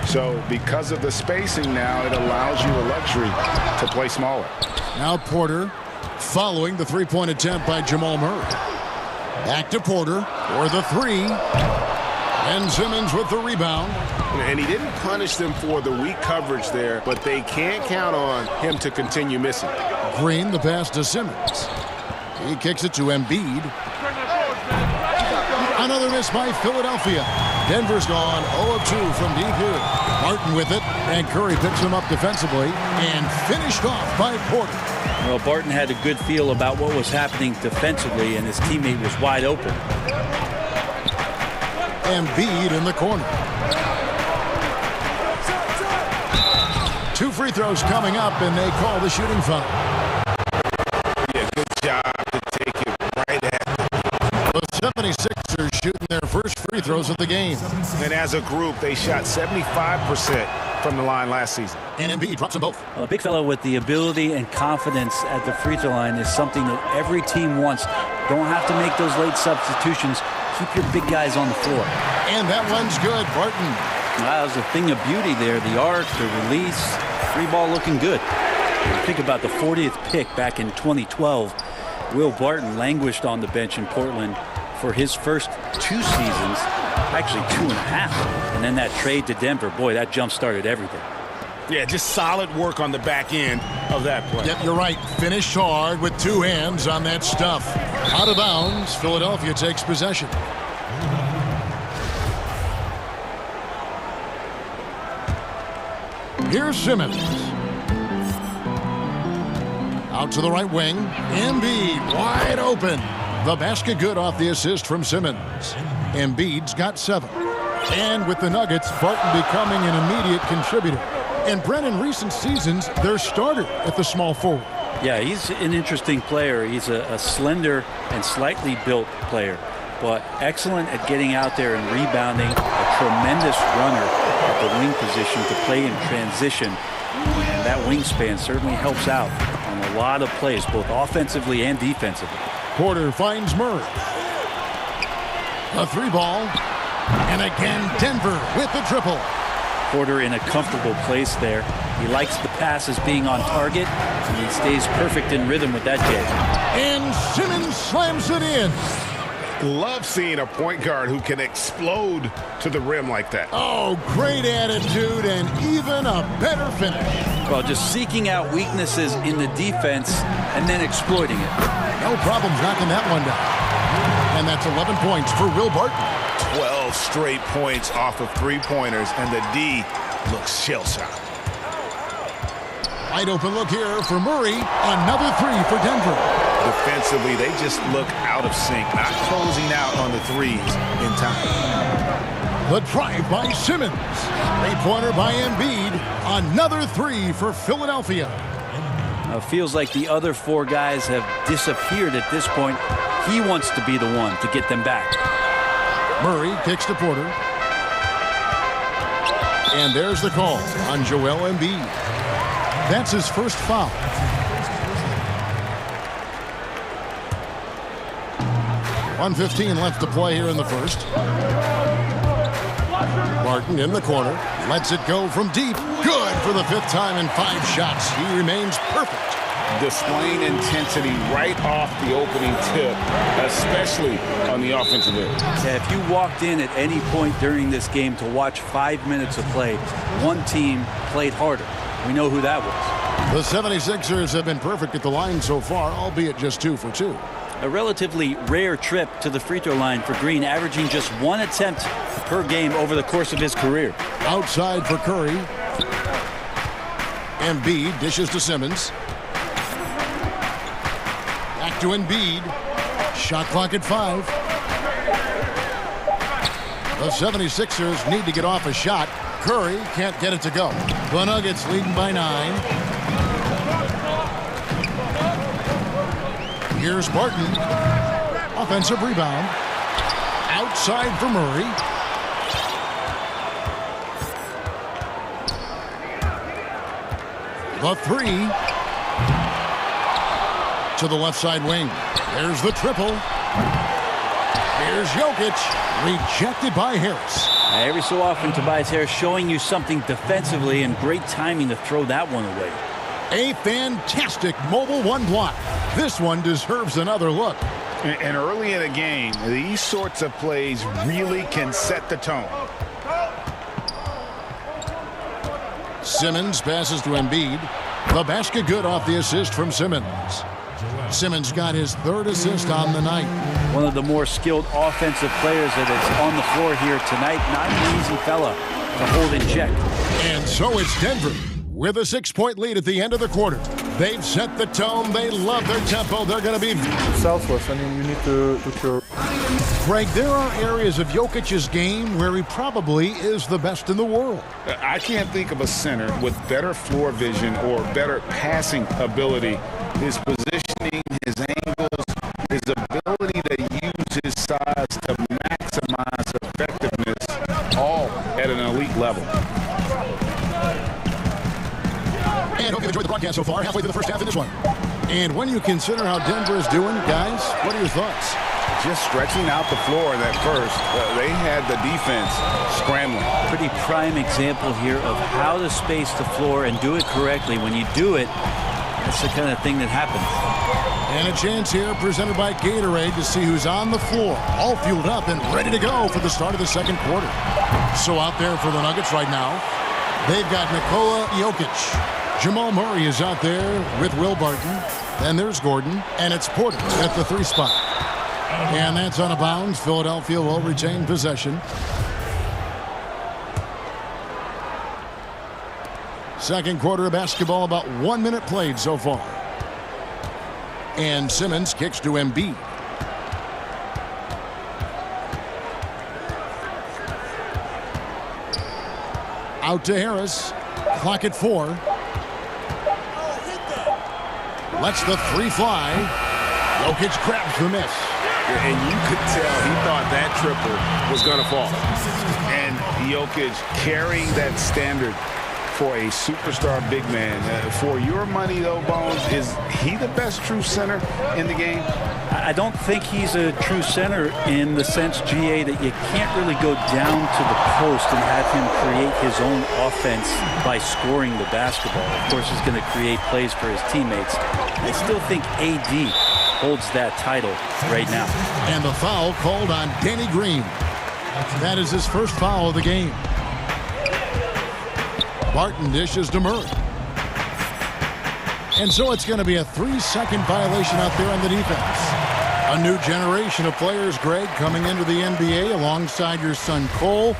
So because of the spacing now, it allows you the luxury to play smaller. Now Porter following the three-point attempt by Jamal Murray. Back to Porter for the 3. And Simmons with the rebound. And he didn't punish them for the weak coverage there, but they can't count on him to continue missing. Green, the pass to Simmons. He kicks it to Embiid. Another miss by Philadelphia. Denver's gone 0-2 from deep here. Martin with it, and Curry picks him up defensively and finished off by Porter. Well, Barton had a good feel about what was happening defensively, and his teammate was wide open. Embiid in the corner. 2 free throws coming up, and they call the shooting foul. Yeah, good job to take it right at them. The 76ers shooting their first free throws of the game. And as a group, they shot 75% from the line last season. And Embiid drops them both. A big fellow with the ability and confidence at the free throw line is something that every team wants. Don't have to make those late substitutions. Keep your big guys on the floor. And that one's good, Barton. That was a thing of beauty there. The arc, the release, free ball looking good. Think about the 40th pick back in 2012. Will Barton languished on the bench in Portland for his first 2 seasons, actually 2.5. And then that trade to Denver, boy, that jump started everything. Yeah, just solid work on the back end of that play. Yep, you're right. Finished hard with 2 hands on that stuff. Out of bounds, Philadelphia takes possession. Here's Simmons. Out to the right wing. Embiid wide open. The basket good off the assist from Simmons. Embiid's got 7. And with the Nuggets, Barton becoming an immediate contributor. And Brent, in recent seasons, their starter at the small forward. Yeah, he's an interesting player. He's a slender and slightly built player, but excellent at getting out there and rebounding. A tremendous runner at the wing position to play in transition. And that wingspan certainly helps out on a lot of plays, both offensively and defensively. Porter finds Murray. A 3 ball. And again, Denver with the triple. Porter in a comfortable place there. He likes the passes being on target, and he stays perfect in rhythm with that jab. And Simmons slams it in. Love seeing a point guard who can explode to the rim like that. Oh, great attitude and even a better finish. Well, just seeking out weaknesses in the defense and then exploiting it. No problems knocking that one down. And that's 11 points for Will Barton. 12 straight points off of 3-pointers, and the D looks shell-shocked. Wide open look here for Murray. Another 3 for Denver. Defensively, they just look out of sync, not closing out on the threes in time. The drive by Simmons. 3-pointer by Embiid. Another 3 for Philadelphia. Feels like the other 4 guys have disappeared at this point. He wants to be the one to get them back. Murray kicks to Porter. And there's the call on Joel Embiid. That's his first foul. .115 left to play here in the first. Barton in the corner. Lets it go from deep. Good for the 5th time in 5 shots. He remains perfect. Displaying intensity right off the opening tip, especially on the offensive end. Yeah, if you walked in at any point during this game to watch 5 minutes of play, one team played harder. We know who that was. The 76ers have been perfect at the line so far, albeit just 2 for 2. A relatively rare trip to the free throw line for Green, averaging just 1 attempt per game over the course of his career. Outside for Curry. Embiid dishes to Simmons. Back to Embiid. Shot clock at 5. The 76ers need to get off a shot. Curry can't get it to go. The Nuggets leading by 9. Here's Barton. Offensive rebound. Outside for Murray. The 3. To the left side wing. There's the triple. Here's Jokic. Rejected by Harris. Every so often, Tobias Harris showing you something defensively, and great timing to throw that one away. A fantastic mobile 1 block. This one deserves another look. And early in a game, these sorts of plays really can set the tone. Simmons passes to Embiid. The basket good off the assist from Simmons. Simmons got his 3rd assist on the night. One of the more skilled offensive players that is on the floor here tonight. Not an easy fella to hold in check. And so it's Denver with a 6-point lead at the end of the quarter. They've set the tone. They love their tempo. They're going to be selfless. I mean, you need to put your... Greg, there are areas of Jokic's game where he probably is the best in the world. I can't think of a center with better floor vision or better passing ability. His positioning, his angles, his ability to use his size to maximize effectiveness, all at an elite level. And hope you've enjoyed the broadcast so far, halfway through the first half of this one. And when you consider how Denver is doing, guys, what are your thoughts? Just stretching out the floor in that first. They had the defense scrambling. Pretty prime example here of how to space the floor and do it correctly. When you do it, that's the kind of thing that happens. And a chance here presented by Gatorade to see who's on the floor. All fueled up and ready to go for the start of the second quarter. So out there for the Nuggets right now, they've got Nikola Jokic. Jamal Murray is out there with Will Barton. And there's Gordon. And it's Porter at the 3 spot. And that's out of bounds. Philadelphia will retain possession. Second quarter of basketball, about 1 minute played so far. And Simmons kicks to Embiid. Out to Harris. Clock at 4. Lets the 3 fly. Jokic grabs the miss. And you could tell he thought that triple was going to fall. And Jokic carrying that standard for a superstar big man. For your money, though, Bones, is he the best true center in the game? I don't think he's a true center in the sense, GA, that you can't really go down to the post and have him create his own offense by scoring the basketball. Of course, he's going to create plays for his teammates. I still think AD holds that title right now. And the foul called on Danny Green. That is his first foul of the game. Barton dishes to Murray. And so it's going to be a 3-second violation out there on the defense. A new generation of players, Greg, coming into the NBA alongside your son Cole.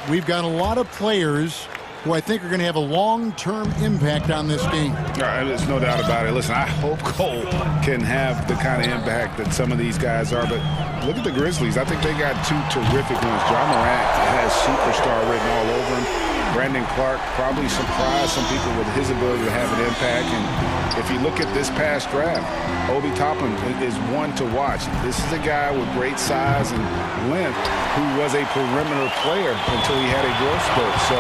We've got a lot of players who I think are going to have a long-term impact on this game. There's no doubt about it. Listen, I hope Cole can have the kind of impact that some of these guys are. But look at the Grizzlies. I think they got 2 terrific ones. Ja Morant has superstar written all over him. Brandon Clark probably surprised some people with his ability to have an impact. And if you look at this past draft, Obi Toppin is one to watch. This is a guy with great size and length who was a perimeter player until he had a growth spurt. So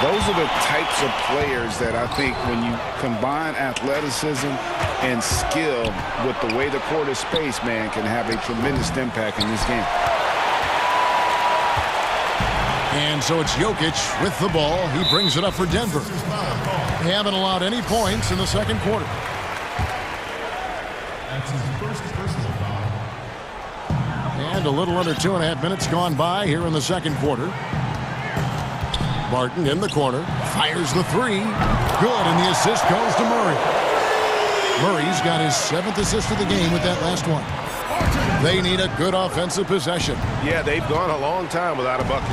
those are the types of players that I think when you combine athleticism and skill with the way the court is spaced, man, can have a tremendous impact in this game. And so it's Jokic with the ball. He brings it up for Denver. They haven't allowed any points in the second quarter. That's his first personal foul. And a little under 2.5 minutes gone by here in the second quarter. Barton in the corner, fires the three. Good, and the assist goes to Murray. Murray's got his 7th assist of the game with that last one. They need a good offensive possession. Yeah, they've gone a long time without a bucket.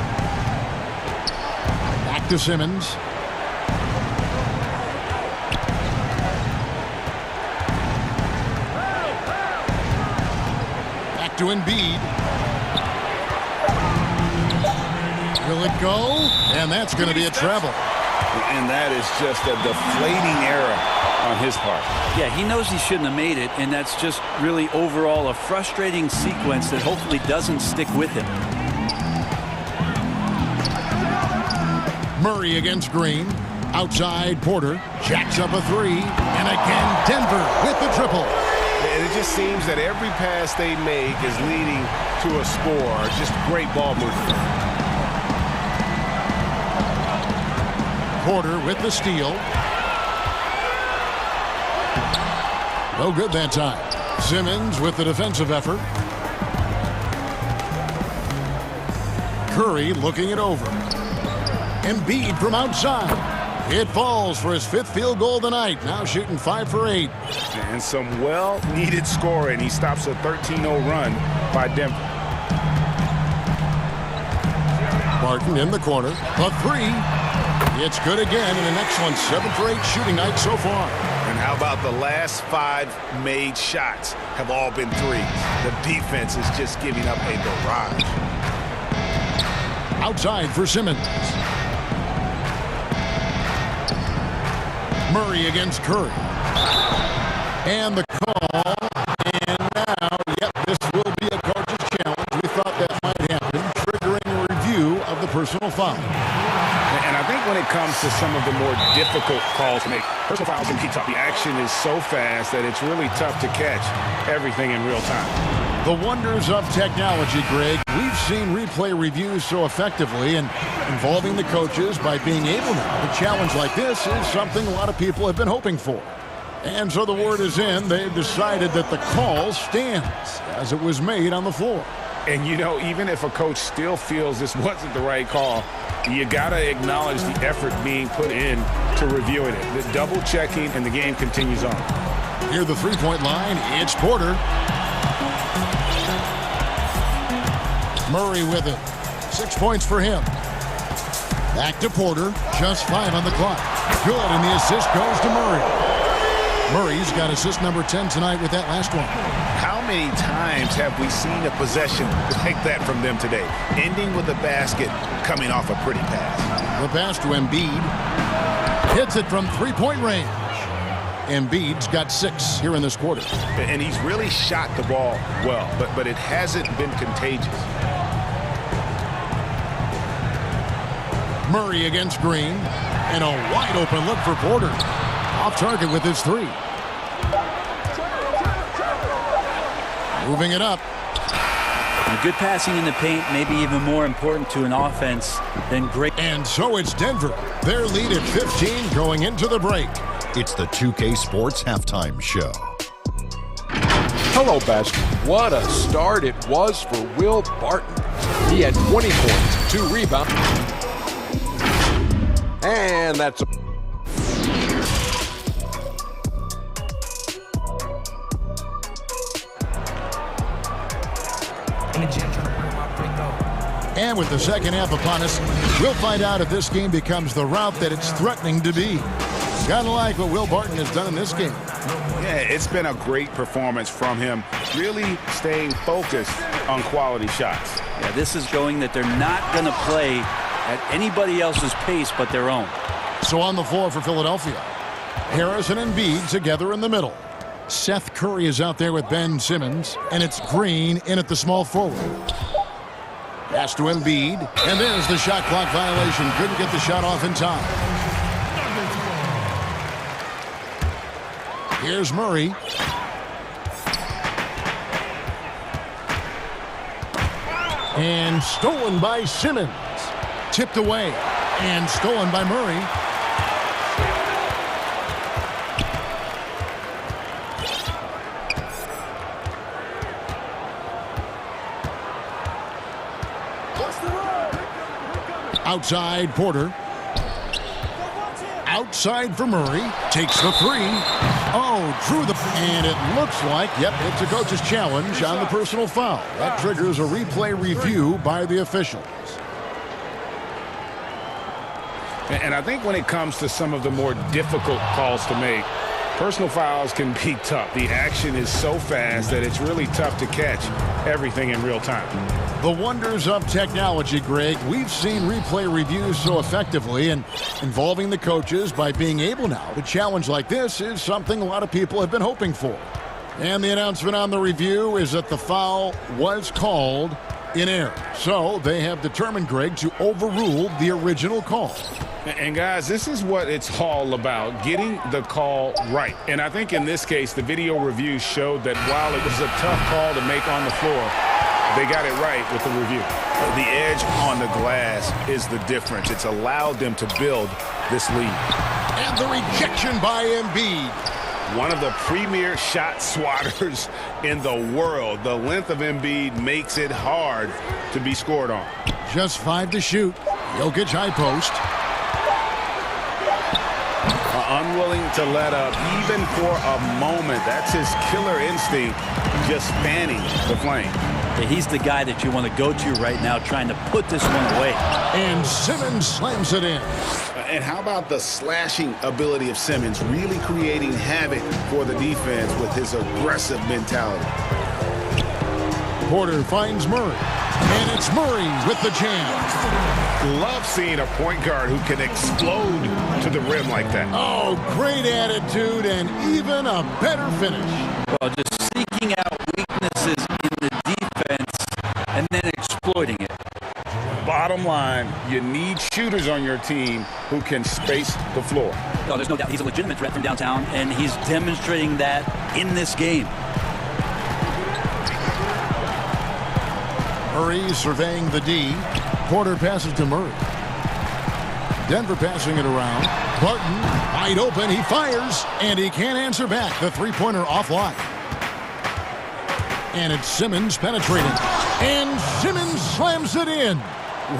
Back to Simmons. Back to Embiid. Will it go? And that's going to be a travel. And that is just a deflating error on his part. Yeah, he knows he shouldn't have made it, and that's just really overall a frustrating sequence that hopefully doesn't stick with him. Murray against Green. Outside, Porter jacks up a three. And again, Denver with the triple. And it just seems that every pass they make is leading to a score. Just great ball movement. Porter with the steal. No good that time. Simmons with the defensive effort. Curry looking it over. Embiid from outside. It falls for his 5th field goal tonight. Now shooting 5 for 8. And some well-needed scoring. He stops a 13-0 run by Denver. Barton in the corner. The three. It's good again, and an excellent 7 for 8 shooting night so far. And how about the last 5 made shots have all been threes? The defense is just giving up a barrage. Outside for Simmons. Murray against Curry. And the call. And now, yep, this will be a coach's challenge. We thought that might happen, triggering a review of the personal foul. And I think when it comes to some of the more difficult calls to make, personal fouls and keep up, the action is so fast that it's really tough to catch everything in real time. The wonders of technology, Greg. We've seen replay reviews so effectively and involving the coaches by being able to. A challenge like this is something a lot of people have been hoping for. And so the word is in. They've decided that the call stands as it was made on the floor. And, you know, even if a coach still feels this wasn't the right call, you got to acknowledge the effort being put in to reviewing it. The double checking, and the game continues on. Near the three-point line, it's Porter. Murray with it. 6 points for him. Back to Porter. Just 5 on the clock. Good, and the assist goes to Murray. Murray's got assist number 10 tonight with that last one. How many times have we seen a possession like that from them today? Ending with a basket, coming off a pretty pass. The pass to Embiid. Hits it from three-point range. Embiid's got 6 here in this quarter. And he's really shot the ball well, but it hasn't been contagious. Murray against Green. And a wide-open look for Porter. Off target with his 3. Moving it up. And good passing in the paint, maybe even more important to an offense than great. And so it's Denver. Their lead at 15 going into the break. It's the 2K Sports Halftime Show. Hello, Best. What a start it was for Will Barton. He had 20 points, 2 rebounds. And that's a... And with the second half upon us, we'll find out if this game becomes the route that it's threatening to be. Gotta like what Will Barton has done in this game. Yeah, it's been a great performance from him, really staying focused on quality shots. Yeah, this is showing that they're not going to play at anybody else's pace but their own. So on the floor for Philadelphia, Harris and Embiid together in the middle. Seth Curry is out there with Ben Simmons, and it's Green in at the small forward. Pass to Embiid, and there's the shot clock violation. Couldn't get the shot off in time. Here's Murray. And stolen by Simmons. Tipped away and stolen by Murray. Outside Porter. Outside for Murray. Takes the three. Oh, drew the... And it looks like, yep, it's a coach's challenge on the personal foul. That triggers a replay review by the officials. And I think when it comes to some of the more difficult calls to make, personal fouls can be tough. The action is so fast that it's really tough to catch everything in real time. The wonders of technology, Greg. We've seen replay reviews so effectively, and involving the coaches by being able now to challenge like this is something a lot of people have been hoping for. And the announcement on the review is that the foul was called in error. So they have determined, Greg, to overrule the original call. And guys, this is what it's all about, getting the call right. And I think in this case, the video review showed that while it was a tough call to make on the floor, they got it right with the review. The edge on the glass is the difference. It's allowed them to build this lead. And the rejection by Embiid. One of the premier shot swatters in the world. The length of Embiid makes it hard to be scored on. Just 5 to shoot. Jokic high post. Unwilling to let up even for a moment. That's his killer instinct, just fanning the flame. Yeah, he's the guy that you want to go to right now, trying to put this one away. And Simmons slams it in. And how about the slashing ability of Simmons, really creating havoc for the defense with his aggressive mentality. Porter finds Murray, and it's Murray with the jam. Love seeing a point guard who can explode to the rim like that. Oh, great attitude and even a better finish. Well, just seeking out weaknesses in the defense and then exploiting it. Bottom line, you need shooters on your team who can space the floor. No, there's no doubt he's a legitimate threat from downtown, and he's demonstrating that in this game. Murray surveying the D. Porter passes to Murray. Denver passing it around. Barton wide open. He fires, and he can't answer back. The three-pointer offline. And it's Simmons penetrating. And Simmons slams it in.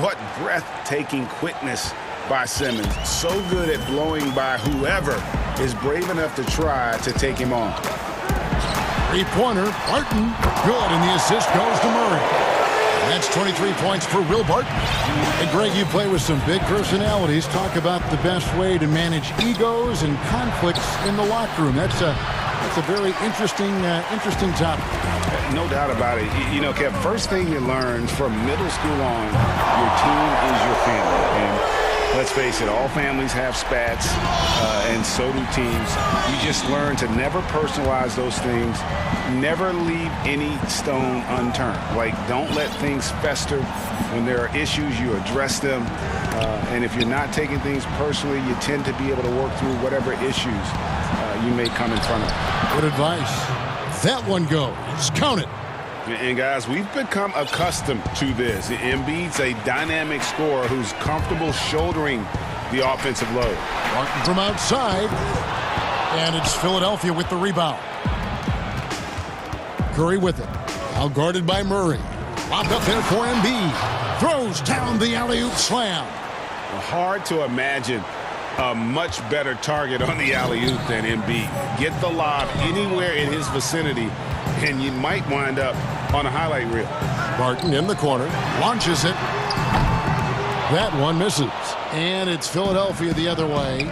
What breathtaking quickness by Simmons. So good at blowing by whoever is brave enough to try to take him on. Three-pointer. Barton. Good, and the assist goes to Murray. That's 23 points for Will Barton. And Greg, you play with some big personalities. Talk about the best way to manage egos and conflicts in the locker room. That's a very interesting topic. No doubt about it. You know, Kev, first thing you learn from middle school on, your team is your family. And let's face it, all families have spats, and so do teams. You just learn to never personalize those things. Never leave any stone unturned. Like, don't let things fester. When there are issues, you address them. And if you're not taking things personally, you tend to be able to work through whatever issues you may come in front of. Good advice. That one goes. Count it. And guys, we've become accustomed to this. Embiid's a dynamic scorer who's comfortable shouldering the offensive load. Martin from outside. And it's Philadelphia with the rebound. Curry with it. Now guarded by Murray. Lobbed up there for Embiid. Throws down the alley-oop slam. Hard to imagine a much better target on the alley-oop than Embiid. Get the lob anywhere in his vicinity, and you might wind up on a highlight reel. Barton in the corner. Launches it. That one misses. And it's Philadelphia the other way.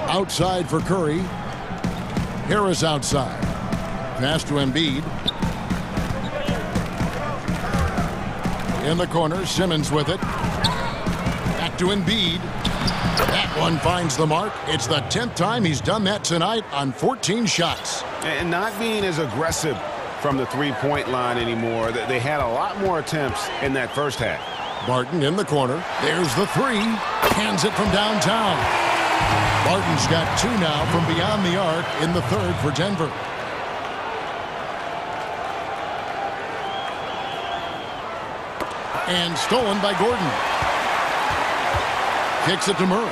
Outside for Curry. Harris outside. Pass to Embiid. In the corner, Simmons with it. Back to Embiid. That one finds the mark. It's the 10th time he's done that tonight on 14 shots. And not being as aggressive from the three-point line anymore. They had a lot more attempts in that first half. Barton in the corner. There's the three. Hands it from downtown. Barton's got two now from beyond the arc in the third for Denver. And stolen by Gordon. Kicks it to Murray.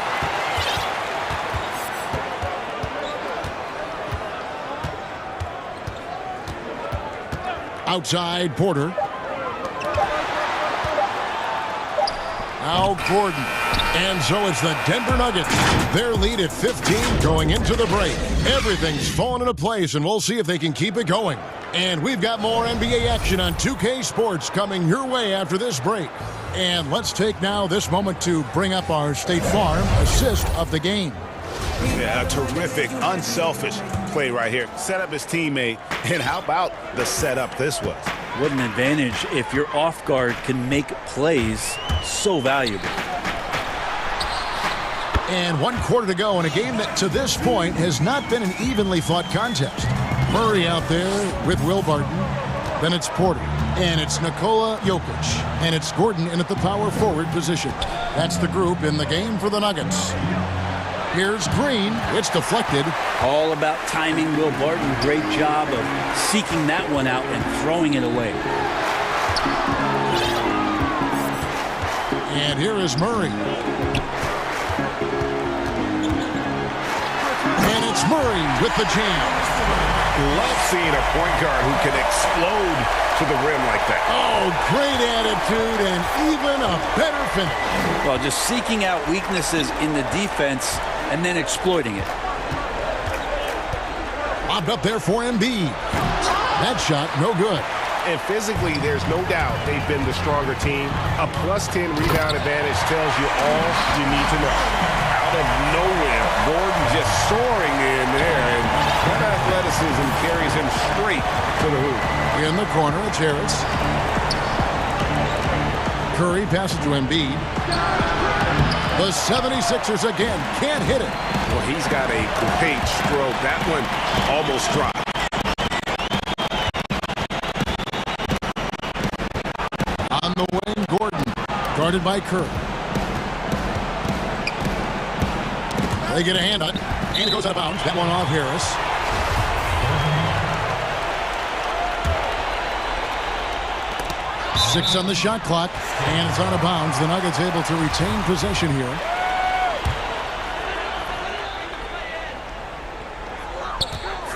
Outside, Porter. Now Gordon. And so it's the Denver Nuggets. Their lead at 15 going into the break. Everything's fallen into place, and we'll see if they can keep it going. And we've got more NBA action on 2K Sports coming your way after this break. And let's take now this moment to bring up our State Farm assist of the game. Yeah, a terrific, unselfish play right here. Set up his teammate, and how about the setup this was? What an advantage if your off guard can make plays so valuable. And 1 quarter to go in a game that to this point has not been an evenly fought contest. Murray out there with Will Barton. Then it's Porter. And it's Nikola Jokic. And it's Gordon in at the power forward position. That's the group in the game for the Nuggets. Here's Green. It's deflected. All about timing. Will Barton, great job of seeking that one out and throwing it away. And here is Murray. And it's Murray with the jam. Love seeing a point guard who can explode to the rim like that. Oh, great attitude and even a better finish. Well, just seeking out weaknesses in the defense and then exploiting it. Lobbed up there for Embiid. That shot, no good. And physically, there's no doubt they've been the stronger team. A +10 rebound advantage tells you all you need to know. Out of nowhere, Gordon just soaring in there, and that athleticism carries him straight to the hoop. In the corner, it's Harris. Curry passes to Embiid. The 76ers again can't hit it. Well, he's got a great stroke. That one almost dropped. On the wing, Gordon, guarded by Curry. They get a hand on it, and it goes out of bounds. That one off Harris. Six on the shot clock, and it's out of bounds. The Nuggets able to retain possession here.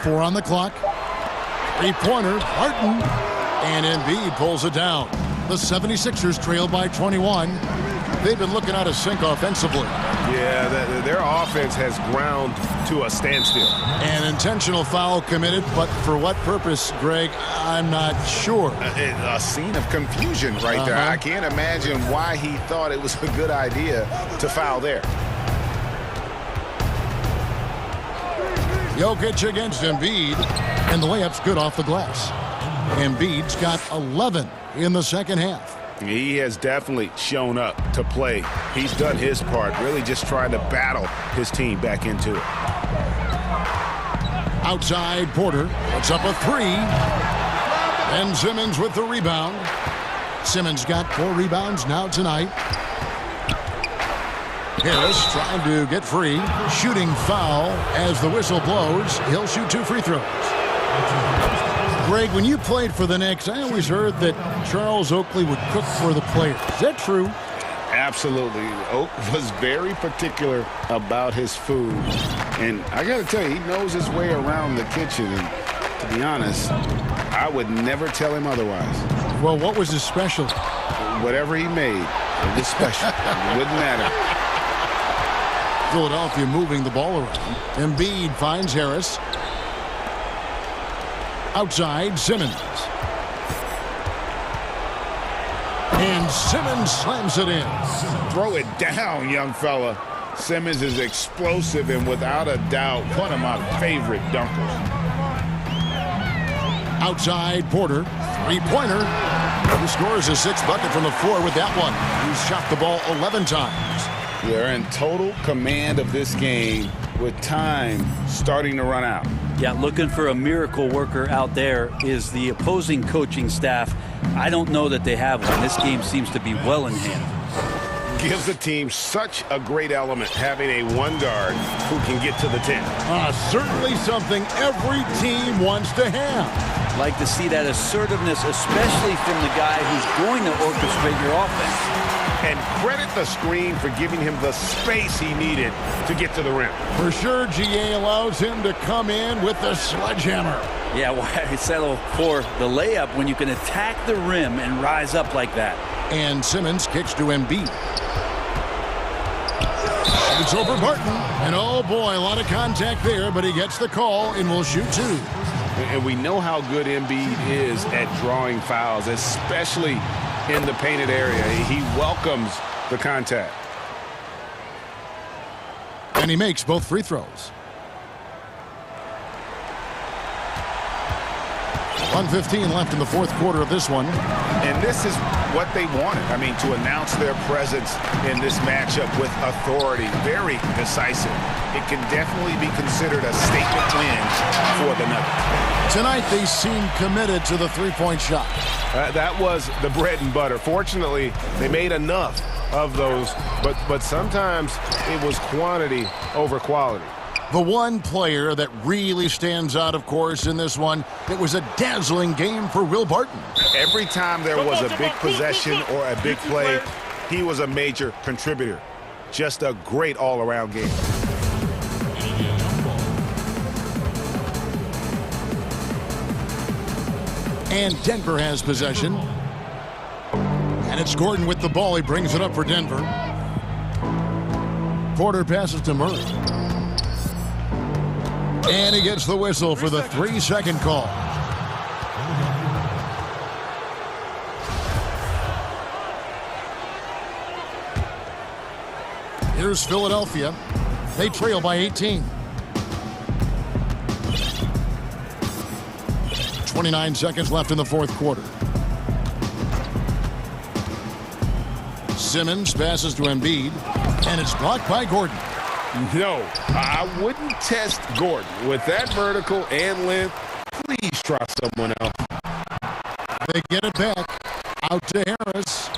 Four on the clock. Three-pointer, Martin, and Embiid pulls it down. The 76ers trail by 21. They've been looking out of sync offensively. Yeah, their offense has ground to a standstill. An intentional foul committed, but for what purpose, Greg, I'm not sure. A scene of confusion right there. I can't imagine why he thought it was a good idea to foul there. Jokic against Embiid, and the layup's good off the glass. Embiid's got 11 in the second half. He has definitely shown up to play. He's done his part, really just trying to battle his team back into it. Outside, Porter puts up a three. And Simmons with the rebound. Simmons got 4 rebounds now tonight. Harris trying to get free. Shooting foul as the whistle blows. He'll shoot 2 free throws. Greg, when you played for the Knicks, I always heard that Charles Oakley would cook for the players. Is that true? Absolutely. Oak was very particular about his food. And I got to tell you, he knows his way around the kitchen. And to be honest, I would never tell him otherwise. Well, what was his specialty? Whatever he made, it was special. It wouldn't matter. Philadelphia moving the ball around. Embiid finds Harris. Outside, Simmons. And Simmons slams it in. Throw it down, young fella. Simmons is explosive and without a doubt one of my favorite dunkers. Outside, Porter. Three-pointer. He scores his 6th bucket from the floor with that one. He's shot the ball 11 times. They're in total command of this game with time starting to run out. Yeah, looking for a miracle worker out there is the opposing coaching staff. I don't know that they have one. This game seems to be well in hand. gives the team such a great element having a one guard who can get to the 10. Certainly something every team wants to have. Like to see that assertiveness, especially from the guy who's going to orchestrate your offense. And credit the screen for giving him the space he needed to get to the rim. For sure, GA allows him to come in with the sledgehammer. Yeah, why settle for the layup when you can attack the rim and rise up like that? And Simmons kicks to Embiid. It's over Barton. And oh boy, a lot of contact there, but he gets the call and will shoot two. And we know how good Embiid is at drawing fouls, especially in the painted area. He welcomes the contact. And he makes both free throws. 1:15 left in the fourth quarter of this one. And this is what they wanted. I mean, to announce their presence in this matchup with authority, very decisive. It can definitely be considered a statement win for the Nuggets. Tonight, they seem committed to the three-point shot. That was the bread and butter. Fortunately, they made enough of those, but sometimes it was quantity over quality. The one player that really stands out, of course, in this one, it was a dazzling game for Will Barton. Every time there was a big possession or a big play, he was a major contributor. Just a great all-around game. And Denver has possession. And it's Gordon with the ball. He brings it up for Denver. Porter passes to Murray. And he gets the whistle for the 3-second call. Here's Philadelphia. They trail by 18. 29 seconds left in the fourth quarter. Simmons passes to Embiid, and it's blocked by Gordon. No, I wouldn't test Gordon. With that vertical and length, please try someone else. They get it back. Out to Harris.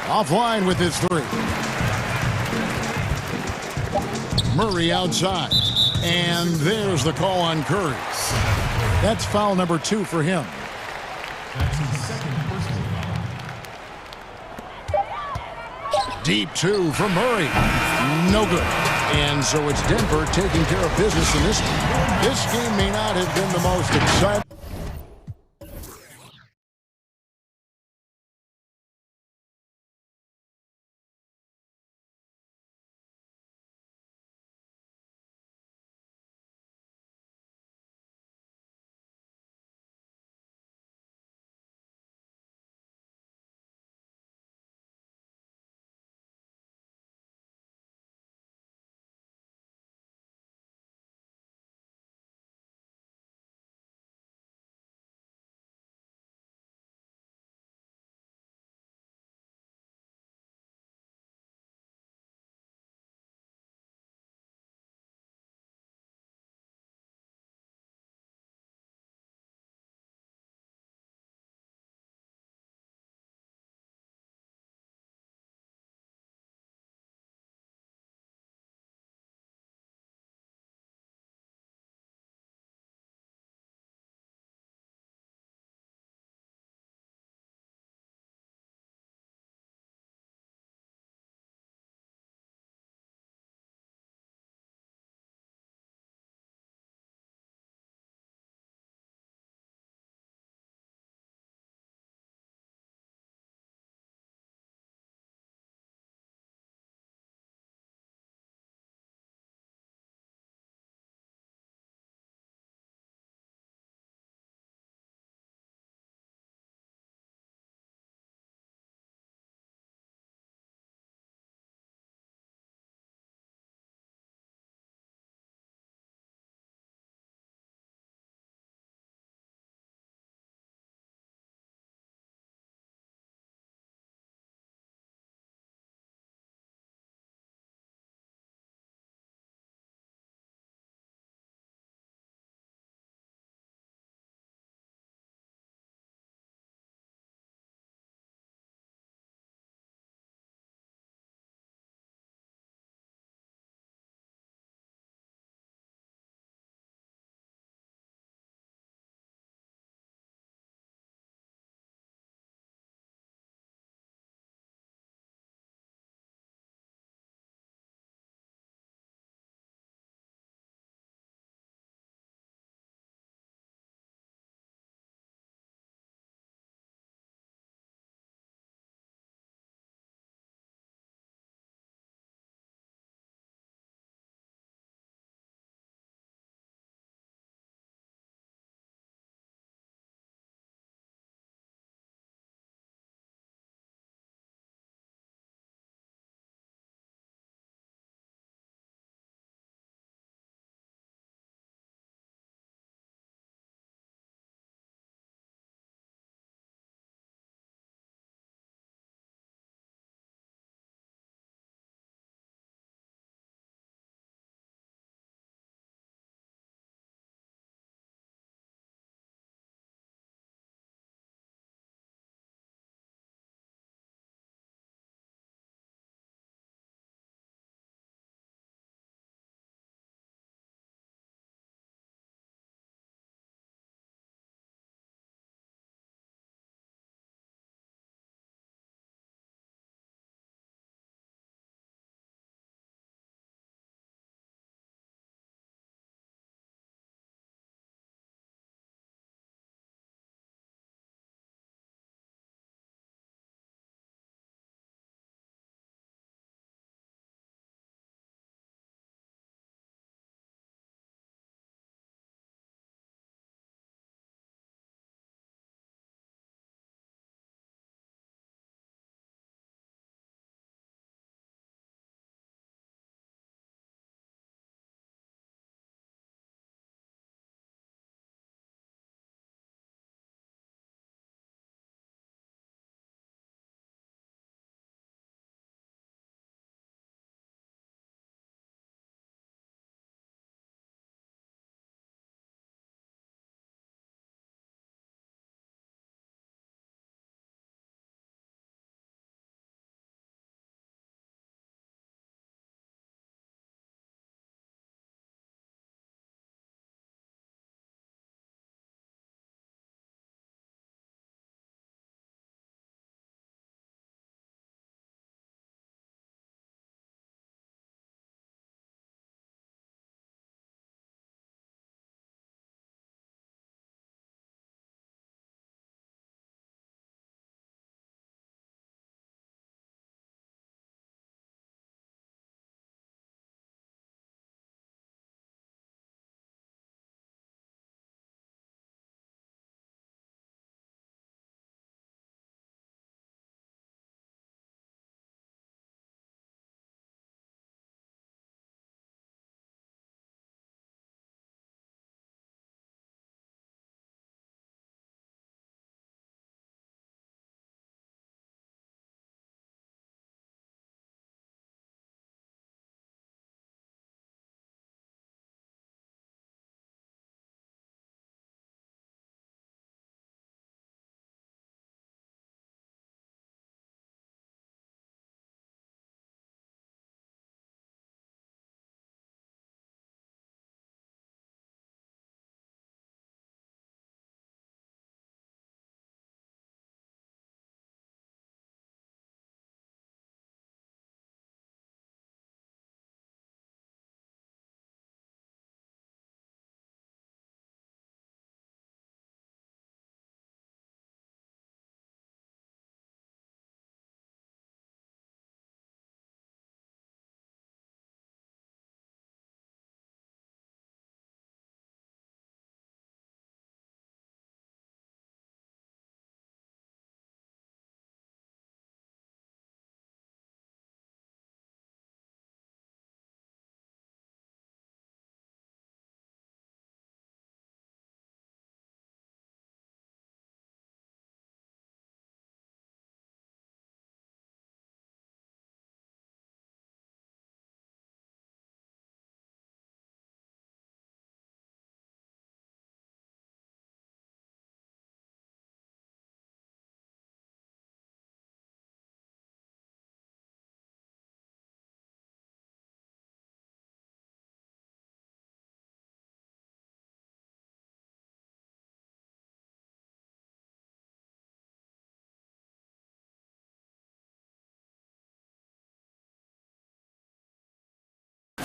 Offline with his three. Murray outside. And there's the call on Curry. That's foul number 2 for him. That's his second personal foul. Deep 2 from Murray. No good. And so it's Denver taking care of business in this one. This game may not have been the most exciting.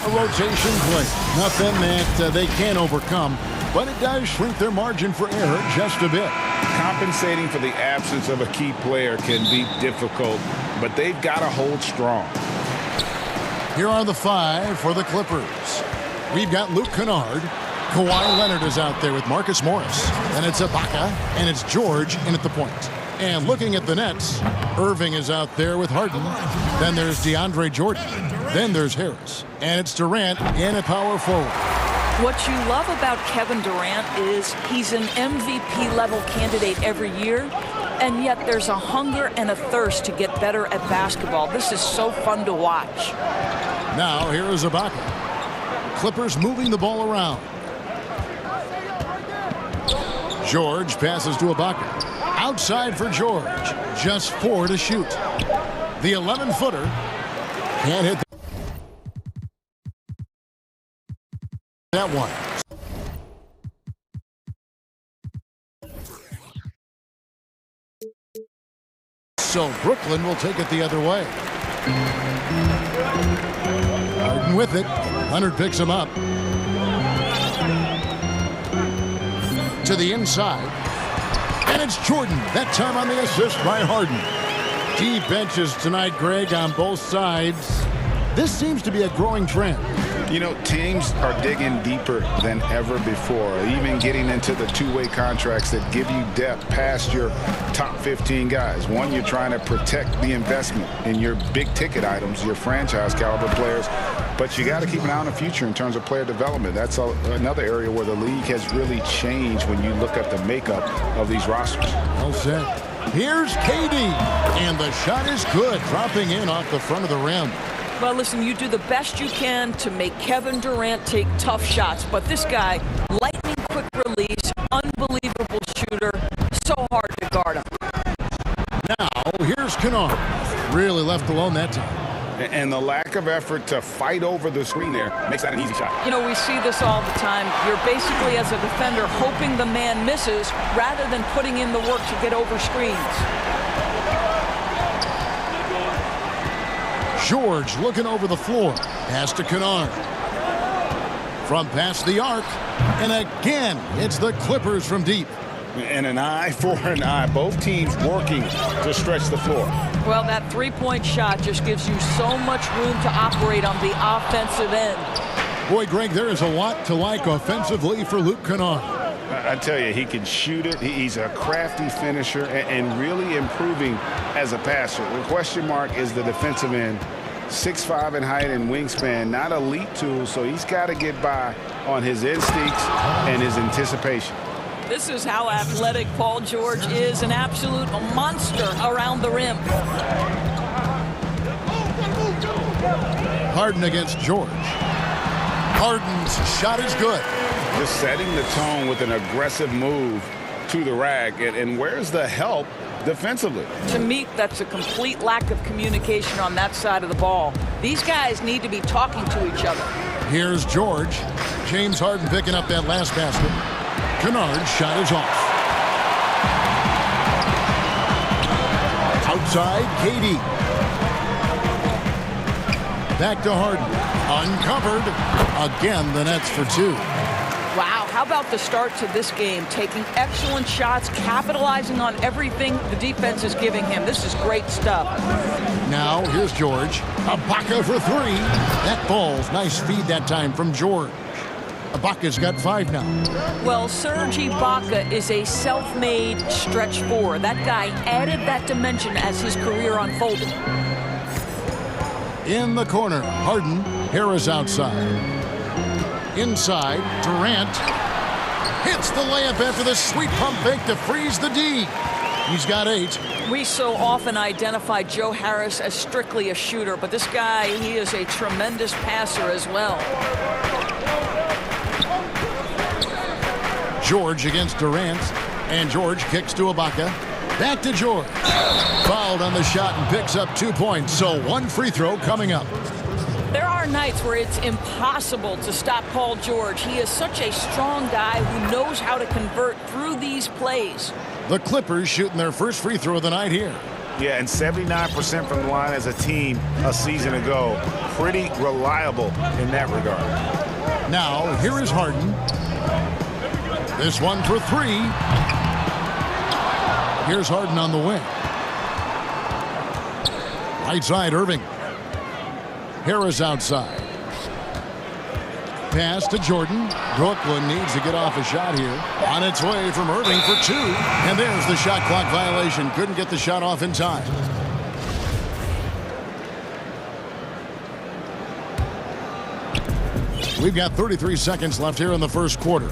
A rotation play. Nothing that they can't overcome, but it does shrink their margin for error just a bit. Compensating for the absence of a key player can be difficult, but they've got to hold strong. Here are the 5 for the Clippers. We've got Luke Kennard. Kawhi Leonard is out there with Marcus Morris. And it's Ibaka, and it's George in at the point. And looking at the Nets, Irving is out there with Harden. Then there's DeAndre Jordan. Then there's Harris. And it's Durant in at power forward. What you love about Kevin Durant is he's an MVP-level candidate every year, and yet there's a hunger and a thirst to get better at basketball. This is so fun to watch. Now here is Ibaka. Clippers moving the ball around. George passes to Ibaka. Outside for George. Just 4 to shoot. The 11-footer can't hit that one. So Brooklyn will take it the other way. Harden with it. Leonard picks him up. To the inside. And it's Jordan. That time on the assist by Harden. Deep benches tonight, Greg, on both sides. This seems to be a growing trend. You know, teams are digging deeper than ever before, even getting into the two-way contracts that give you depth past your top 15 guys. One, you're trying to protect the investment in your big-ticket items, your franchise-caliber players, but you got to keep an eye on the future in terms of player development. That's another area where the league has really changed when you look at the makeup of these rosters. Well said. Here's KD, and the shot is good, dropping in off the front of the rim. Well, listen, you do the best you can to make Kevin Durant take tough shots, but this guy, lightning quick release, unbelievable shooter, so hard to guard him. Now, here's Kennard. Really left alone that time. And the lack of effort to fight over the screen there makes that an easy shot. You know, we see this all the time. You're basically, as a defender, hoping the man misses rather than putting in the work to get over screens. George looking over the floor. Pass to Kennard. From past the arc. And again, it's the Clippers from deep. And an eye for an eye. Both teams working to stretch the floor. Well, that three-point shot just gives you so much room to operate on the offensive end. Boy, Greg, there is a lot to like offensively for Luke Kennard. I tell you, he can shoot it. He's a crafty finisher and really improving as a passer. The question mark is the defensive end. 6'5" in height and wingspan, not elite tool, so he's got to get by on his instincts and his anticipation. This is how athletic Paul George is, an absolute monster around the rim. Harden against George. Harden's shot is good. Just setting the tone with an aggressive move to the rack. And where's the help defensively? To me, that's a complete lack of communication on that side of the ball. These guys need to be talking to each other. Here's George. James Harden picking up that last basket. Kennard's shot is off. Outside, KD. Back to Harden. Uncovered. Again, the Nets for 2. Wow, how about the start to this game? Taking excellent shots, capitalizing on everything the defense is giving him. This is great stuff. Now, here's George. Ibaka for 3. That falls. Nice feed that time from George. Ibaka's got 5 now. Well, Serge Ibaka is a self-made stretch 4. That guy added that dimension as his career unfolded. In the corner, Harden. Harris outside. Inside, Durant hits the layup after the sweet pump fake to freeze the D. He's got 8. We so often identify Joe Harris as strictly a shooter, but this guy, he is a tremendous passer as well. George against Durant, and George kicks to Ibaka. Back to George. Fouled on the shot and picks up 2 points, so 1 free throw coming up. There are nights where it's impossible to stop Paul George. He is such a strong guy who knows how to convert through these plays. The Clippers shooting their first free throw of the night here. Yeah, and 79% from the line as a team a season ago. Pretty reliable in that regard. Now, here is Harden. This one for three. Here's Harden on the wing. Right side, Irving. Harris outside. Pass to Jordan. Brooklyn needs to get off a shot here. On its way from Irving for two. And there's the shot clock violation. Couldn't get the shot off in time. We've got 33 seconds left here in the first quarter.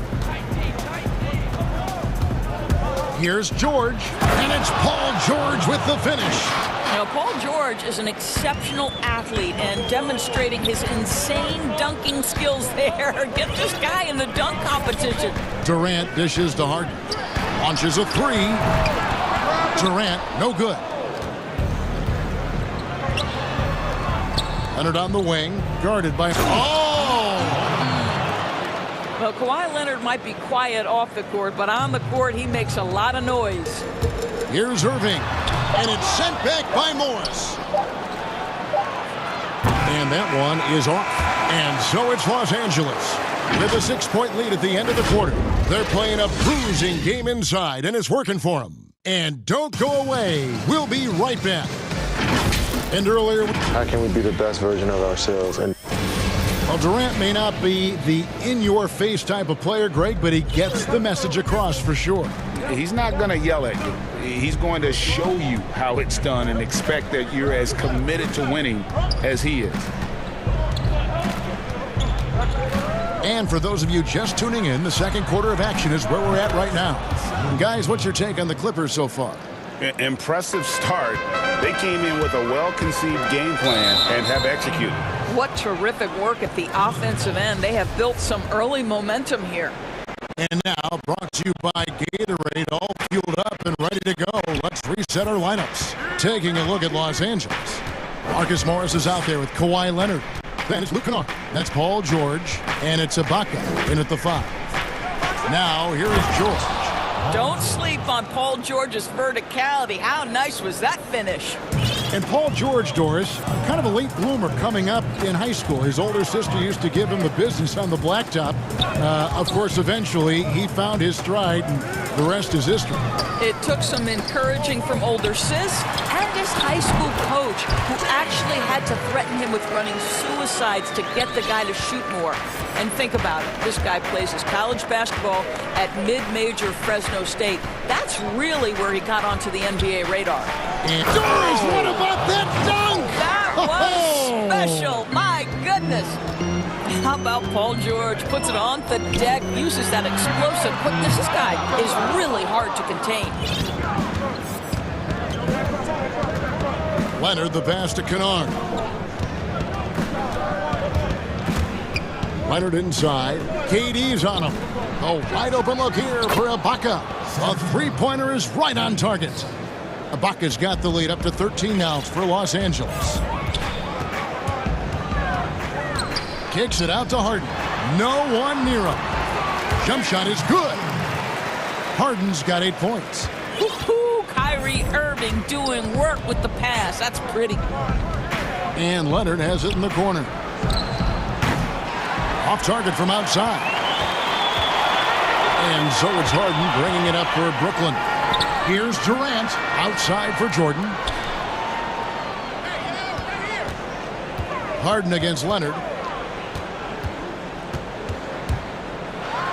Here's George. And it's Paul George with the finish. Now, Paul George is an exceptional athlete and demonstrating his insane dunking skills there. Get this guy in the dunk competition. Durant dishes to Harden. Launches a three. Durant, no good. Leonard on the wing, guarded by... Well, Kawhi Leonard might be quiet off the court, but on the court, he makes a lot of noise. Here's Irving. And it's sent back by Morris. And that one is off. And so it's Los Angeles with a 6-point lead at the end of the quarter. They're playing a bruising game inside, and it's working for them. And don't go away. We'll be right back. And earlier... How can we be the best version of ourselves? And well, Durant may not be the in-your-face type of player, Greg, but he gets the message across for sure. He's not going to yell at you. He's going to show you how it's done and expect that you're as committed to winning as he is. And for those of you just tuning in, the second quarter of action is where we're at right now. And guys, what's your take on the Clippers so far? Impressive start. They came in with a well-conceived game plan and have executed. What terrific work at the offensive end. They have built some early momentum here. And now, brought to you by Gatorade, all fueled up and ready to go. Let's reset our lineups. Taking a look at Los Angeles. Marcus Morris is out there with Kawhi Leonard. Then it's Luke Kennard. That's Paul George. And it's Ibaka in at the 5. Now, here is George. Don't sleep on Paul George's verticality. How nice was that finish? And Paul George, Doris, kind of a late bloomer coming up in high school. His older sister used to give him the business on the blacktop. Of course, eventually, he found his stride, and the rest is history. It took some encouraging from older sis and his high school coach, who actually had to threaten him with running suicides to get the guy to shoot more. And think about it. This guy plays his college basketball at mid-major Fresno State. That's really where he got onto the NBA radar. And Doris, what about that dunk? That was special. My goodness. How about Paul George puts it on the deck, uses that explosive quickness. This guy is really hard to contain. Leonard, the pass to Kennard. Leonard inside. KD's on him. A wide open look here for Ibaka. A three-pointer is right on target. Ibaka's got the lead up to 13 now for Los Angeles. Kicks it out to Harden. No one near him. Jump shot is good. Harden's got 8 points. Woo-hoo, Kyrie Irving doing work with the pass. That's pretty. And Leonard has it in the corner. Off target from outside. And so it's Harden bringing it up for Brooklyn. Here's Durant outside for Jordan. Harden against Leonard.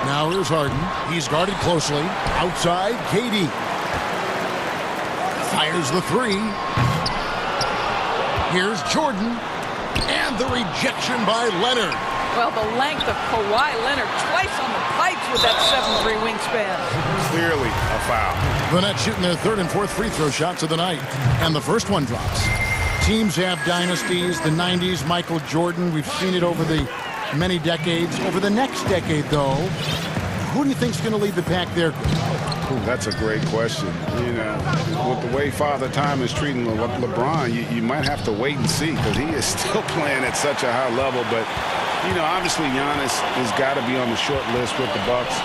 Now here's Harden. He's guarded closely. Outside, KD. Fires the three. Here's Jordan. And the rejection by Leonard. Well, the length of Kawhi Leonard twice on the pipes with that 7'3" wingspan. Clearly a foul. The Nets shooting their third and fourth free throw shots of the night. And the first one drops. Teams have dynasties. The 90s, Michael Jordan. We've seen it over the many decades. Over the next decade, though, who do you think's going to lead the pack there? Ooh, that's a great question. You know, with the way Father Time is treating LeBron, you might have to wait and see, because he is still playing at such a high level. But, you know, obviously Giannis has got to be on the short list with the Bucks.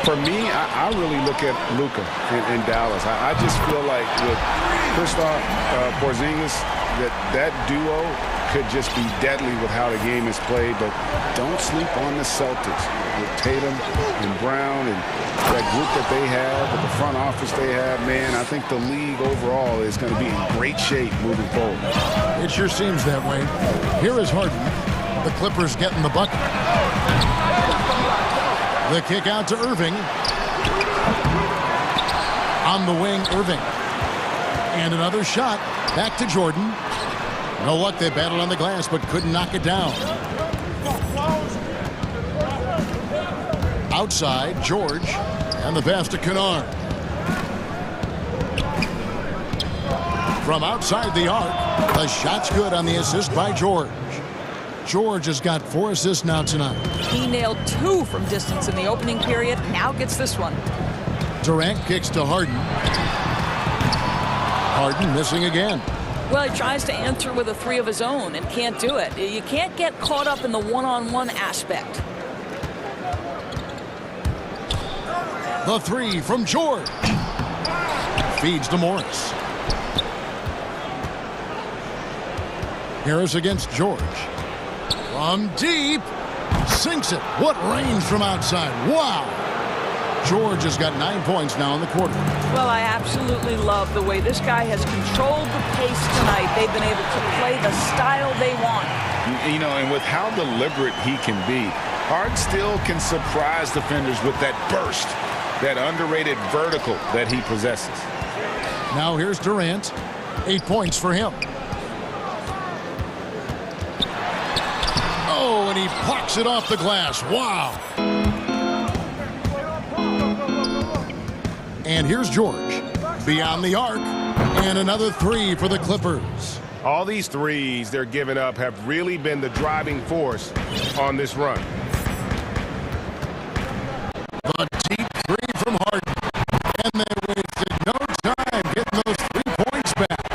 For me, I really look at Luka in Dallas. I just feel like with Kristaps Porzingis, that duo could just be deadly with how the game is played. But don't sleep on the Celtics with Tatum and Brown and that group that they have, with the front office they have. Man, I think the league overall is going to be in great shape moving forward. It sure seems that way. Here is Harden. The Clippers getting the bucket. The kick out to Irving. On the wing, Irving. And another shot. Back to Jordan. No luck, they battled on the glass, but couldn't knock it down. Outside, George. And the pass to Kennard. From outside the arc, the shot's good on the assist by George. George has got 4 assists now tonight. He nailed 2 from distance in the opening period. Now gets this one. Durant kicks to Harden. Harden missing again. Well, he tries to answer with a 3 of his own and can't do it. You can't get caught up in the one-on-one aspect. The 3 from George. Feeds to Morris. Harris against George. From deep. Sinks it. What range from outside. Wow. George has got 9 points now in the quarter. Well, I absolutely love the way this guy has controlled the pace tonight. They've been able to play the style they want. You know, and with how deliberate he can be, Hart still can surprise defenders with that burst, that underrated vertical that he possesses. Now here's Durant. 8 points for him. Oh, and he plucks it off the glass. Wow. And here's George. Beyond the arc. And another 3 for the Clippers. All these threes they're giving up have really been the driving force on this run. The deep 3 from Harden. And they wasted no time getting those 3 points back.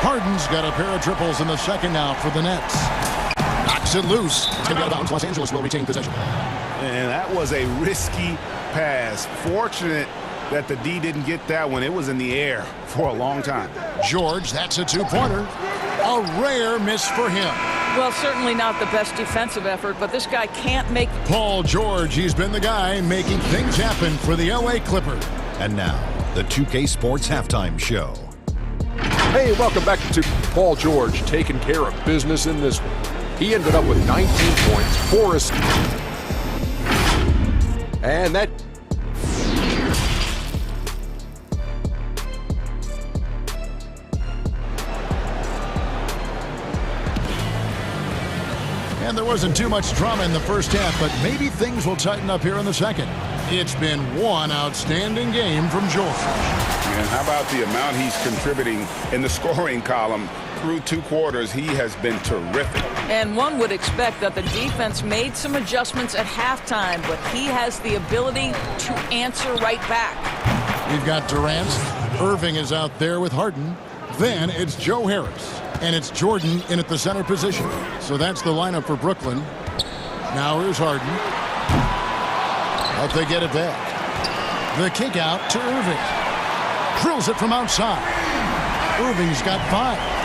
Harden's got a pair of triples in the second now for the Nets. Knocks it loose. It's going to be out of bounds. Los Angeles will retain possession. And that was a risky pass. Fortunate that the D didn't get that one. It was in the air for a long time. George, that's a 2-pointer. A rare miss for him. Well, certainly not the best defensive effort, but this guy can't make... Paul George, he's been the guy making things happen for the LA Clippers. And now, the 2K Sports Halftime Show. Hey, welcome back to Paul George taking care of business in this one. He ended up with 19 points, 4 assists. And that... And there wasn't too much drama in the first half, but maybe things will tighten up here in the second. It's been one outstanding game from George. And how about the amount he's contributing in the scoring column? Through 2 quarters, he has been terrific. And one would expect that the defense made some adjustments at halftime, but he has the ability to answer right back. We've got Durant. Irving is out there with Harden. Then it's Joe Harris. And it's Jordan in at the center position. So that's the lineup for Brooklyn. Now here's Harden. But they get it back. The kick out to Irving. Drills it from outside. Irving's got 5.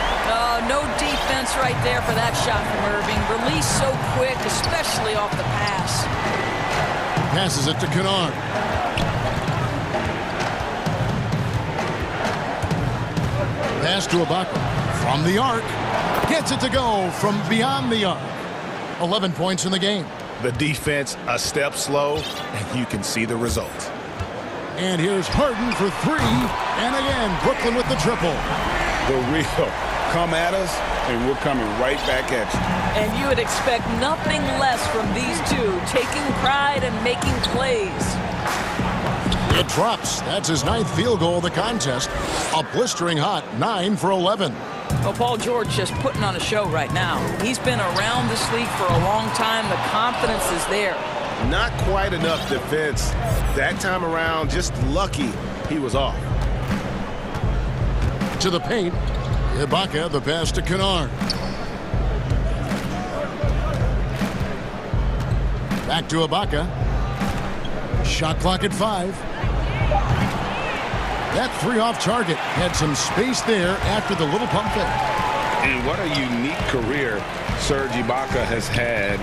No defense right there for that shot from Irving. Release so quick, especially off the pass. Passes it to Kennard. Pass to Ibaka. From the arc. Gets it to go from beyond the arc. 11 points in the game. The defense a step slow, and you can see the result. And here's Harden for 3. And again, Brooklyn with the triple. The real come at us, and we're coming right back at you. And you would expect nothing less from these two, taking pride and making plays. It drops. That's his 9th field goal of the contest. A blistering hot 9 for 11. Well, Paul George just putting on a show right now. He's been around this league for a long time. The confidence is there. Not quite enough defense. That time around, just lucky he was off. To the paint. Ibaka, the pass to Kennard. Back to Ibaka. Shot clock at 5. That three off target had some space there after the little pump fake. And what a unique career Serge Ibaka has had.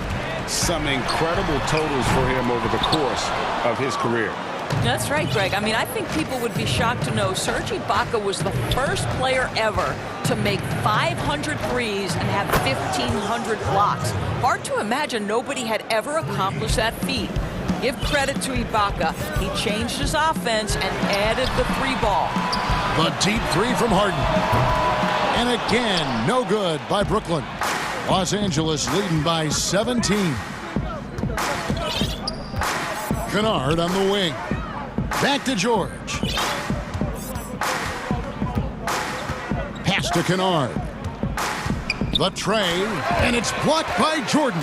Some incredible totals for him over the course of his career. That's right, Greg. I mean, I think people would be shocked to know Serge Ibaka was the first player ever to make 500 threes and have 1,500 blocks. Hard to imagine nobody had ever accomplished that feat. Give credit to Ibaka. He changed his offense and added the three ball. The deep three from Harden. And again, no good by Brooklyn. Los Angeles leading by 17. Kennard on the wing. Back to George. Pass to Kennard. The tray, and it's blocked by Jordan.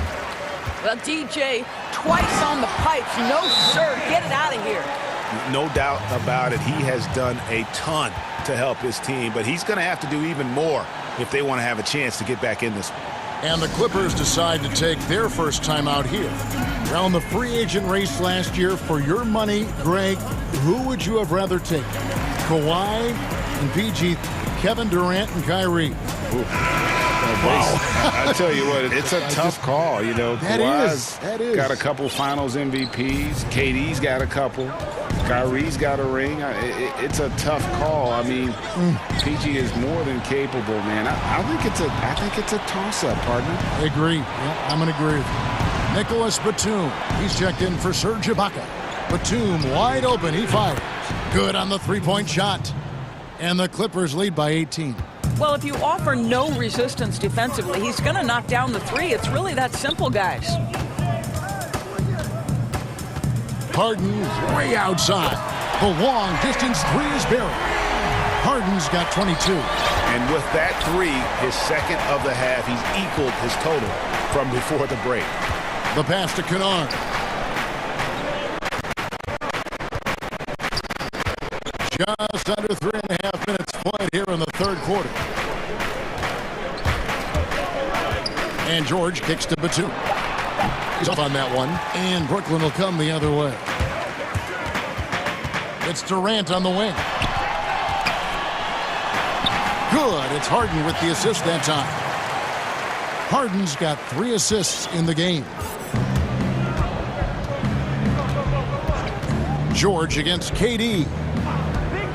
Well, DJ, twice on the pipes. No, sir. Get it out of here. No doubt about it. He has done a ton to help his team, but he's going to have to do even more if they want to have a chance to get back in this one. And the Clippers decide to take their first time out here. Now, in the free agent race last year, for your money, Greg, who would you have rather taken? Kawhi and PG, Kevin Durant and Kyrie. Wow. I tell you what, it's a tough call. You know, Kawhi's got a couple finals MVPs. KD's got a couple. Kyrie's got a ring. It's a tough call. I mean, PG is more than capable, man. I think it's a toss-up, partner. I agree. Yeah, I'm going to agree with you. Nicholas Batum. He's checked in for Serge Ibaka. Batum wide open. He fires. Good on the three-point shot. And the Clippers lead by 18. Well, if you offer no resistance defensively, he's going to knock down the three. It's really that simple, guys. Harden way outside. The long distance three is buried. Harden's got 22. And with that three, his second of the half, he's equaled his total from before the break. The pass to Kennard. Just under 3.5 minutes played here in the third quarter. And George kicks to Batum. He's off on that one. And Brooklyn will come the other way. It's Durant on the wing. Good. It's Harden with the assist that time. Harden's got 3 assists in the game. George against KD.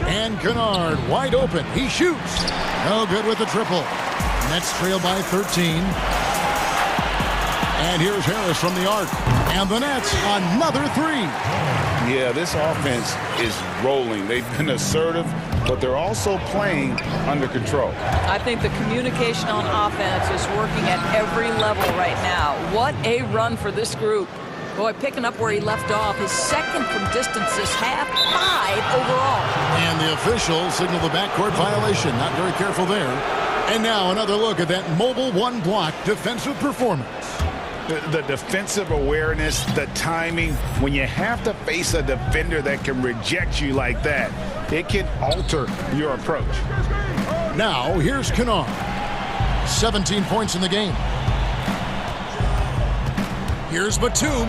And Kennard wide open. He shoots. No good with the triple. Nets trail by 13. And here's Harris from the arc. And the Nets, another three. Yeah, this offense is rolling. They've been assertive, but they're also playing under control. I think the communication on offense is working at every level right now. What a run for this group. Boy, picking up where he left off. His second from distance this half, 5 overall. And the officials signal the backcourt violation. Not very careful there. And now another look at that mobile one-block defensive performance. The defensive awareness, the timing, when you have to face a defender that can reject you like that, it can alter your approach. Now, here's Kennard. 17 points in the game. Here's Batum.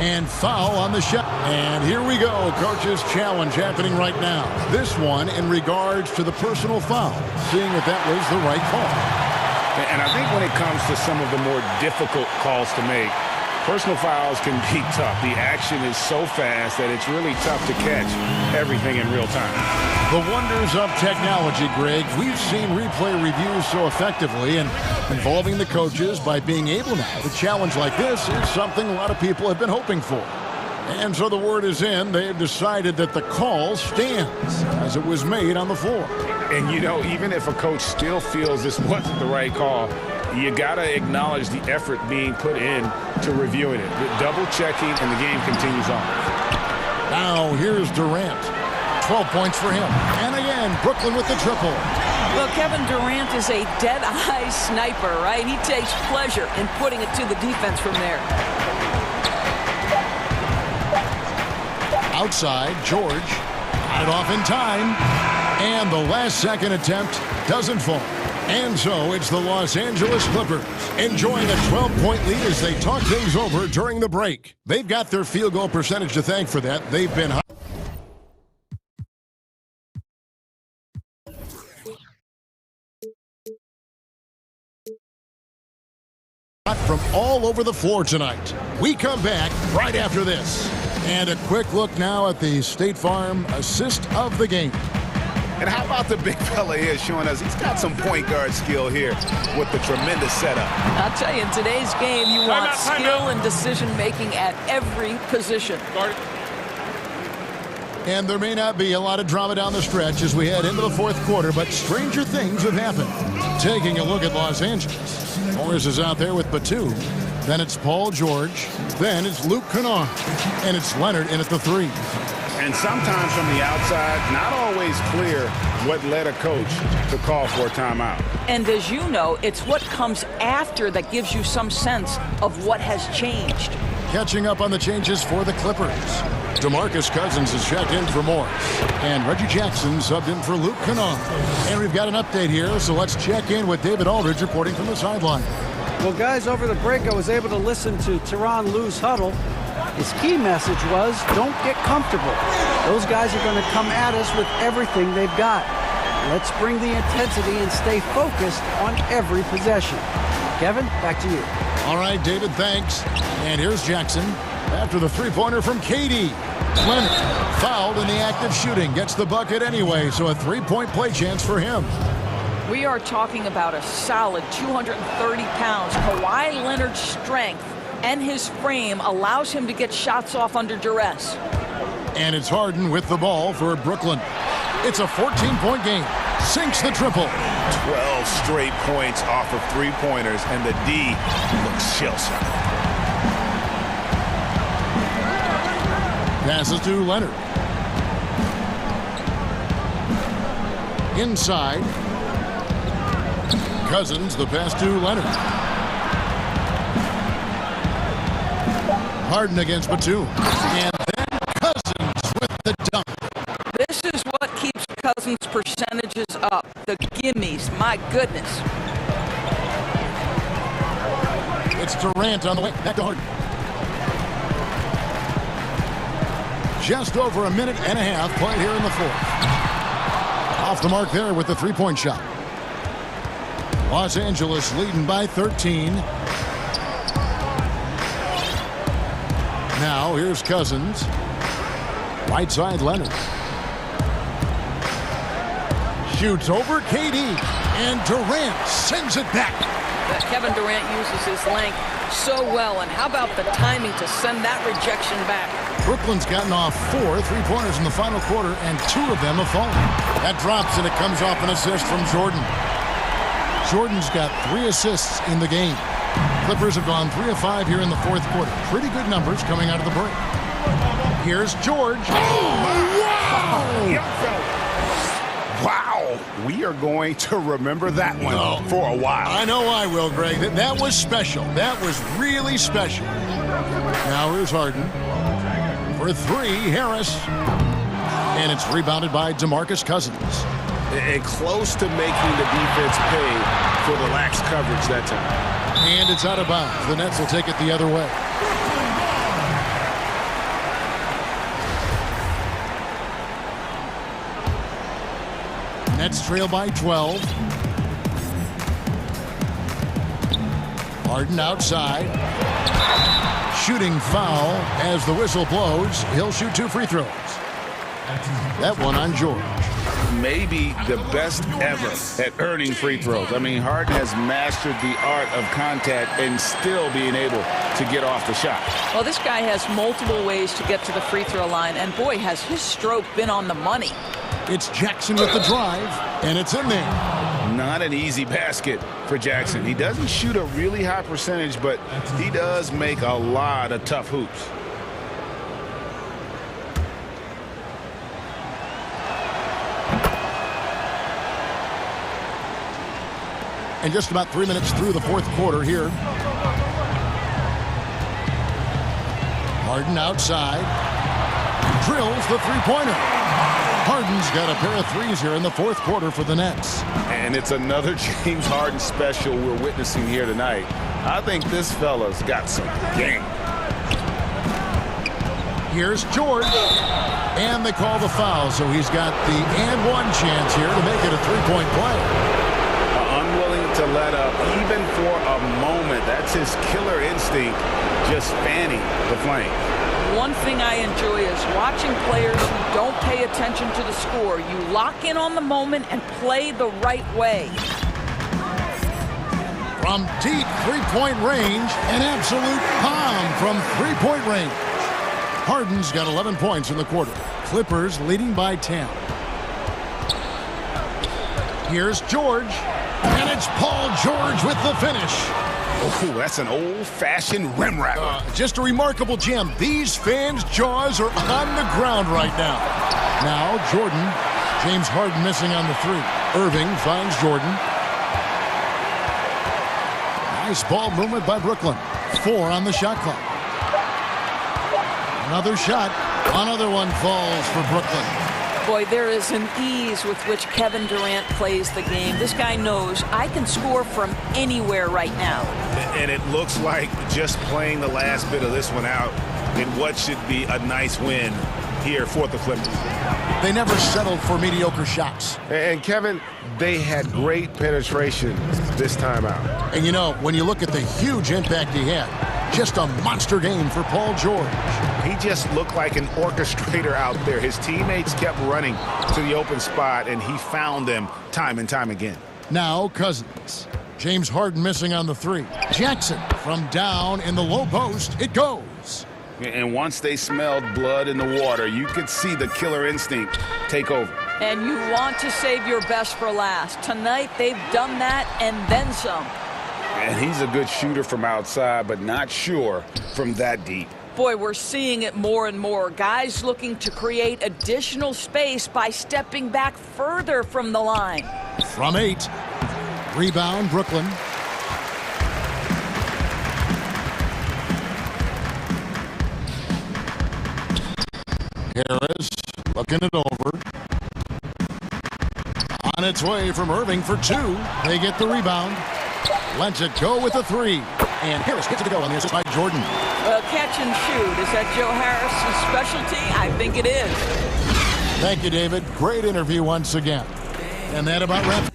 And foul on the shot. And here we go. Coach's challenge happening right now. This one in regards to the personal foul. Seeing if that was the right call. And I think when it comes to some of the more difficult calls to make, personal fouls can be tough. The action is so fast that it's really tough to catch everything in real time. The wonders of technology, Greg. We've seen replay reviews so effectively, and involving the coaches by being able now to challenge like this is something a lot of people have been hoping for. And so the word is in. They have decided that the call stands as it was made on the floor. And, you know, even if a coach still feels this wasn't the right call, you got to acknowledge the effort being put in to reviewing it. Double-checking, and the game continues on. Now, here's Durant. 12 points for him. And again, Brooklyn with the triple. Well, Kevin Durant is a dead-eye sniper, right? He takes pleasure in putting it to the defense from there. Outside, George got it off in time. And the last second attempt doesn't fall. And so it's the Los Angeles Clippers enjoying a 12-point lead as they talk things over during the break. They've got their field goal percentage to thank for that. They've been hot from all over the floor tonight. We come back right after this. And a quick look now at the State Farm assist of the game. And how about the big fella here showing us he's got some point guard skill here with the tremendous setup. I'll tell you, in today's game, you want skill and decision-making at every position. And there may not be a lot of drama down the stretch as we head into the fourth quarter, but stranger things have happened. Taking a look at Los Angeles. Morris is out there with Batum. Then it's Paul George. Then it's Luke Kennard. And it's Leonard in at the 3. And sometimes from the outside, not always clear what led a coach to call for a timeout. And as you know, it's what comes after that gives you some sense of what has changed. Catching up on the changes for the Clippers. DeMarcus Cousins is checked in for Morris. And Reggie Jackson subbed in for Luke Kennard. And we've got an update here, so let's check in with David Aldridge reporting from the sideline. Well, guys, over the break, I was able to listen to Tyronn Lue's huddle. His key message was, don't get comfortable. Those guys are going to come at us with everything they've got. Let's bring the intensity and stay focused on every possession. Kevin, back to you. All right, David, thanks. And here's Jackson after the three-pointer from KD. Leonard, fouled in the act of shooting, gets the bucket anyway, so a three-point play chance for him. We are talking about a solid 230 pounds. Kawhi Leonard's strength and his frame allows him to get shots off under duress. And it's Harden with the ball for Brooklyn. It's a 14-point game. Sinks the triple. 12 straight points off of three-pointers, and the D looks shell-shocked. Passes to Leonard. Inside. Cousins, the pass to Leonard. Harden against Batum. And then Cousins with the dunk. This is what keeps Cousins' percentages up. The gimmies, my goodness. It's Durant on the way back to Harden. Just over a minute and a half played here in the fourth. Off the mark there with the three-point shot. Los Angeles leading by 13. Now here's Cousins. Right side Leonard. Shoots over KD. And Durant sends it back. Kevin Durant uses his length so well. And how about the timing to send that rejection back? Brooklyn's gotten off 4 three-pointers in the final quarter, and 2 of them have fallen. That drops, and it comes off an assist from Jordan. Jordan's got 3 assists in the game. Clippers have gone 3 of 5 here in the fourth quarter. Pretty good numbers coming out of the break. Here's George. Wow, we are going to remember that one for a while. I know I will, Greg. That was special. That was really special. Now here's Harden. For 3, Harris. And it's rebounded by DeMarcus Cousins. And close to making the defense pay for the lax coverage that time. And it's out of bounds. The Nets will take it the other way. Nets trail by 12. Harden outside. Shooting foul as the whistle blows. He'll shoot 2 free throws. That one on George. Maybe the best ever at earning free throws. I mean, Harden has mastered the art of contact and still being able to get off the shot. Well, this guy has multiple ways to get to the free throw line, and boy, has his stroke been on the money. It's Jackson with the drive, and it's in there. Not an easy basket for Jackson. He doesn't shoot a really high percentage, but he does make a lot of tough hoops. And just about 3 minutes through the fourth quarter here. Harden outside. Drills the three-pointer. Harden's got a pair of threes here in the fourth quarter for the Nets. And it's another James Harden special we're witnessing here tonight. I think this fella's got some game. Here's George. And they call the foul, so he's got the and one chance here to make it a three-point play. Unwilling to let up even for a moment. That's his killer instinct, just fanning the flame. One thing I enjoy is watching players who don't pay attention to the score. You lock in on the moment and play the right way. From deep three-point range, an absolute bomb from three-point range. Harden's got 11 points in the quarter. Clippers leading by 10. Here's George. And it's Paul George with the finish. Oh, that's an old-fashioned rim wrapper. Just a remarkable gem. These fans' jaws are on the ground right now. Now, Jordan. James Harden missing on the three. Irving finds Jordan. Nice ball movement by Brooklyn. 4 on the shot clock. Another shot. Another one falls for Brooklyn. Boy, there is an ease with which Kevin Durant plays the game. This guy knows I can score from anywhere right now. And it looks like just playing the last bit of this one out in what should be a nice win here for the Clippers. They never settled for mediocre shots. And Kevin, they had great penetration this time out. And you know, when you look at the huge impact he had, just a monster game for Paul George. He just looked like an orchestrator out there. His teammates kept running to the open spot, and he found them time and time again. Now Cousins. James Harden missing on the three. Jackson from down in the low post. It goes. And once they smelled blood in the water, you could see the killer instinct take over. And you want to save your best for last. Tonight, they've done that and then some. And he's a good shooter from outside, but not sure from that deep. Boy, we're seeing it more and more. Guys looking to create additional space by stepping back further from the line. From 8. Rebound, Brooklyn. Harris looking it over. On its way from Irving for 2. They get the rebound. Lets it go with a 3. And Harris gets it to go on the assist by Jordan. Well, catch and shoot. Is that Joe Harris's specialty? I think it is. Thank you, David. Great interview once again. And that about wraps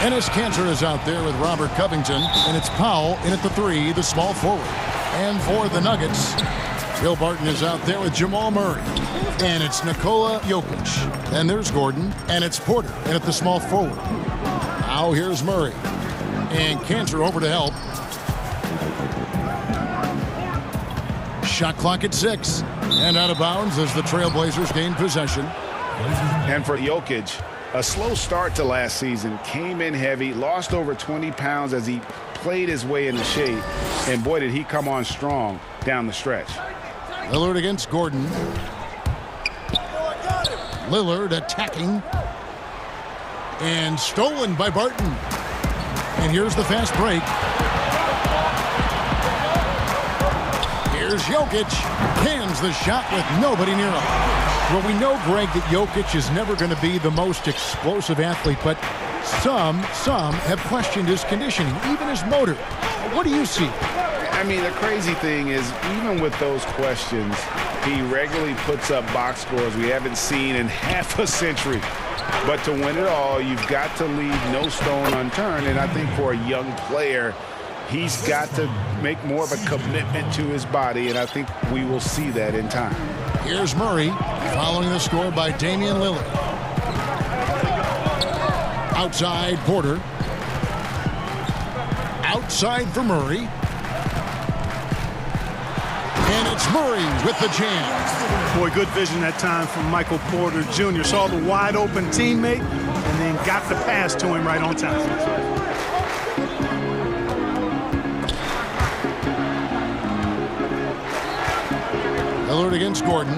Enes Kanter is out there with Robert Covington, and it's Powell in at the 3, the small forward. And for the Nuggets, Bill Barton is out there with Jamal Murray. And it's Nikola Jokic. And there's Gordon, and it's Porter in at the small forward. Now here's Murray. And Kanter over to help. Shot clock at 6. And out of bounds as the Trailblazers gain possession. And for Jokic, a slow start to last season, came in heavy, lost over 20 pounds as he played his way into shape. And boy, did he come on strong down the stretch. Lillard against Gordon. Lillard attacking. And stolen by Barton. And here's the fast break. Here's Jokic. Hands the shot with nobody near him. Well, we know, Greg, that Jokic is never going to be the most explosive athlete, but some have questioned his conditioning, even his motor. What do you see? I mean, the crazy thing is, even with those questions, he regularly puts up box scores we haven't seen in half a century. But to win it all, you've got to leave no stone unturned. And I think for a young player, he's got to make more of a commitment to his body, and I think we will see that in time. Here's Murray, following the score by Damian Lillard. Outside, Porter. Outside for Murray. And it's Murray with the jam. Boy, good vision that time from Michael Porter Jr. Saw the wide open teammate and then got the pass to him right on time. Lillard against Gordon.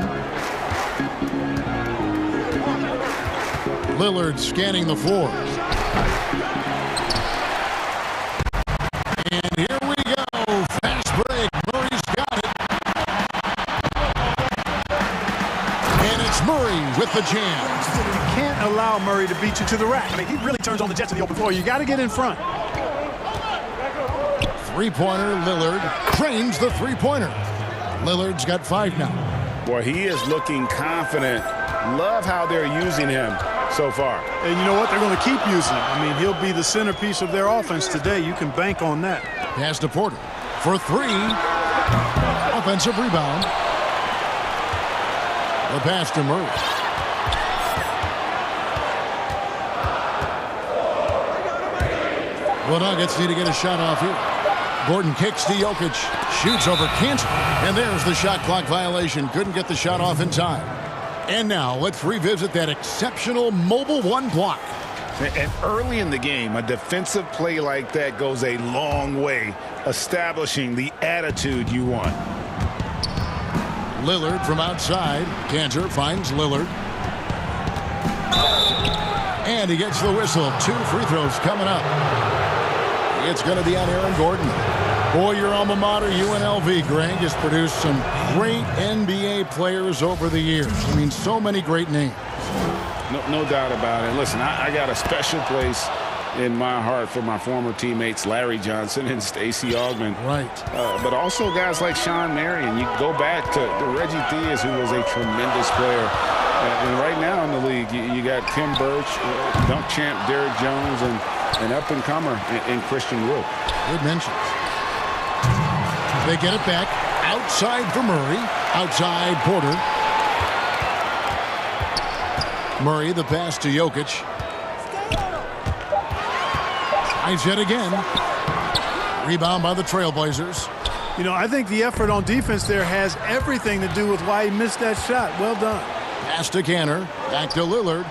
Lillard scanning the floor. And here we go. Fast break. Murray's got it. And it's Murray with the jam. You can't allow Murray to beat you to the rack. I mean, he really turns on the Jets in the open floor. You got to get in front. Three-pointer, Lillard drains the three-pointer. Lillard's got 5 now. Boy, he is looking confident. Love how they're using him so far. And you know what? They're going to keep using him. I mean, he'll be the centerpiece of their offense today. You can bank on that. Pass to Porter for 3. Offensive rebound. The pass to Murray. The Nuggets need to get a shot off here. Gordon kicks to Jokic, shoots over Kanter, and there's the shot clock violation. Couldn't get the shot off in time. And now let's revisit that exceptional mobile 1 block. And early in the game, a defensive play like that goes a long way, establishing the attitude you want. Lillard from outside. Kanter finds Lillard. And he gets the whistle. 2 free throws coming up. It's going to be on Aaron Gordon. Boy, your alma mater, UNLV, Greg, has produced some great NBA players over the years. I mean, so many great names. No doubt about it. Listen, I got a special place in my heart for my former teammates Larry Johnson and Stacey Augmon. Right. But also guys like Sean Marion. You go back to Reggie Diaz, who was a tremendous player. And right now in the league, you got Tim Birch, dunk champ Derrick Jones, and up-and-comer in Christian Wood. Good mentions. They get it back. Outside for Murray. Outside Porter. Murray, the pass to Jokic. Tries it again. Rebound by the Trailblazers. You know, I think the effort on defense there has everything to do with why he missed that shot. Well done. Pass to Kanter. Back to Lillard.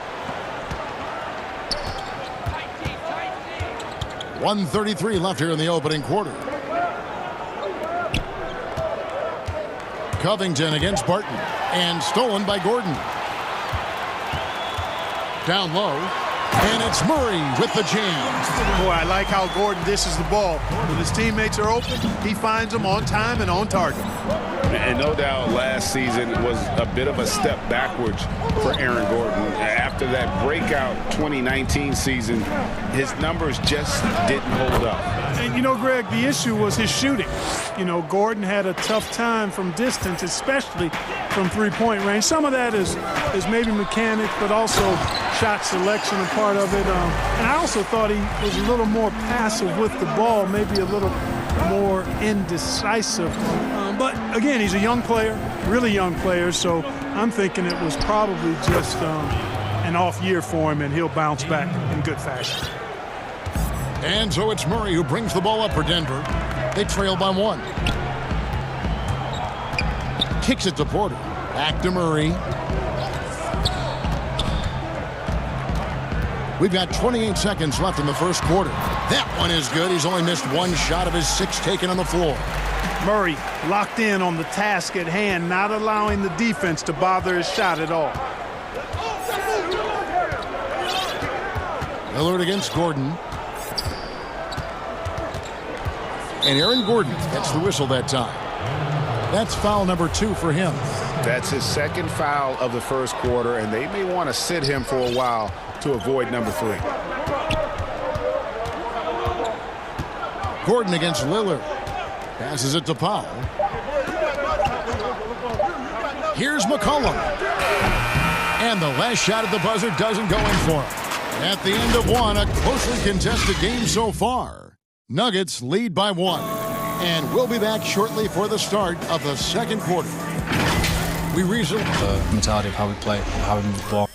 1:33 left here in the opening quarter. Covington against Barton. And stolen by Gordon. Down low. And it's Murray with the jam. Boy, I like how Gordon dishes the ball. When his teammates are open, he finds them on time and on target. And no doubt last season was a bit of a step backwards for Aaron Gordon. After that breakout 2019 season, his numbers just didn't hold up. And you know, Greg, the issue was his shooting. You know, Gordon had a tough time from distance, especially from three-point range. Some of that is maybe mechanics, but also shot selection a part of it. And I also thought he was a little more passive with the ball, maybe a little more indecisive. But again, he's a young player, really young player, so I'm thinking it was probably just an off year for him, and he'll bounce back in good fashion. And so it's Murray who brings the ball up for Denver. They trail by 1. Kicks it to Porter. Back to Murray. We've got 28 seconds left in the first quarter. That one is good. He's only missed 1 shot of his 6 taken on the floor. Murray locked in on the task at hand, not allowing the defense to bother his shot at all. Lillard against Gordon. And Aaron Gordon gets the whistle that time. That's foul number 2 for him. That's his 2nd foul of the first quarter, and they may want to sit him for a while to avoid number 3. Gordon against Lillard. Passes it to Powell. Here's McCollum. And the last shot at the buzzer doesn't go in for him. At the end of 1, a closely contested game so far. Nuggets lead by 1. And we'll be back shortly for the start of the second quarter. We resume the mentality of how we play, how we move the ball.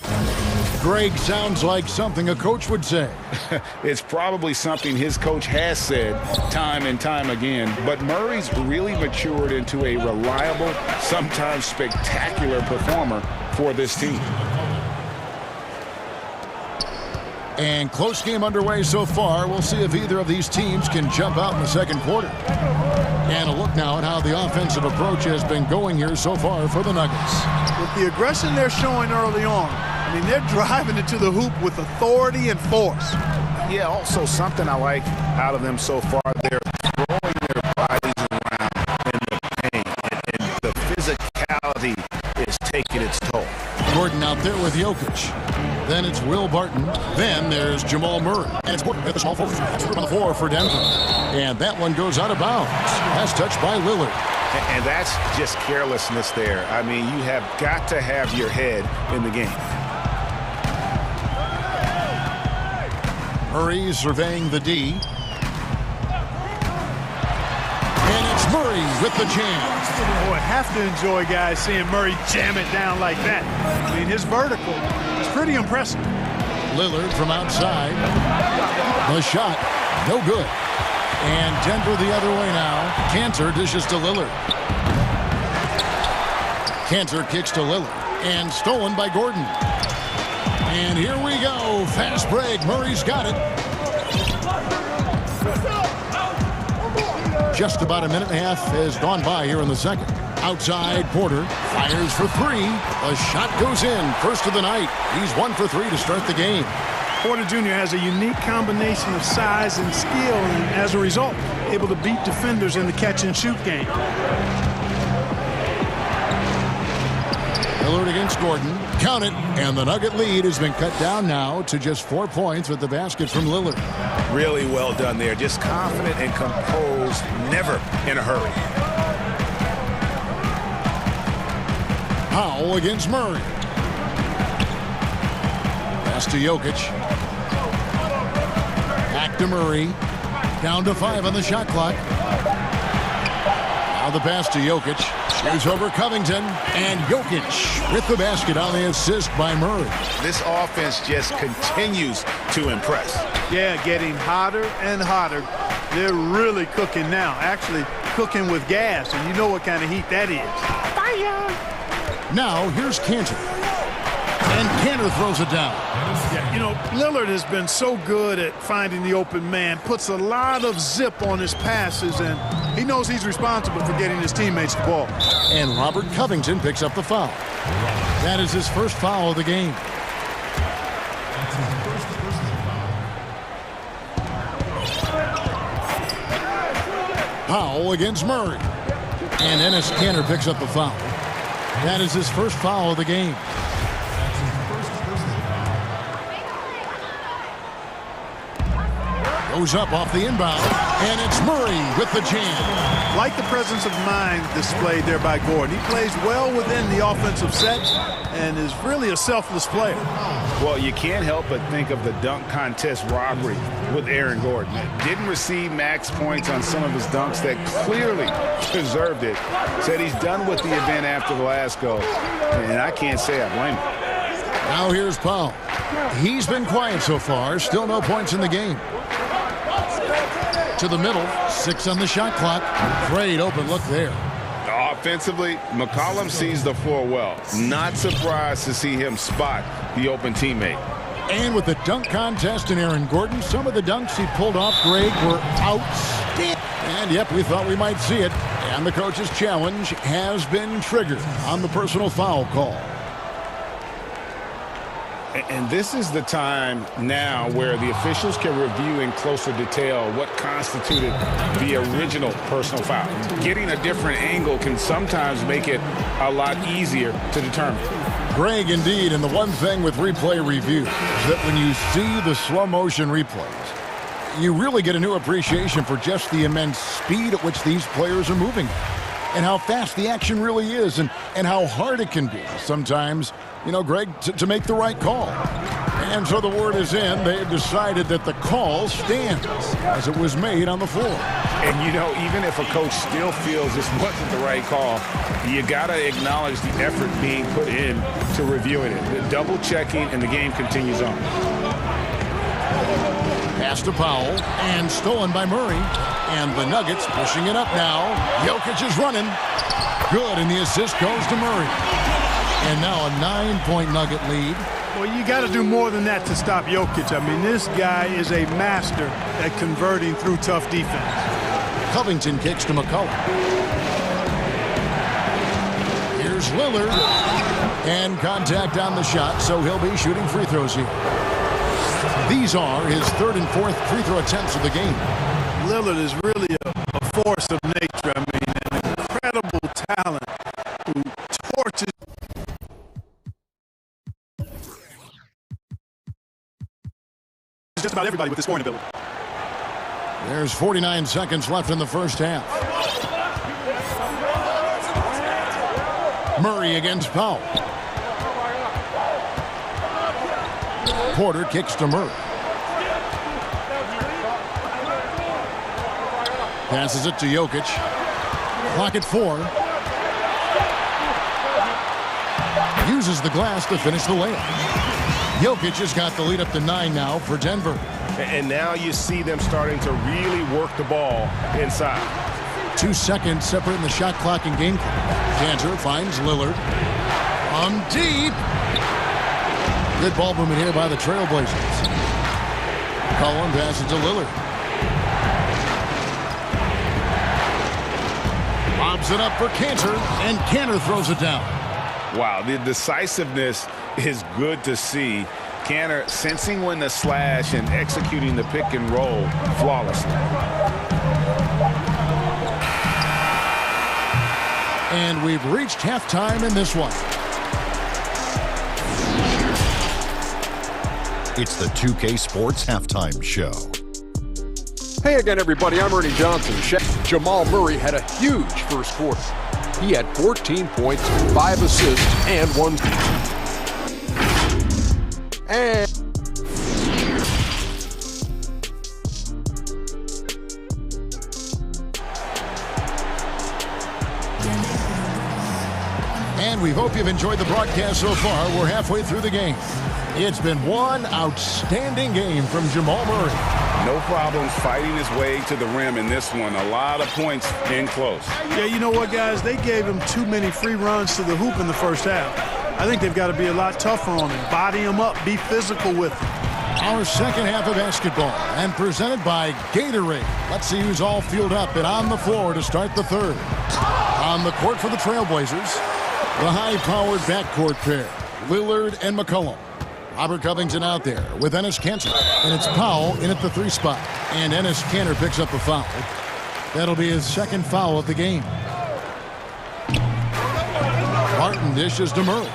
Greg sounds like something a coach would say. It's probably something his coach has said time and time again, but Murray's really matured into a reliable, sometimes spectacular performer for this team. And close game underway so far. We'll see if either of these teams can jump out in the second quarter. And a look now at how the offensive approach has been going here so far for the Nuggets. With the aggression they're showing early on, I mean, they're driving it to the hoop with authority and force. Yeah, also something I like out of them so far, they're throwing their bodies around in the paint, and the physicality is taking its toll. Gordon out there with Jokic. Then it's Will Barton. Then there's Jamal Murray. And it's Gordon at the small forward on the floor for Denver. And that one goes out of bounds. Last touch by Lillard. And that's just carelessness there. I mean, you have got to have your head in the game. Murray surveying the D. And it's Murray with the jam. Boy, have to enjoy, guys, seeing Murray jam it down like that. I mean, his vertical is pretty impressive. Lillard from outside. The shot, no good. And Denver the other way now. Cantor dishes to Lillard. Cantor kicks to Lillard. And stolen by Gordon. And here we go. Fast break. Murray's got it. Just about a minute and a half has gone by here in the second. Outside, Porter fires for 3. A shot goes in. First of the night. He's 1 for 3 to start the game. Porter Jr. has a unique combination of size and skill, and as a result, able to beat defenders in the catch-and-shoot game. Lillard against Gordon. Count it. And the Nugget lead has been cut down now to just 4 points with the basket from Lillard. Really well done there. Just confident and composed, never in a hurry. Powell against Murray. Pass to Jokic. Back to Murray. Down to 5 on the shot clock. Now the pass to Jokic. Shoots over Covington. And Jokic with the basket on the assist by Murray. This offense just continues to impress. Yeah, getting hotter and hotter. They're really cooking now. Actually cooking with gas, and you know what kind of heat that is. Fire! Now here's Cantor. And Cantor throws it down. Yeah, you know, Lillard has been so good at finding the open man, puts a lot of zip on his passes, and he knows he's responsible for getting his teammates the ball. And Robert Covington picks up the foul. That is his first foul of the game. Powell against Murray. And Enes Kanter picks up the foul. That is his first foul of the game. Goes up off the inbound. And it's Murray with the jam. Like the presence of mind displayed there by Gordon. He plays well within the offensive sets and is really a selfless player. Well, you can't help but think of the dunk contest robbery with Aaron Gordon. Didn't receive max points on some of his dunks that clearly deserved it. Said he's done with the event after the last go, and I can't say I blame him. Now here's Powell. He's been quiet so far. Still no points in the game. To the middle. 6 on the shot clock. Great open look there. Offensively, McCollum sees the floor well. Not surprised to see him spot the open teammate. And with the dunk contest and Aaron Gordon, some of the dunks he pulled off, Greg, were outstanding. And yep, we thought we might see it. And the coach's challenge has been triggered on the personal foul call. And this is the time now where the officials can review in closer detail what constituted the original personal foul. Getting a different angle can sometimes make it a lot easier to determine. Greg, indeed, and the one thing with replay review is that when you see the slow motion replays, you really get a new appreciation for just the immense speed at which these players are moving and how fast the action really is and how hard it can be sometimes, you know, Greg, to make the right call. And so the word is in. They've decided that the call stands as it was made on the floor. And, you know, even if a coach still feels this wasn't the right call, you got to acknowledge the effort being put in to reviewing it. The double checking, and the game continues on. Pass to Powell, and stolen by Murray. And the Nuggets pushing it up now. Jokic is running. Good, and the assist goes to Murray. And now a 9-point Nugget lead. Well, you got to do more than that to stop Jokic. I mean, this guy is a master at converting through tough defense. Covington kicks to McCollum. Here's Lillard. And contact on the shot, so he'll be shooting free throws here. These are his 3rd and 4th free throw attempts of the game. Lillard is really a force of nature. I mean, an incredible talent who torches. Just about everybody with his scoring ability. There's 49 seconds left in the first half. Murray against Powell. Porter kicks to Murray. Passes it to Jokic. Clock at 4. Uses the glass to finish the layup. Jokic has got the lead up to 9 now for Denver. And now you see them starting to really work the ball inside. 2 seconds separating the shot clock and game clock. Cantor finds Lillard. From deep. Good ball movement here by the Trailblazers. Cullen passes to Lillard. Lobs it up for Cantor, and Cantor throws it down. Wow, the decisiveness is good to see. Cantor sensing when to slash and executing the pick and roll flawlessly. And we've reached halftime in this one. It's the 2K Sports Halftime Show. Hey again, everybody. I'm Ernie Johnson. Jamal Murray had a huge first quarter. He had 14 points, 5 assists, and 1. And we hope you've enjoyed the broadcast so far. We're halfway through the game. It's been one outstanding game from Jamal Murray. No problems fighting his way to the rim in this one. A lot of points in close. Yeah, you know what, guys? They gave him too many free runs to the hoop in the first half. I think they've got to be a lot tougher on him. Body him up. Be physical with him. Our second half of basketball, and presented by Gatorade. Let's see who's all fueled up and on the floor to start the third. On the court for the Trailblazers, the high-powered backcourt pair, Lillard and McCollum. Robert Covington out there with Enes Kanter. And it's Powell in at the 3 spot. And Enes Kanter picks up a foul. That'll be his second foul of the game. Martin dishes to Murray.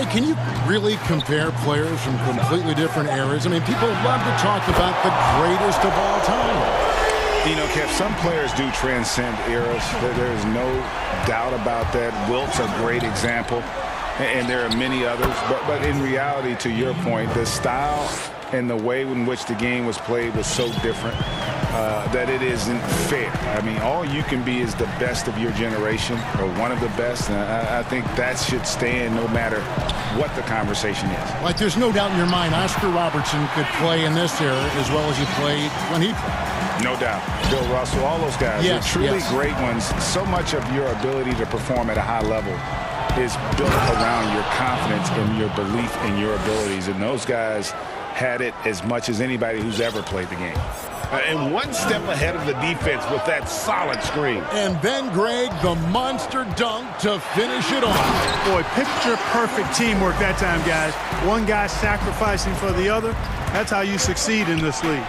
Greg, can you really compare players from completely different eras? I mean, people love to talk about the greatest of all time. You know, Kev, some players do transcend eras. There is no doubt about that. Wilt's a great example, and there are many others. But in reality, to your point, the style and the way in which the game was played was so different that it isn't fair. I mean, all you can be is the best of your generation, or one of the best, and I think that should stand no matter what the conversation is. Like, there's no doubt in your mind Oscar Robertson could play in this era as well as he played when he played. No doubt. Bill Russell, all those guys, yes, they're truly great ones. So much of your ability to perform at a high level is built around your confidence and your belief in your abilities, and those guys had it as much as anybody who's ever played the game. And one step ahead of the defense with that solid screen. And then, Greg, the monster dunk to finish it off. Boy, picture-perfect teamwork that time, guys. One guy sacrificing for the other. That's how you succeed in this league.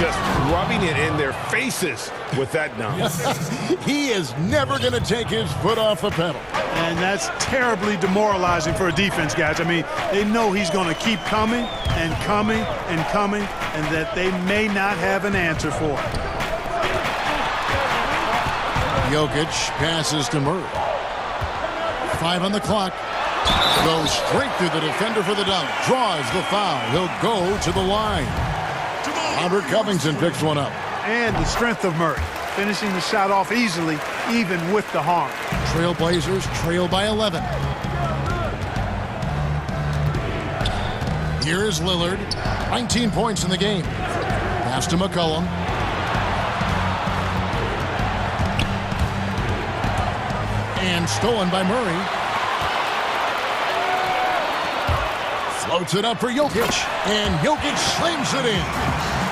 Just rubbing it in their faces with that dunk. He is never going to take his foot off the pedal. And that's terribly demoralizing for a defense, guys. I mean, they know he's going to keep coming and coming and coming, and that they may not have an answer for it. Jokic passes to Murray. 5 on the clock. Goes straight through the defender for the dunk. Draws the foul. He'll go to the line. Robert Covington picks one up. And the strength of Murray, finishing the shot off easily, even with the harm. Trailblazers trail by 11. Here is Lillard. 19 points in the game. Pass to McCollum. And stolen by Murray. Floats it up for Jokic. And Jokic slings it in.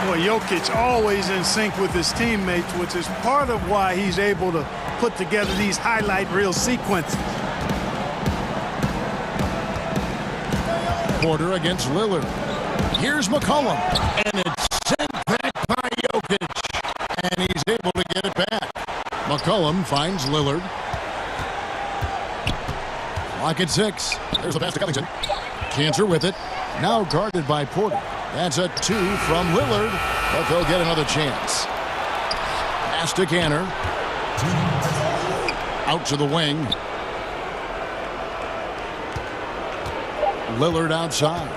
Boy, Jokic always in sync with his teammates, which is part of why he's able to put together these highlight reel sequences. Porter against Lillard. Here's McCollum. And it's sent back by Jokic. And he's able to get it back. McCollum finds Lillard. Clock at 6. There's the pass to Covington. Cantor with it. Now guarded by Porter. That's a 2 from Lillard, but they'll get another chance. Pass to Cantor. Out to the wing. Lillard outside.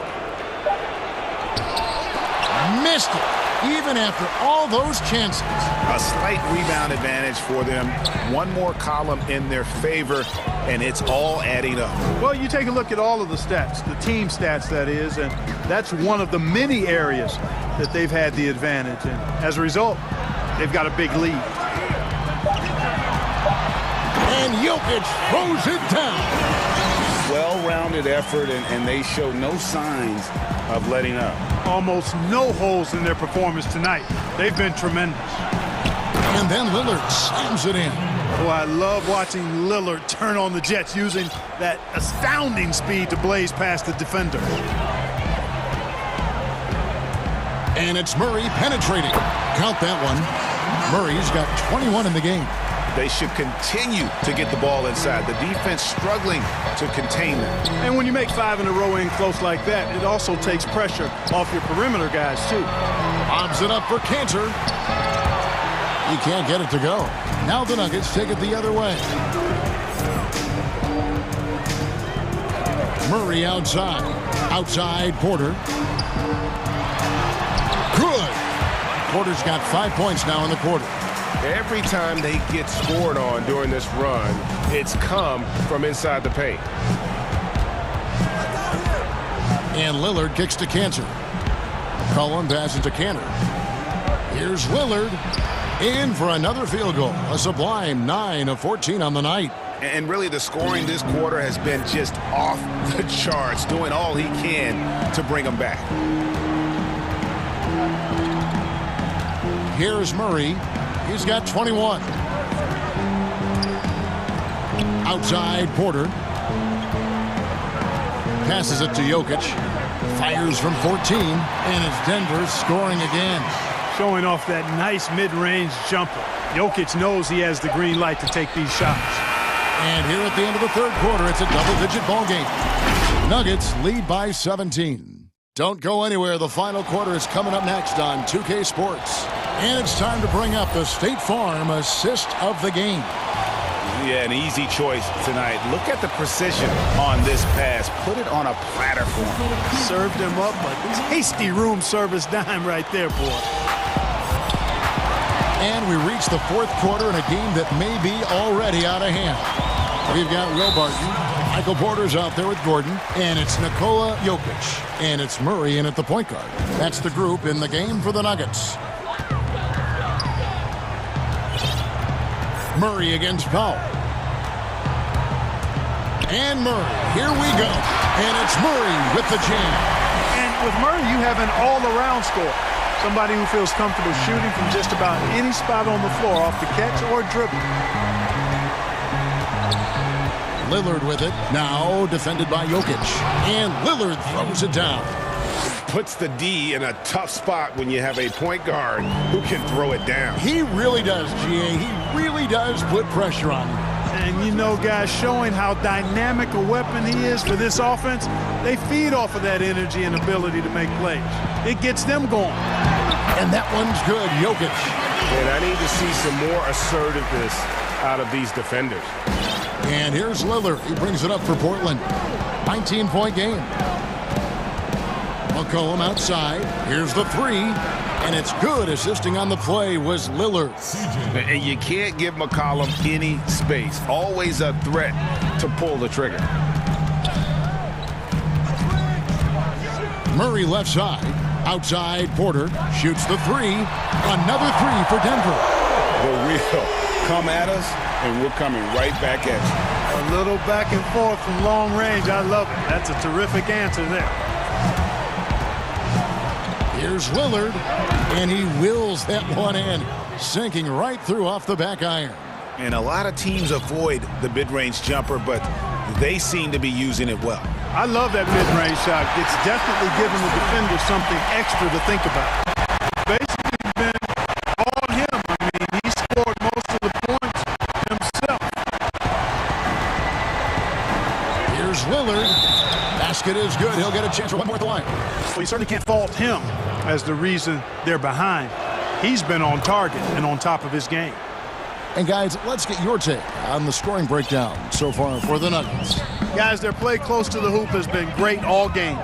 Missed it, even after all those chances. A slight rebound advantage for them. One more column in their favor, and it's all adding up. Well, you take a look at all of the stats, the team stats, that is, and that's one of the many areas that they've had the advantage. And as a result, they've got a big lead. And Jokic throws it down. Well-rounded effort, and they show no signs of letting up. Almost no holes in their performance tonight. They've been tremendous. And then Lillard slams it in. Oh, I love watching Lillard turn on the Jets, using that astounding speed to blaze past the defender. And it's Murray penetrating. Count that one. Murray's got 21 in the game. They should continue to get the ball inside. The defense struggling to contain them. And when you make 5 in a row in close like that, it also takes pressure off your perimeter guys, too. Bobs it up for Cantor. He can't get it to go. Now the Nuggets take it the other way. Murray outside. Outside Porter. Good. Porter's got 5 points now in the quarter. Every time they get scored on during this run, it's come from inside the paint. And Lillard kicks to Cantor. Cullen passes to Cantor. Here's Lillard. In for another field goal. A sublime 9 of 14 on the night. And really, the scoring this quarter has been just off the charts, doing all he can to bring them back. Here's Murray. He's got 21. Outside Porter. Passes it to Jokic. Fires from 14. And it's Denver scoring again. Showing off that nice mid-range jumper. Jokic knows he has the green light to take these shots. And here at the end of the third quarter, it's a double-digit ball game. Nuggets lead by 17. Don't go anywhere. The final quarter is coming up next on 2K Sports. And it's time to bring up the State Farm assist of the game. Yeah, an easy choice tonight. Look at the precision on this pass. Put it on a platter for him. Served him up a tasty room service dime right there, boy. And we reach the fourth quarter in a game that may be already out of hand. We've got Will Barton. Michael Porter's out there with Gordon. And it's Nikola Jokic. And it's Murray in at the point guard. That's the group in the game for the Nuggets. Murray against Powell. And Murray, here we go. And it's Murray with the jam. And with Murray, you have an all-around score. Somebody who feels comfortable shooting from just about any spot on the floor, off the catch or dribble. Lillard with it. Now defended by Jokic. And Lillard throws it down. Puts the D in a tough spot when you have a point guard who can throw it down. He really does, GA. He really does put pressure on him. And you know, guys, showing how dynamic a weapon he is for this offense, they feed off of that energy and ability to make plays. It gets them going. And that one's good, Jokic. And I need to see some more assertiveness out of these defenders. And here's Lillard. He brings it up for Portland. 19-point game. McCollum outside. Here's the three. And it's good. Assisting on the play was Lillard. And you can't give McCollum any space. Always a threat to pull the trigger. Murray left side. Outside, Porter shoots the three. Another three for Denver. The wheel. Come at us, and we're coming right back at you. A little back and forth from long range. I love it. That's a terrific answer there. Here's Lillard, and he wills that one in, sinking right through off the back iron. And a lot of teams avoid the mid-range jumper, but they seem to be using it well. I love that mid-range shot. It's definitely giving the defender something extra to think about. Basically been all him. I mean, he scored most of the points himself. Here's Lillard. Basket is good. He'll get a chance for one more at the line. Well, you certainly can't fault him as the reason they're behind. He's been on target and on top of his game. And guys, let's get your take on the scoring breakdown so far for the Nuggets. Guys, their play close to the hoop has been great all game.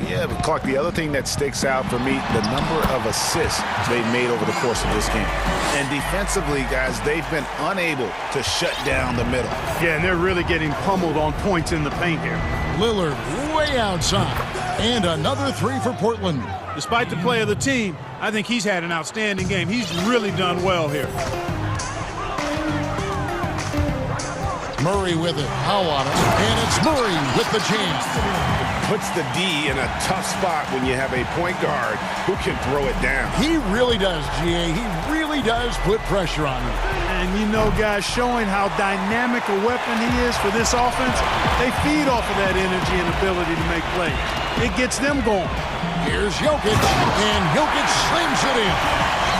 Yeah, but Clark, the other thing that sticks out for me, the number of assists they've made over the course of this game. And defensively, guys, they've been unable to shut down the middle. Yeah, and they're really getting pummeled on points in the paint here. Lillard way outside. And another three for Portland. Despite the play of the team, I think he's had an outstanding game. He's really done well here. Murray with it. How on it? And it's Murray with the jam. Puts the D in a tough spot when you have a point guard who can throw it down. He really does, GA. He really does put pressure on him. And you know, guys, showing how dynamic a weapon he is for this offense, they feed off of that energy and ability to make plays. It gets them going. Here's Jokic, and Jokic slings it in.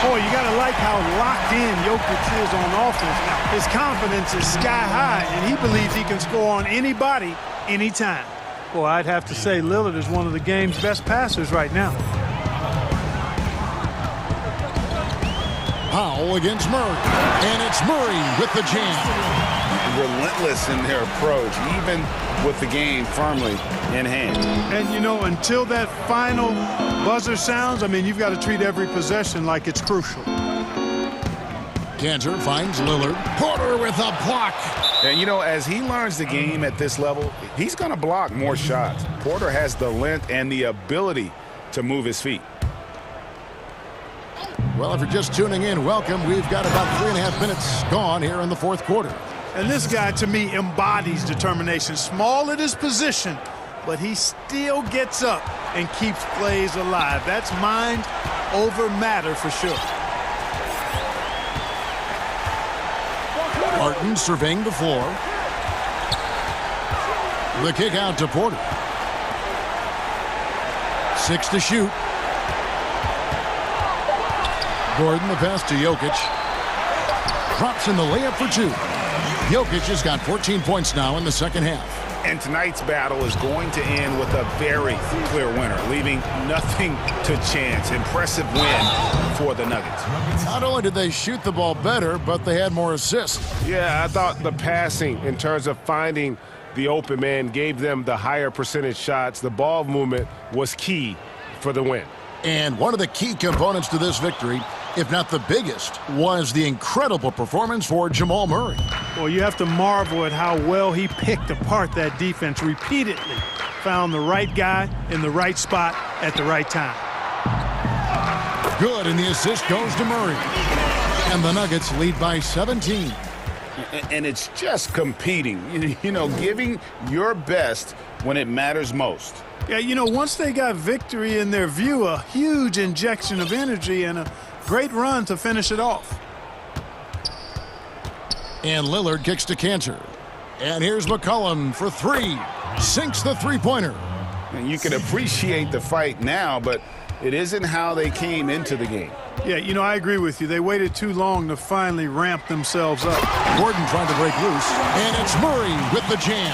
Boy, you got to like how locked in Jokic is on offense now. His confidence is sky high, and he believes he can score on anybody, anytime. Boy, I'd have to say Lillard is one of the game's best passers right now. Powell against Murray, and it's Murray with the jam. Relentless in their approach, even with the game firmly in hand. And, you know, until that final buzzer sounds, I mean, you've got to treat every possession like it's crucial. Cantor finds Lillard. Porter with a block. And, you know, as he learns the game at this level, he's going to block more shots. Porter has the length and the ability to move his feet. Well, if you're just tuning in, welcome. We've got about 3.5 minutes gone here in the fourth quarter. And this guy, to me, embodies determination. Small at his position, but he still gets up and keeps plays alive. That's mind over matter for sure. Martin surveying the floor. The kick out to Porter. 6 to shoot. Gordon, the pass to Jokic. Drops in the layup for 2. Jokic has got 14 points now in the second half. And tonight's battle is going to end with a very clear winner, leaving nothing to chance. Impressive win for the Nuggets. Not only did they shoot the ball better, but they had more assists. Yeah, I thought the passing in terms of finding the open man gave them the higher percentage shots. The ball movement was key for the win. And one of the key components to this victory, if not the biggest, was the incredible performance for Jamal Murray. Well, you have to marvel at how well he picked apart that defense repeatedly. Found the right guy in the right spot at the right time. Good, and the assist goes to Murray. And the Nuggets lead by 17. And it's just competing, you know, giving your best when it matters most. Yeah, you know, once they got victory in their view, a huge injection of energy and a great run to finish it off. And Lillard kicks to Cantor. And here's McCollum for three. Sinks the three-pointer. And you can appreciate the fight now, but it isn't how they came into the game. Yeah, you know, I agree with you. They waited too long to finally ramp themselves up. Gordon trying to break loose. And it's Murray with the jam.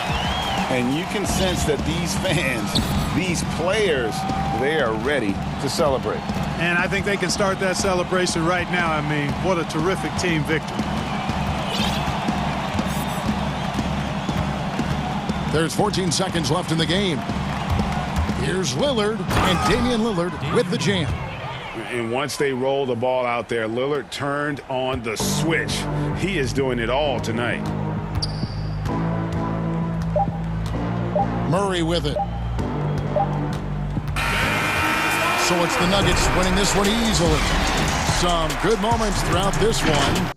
And you can sense that these fans, these players, they are ready to celebrate. And I think they can start that celebration right now. I mean, what a terrific team victory. There's 14 seconds left in the game. Here's Lillard, and Damian Lillard with the jam. And once they roll the ball out there, Lillard turned on the switch. He is doing it all tonight. Murray with it. So it's the Nuggets winning this one easily. Some good moments throughout this one.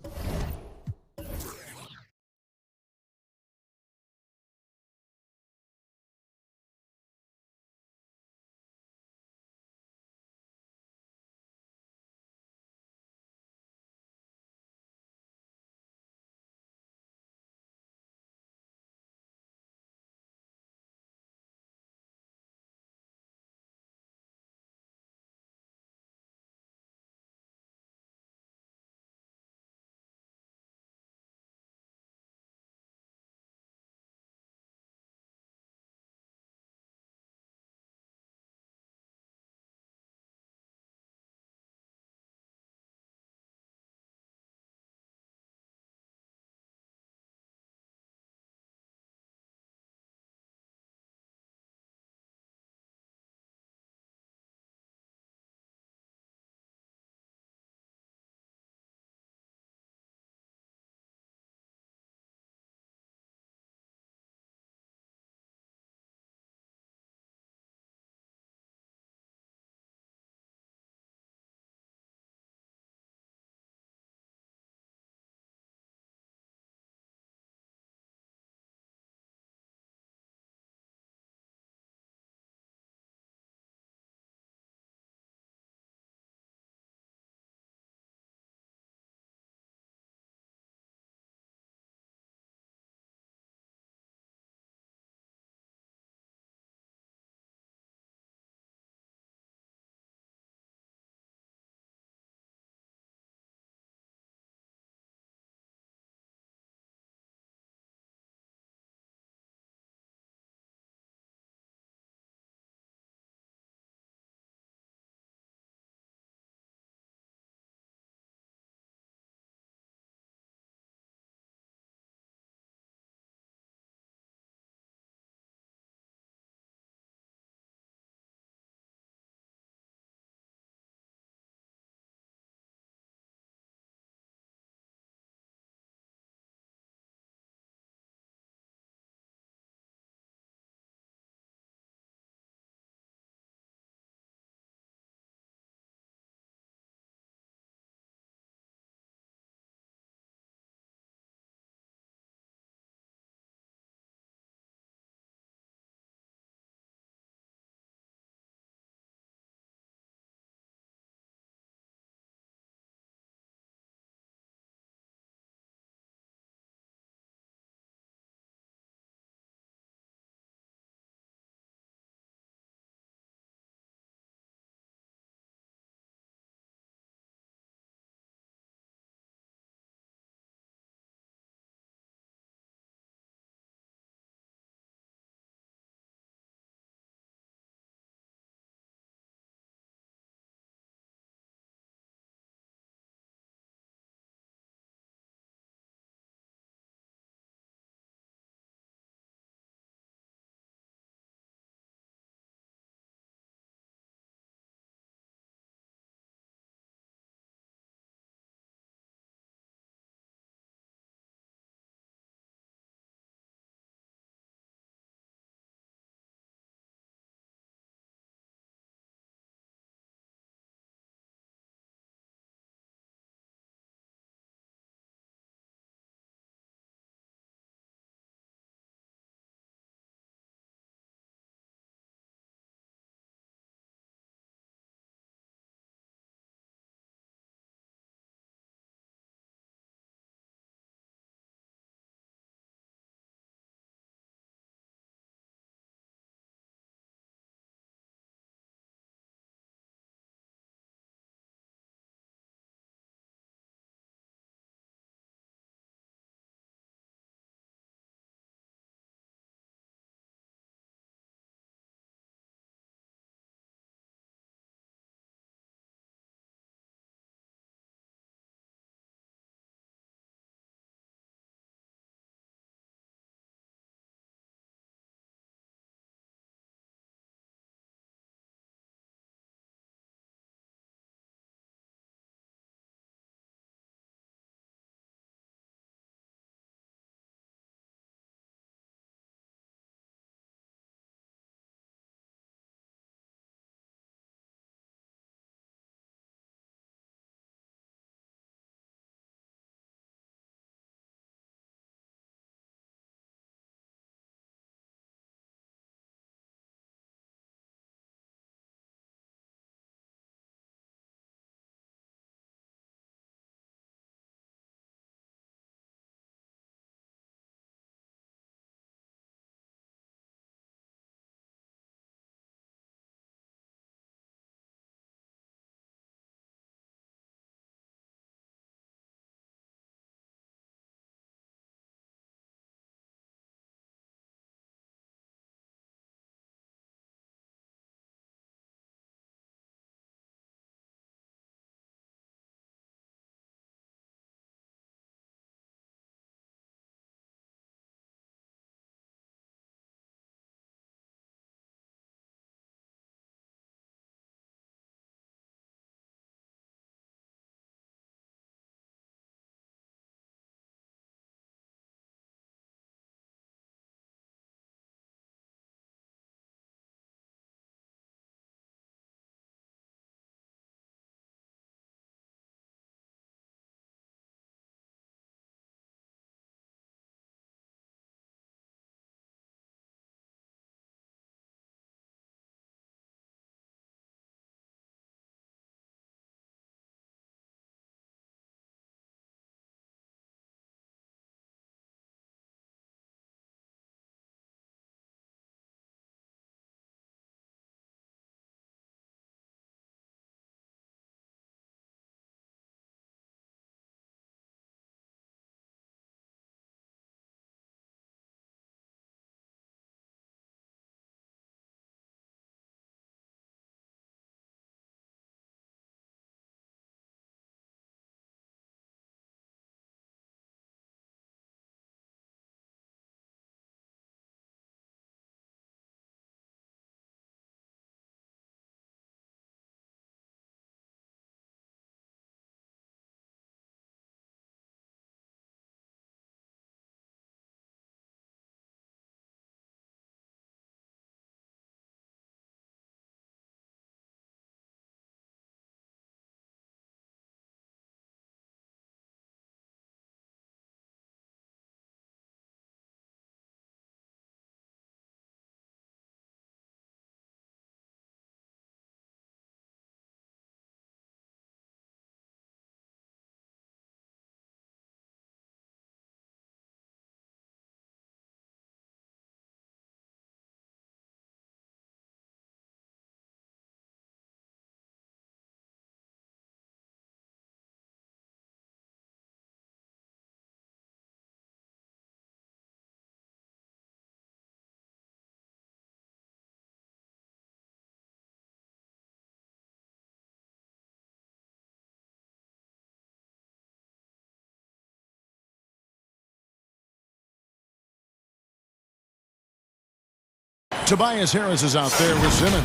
Tobias Harris is out there with Simmons.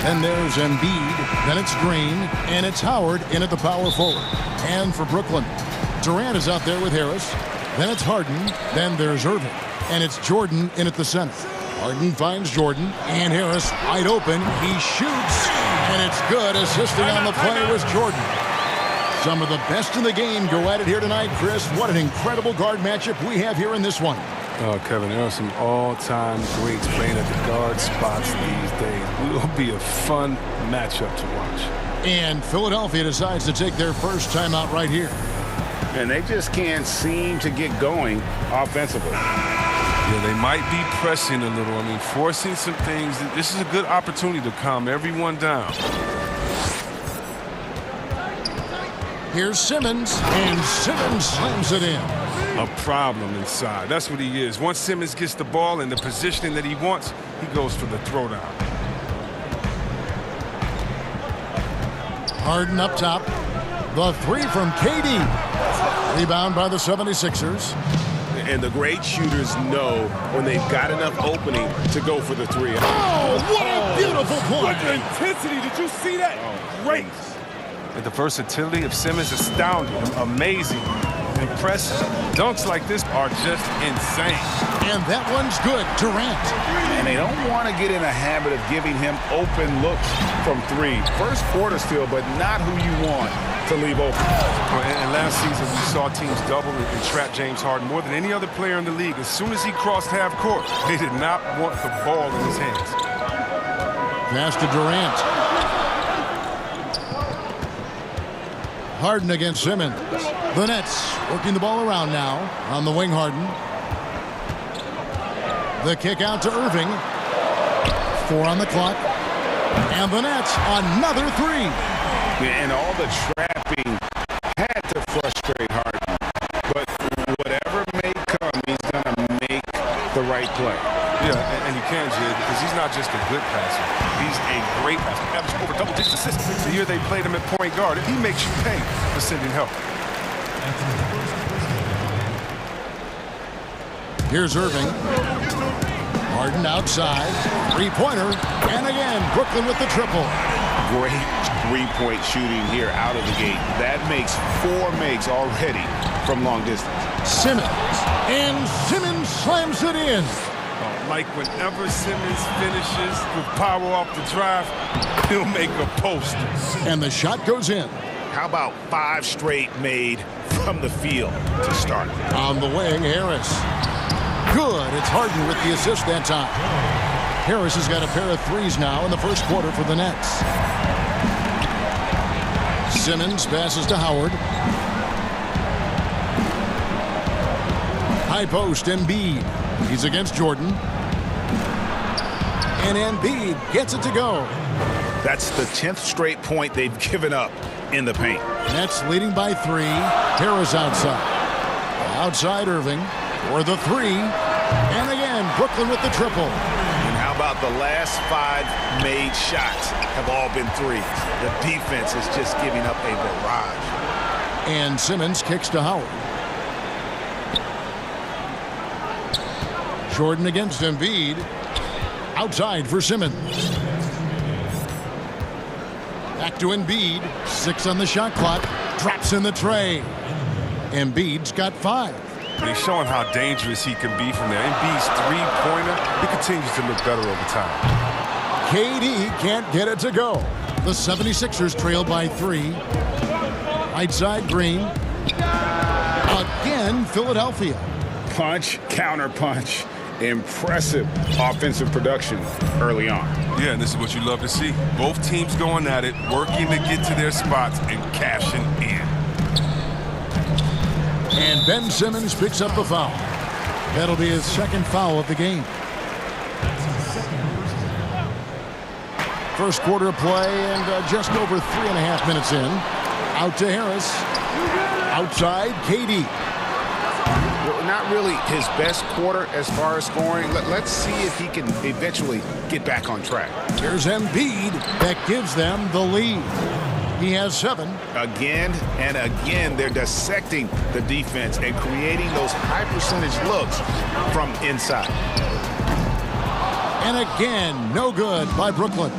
And there's Embiid. Then it's Green. And it's Howard in at the power forward. And for Brooklyn, Durant is out there with Harris. Then it's Harden. Then there's Irving. And it's Jordan in at the center. Harden finds Jordan. And Harris wide open. He shoots. And it's good. Assisting on the play was Jordan. Some of the best in the game go at it here tonight, Chris. What an incredible guard matchup we have here in this one. Oh, Kevin, there are some all-time greats playing at the guard spots these days. It will be a fun matchup to watch. And Philadelphia decides to take their first timeout right here. And they just can't seem to get going offensively. Yeah, they might be pressing a little. I mean, forcing some things. This is a good opportunity to calm everyone down. Here's Simmons, and Simmons slams it in. A problem inside. That's what he is. Once Simmons gets the ball in the positioning that he wants, he goes for the throwdown. Harden up top. The three from KD. Rebound by the 76ers. And the great shooters know when they've got enough opening to go for the three. Oh, what a beautiful play. What intensity. Did you see that? Great. And the versatility of Simmons is astounding. Amazing. Impressive. Dunks like this are just insane. And that one's good. Durant. And they don't want to get in a habit of giving him open looks from three. First quarter still, but not who you want to leave open. And last season, we saw teams double and trap James Harden more than any other player in the league. As soon as he crossed half court, they did not want the ball in his hands. Pass to Durant. Harden against Simmons. The Nets working the ball around now on the wing. Harden. The kick out to Irving. 4 on the clock. And the Nets another three. And all the trapping had to frustrate Harden. But whatever may come, he's going to make the right play. Yeah, and he can, Jid, because he's not just a good passer. He's a great passer. Averaged over double-digit assists. The year they played him at point guard, he makes you pay for sending help. Here's Irving. Harden outside. Three-pointer. And again, Brooklyn with the triple. Great three-point shooting here out of the gate. That makes 4 makes already from long distance. Simmons. And Simmons slams it in. Like whenever Simmons finishes with power off the drive, he'll make a post. And the shot goes in. How about 5 straight made from the field to start? On the wing, Harris. Good. It's Harden with the assist that time. Harris has got a pair of threes now in the first quarter for the Nets. Simmons passes to Howard. High post, Embiid. He's against Jordan. And Embiid gets it to go. That's the 10th straight point they've given up in the paint. Nets leading by 3. Harris outside. Outside Irving for the 3. And again, Brooklyn with the triple. And how about the last 5 made shots have all been threes? The defense is just giving up a barrage. And Simmons kicks to Howard. Jordan against Embiid. Outside for Simmons. Back to Embiid. 6 on the shot clock. Drops in the tray. Embiid's got 5. He's showing how dangerous he can be from there. Embiid's three-pointer, he continues to look better over time. KD can't get it to go. The 76ers trail by 3. Right side, Green. Again, Philadelphia. Punch, counter punch. Impressive offensive production early on. Yeah, and this is what you love to see. Both teams going at it, working to get to their spots and cashing in. And Ben Simmons picks up the foul. That'll be his second foul of the game. First quarter of play and just over 3.5 minutes in. Out to Harris. Outside, KD. Well, not really his best quarter as far as scoring. Let's see if he can eventually get back on track. Here's Embiid. That gives them the lead. He has 7. Again and again, they're dissecting the defense and creating those high percentage looks from inside. And again, no good by Brooklyn.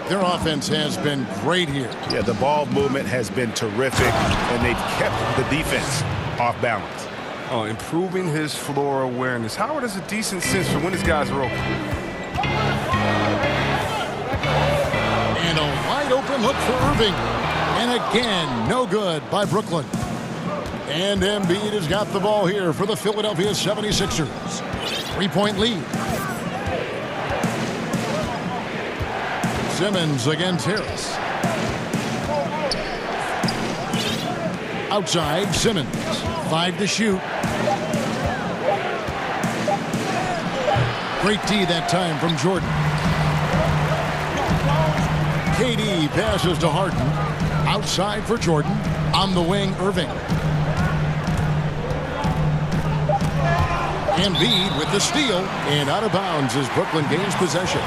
Their offense has been great here. Yeah, the ball movement has been terrific, and they've kept the defense off balance. Oh, improving his floor awareness. Howard has a decent sense for when his guys are open. And a wide open look for Irving. And again, no good by Brooklyn. And Embiid has got the ball here for the Philadelphia 76ers. 3-point lead. Simmons against Harris. Outside, Simmons. 5 to shoot. Great D that time from Jordan. KD passes to Harden. Outside for Jordan. On the wing, Irving. Embiid with the steal. And out of bounds as Brooklyn gains possession.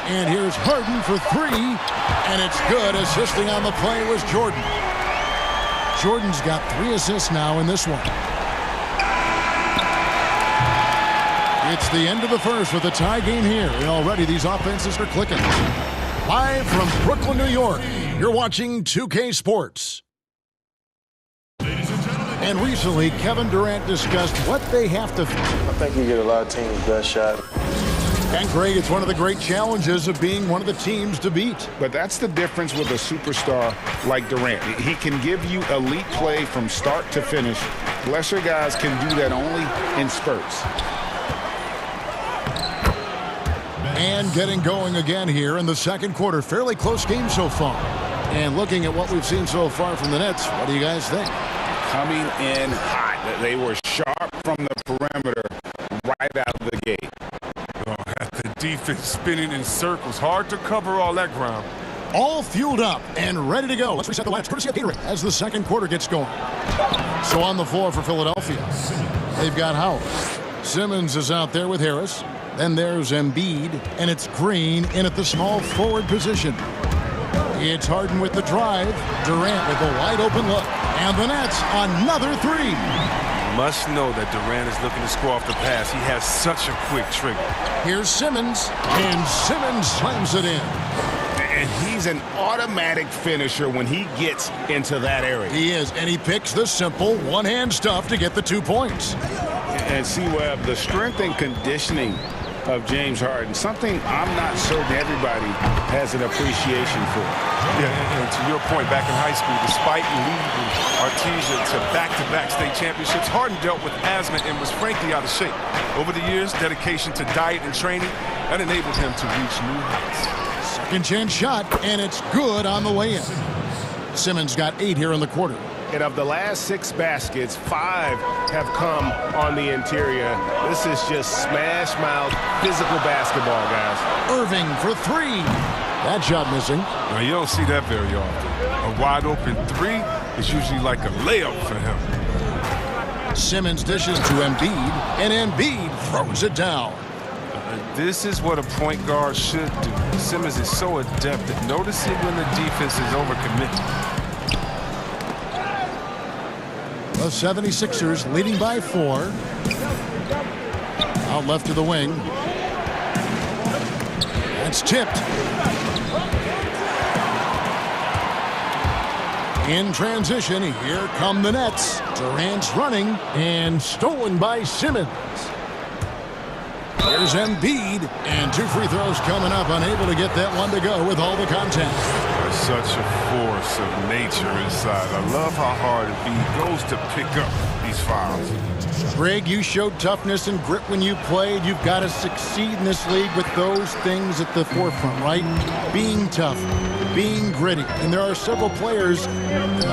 And here's Harden for 3. And it's good. Assisting on the play was Jordan. Jordan's got 3 assists now in this one. It's the end of the first with a tie game here. And already these offenses are clicking. Live from Brooklyn, New York, you're watching 2K Sports. And recently, Kevin Durant discussed what they have to... I think you get a lot of teams' best shot. And Greg, it's one of the great challenges of being one of the teams to beat. But that's the difference with a superstar like Durant. He can give you elite play from start to finish. Lesser guys can do that only in spurts. And getting going again here in the second quarter. Fairly close game so far. And looking at what we've seen so far from the Nets, what do you guys think? Coming in hot. They were sharp from the perimeter right out of the gate. The defense spinning in circles. Hard to cover all that ground. All fueled up and ready to go. Let's reset the lights courtesy of Gatorade as the second quarter gets going. So on the floor for Philadelphia, they've got Howard. Simmons is out there with Harris. Then there's Embiid, and it's Green in at the small forward position. It's Harden with the drive. Durant with a wide open look. And the Nets, another 3. Must know that Durant is looking to score off the pass. He has such a quick trigger. Here's Simmons, and Simmons slams it in. And he's an automatic finisher when he gets into that area. He is, and he picks the simple one-hand stuff to get the 2 points. And see, Webb, the strength and conditioning of James Harden, something I'm not certain everybody has an appreciation for. Yeah, and to your point, back in high school, despite leading Artesia to back-to-back state championships, Harden dealt with asthma and was frankly out of shape. Over the years, dedication to diet and training, that enabled him to reach new heights. Second chance shot, and it's good on the way in. Simmons got 8 here in the quarter. And of the last 6 baskets, 5 have come on the interior. This is just smash-mouth physical basketball, guys. Irving for 3. That shot missing. Now, you don't see that very often. A wide-open 3 is usually like a layup for him. Simmons dishes to Embiid, and Embiid throws it down. This is what a point guard should do. Simmons is so adept at noticing when the defense is overcommitted. The 76ers leading by 4. Out left to the wing. That's tipped. In transition, here come the Nets. Durant's running and stolen by Simmons. Here's Embiid, and 2 free throws coming up, unable to get that one to go with all the contact. There's such a force of nature inside. I love how hard Embiid goes to pick up these fouls. Greg, you showed toughness and grit when you played. You've got to succeed in this league with those things at the forefront, right? Being tough, being gritty. And there are several players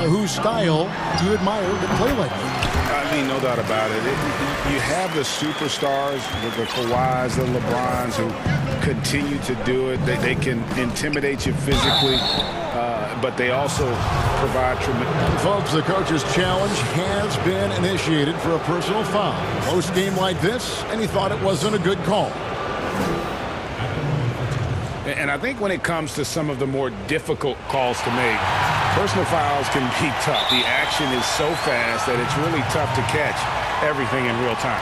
whose style you admire that play like that. I mean, no doubt about it. You have the superstars, the Kawhis, the LeBrons, who continue to do it. They can intimidate you physically, but they also provide tremendous. Folks, the coach's challenge has been initiated for a personal foul. Close game like this, and he thought it wasn't a good call. And I think when it comes to some of the more difficult calls to make, personal fouls can be tough. The action is so fast that it's really tough to catch everything in real time.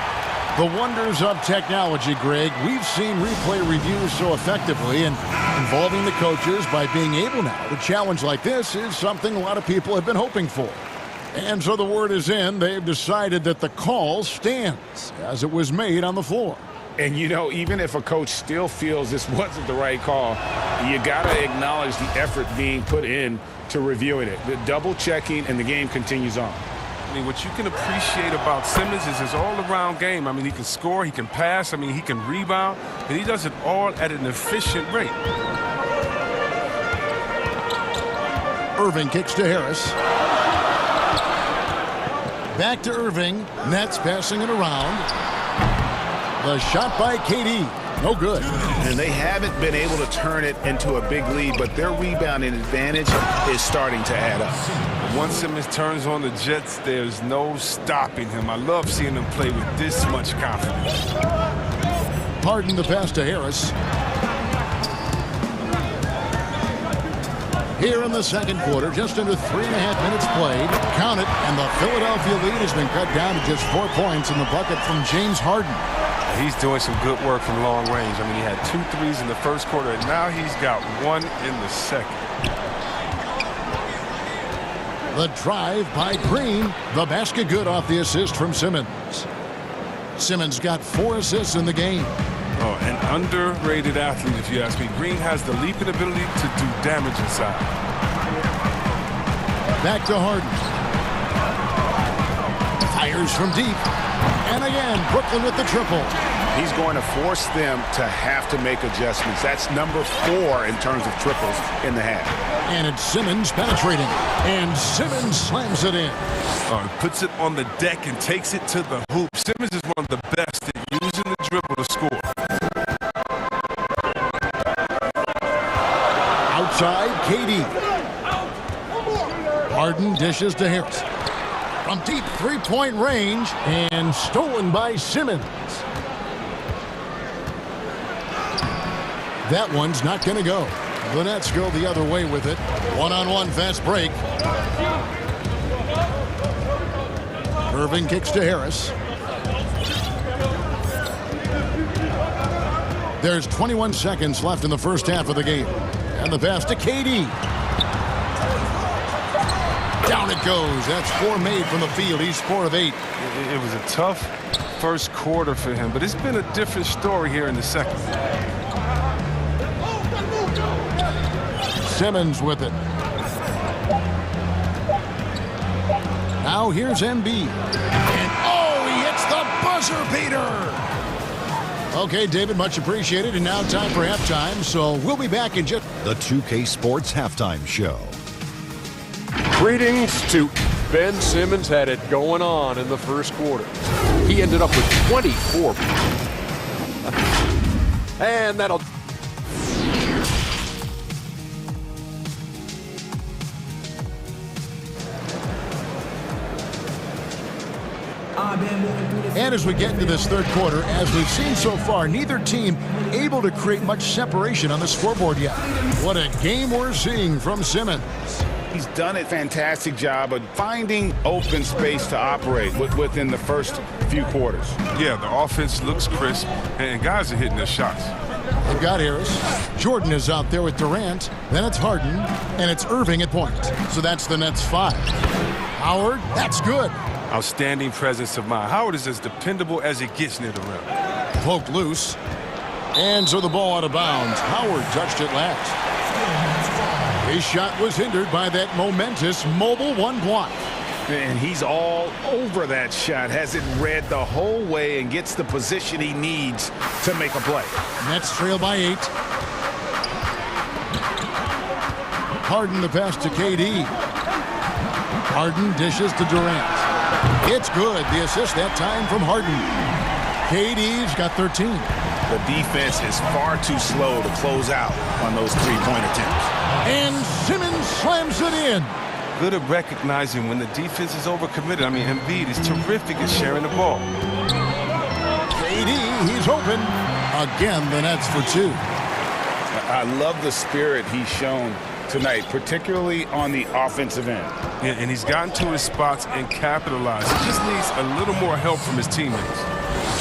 The wonders of technology, Greg. We've seen replay reviews so effectively, and involving the coaches by being able now to challenge like this is something a lot of people have been hoping for. And so the word is in. They've decided that the call stands as it was made on the floor. And, you know, even if a coach still feels this wasn't the right call, you got to acknowledge the effort being put in to reviewing it. The double checking, and the game continues on. I mean, what you can appreciate about Simmons is his all-around game. I mean, he can score, he can pass, I mean, he can rebound, and he does it all at an efficient rate. Irving kicks to Harris. Back to Irving. Nets passing it around. The shot by KD. No good. And they haven't been able to turn it into a big lead, but their rebounding advantage is starting to add up. Once Simmons turns on the Jets, there's no stopping him. I love seeing him play with this much confidence. Harden the pass to Harris. Here in the second quarter, just under 3.5 minutes played. Count it, and the Philadelphia lead has been cut down to just 4 points in the bucket from James Harden. He's doing some good work from long range. I mean, he had 2 threes in the first quarter, and now he's got 1 in the second. The drive by Green. The basket good off the assist from Simmons. Simmons got 4 assists in the game. Oh, an underrated athlete, if you ask me. Green has the leaping ability to do damage inside. Back to Harden. Fires from deep. And again, Brooklyn with the triple. He's going to force them to have to make adjustments. That's number 4 in terms of triples in the half. And it's Simmons penetrating. And Simmons slams it in. Puts it on the deck and takes it to the hoop. Simmons is one of the best at using the dribble to score. Outside, KD. Harden dishes to Harris. From deep three-point range, and stolen by Simmons. That one's not going to go. The Nets go the other way with it. One-on-one fast break. Irving kicks to Harris. There's 21 seconds left in the first half of the game. And the pass to KD. Down it goes. That's 4 made from the field. He's 4 of 8. It was a tough first quarter for him, but it's been a different story here in the second. Simmons with it. Now here's Embiid. And oh, he hits the buzzer beater. Okay, David, much appreciated. And now time for halftime. So we'll be back in just... The 2K Sports Halftime Show. Greetings to Ben Simmons. Had it going on in the first quarter. He ended up with 24. And that'll... And as we get into this third quarter, as we've seen so far, neither team able to create much separation on the scoreboard yet. What a game we're seeing from Simmons. He's done a fantastic job of finding open space to operate within the first few quarters. Yeah, the offense looks crisp, and guys are hitting their shots. They've got Harris. Jordan is out there with Durant. Then it's Harden, and it's Irving at point. So that's the Nets 5. Howard, that's good. Outstanding presence of mind. Howard is as dependable as it gets near the rim. Poked loose. And so the ball out of bounds. Howard touched it last. His shot was hindered by that momentous mobile 1 block. And he's all over that shot. Has it read the whole way and gets the position he needs to make a play. Nets trail by 8. Harden the pass to KD. Harden dishes to Durant. It's good. The assist that time from Harden. KD's got 13. The defense is far too slow to close out on those three-point attempts. And Simmons slams it in. Good at recognizing when the defense is overcommitted. I mean, Embiid is terrific at sharing the ball. KD, he's open. Again, the Nets for 2. I love the spirit he's shown tonight, particularly on the offensive end. Yeah, and he's gotten to his spots and capitalized. He just needs a little more help from his teammates.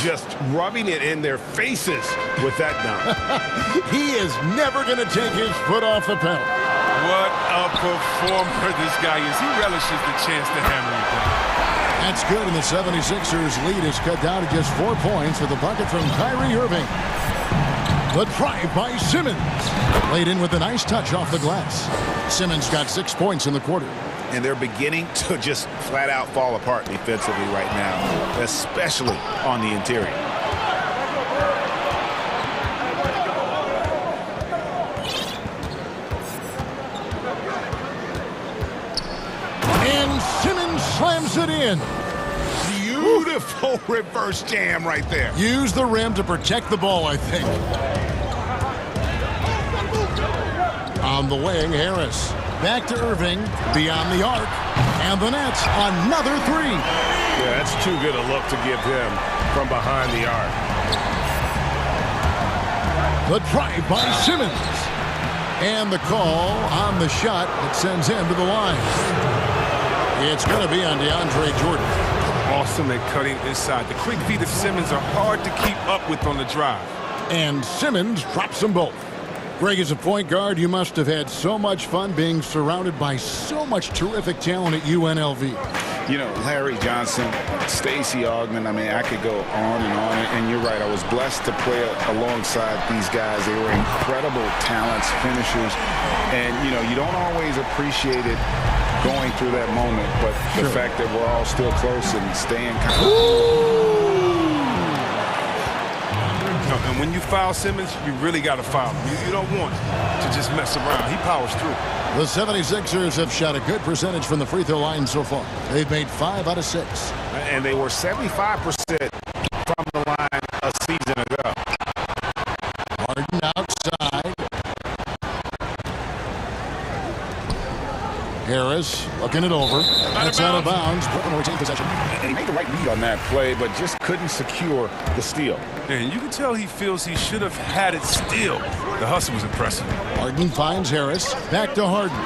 Just rubbing it in their faces with that dunk. He is never going to take his foot off the pedal. What a performer this guy is. He relishes the chance to hammer it down. That's good, and the 76ers lead is cut down to just 4 points with a bucket from Kyrie Irving. The drive by Simmons. Laid in with a nice touch off the glass. Simmons got 6 points in the quarter. And they're beginning to just flat out fall apart defensively right now, especially on the interior. And Simmons slams it in. Beautiful reverse jam right there. Use the rim to protect the ball, I think. On the wing, Harris. Back to Irving, beyond the arc, and the Nets, another three. Yeah, that's too good a look to give him from behind the arc. The drive by Simmons. And the call on the shot that sends him to the line. It's going to be on DeAndre Jordan. Awesome at cutting inside. The quick feet of Simmons are hard to keep up with on the drive. And Simmons drops them both. Greg, as a point guard, you must have had so much fun being surrounded by so much terrific talent at UNLV. You know, Larry Johnson, Stacey Augmon, I mean, I could go on and on. And you're right, I was blessed to play alongside these guys. They were incredible talents, finishers. And, you know, you don't always appreciate it going through that moment, but the fact that we're all still close and staying And when you foul Simmons, you really got to foul him. You don't want to just mess around. He powers through. The 76ers have shot a good percentage from the free throw line so far. They've made 5 out of 6. And they were 75% from the line a season ago. Harden outside. Harris looking it over. That's out of bounds. Brooklyn retain possession. And he made the right read on that play, but just couldn't secure the steal. And you can tell he feels he should have had it still. The hustle was impressive. Harden finds Harris. Back to Harden.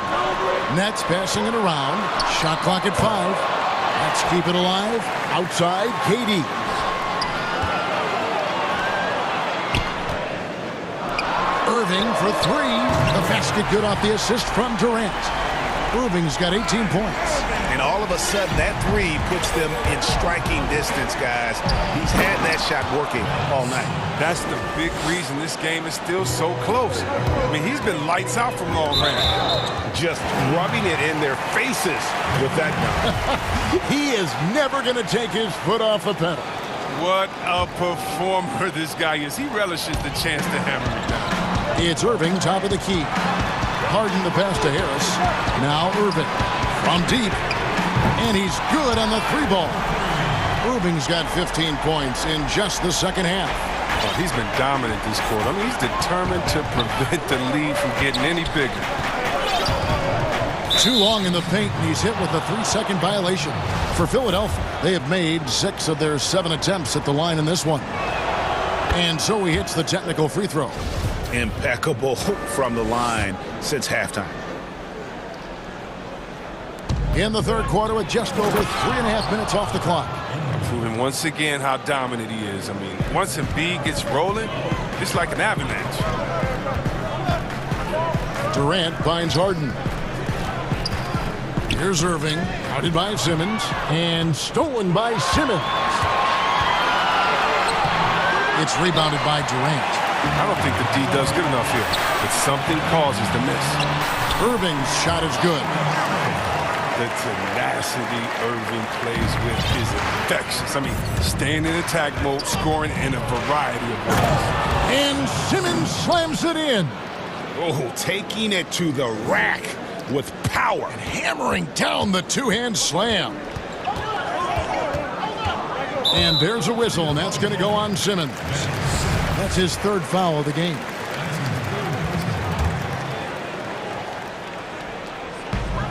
Nets passing it around. Shot clock at 5. Let's keep it alive. Outside, KD. Irving for 3. The basket good off the assist from Durant. Irving's got 18 points. And all of a sudden, that three puts them in striking distance, guys. He's had that shot working all night. That's the big reason this game is still so close. I mean, he's been lights out from long range. Just rubbing it in their faces with that dunk. He is never going to take his foot off the pedal. What a performer this guy is. He relishes the chance to hammer it down. It's Irving, top of the key. Harden the pass to Harris. Now Irving from deep. And he's good on the 3 ball. Irving's got 15 points in just the second half. Oh, he's been dominant this quarter. I mean, he's determined to prevent the lead from getting any bigger. Too long in the paint, and he's hit with a 3-second violation. For Philadelphia, they have made 6 of their 7 attempts at the line in this one. And so he hits the technical free throw. Impeccable from the line since halftime. In the third quarter with just over 3.5 minutes off the clock. Proving once again how dominant he is. I mean, once Embiid gets rolling, it's like an avalanche. Durant finds Harden. Here's Irving, outed by Simmons, and stolen by Simmons. It's rebounded by Durant. I don't think the D does good enough here, but something causes the miss. Irving's shot is good. The tenacity Irving plays with is infectious. I mean, staying in attack mode, scoring in a variety of ways. And Simmons slams it in. Oh, taking it to the rack with power. And hammering down the 2-hand slam. And there's a whistle, and that's going to go on Simmons. That's his 3rd foul of the game.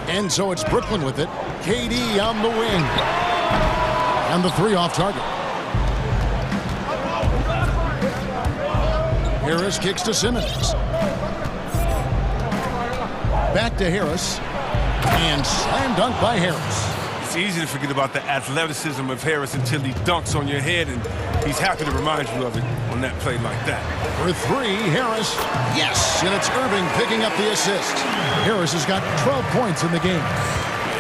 And so it's Brooklyn with it. KD on the wing. And the 3 off target. Harris kicks to Simmons. Back to Harris. And slam dunk by Harris. It's easy to forget about the athleticism of Harris until he dunks on your head, and he's happy to remind you of it on that play like that. For three, Harris. Yes, and it's Irving picking up the assist. Harris has got 12 points in the game.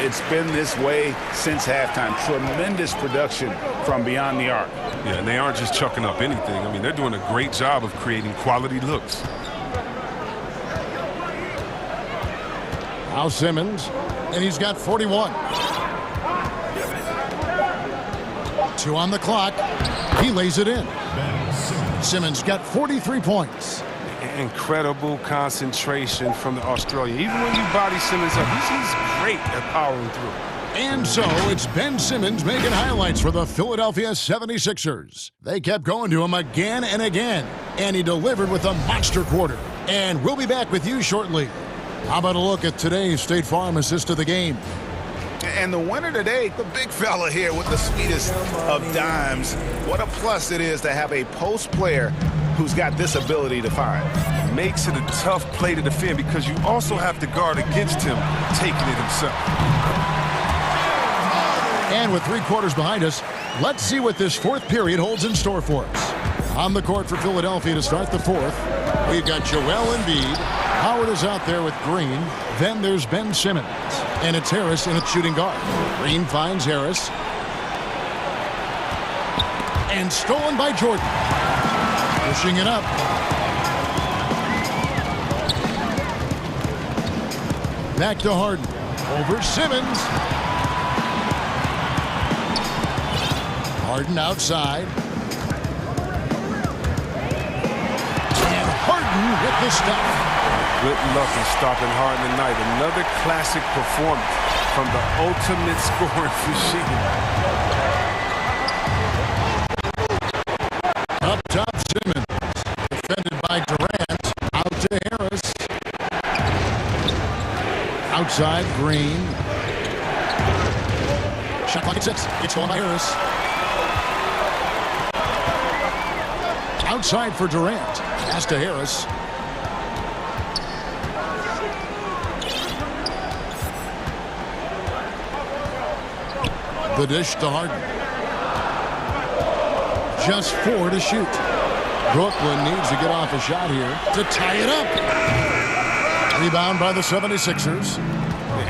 It's been this way since halftime. Tremendous production from beyond the arc. Yeah, and they aren't just chucking up anything. I mean, they're doing a great job of creating quality looks. Now Simmons, and he's got 41. 2 on the clock. He lays it in. Simmons got 43 points. Incredible concentration from the Australian. Even when you body Simmons up, he's great at powering through. And so it's Ben Simmons making highlights for the Philadelphia 76ers. They kept going to him again and again, and he delivered with a monster quarter. And we'll be back with you shortly. How about a look at today's State Farm assist of the game? And the winner today, the big fella here with the sweetest of dimes. What a plus it is to have a post player who's got this ability to find. Makes it a tough play to defend because you also have to guard against him taking it himself. And with 3 quarters behind us, let's see what this 4th period holds in store for us. On the court for Philadelphia to start the 4th, we've got Joel Embiid. Howard is out there with Green. Then there's Ben Simmons. And it's Harris in its shooting guard. Green finds Harris. And stolen by Jordan. Pushing it up. Back to Harden. Over Simmons. Harden outside. And Harden with the stop. Good luck in stopping Harden tonight. Another classic performance from the ultimate scoring machine. Up top, Simmons. Defended by Durant. Out to Harris. Outside, Green. Shot clock at 6. It's going by Harris. Outside for Durant. Pass to Harris. The dish to Harden. Just 4 to shoot. Brooklyn needs to get off a shot here to tie it up. Rebound by the 76ers.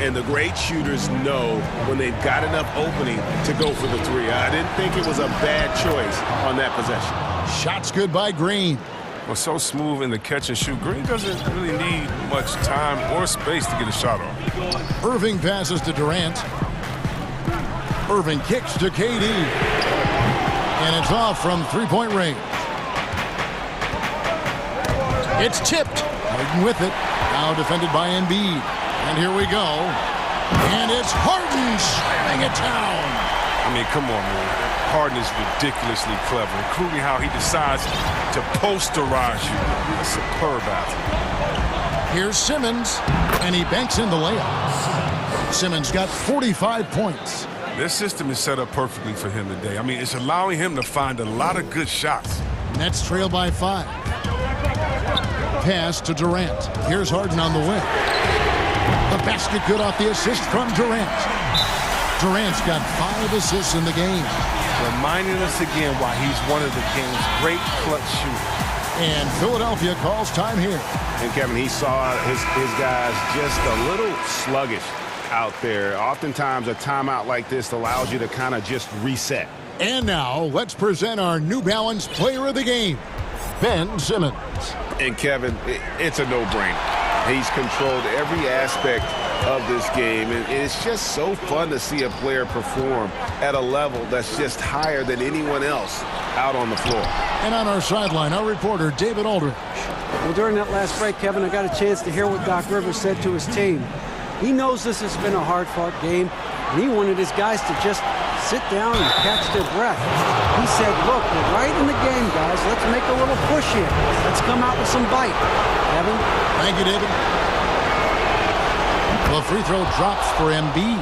And the great shooters know when they've got enough opening to go for the 3. I didn't think it was a bad choice on that possession. Shots good by Green. Well, so smooth in the catch and shoot. Green doesn't really need much time or space to get a shot off. Irving passes to Durant. Irving kicks to KD. And it's off from 3-point range. It's tipped. Harden with it. Now defended by Embiid. And here we go. And it's Harden slamming it down. I mean, come on, man. Harden is ridiculously clever, including how he decides to posterize you. A superb athlete. Here's Simmons. And he banks in the layup. Simmons got 45 points. This system is set up perfectly for him today. I mean, it's allowing him to find a lot of good shots. Nets trail by 5. Pass to Durant. Here's Harden on the wing. The basket good off the assist from Durant. Durant's got 5 assists in the game. Reminding us again why he's one of the game's great clutch shooters. And Philadelphia calls time here. And Kevin, he saw his guys just a little sluggish out there. Oftentimes a timeout like this allows you to kind of just reset. And now let's present our New Balance player of the game, Ben Simmons. And Kevin, it's a no-brainer. He's controlled every aspect of this game, and it's just so fun to see a player perform at a level that's just higher than anyone else out on the floor. And on our sideline, our reporter, David Aldridge. Well, during that last break, Kevin, I got a chance to hear what Doc Rivers said to his team. He knows this has been a hard-fought game, and he wanted his guys to just sit down and catch their breath. He said, look, we're right in the game, guys. Let's make a little push here. Let's come out with some bite. Kevin? Thank you, David. The free throw drops for Embiid.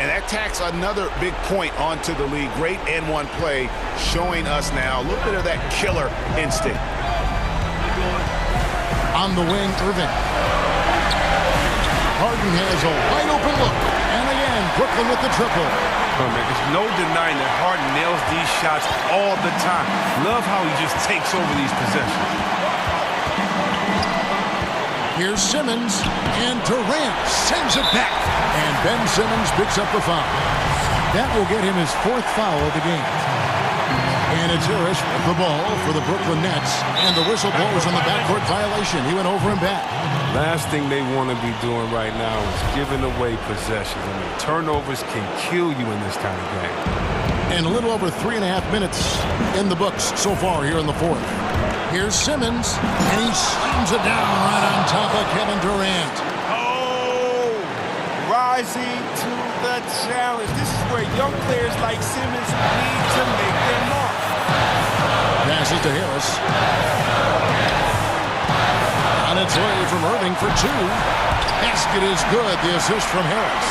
And that tacks another big point onto the league. Great N1 play showing us now a little bit of that killer instinct. On the wing, Irving. Harden has a wide open look. And again, Brooklyn with the triple. Oh, man, there's no denying that Harden nails these shots all the time. Love how he just takes over these possessions. Here's Simmons, and Durant sends it back. And Ben Simmons picks up the foul. That will get him his 4th foul of the game. And it's Harris with the ball for the Brooklyn Nets. And the whistle blows on the backcourt violation. He went over and back. Last thing they want to be doing right now is giving away possessions. I mean, turnovers can kill you in this kind of game. And a little over 3.5 minutes in the books so far here in the 4th. Here's Simmons, and he slams it down right on top of Kevin Durant. Oh, rising to the challenge. This is where young players like Simmons need to make their mark. Passes to Harris. On its way from Irving for 2. Basket is good. The assist from Harris.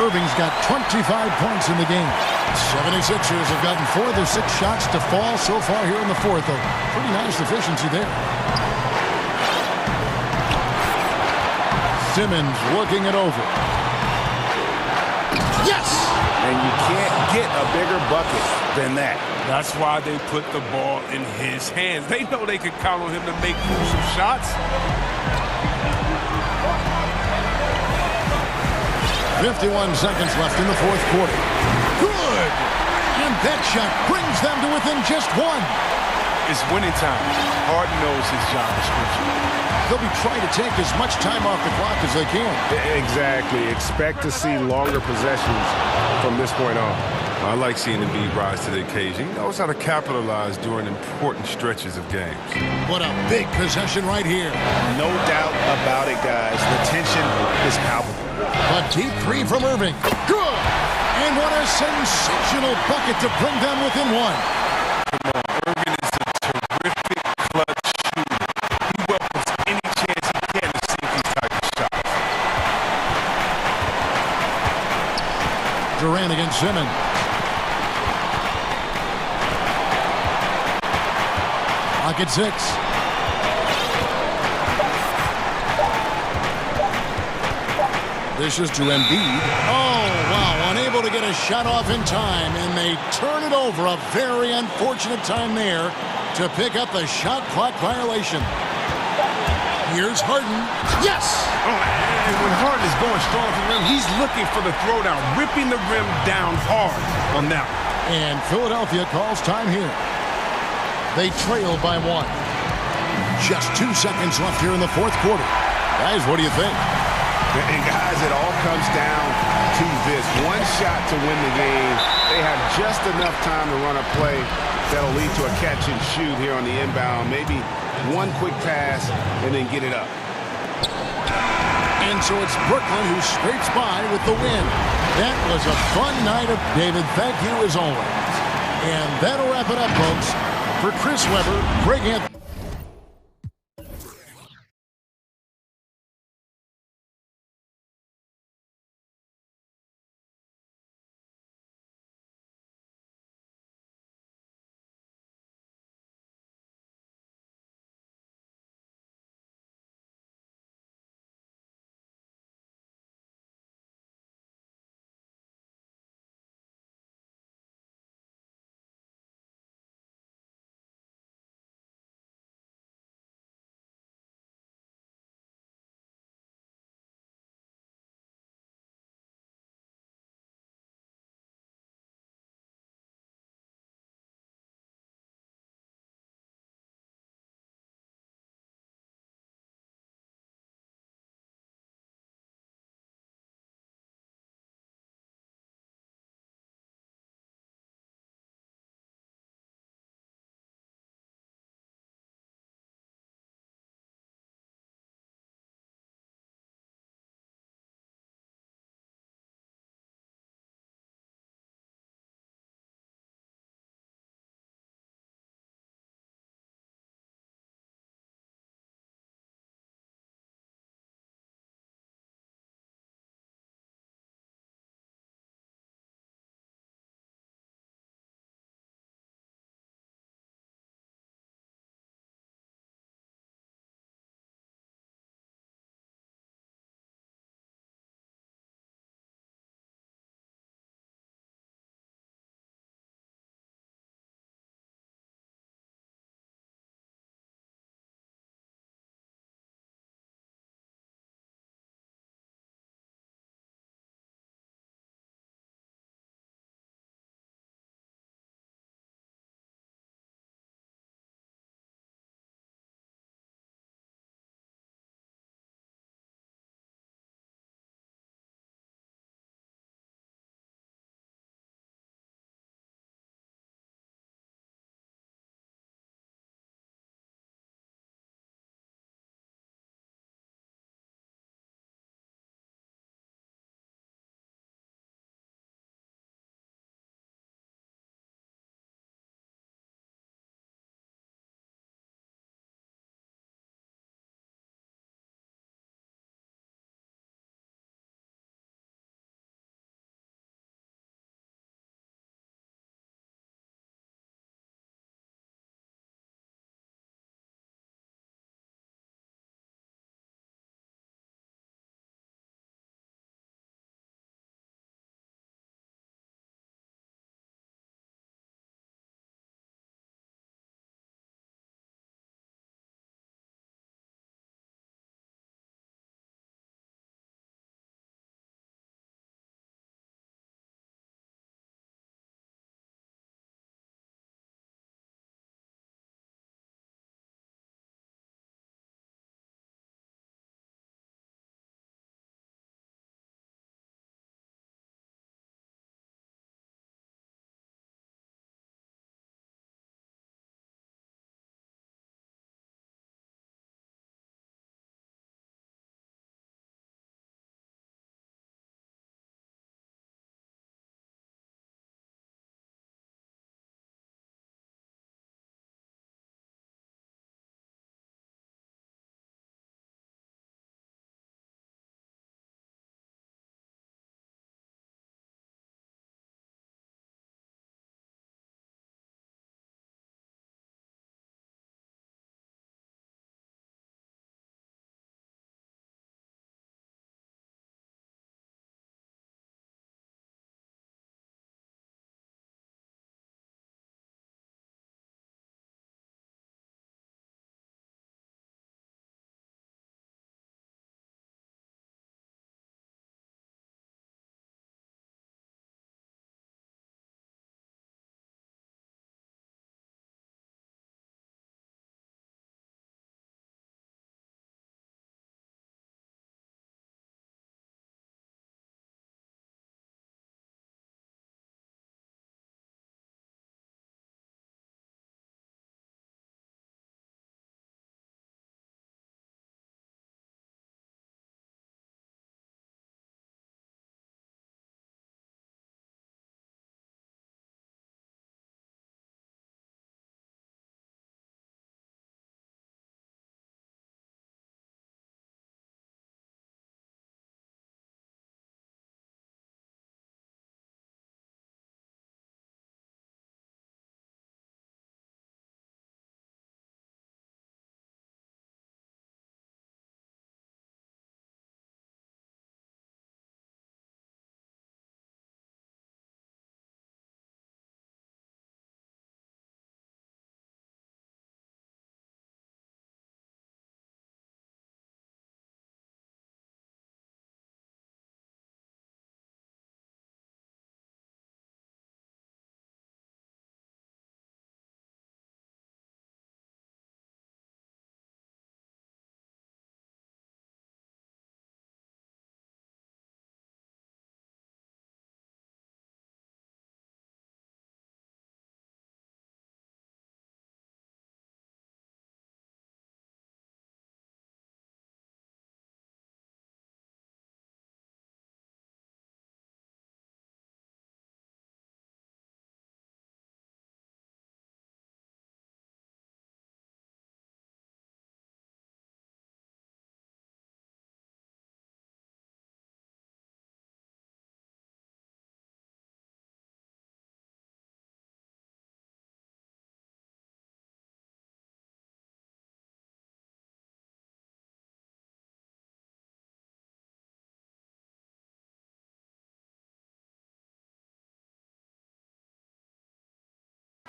Irving's got 25 points in the game. 76ers have gotten 4 of their 6 shots to fall so far here in the 4th. A pretty nice efficiency there. Simmons working it over. Yes! And you can't get a bigger bucket than that. That's why they put the ball in his hands. They know they can count on him to make crucial shots. 51 seconds left in the 4th quarter. Good! And that shot brings them to within just 1. It's winning time. Harden knows his job description. They'll be trying to take as much time off the clock as they can. Exactly. Expect to see longer possessions from this point on. I like seeing the beat rise to the occasion. He knows how to capitalize during important stretches of games. What a big possession right here. No doubt about it, guys. The tension is palpable. A deep 3 from Irving. Good! And what a sensational bucket to bring them within 1. Irving is a terrific clutch shooter. He welcomes any chance he can to sink these type of shots. Durant against Simmons. Clock at 6. This is to Embiid. Oh, wow. Unable to get a shot off in time, and they turn it over. A very unfortunate time there to pick up the shot clock violation. Here's Harden. Yes! Oh, and when Harden is going strong for the rim, he's looking for the throwdown, ripping the rim down hard on that one. And Philadelphia calls time here. They trail by 1. Just 2 seconds left here in the 4th quarter. Guys, what do you think? And guys, it all comes down to this. 1 shot to win the game. They have just enough time to run a play that'll lead to a catch and shoot here on the inbound. Maybe 1 quick pass and then get it up. And so it's Brooklyn who scrapes by with the win. That was a fun night of David. Thank you as always. And that'll wrap it up, folks. For Chris Webber, Greg Anthony.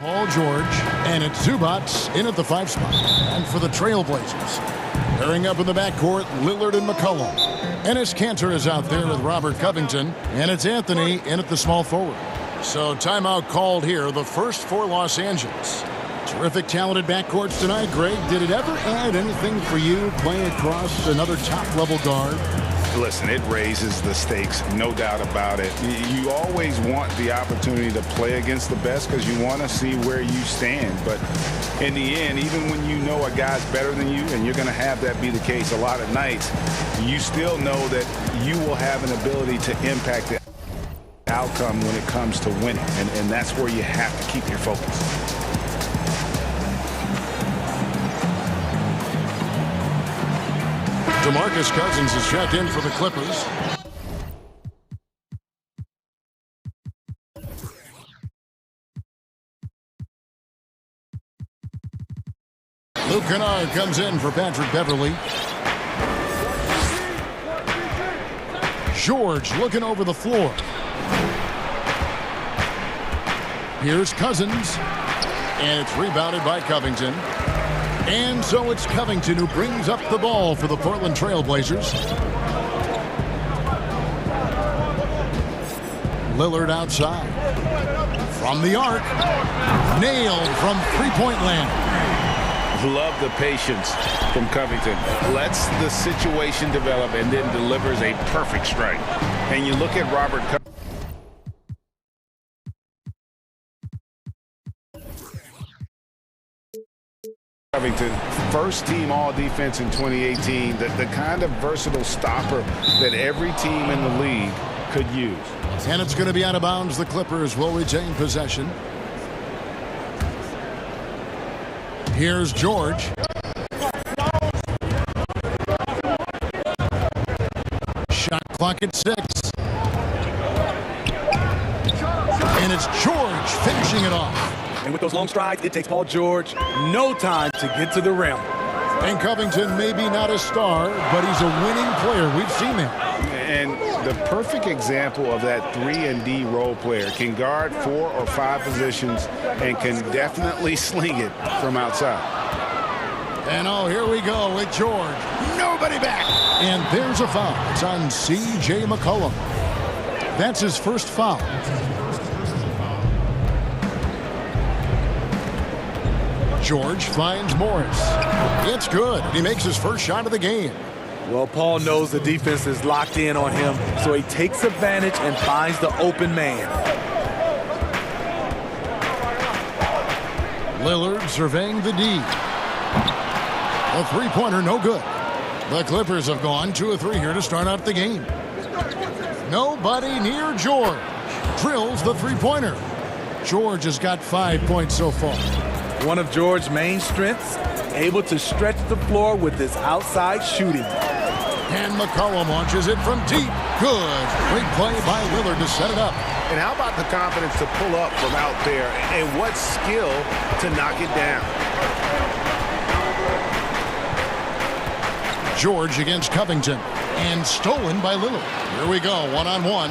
Paul George, and it's Zubats in at the 5 spot. And for the Trailblazers, pairing up in the backcourt, Lillard and McCollum. Enes Kanter is out there with Robert Covington, and it's Anthony in at the small forward. So timeout called here, the first for Los Angeles. Terrific, talented backcourts tonight. Greg, did it ever add anything for you playing across another top-level guard? Listen, it raises the stakes, no doubt about it. You always want the opportunity to play against the best because you want to see where you stand. But in the end, even when you know a guy's better than you, and you're going to have that be the case a lot of nights, you still know that you will have an ability to impact the outcome when it comes to winning. And that's where you have to keep your focus. DeMarcus Cousins is checked in for the Clippers. Luke Kennard comes in for Patrick Beverley. George looking over the floor. Here's Cousins, and it's rebounded by Covington. And so it's Covington who brings up the ball for the Portland Trailblazers. Lillard outside. From the arc. Nailed from three-point land. Love the patience from Covington. Lets the situation develop and then delivers a perfect strike. And you look at Robert Covington, first team all-defense in 2018, the kind of versatile stopper that every team in the league could use. And it's going to be out of bounds. The Clippers will retain possession. Here's George. Shot clock at 6. And it's George finishing it off. And with those long strides, it takes Paul George no time to get to the rim. And Covington may be not a star, but he's a winning player. We've seen that. And the perfect example of that 3-and-D role player. Can guard 4 or 5 positions and can definitely sling it from outside. And oh, here we go with George. Nobody back. And there's a foul. It's on C.J. McCollum. That's his first foul. George finds Morris. It's good. He makes his first shot of the game. Well, Paul knows the defense is locked in on him, so he takes advantage and finds the open man. Lillard surveying the D. A three-pointer, no good. The Clippers have gone 2 of 3 here to start out the game. Nobody near George. Drills the three-pointer. George has got 5 points so far. One of George's main strengths, able to stretch the floor with his outside shooting. And McCollum launches it from deep. Good. Great play by Lillard to set it up. And how about the confidence to pull up from out there? And what skill to knock it down. George against Covington. And stolen by Lillard. Here we go, one-on-one.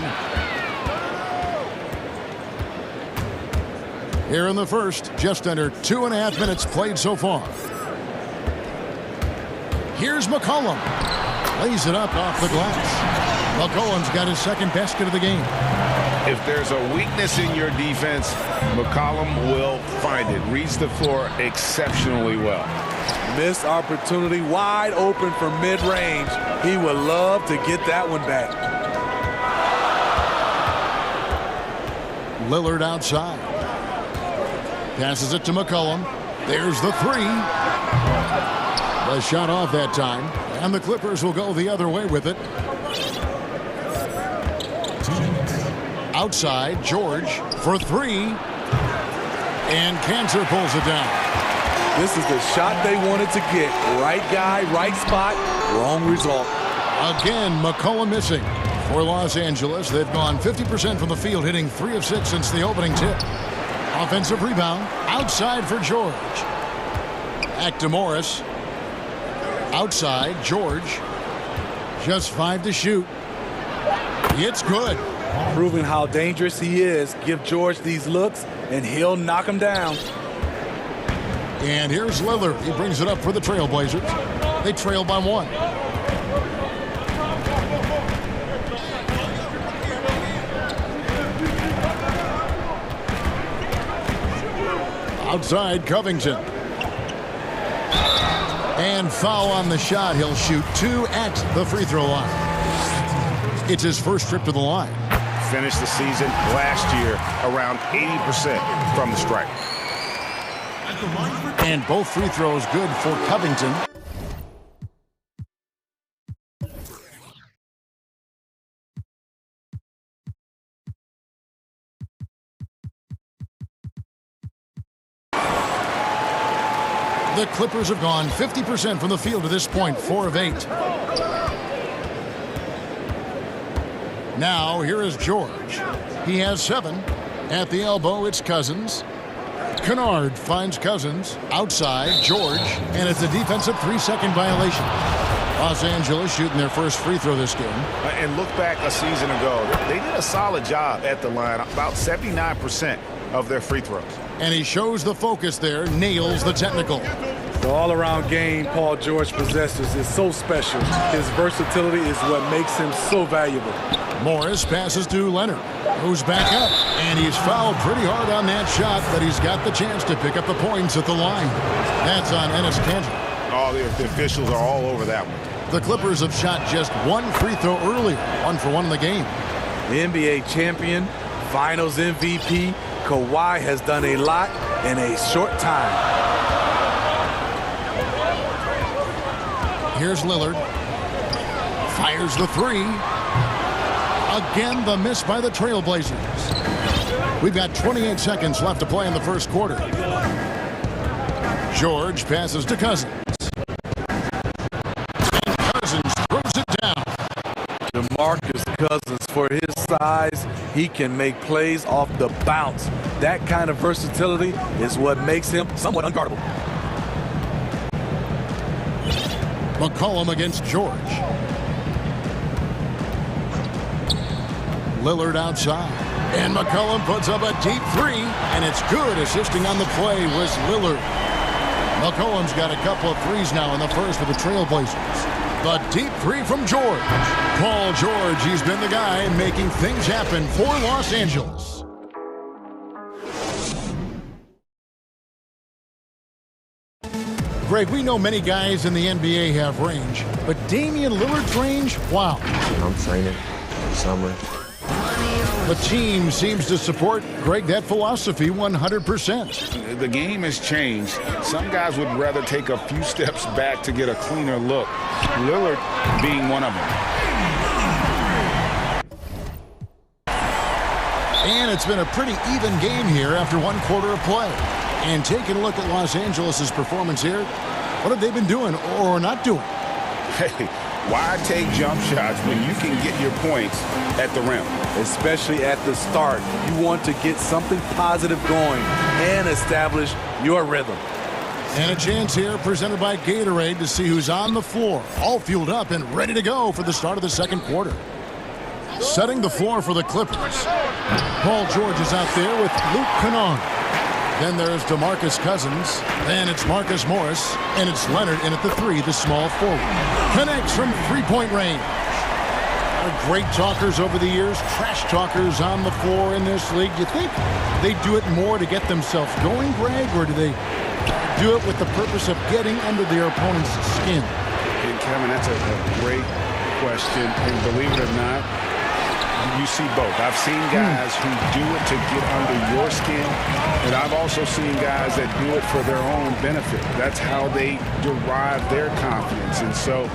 Here in the first, just under 2.5 minutes played so far. Here's McCollum. Lays it up off the glass. McCollum's got his second basket of the game. If there's a weakness in your defense, McCollum will find it. Reads the floor exceptionally well. Missed opportunity, wide open from mid-range. He would love to get that one back. Lillard outside. Passes it to McCollum. There's the 3. The shot off that time. And the Clippers will go the other way with it. Outside, George for 3. And Kanter pulls it down. This is the shot they wanted to get. Right guy, right spot, wrong result. Again, McCollum missing. For Los Angeles, they've gone 50% from the field, hitting 3 of 6 since the opening tip. Offensive rebound. Outside for George. Back to Morris. Outside, George. Just 5 to shoot. It's good. Proving how dangerous he is. Give George these looks, and he'll knock him down. And here's Lillard. He brings it up for the Trailblazers. They trail by 1. Outside, Covington. And foul on the shot. He'll shoot 2 at the free throw line. It's his first trip to the line. Finished the season last year around 80% from the stripe. And both free throws good for Covington. The Clippers have gone 50% from the field to this point, 4 of 8. Now, here is George. He has 7. At the elbow, it's Cousins. Kennard finds Cousins. Outside, George. And it's a defensive 3-second violation. Los Angeles shooting their first free throw this game. And look back a season ago. They did a solid job at the line. About 79% of their free throws. And he shows the focus there, nails the technical. The all-around game Paul George possesses is so special. His versatility is what makes him so valuable. Morris passes to Leonard, who's back up, and he's fouled pretty hard on that shot, but he's got the chance to pick up the points at the line. That's on Enes Kanter. Oh, the officials are all over that one. The Clippers have shot just 1 free throw earlier, 1 for 1 in the game. The NBA champion, Finals MVP, Kawhi has done a lot in a short time. Here's Lillard. Fires the 3. Again, the miss by the Trailblazers. We've got 28 seconds left to play in the first quarter. George passes to Cousins. And Cousins throws it down. DeMarcus Cousins, for his size, he can make plays off the bounce. That kind of versatility is what makes him somewhat unguardable. McCollum against George. Lillard outside. And McCollum puts up a deep 3, and it's good. Assisting on the play was Lillard. McCollum's got a couple of threes now in the first for the Trailblazers. The deep 3 from George. Paul George, he's been the guy making things happen for Los Angeles. Greg, we know many guys in the NBA have range, but Damian Lillard's range, wow. I'm training summer. The team seems to support, Greg, that philosophy 100%. The game has changed. Some guys would rather take a few steps back to get a cleaner look. Lillard being one of them. And it's been a pretty even game here after 1 quarter of play. And taking a look at Los Angeles' performance here, what have they been doing or not doing? Hey, why take jump shots when you can get your points at the rim? Especially at the start. You want to get something positive going and establish your rhythm. And a chance here presented by Gatorade to see who's on the floor, all fueled up and ready to go for the start of the second quarter. Setting the floor for the Clippers. Paul George is out there with Luke Kennard. Then there's DeMarcus Cousins. Then it's Marcus Morris. And it's Leonard in at the 3, the small forward. Connects from 3-point range. Great talkers over the years, trash talkers on the floor in this league. Do you think they do it more to get themselves going, Greg, or do they do it with the purpose of getting under their opponent's skin? And Kevin, that's a great question. And believe it or not, you see both. I've seen guys who do it to get under your skin, and I've also seen guys that do it for their own benefit. That's how they derive their confidence. And so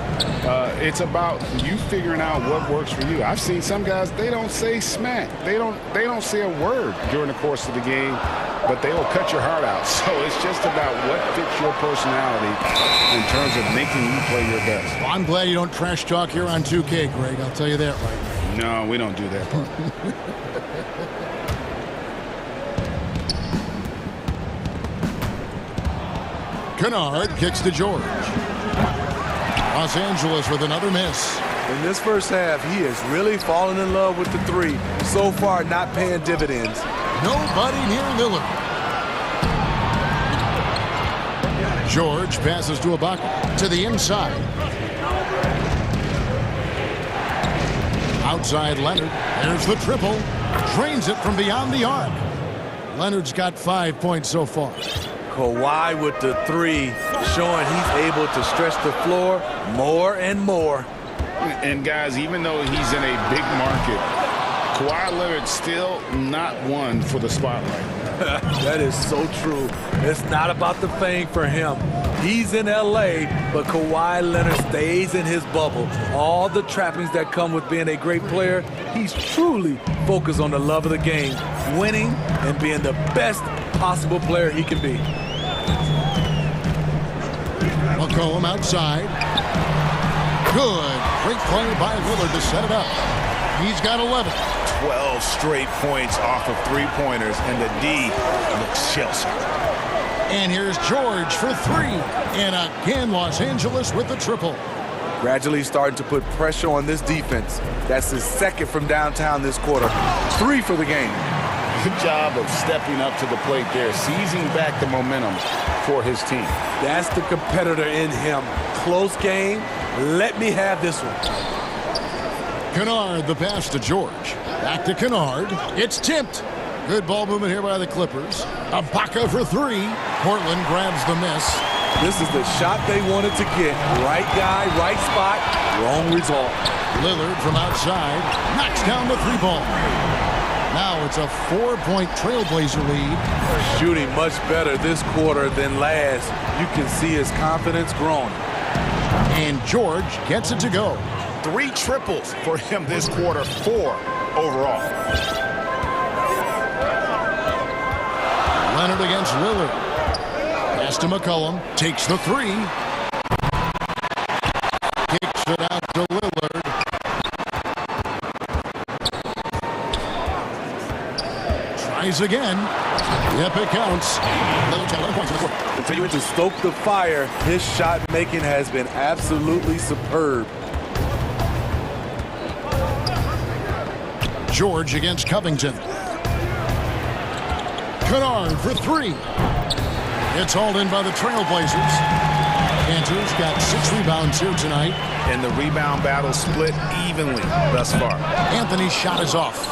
it's about you figuring out what works for you. I've seen some guys, they don't say smack. They don't say a word during the course of the game, but they will cut your heart out. So it's just about what fits your personality in terms of making you play your best. Well, I'm glad you don't trash talk here on 2K, Greg. I'll tell you that right now. No, we don't do that part. Kennard kicks to George. Los Angeles with another miss. In this first half, he has really fallen in love with the three. So far, not paying dividends. Nobody near Lillard. George passes to Ibaka to the inside. Outside Leonard. There's the triple. Drains it from beyond the arc. Leonard's got 5 points so far. Kawhi with the three, showing he's able to stretch the floor more and more. And guys, even though he's in a big market, Kawhi Leonard's still not one for the spotlight. That is so true. It's not about the fame for him. He's in LA, but Kawhi Leonard stays in his bubble. All the trappings that come with being a great player, he's truly focused on the love of the game, winning and being the best possible player he can be. McCollum outside. Good. Great play by Lillard to set it up. He's got 11. 12 straight points off of three-pointers, and the D looks shell-shocked. And here's George for three. And again, Los Angeles with the triple. Gradually starting to put pressure on this defense. That's his second from downtown this quarter. 3 for the game. Good job of stepping up to the plate there, seizing back the momentum for his team. That's the competitor in him. Close game. Let me have this one. Kennard, the pass to George. Back to Kennard. It's tipped. Good ball movement here by the Clippers. Ibaka for three. Portland grabs the miss. This is the shot they wanted to get. Right guy, right spot, wrong result. Lillard from outside knocks down the three ball. Now it's a 4-point Trailblazer lead. Shooting much better this quarter than last. You can see his confidence growing. And George gets it to go. 3 triples for him this quarter, 4 overall. Leonard against Lillard. Pass to McCollum. Takes the three. Kicks it out to Lillard. Tries again. Yep, it counts. Lillard's got 11 points in the quarter. Continuing to stoke the fire, his shot making has been absolutely superb. George against Covington. Kennard for three. It's hauled in by the Trailblazers. Cantor's got 6 rebounds here tonight. And the rebound battle split evenly thus far. Anthony's shot is off.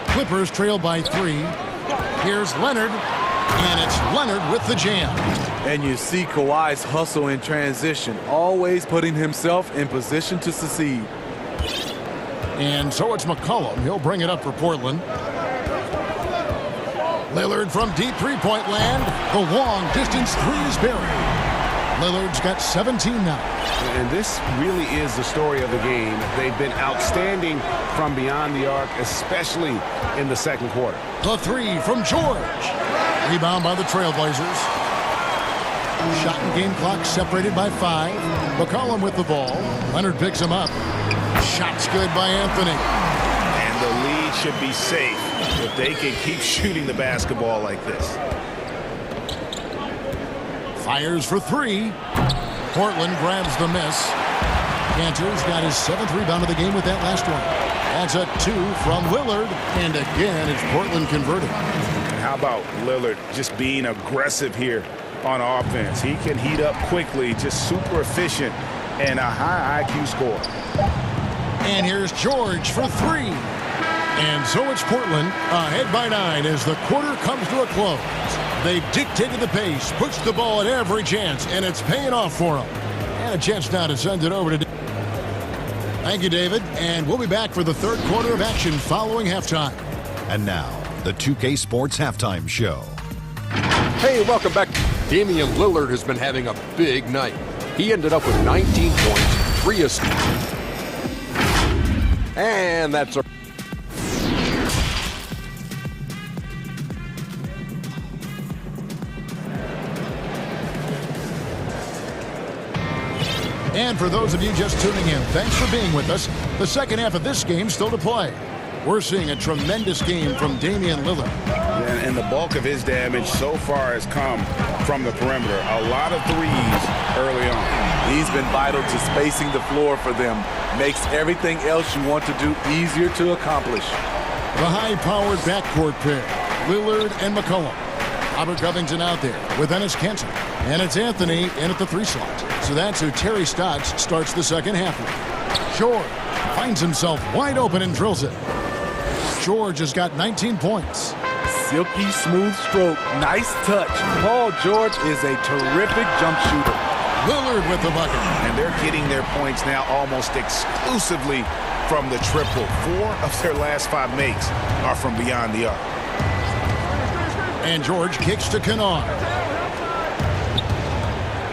Clippers trail by 3. Here's Leonard. And it's Leonard with the jam. And you see Kawhi's hustle in transition, always putting himself in position to succeed. And so it's McCollum. He'll bring it up for Portland. Lillard from deep three-point land. The long distance three is buried. Lillard's got 17 now. And this really is the story of the game. They've been outstanding from beyond the arc, especially in the second quarter. The three from George. Rebound by the Trailblazers. Shot and game clock separated by 5. McCollum with the ball. Leonard picks him up. Shot's good by Anthony. And the lead should be safe if they can keep shooting the basketball like this. Fires for 3. Portland grabs the miss. Cantor's got his 7th rebound of the game with that last one. That's a 2 from Lillard. And again, it's Portland converting. And how about Lillard just being aggressive here on offense? He can heat up quickly, just super efficient, and a high IQ score. And here's George for 3. And so it's Portland ahead by 9 as the quarter comes to a close. They've dictated the pace, pushed the ball at every chance, and it's paying off for them. And a chance now to send it over to... Thank you, David. And we'll be back for the third quarter of action following halftime. And now, the 2K Sports Halftime Show. Hey, welcome back. Damian Lillard has been having a big night. He ended up with 19 points, 3 assists. And that's our... And for those of you just tuning in, thanks for being with us. The second half of this game still to play. We're seeing a tremendous game from Damian Lillard. and the bulk of his damage so far has come from the perimeter. A lot of threes early on. He's been vital to spacing the floor for them. Makes everything else you want to do easier to accomplish. The high-powered backcourt pair, Lillard and McCollum. Robert Covington out there with Enes Kanter. And it's Anthony in at the 3 slot. So that's who Terry Stotts starts the second half with. George finds himself wide open and drills it. George has got 19 points. Silky smooth stroke, nice touch. Paul George is a terrific jump shooter. Lillard with the bucket. And they're getting their points now almost exclusively from the triple. 4 of their last 5 makes are from beyond the arc. And George kicks to Kennard.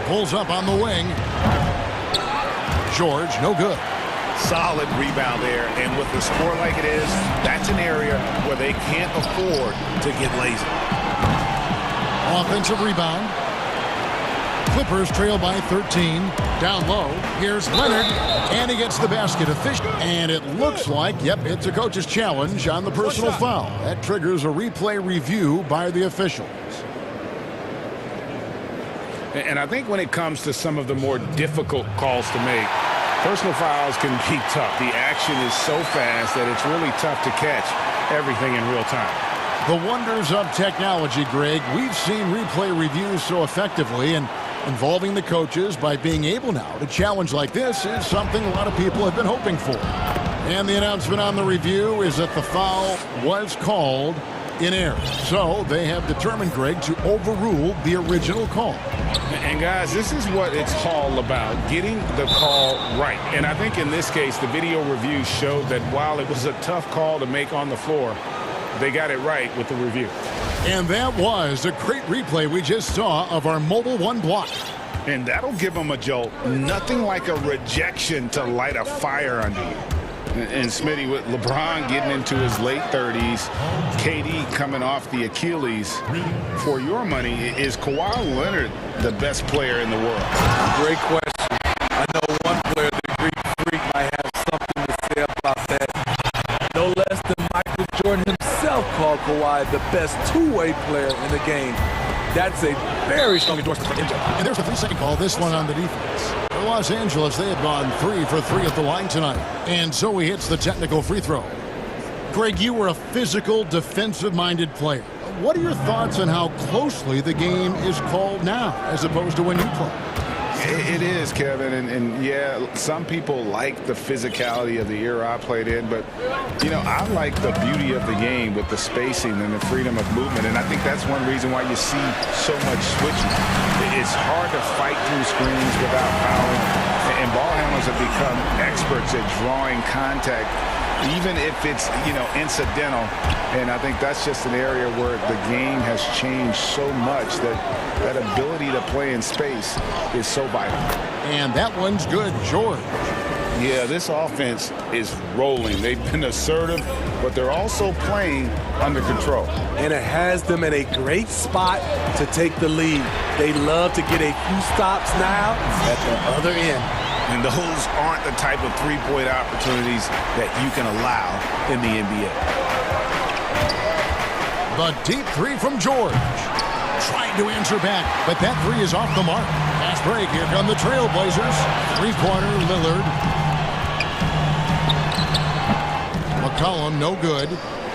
Pulls up on the wing. George, no good. Solid rebound there, and with the score like it is, that's an area where they can't afford to get lazy. Offensive rebound. Clippers trail by 13. Down low. Here's Leonard, and he gets the basket efficient. And it looks like, yep, it's a coach's challenge on the personal foul. That triggers a replay review by the officials. And I think when it comes to some of the more difficult calls to make, personal fouls can be tough. The action is so fast that it's really tough to catch everything in real time. The wonders of technology, Greg. We've seen replay reviews so effectively, and involving the coaches by being able now to challenge like this is something a lot of people have been hoping for. And the announcement on the review is that the foul was called in error. So they have determined, Greg, to overrule the original call. And guys, this is what it's all about, getting the call right. And I think in this case, the video review showed that while it was a tough call to make on the floor, they got it right with the review. And that was a great replay we just saw of our Mobile One block. And that'll give them a jolt. Nothing like a rejection to light a fire under you. And Smitty, with LeBron getting into his late 30s, KD coming off the Achilles, for your money, is Kawhi Leonard the best player in the world? Great question. I know one player, the Greek Freak, might have something to say about that. No less than Michael Jordan himself called Kawhi the best two-way player in the game. That's a very strong endorsement for MJ. And there's the 3-second call, this one on the defense. For Los Angeles, they have gone 3 for 3 at the line tonight. And so he hits the technical free throw. Greg, you were a physical, defensive-minded player. What are your thoughts on how closely the game is called now as opposed to when you played? It is, Kevin, and yeah, some people like the physicality of the era I played in, but, you know, I like the beauty of the game with the spacing and the freedom of movement, and I think that's one reason why you see so much switching. It's hard to fight through screens without fouling, and ball handlers have become experts at drawing contact, even if it's, you know, incidental. And I think that's just an area where the game has changed so much that that ability to play in space is so vital. And that one's good, George. Yeah, this offense is rolling. They've been assertive, but they're also playing under control. And it has them in a great spot to take the lead. They love to get a few stops now at the other end. And those aren't the type of three-point opportunities that you can allow in the NBA. The deep 3 from George. Trying to answer back, but that 3 is off the mark. Fast break, here come the Trailblazers. 3-pointer, Lillard. McCollum, no good.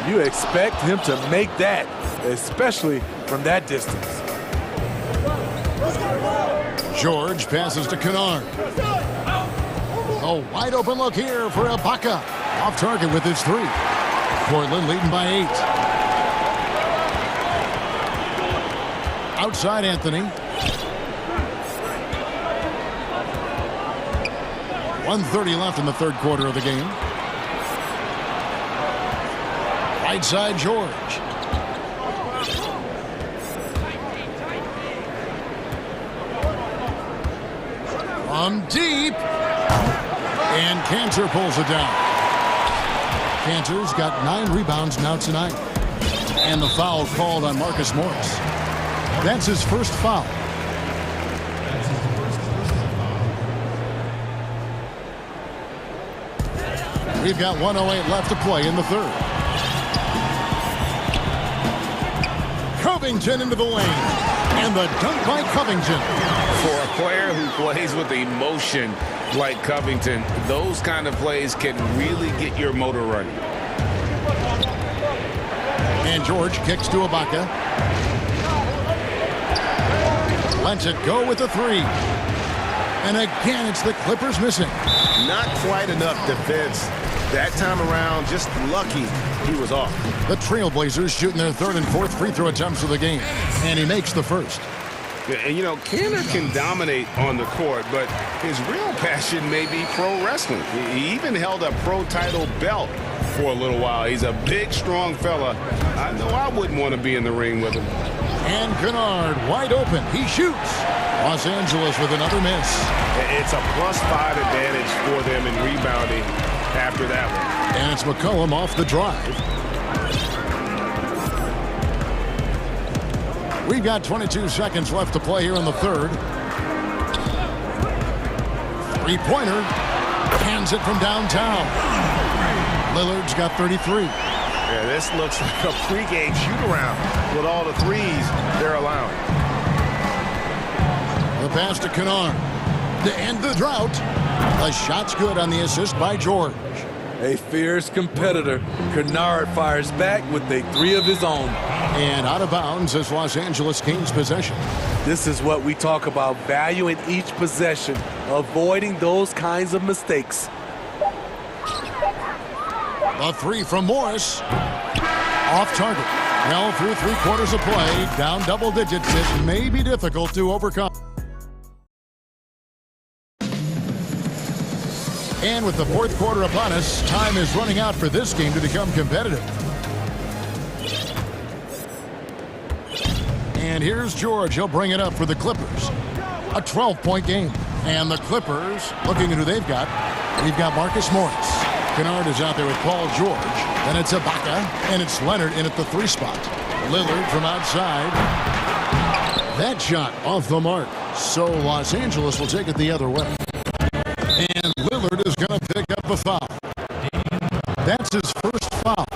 You expect him to make that, especially from that distance. George passes to Kennard. A wide open look here for Ibaka. Off target with his 3. Portland leading by 8. Outside Anthony. 1:30 left in the third quarter of the game. Right side George. From deep. And Kanter pulls it down. Kanter's got 9 rebounds now tonight. And the foul called on Marcus Morris. That's his first foul. We've got 1:08 left to play in the third. Covington into the lane. And the dunk by Covington. For a player who plays with emotion like Covington, those kind of plays can really get your motor running. And George kicks to Ibaka. Lets it go with the three. And again, it's the Clippers missing. Not quite enough defense. That time around, just lucky he was off. The Trailblazers shooting their third and fourth free throw attempts of the game. And he makes the first. And, you know, Kanter can dominate on the court, but his real passion may be pro wrestling. He even held a pro title belt for a little while. He's a big, strong fella. I know I wouldn't want to be in the ring with him. And Kennard wide open. He shoots. Los Angeles with another miss. It's a +5 advantage for them in rebounding after that one. And it's McCollum off the drive. We've got 22 seconds left to play here in the third. Three-pointer. Hands it from downtown. Lillard's got 33. Yeah, this looks like a pregame shoot-around with all the threes they're allowing. The pass to Kennard. To end the drought. The shot's good on the assist by George. A fierce competitor. Kennard fires back with a three of his own. And out of bounds as Los Angeles gains possession. This is what we talk about, valuing each possession, avoiding those kinds of mistakes. The three from Morris. Off target. Well, through three-quarters of play, down double digits, it may be difficult to overcome. And with the fourth quarter upon us, time is running out for this game to become competitive. And here's George. He'll bring it up for the Clippers. A 12-point game. And the Clippers, looking at who they've got, we've got Marcus Morris. Kennard is out there with Paul George. Then it's Ibaka, and it's Leonard in at the three spot. Lillard from outside. That shot off the mark. So Los Angeles will take it the other way. And Lillard is going to pick up a foul. That's his first foul.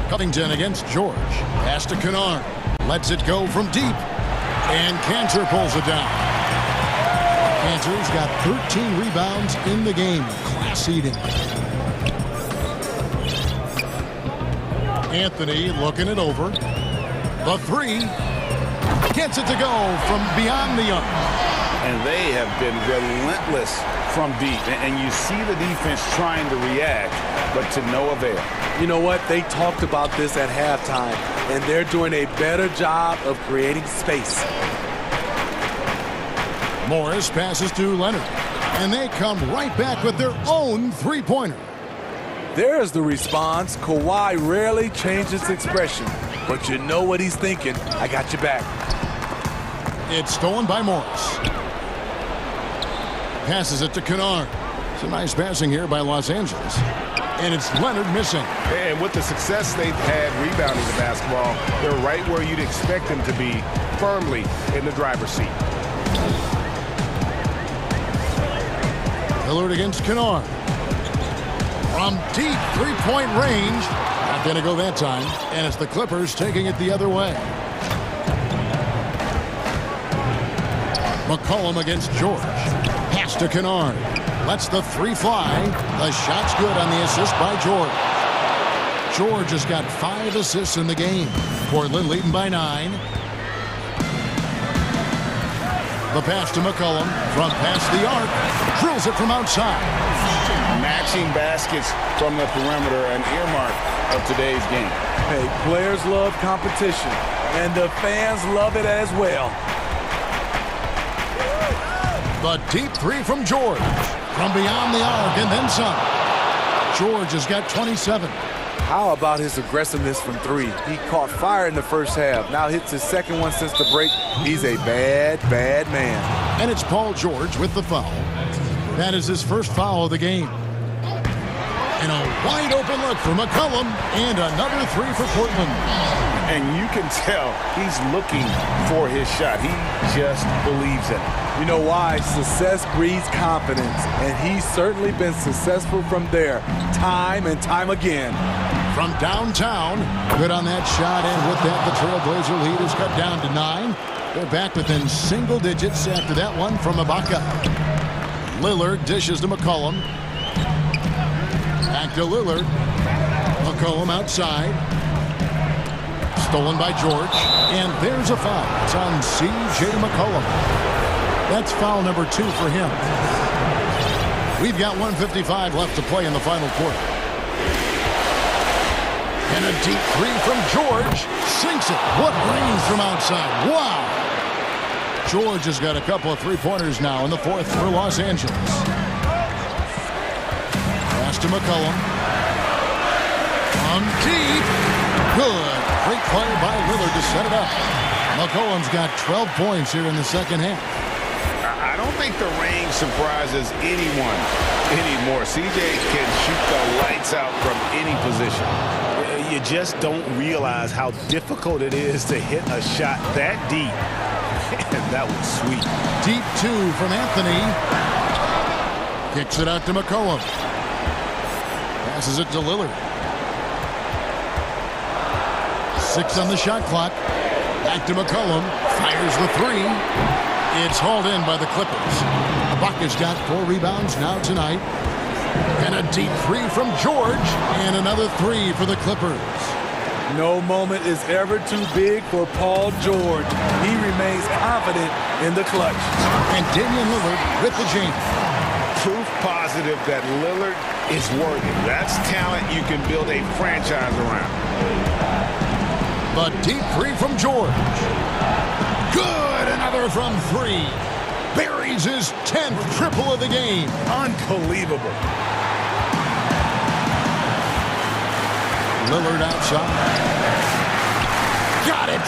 Covington against George. Pass to Kennard. Lets it go from deep. And Kanter pulls it down. Kanter's got 13 rebounds in the game. Class eating. Anthony looking it over. The three. Gets it to go from beyond the arc. And they have been relentless from deep. And you see the defense trying to react, but to no avail. You know what? They talked about this at halftime, and they're doing a better job of creating space. Morris passes to Leonard, and they come right back with their own three-pointer. There's the response. Kawhi rarely changes expression, but you know what he's thinking. I got your back. It's stolen by Morris. Passes it to Kennard. Some nice passing here by Los Angeles. And it's Leonard missing. And with the success they've had rebounding the basketball, they're right where you'd expect them to be, firmly in the driver's seat. Lillard against Kennard. From deep three-point range. Not going to go that time. And it's the Clippers taking it the other way. McCollum against George. Pass to Kennard. Lets the three fly. The shot's good on the assist by George. George has got 5 assists in the game. Portland leading by 9. The pass to McCollum from past the arc. Drills it from outside. Matching baskets from the perimeter, an earmark of today's game. Hey, players love competition, and the fans love it as well. The deep three from George. From beyond the arc and then some. George has got 27. How about his aggressiveness from three? He caught fire in the first half. Now hits his second one since the break. He's a bad, bad man. And it's Paul George with the foul. That is his first foul of the game. And a wide open look for McCollum. And another three for Portland. And you can tell he's looking for his shot. He just believes in it. You know why? Success breeds confidence, and he's certainly been successful from there, time and time again. From downtown, good on that shot, and with that, the Trailblazer lead is cut down to 9. They're back within single digits after that one from Ibaka. Lillard dishes to McCollum. Back to Lillard. McCollum outside. Stolen by George, and there's a foul. It's on C.J. McCollum. That's foul number 2 for him. We've got 1:55 left to play in the final quarter. And a deep 3 from George. Sinks it. What range from outside. Wow. George has got a couple of three-pointers now in the fourth for Los Angeles. Pass to McCollum. On deep. Good. Great play by Lillard to set it up. McCollum's got 12 points here in the second half. I don't think the range surprises anyone anymore. CJ can shoot the lights out from any position. You just don't realize how difficult it is to hit a shot that deep. And that was sweet. Deep 2 from Anthony. Kicks it out to McCollum. Passes it to Lillard. 6 on the shot clock. Back to McCollum. Fires the 3. It's hauled in by the Clippers. Ibaka's got 4 rebounds now tonight. And a deep 3 from George. And another 3 for the Clippers. No moment is ever too big for Paul George. He remains confident in the clutch. And Damian Lillard with the jam. Proof positive that Lillard is worthy. That's talent you can build a franchise around. The deep 3 from George. Good. Another from 3. Buries his 10th triple of the game. Unbelievable. Lillard outside. Got it.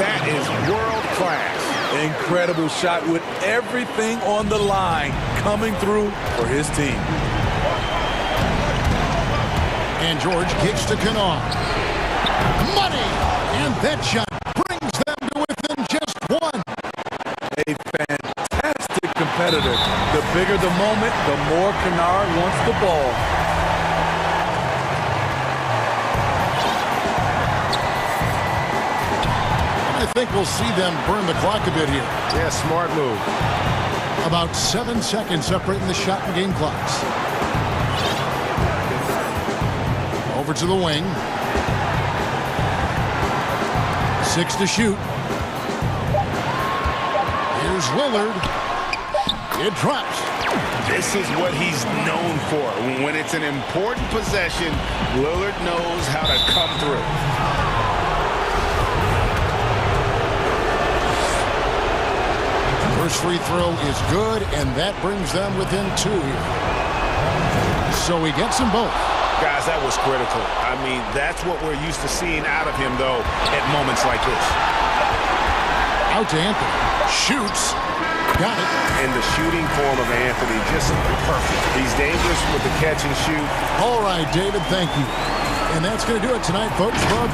That is world class. Incredible shot with everything on the line coming through for his team. And George kicks to Kennard. Money! And that shot brings them to within just 1. A fantastic competitor. The bigger the moment, the more Kennard wants the ball. I think we'll see them burn the clock a bit here. Yeah, smart move. About 7 seconds separating the shot and game clocks. Over to the wing. 6 to shoot. Here's Lillard. It drops. This is what he's known for. When it's an important possession, Lillard knows how to come through. First free throw is good, and that brings them within 2 here. So he gets them both. Guys, that was critical. I mean, that's what we're used to seeing out of him, though, at moments like this. Out to Anthony. Shoots. Got it. And the shooting form of Anthony, just perfect. He's dangerous with the catch and shoot. All right, David, thank you. And that's going to do it tonight, folks, for our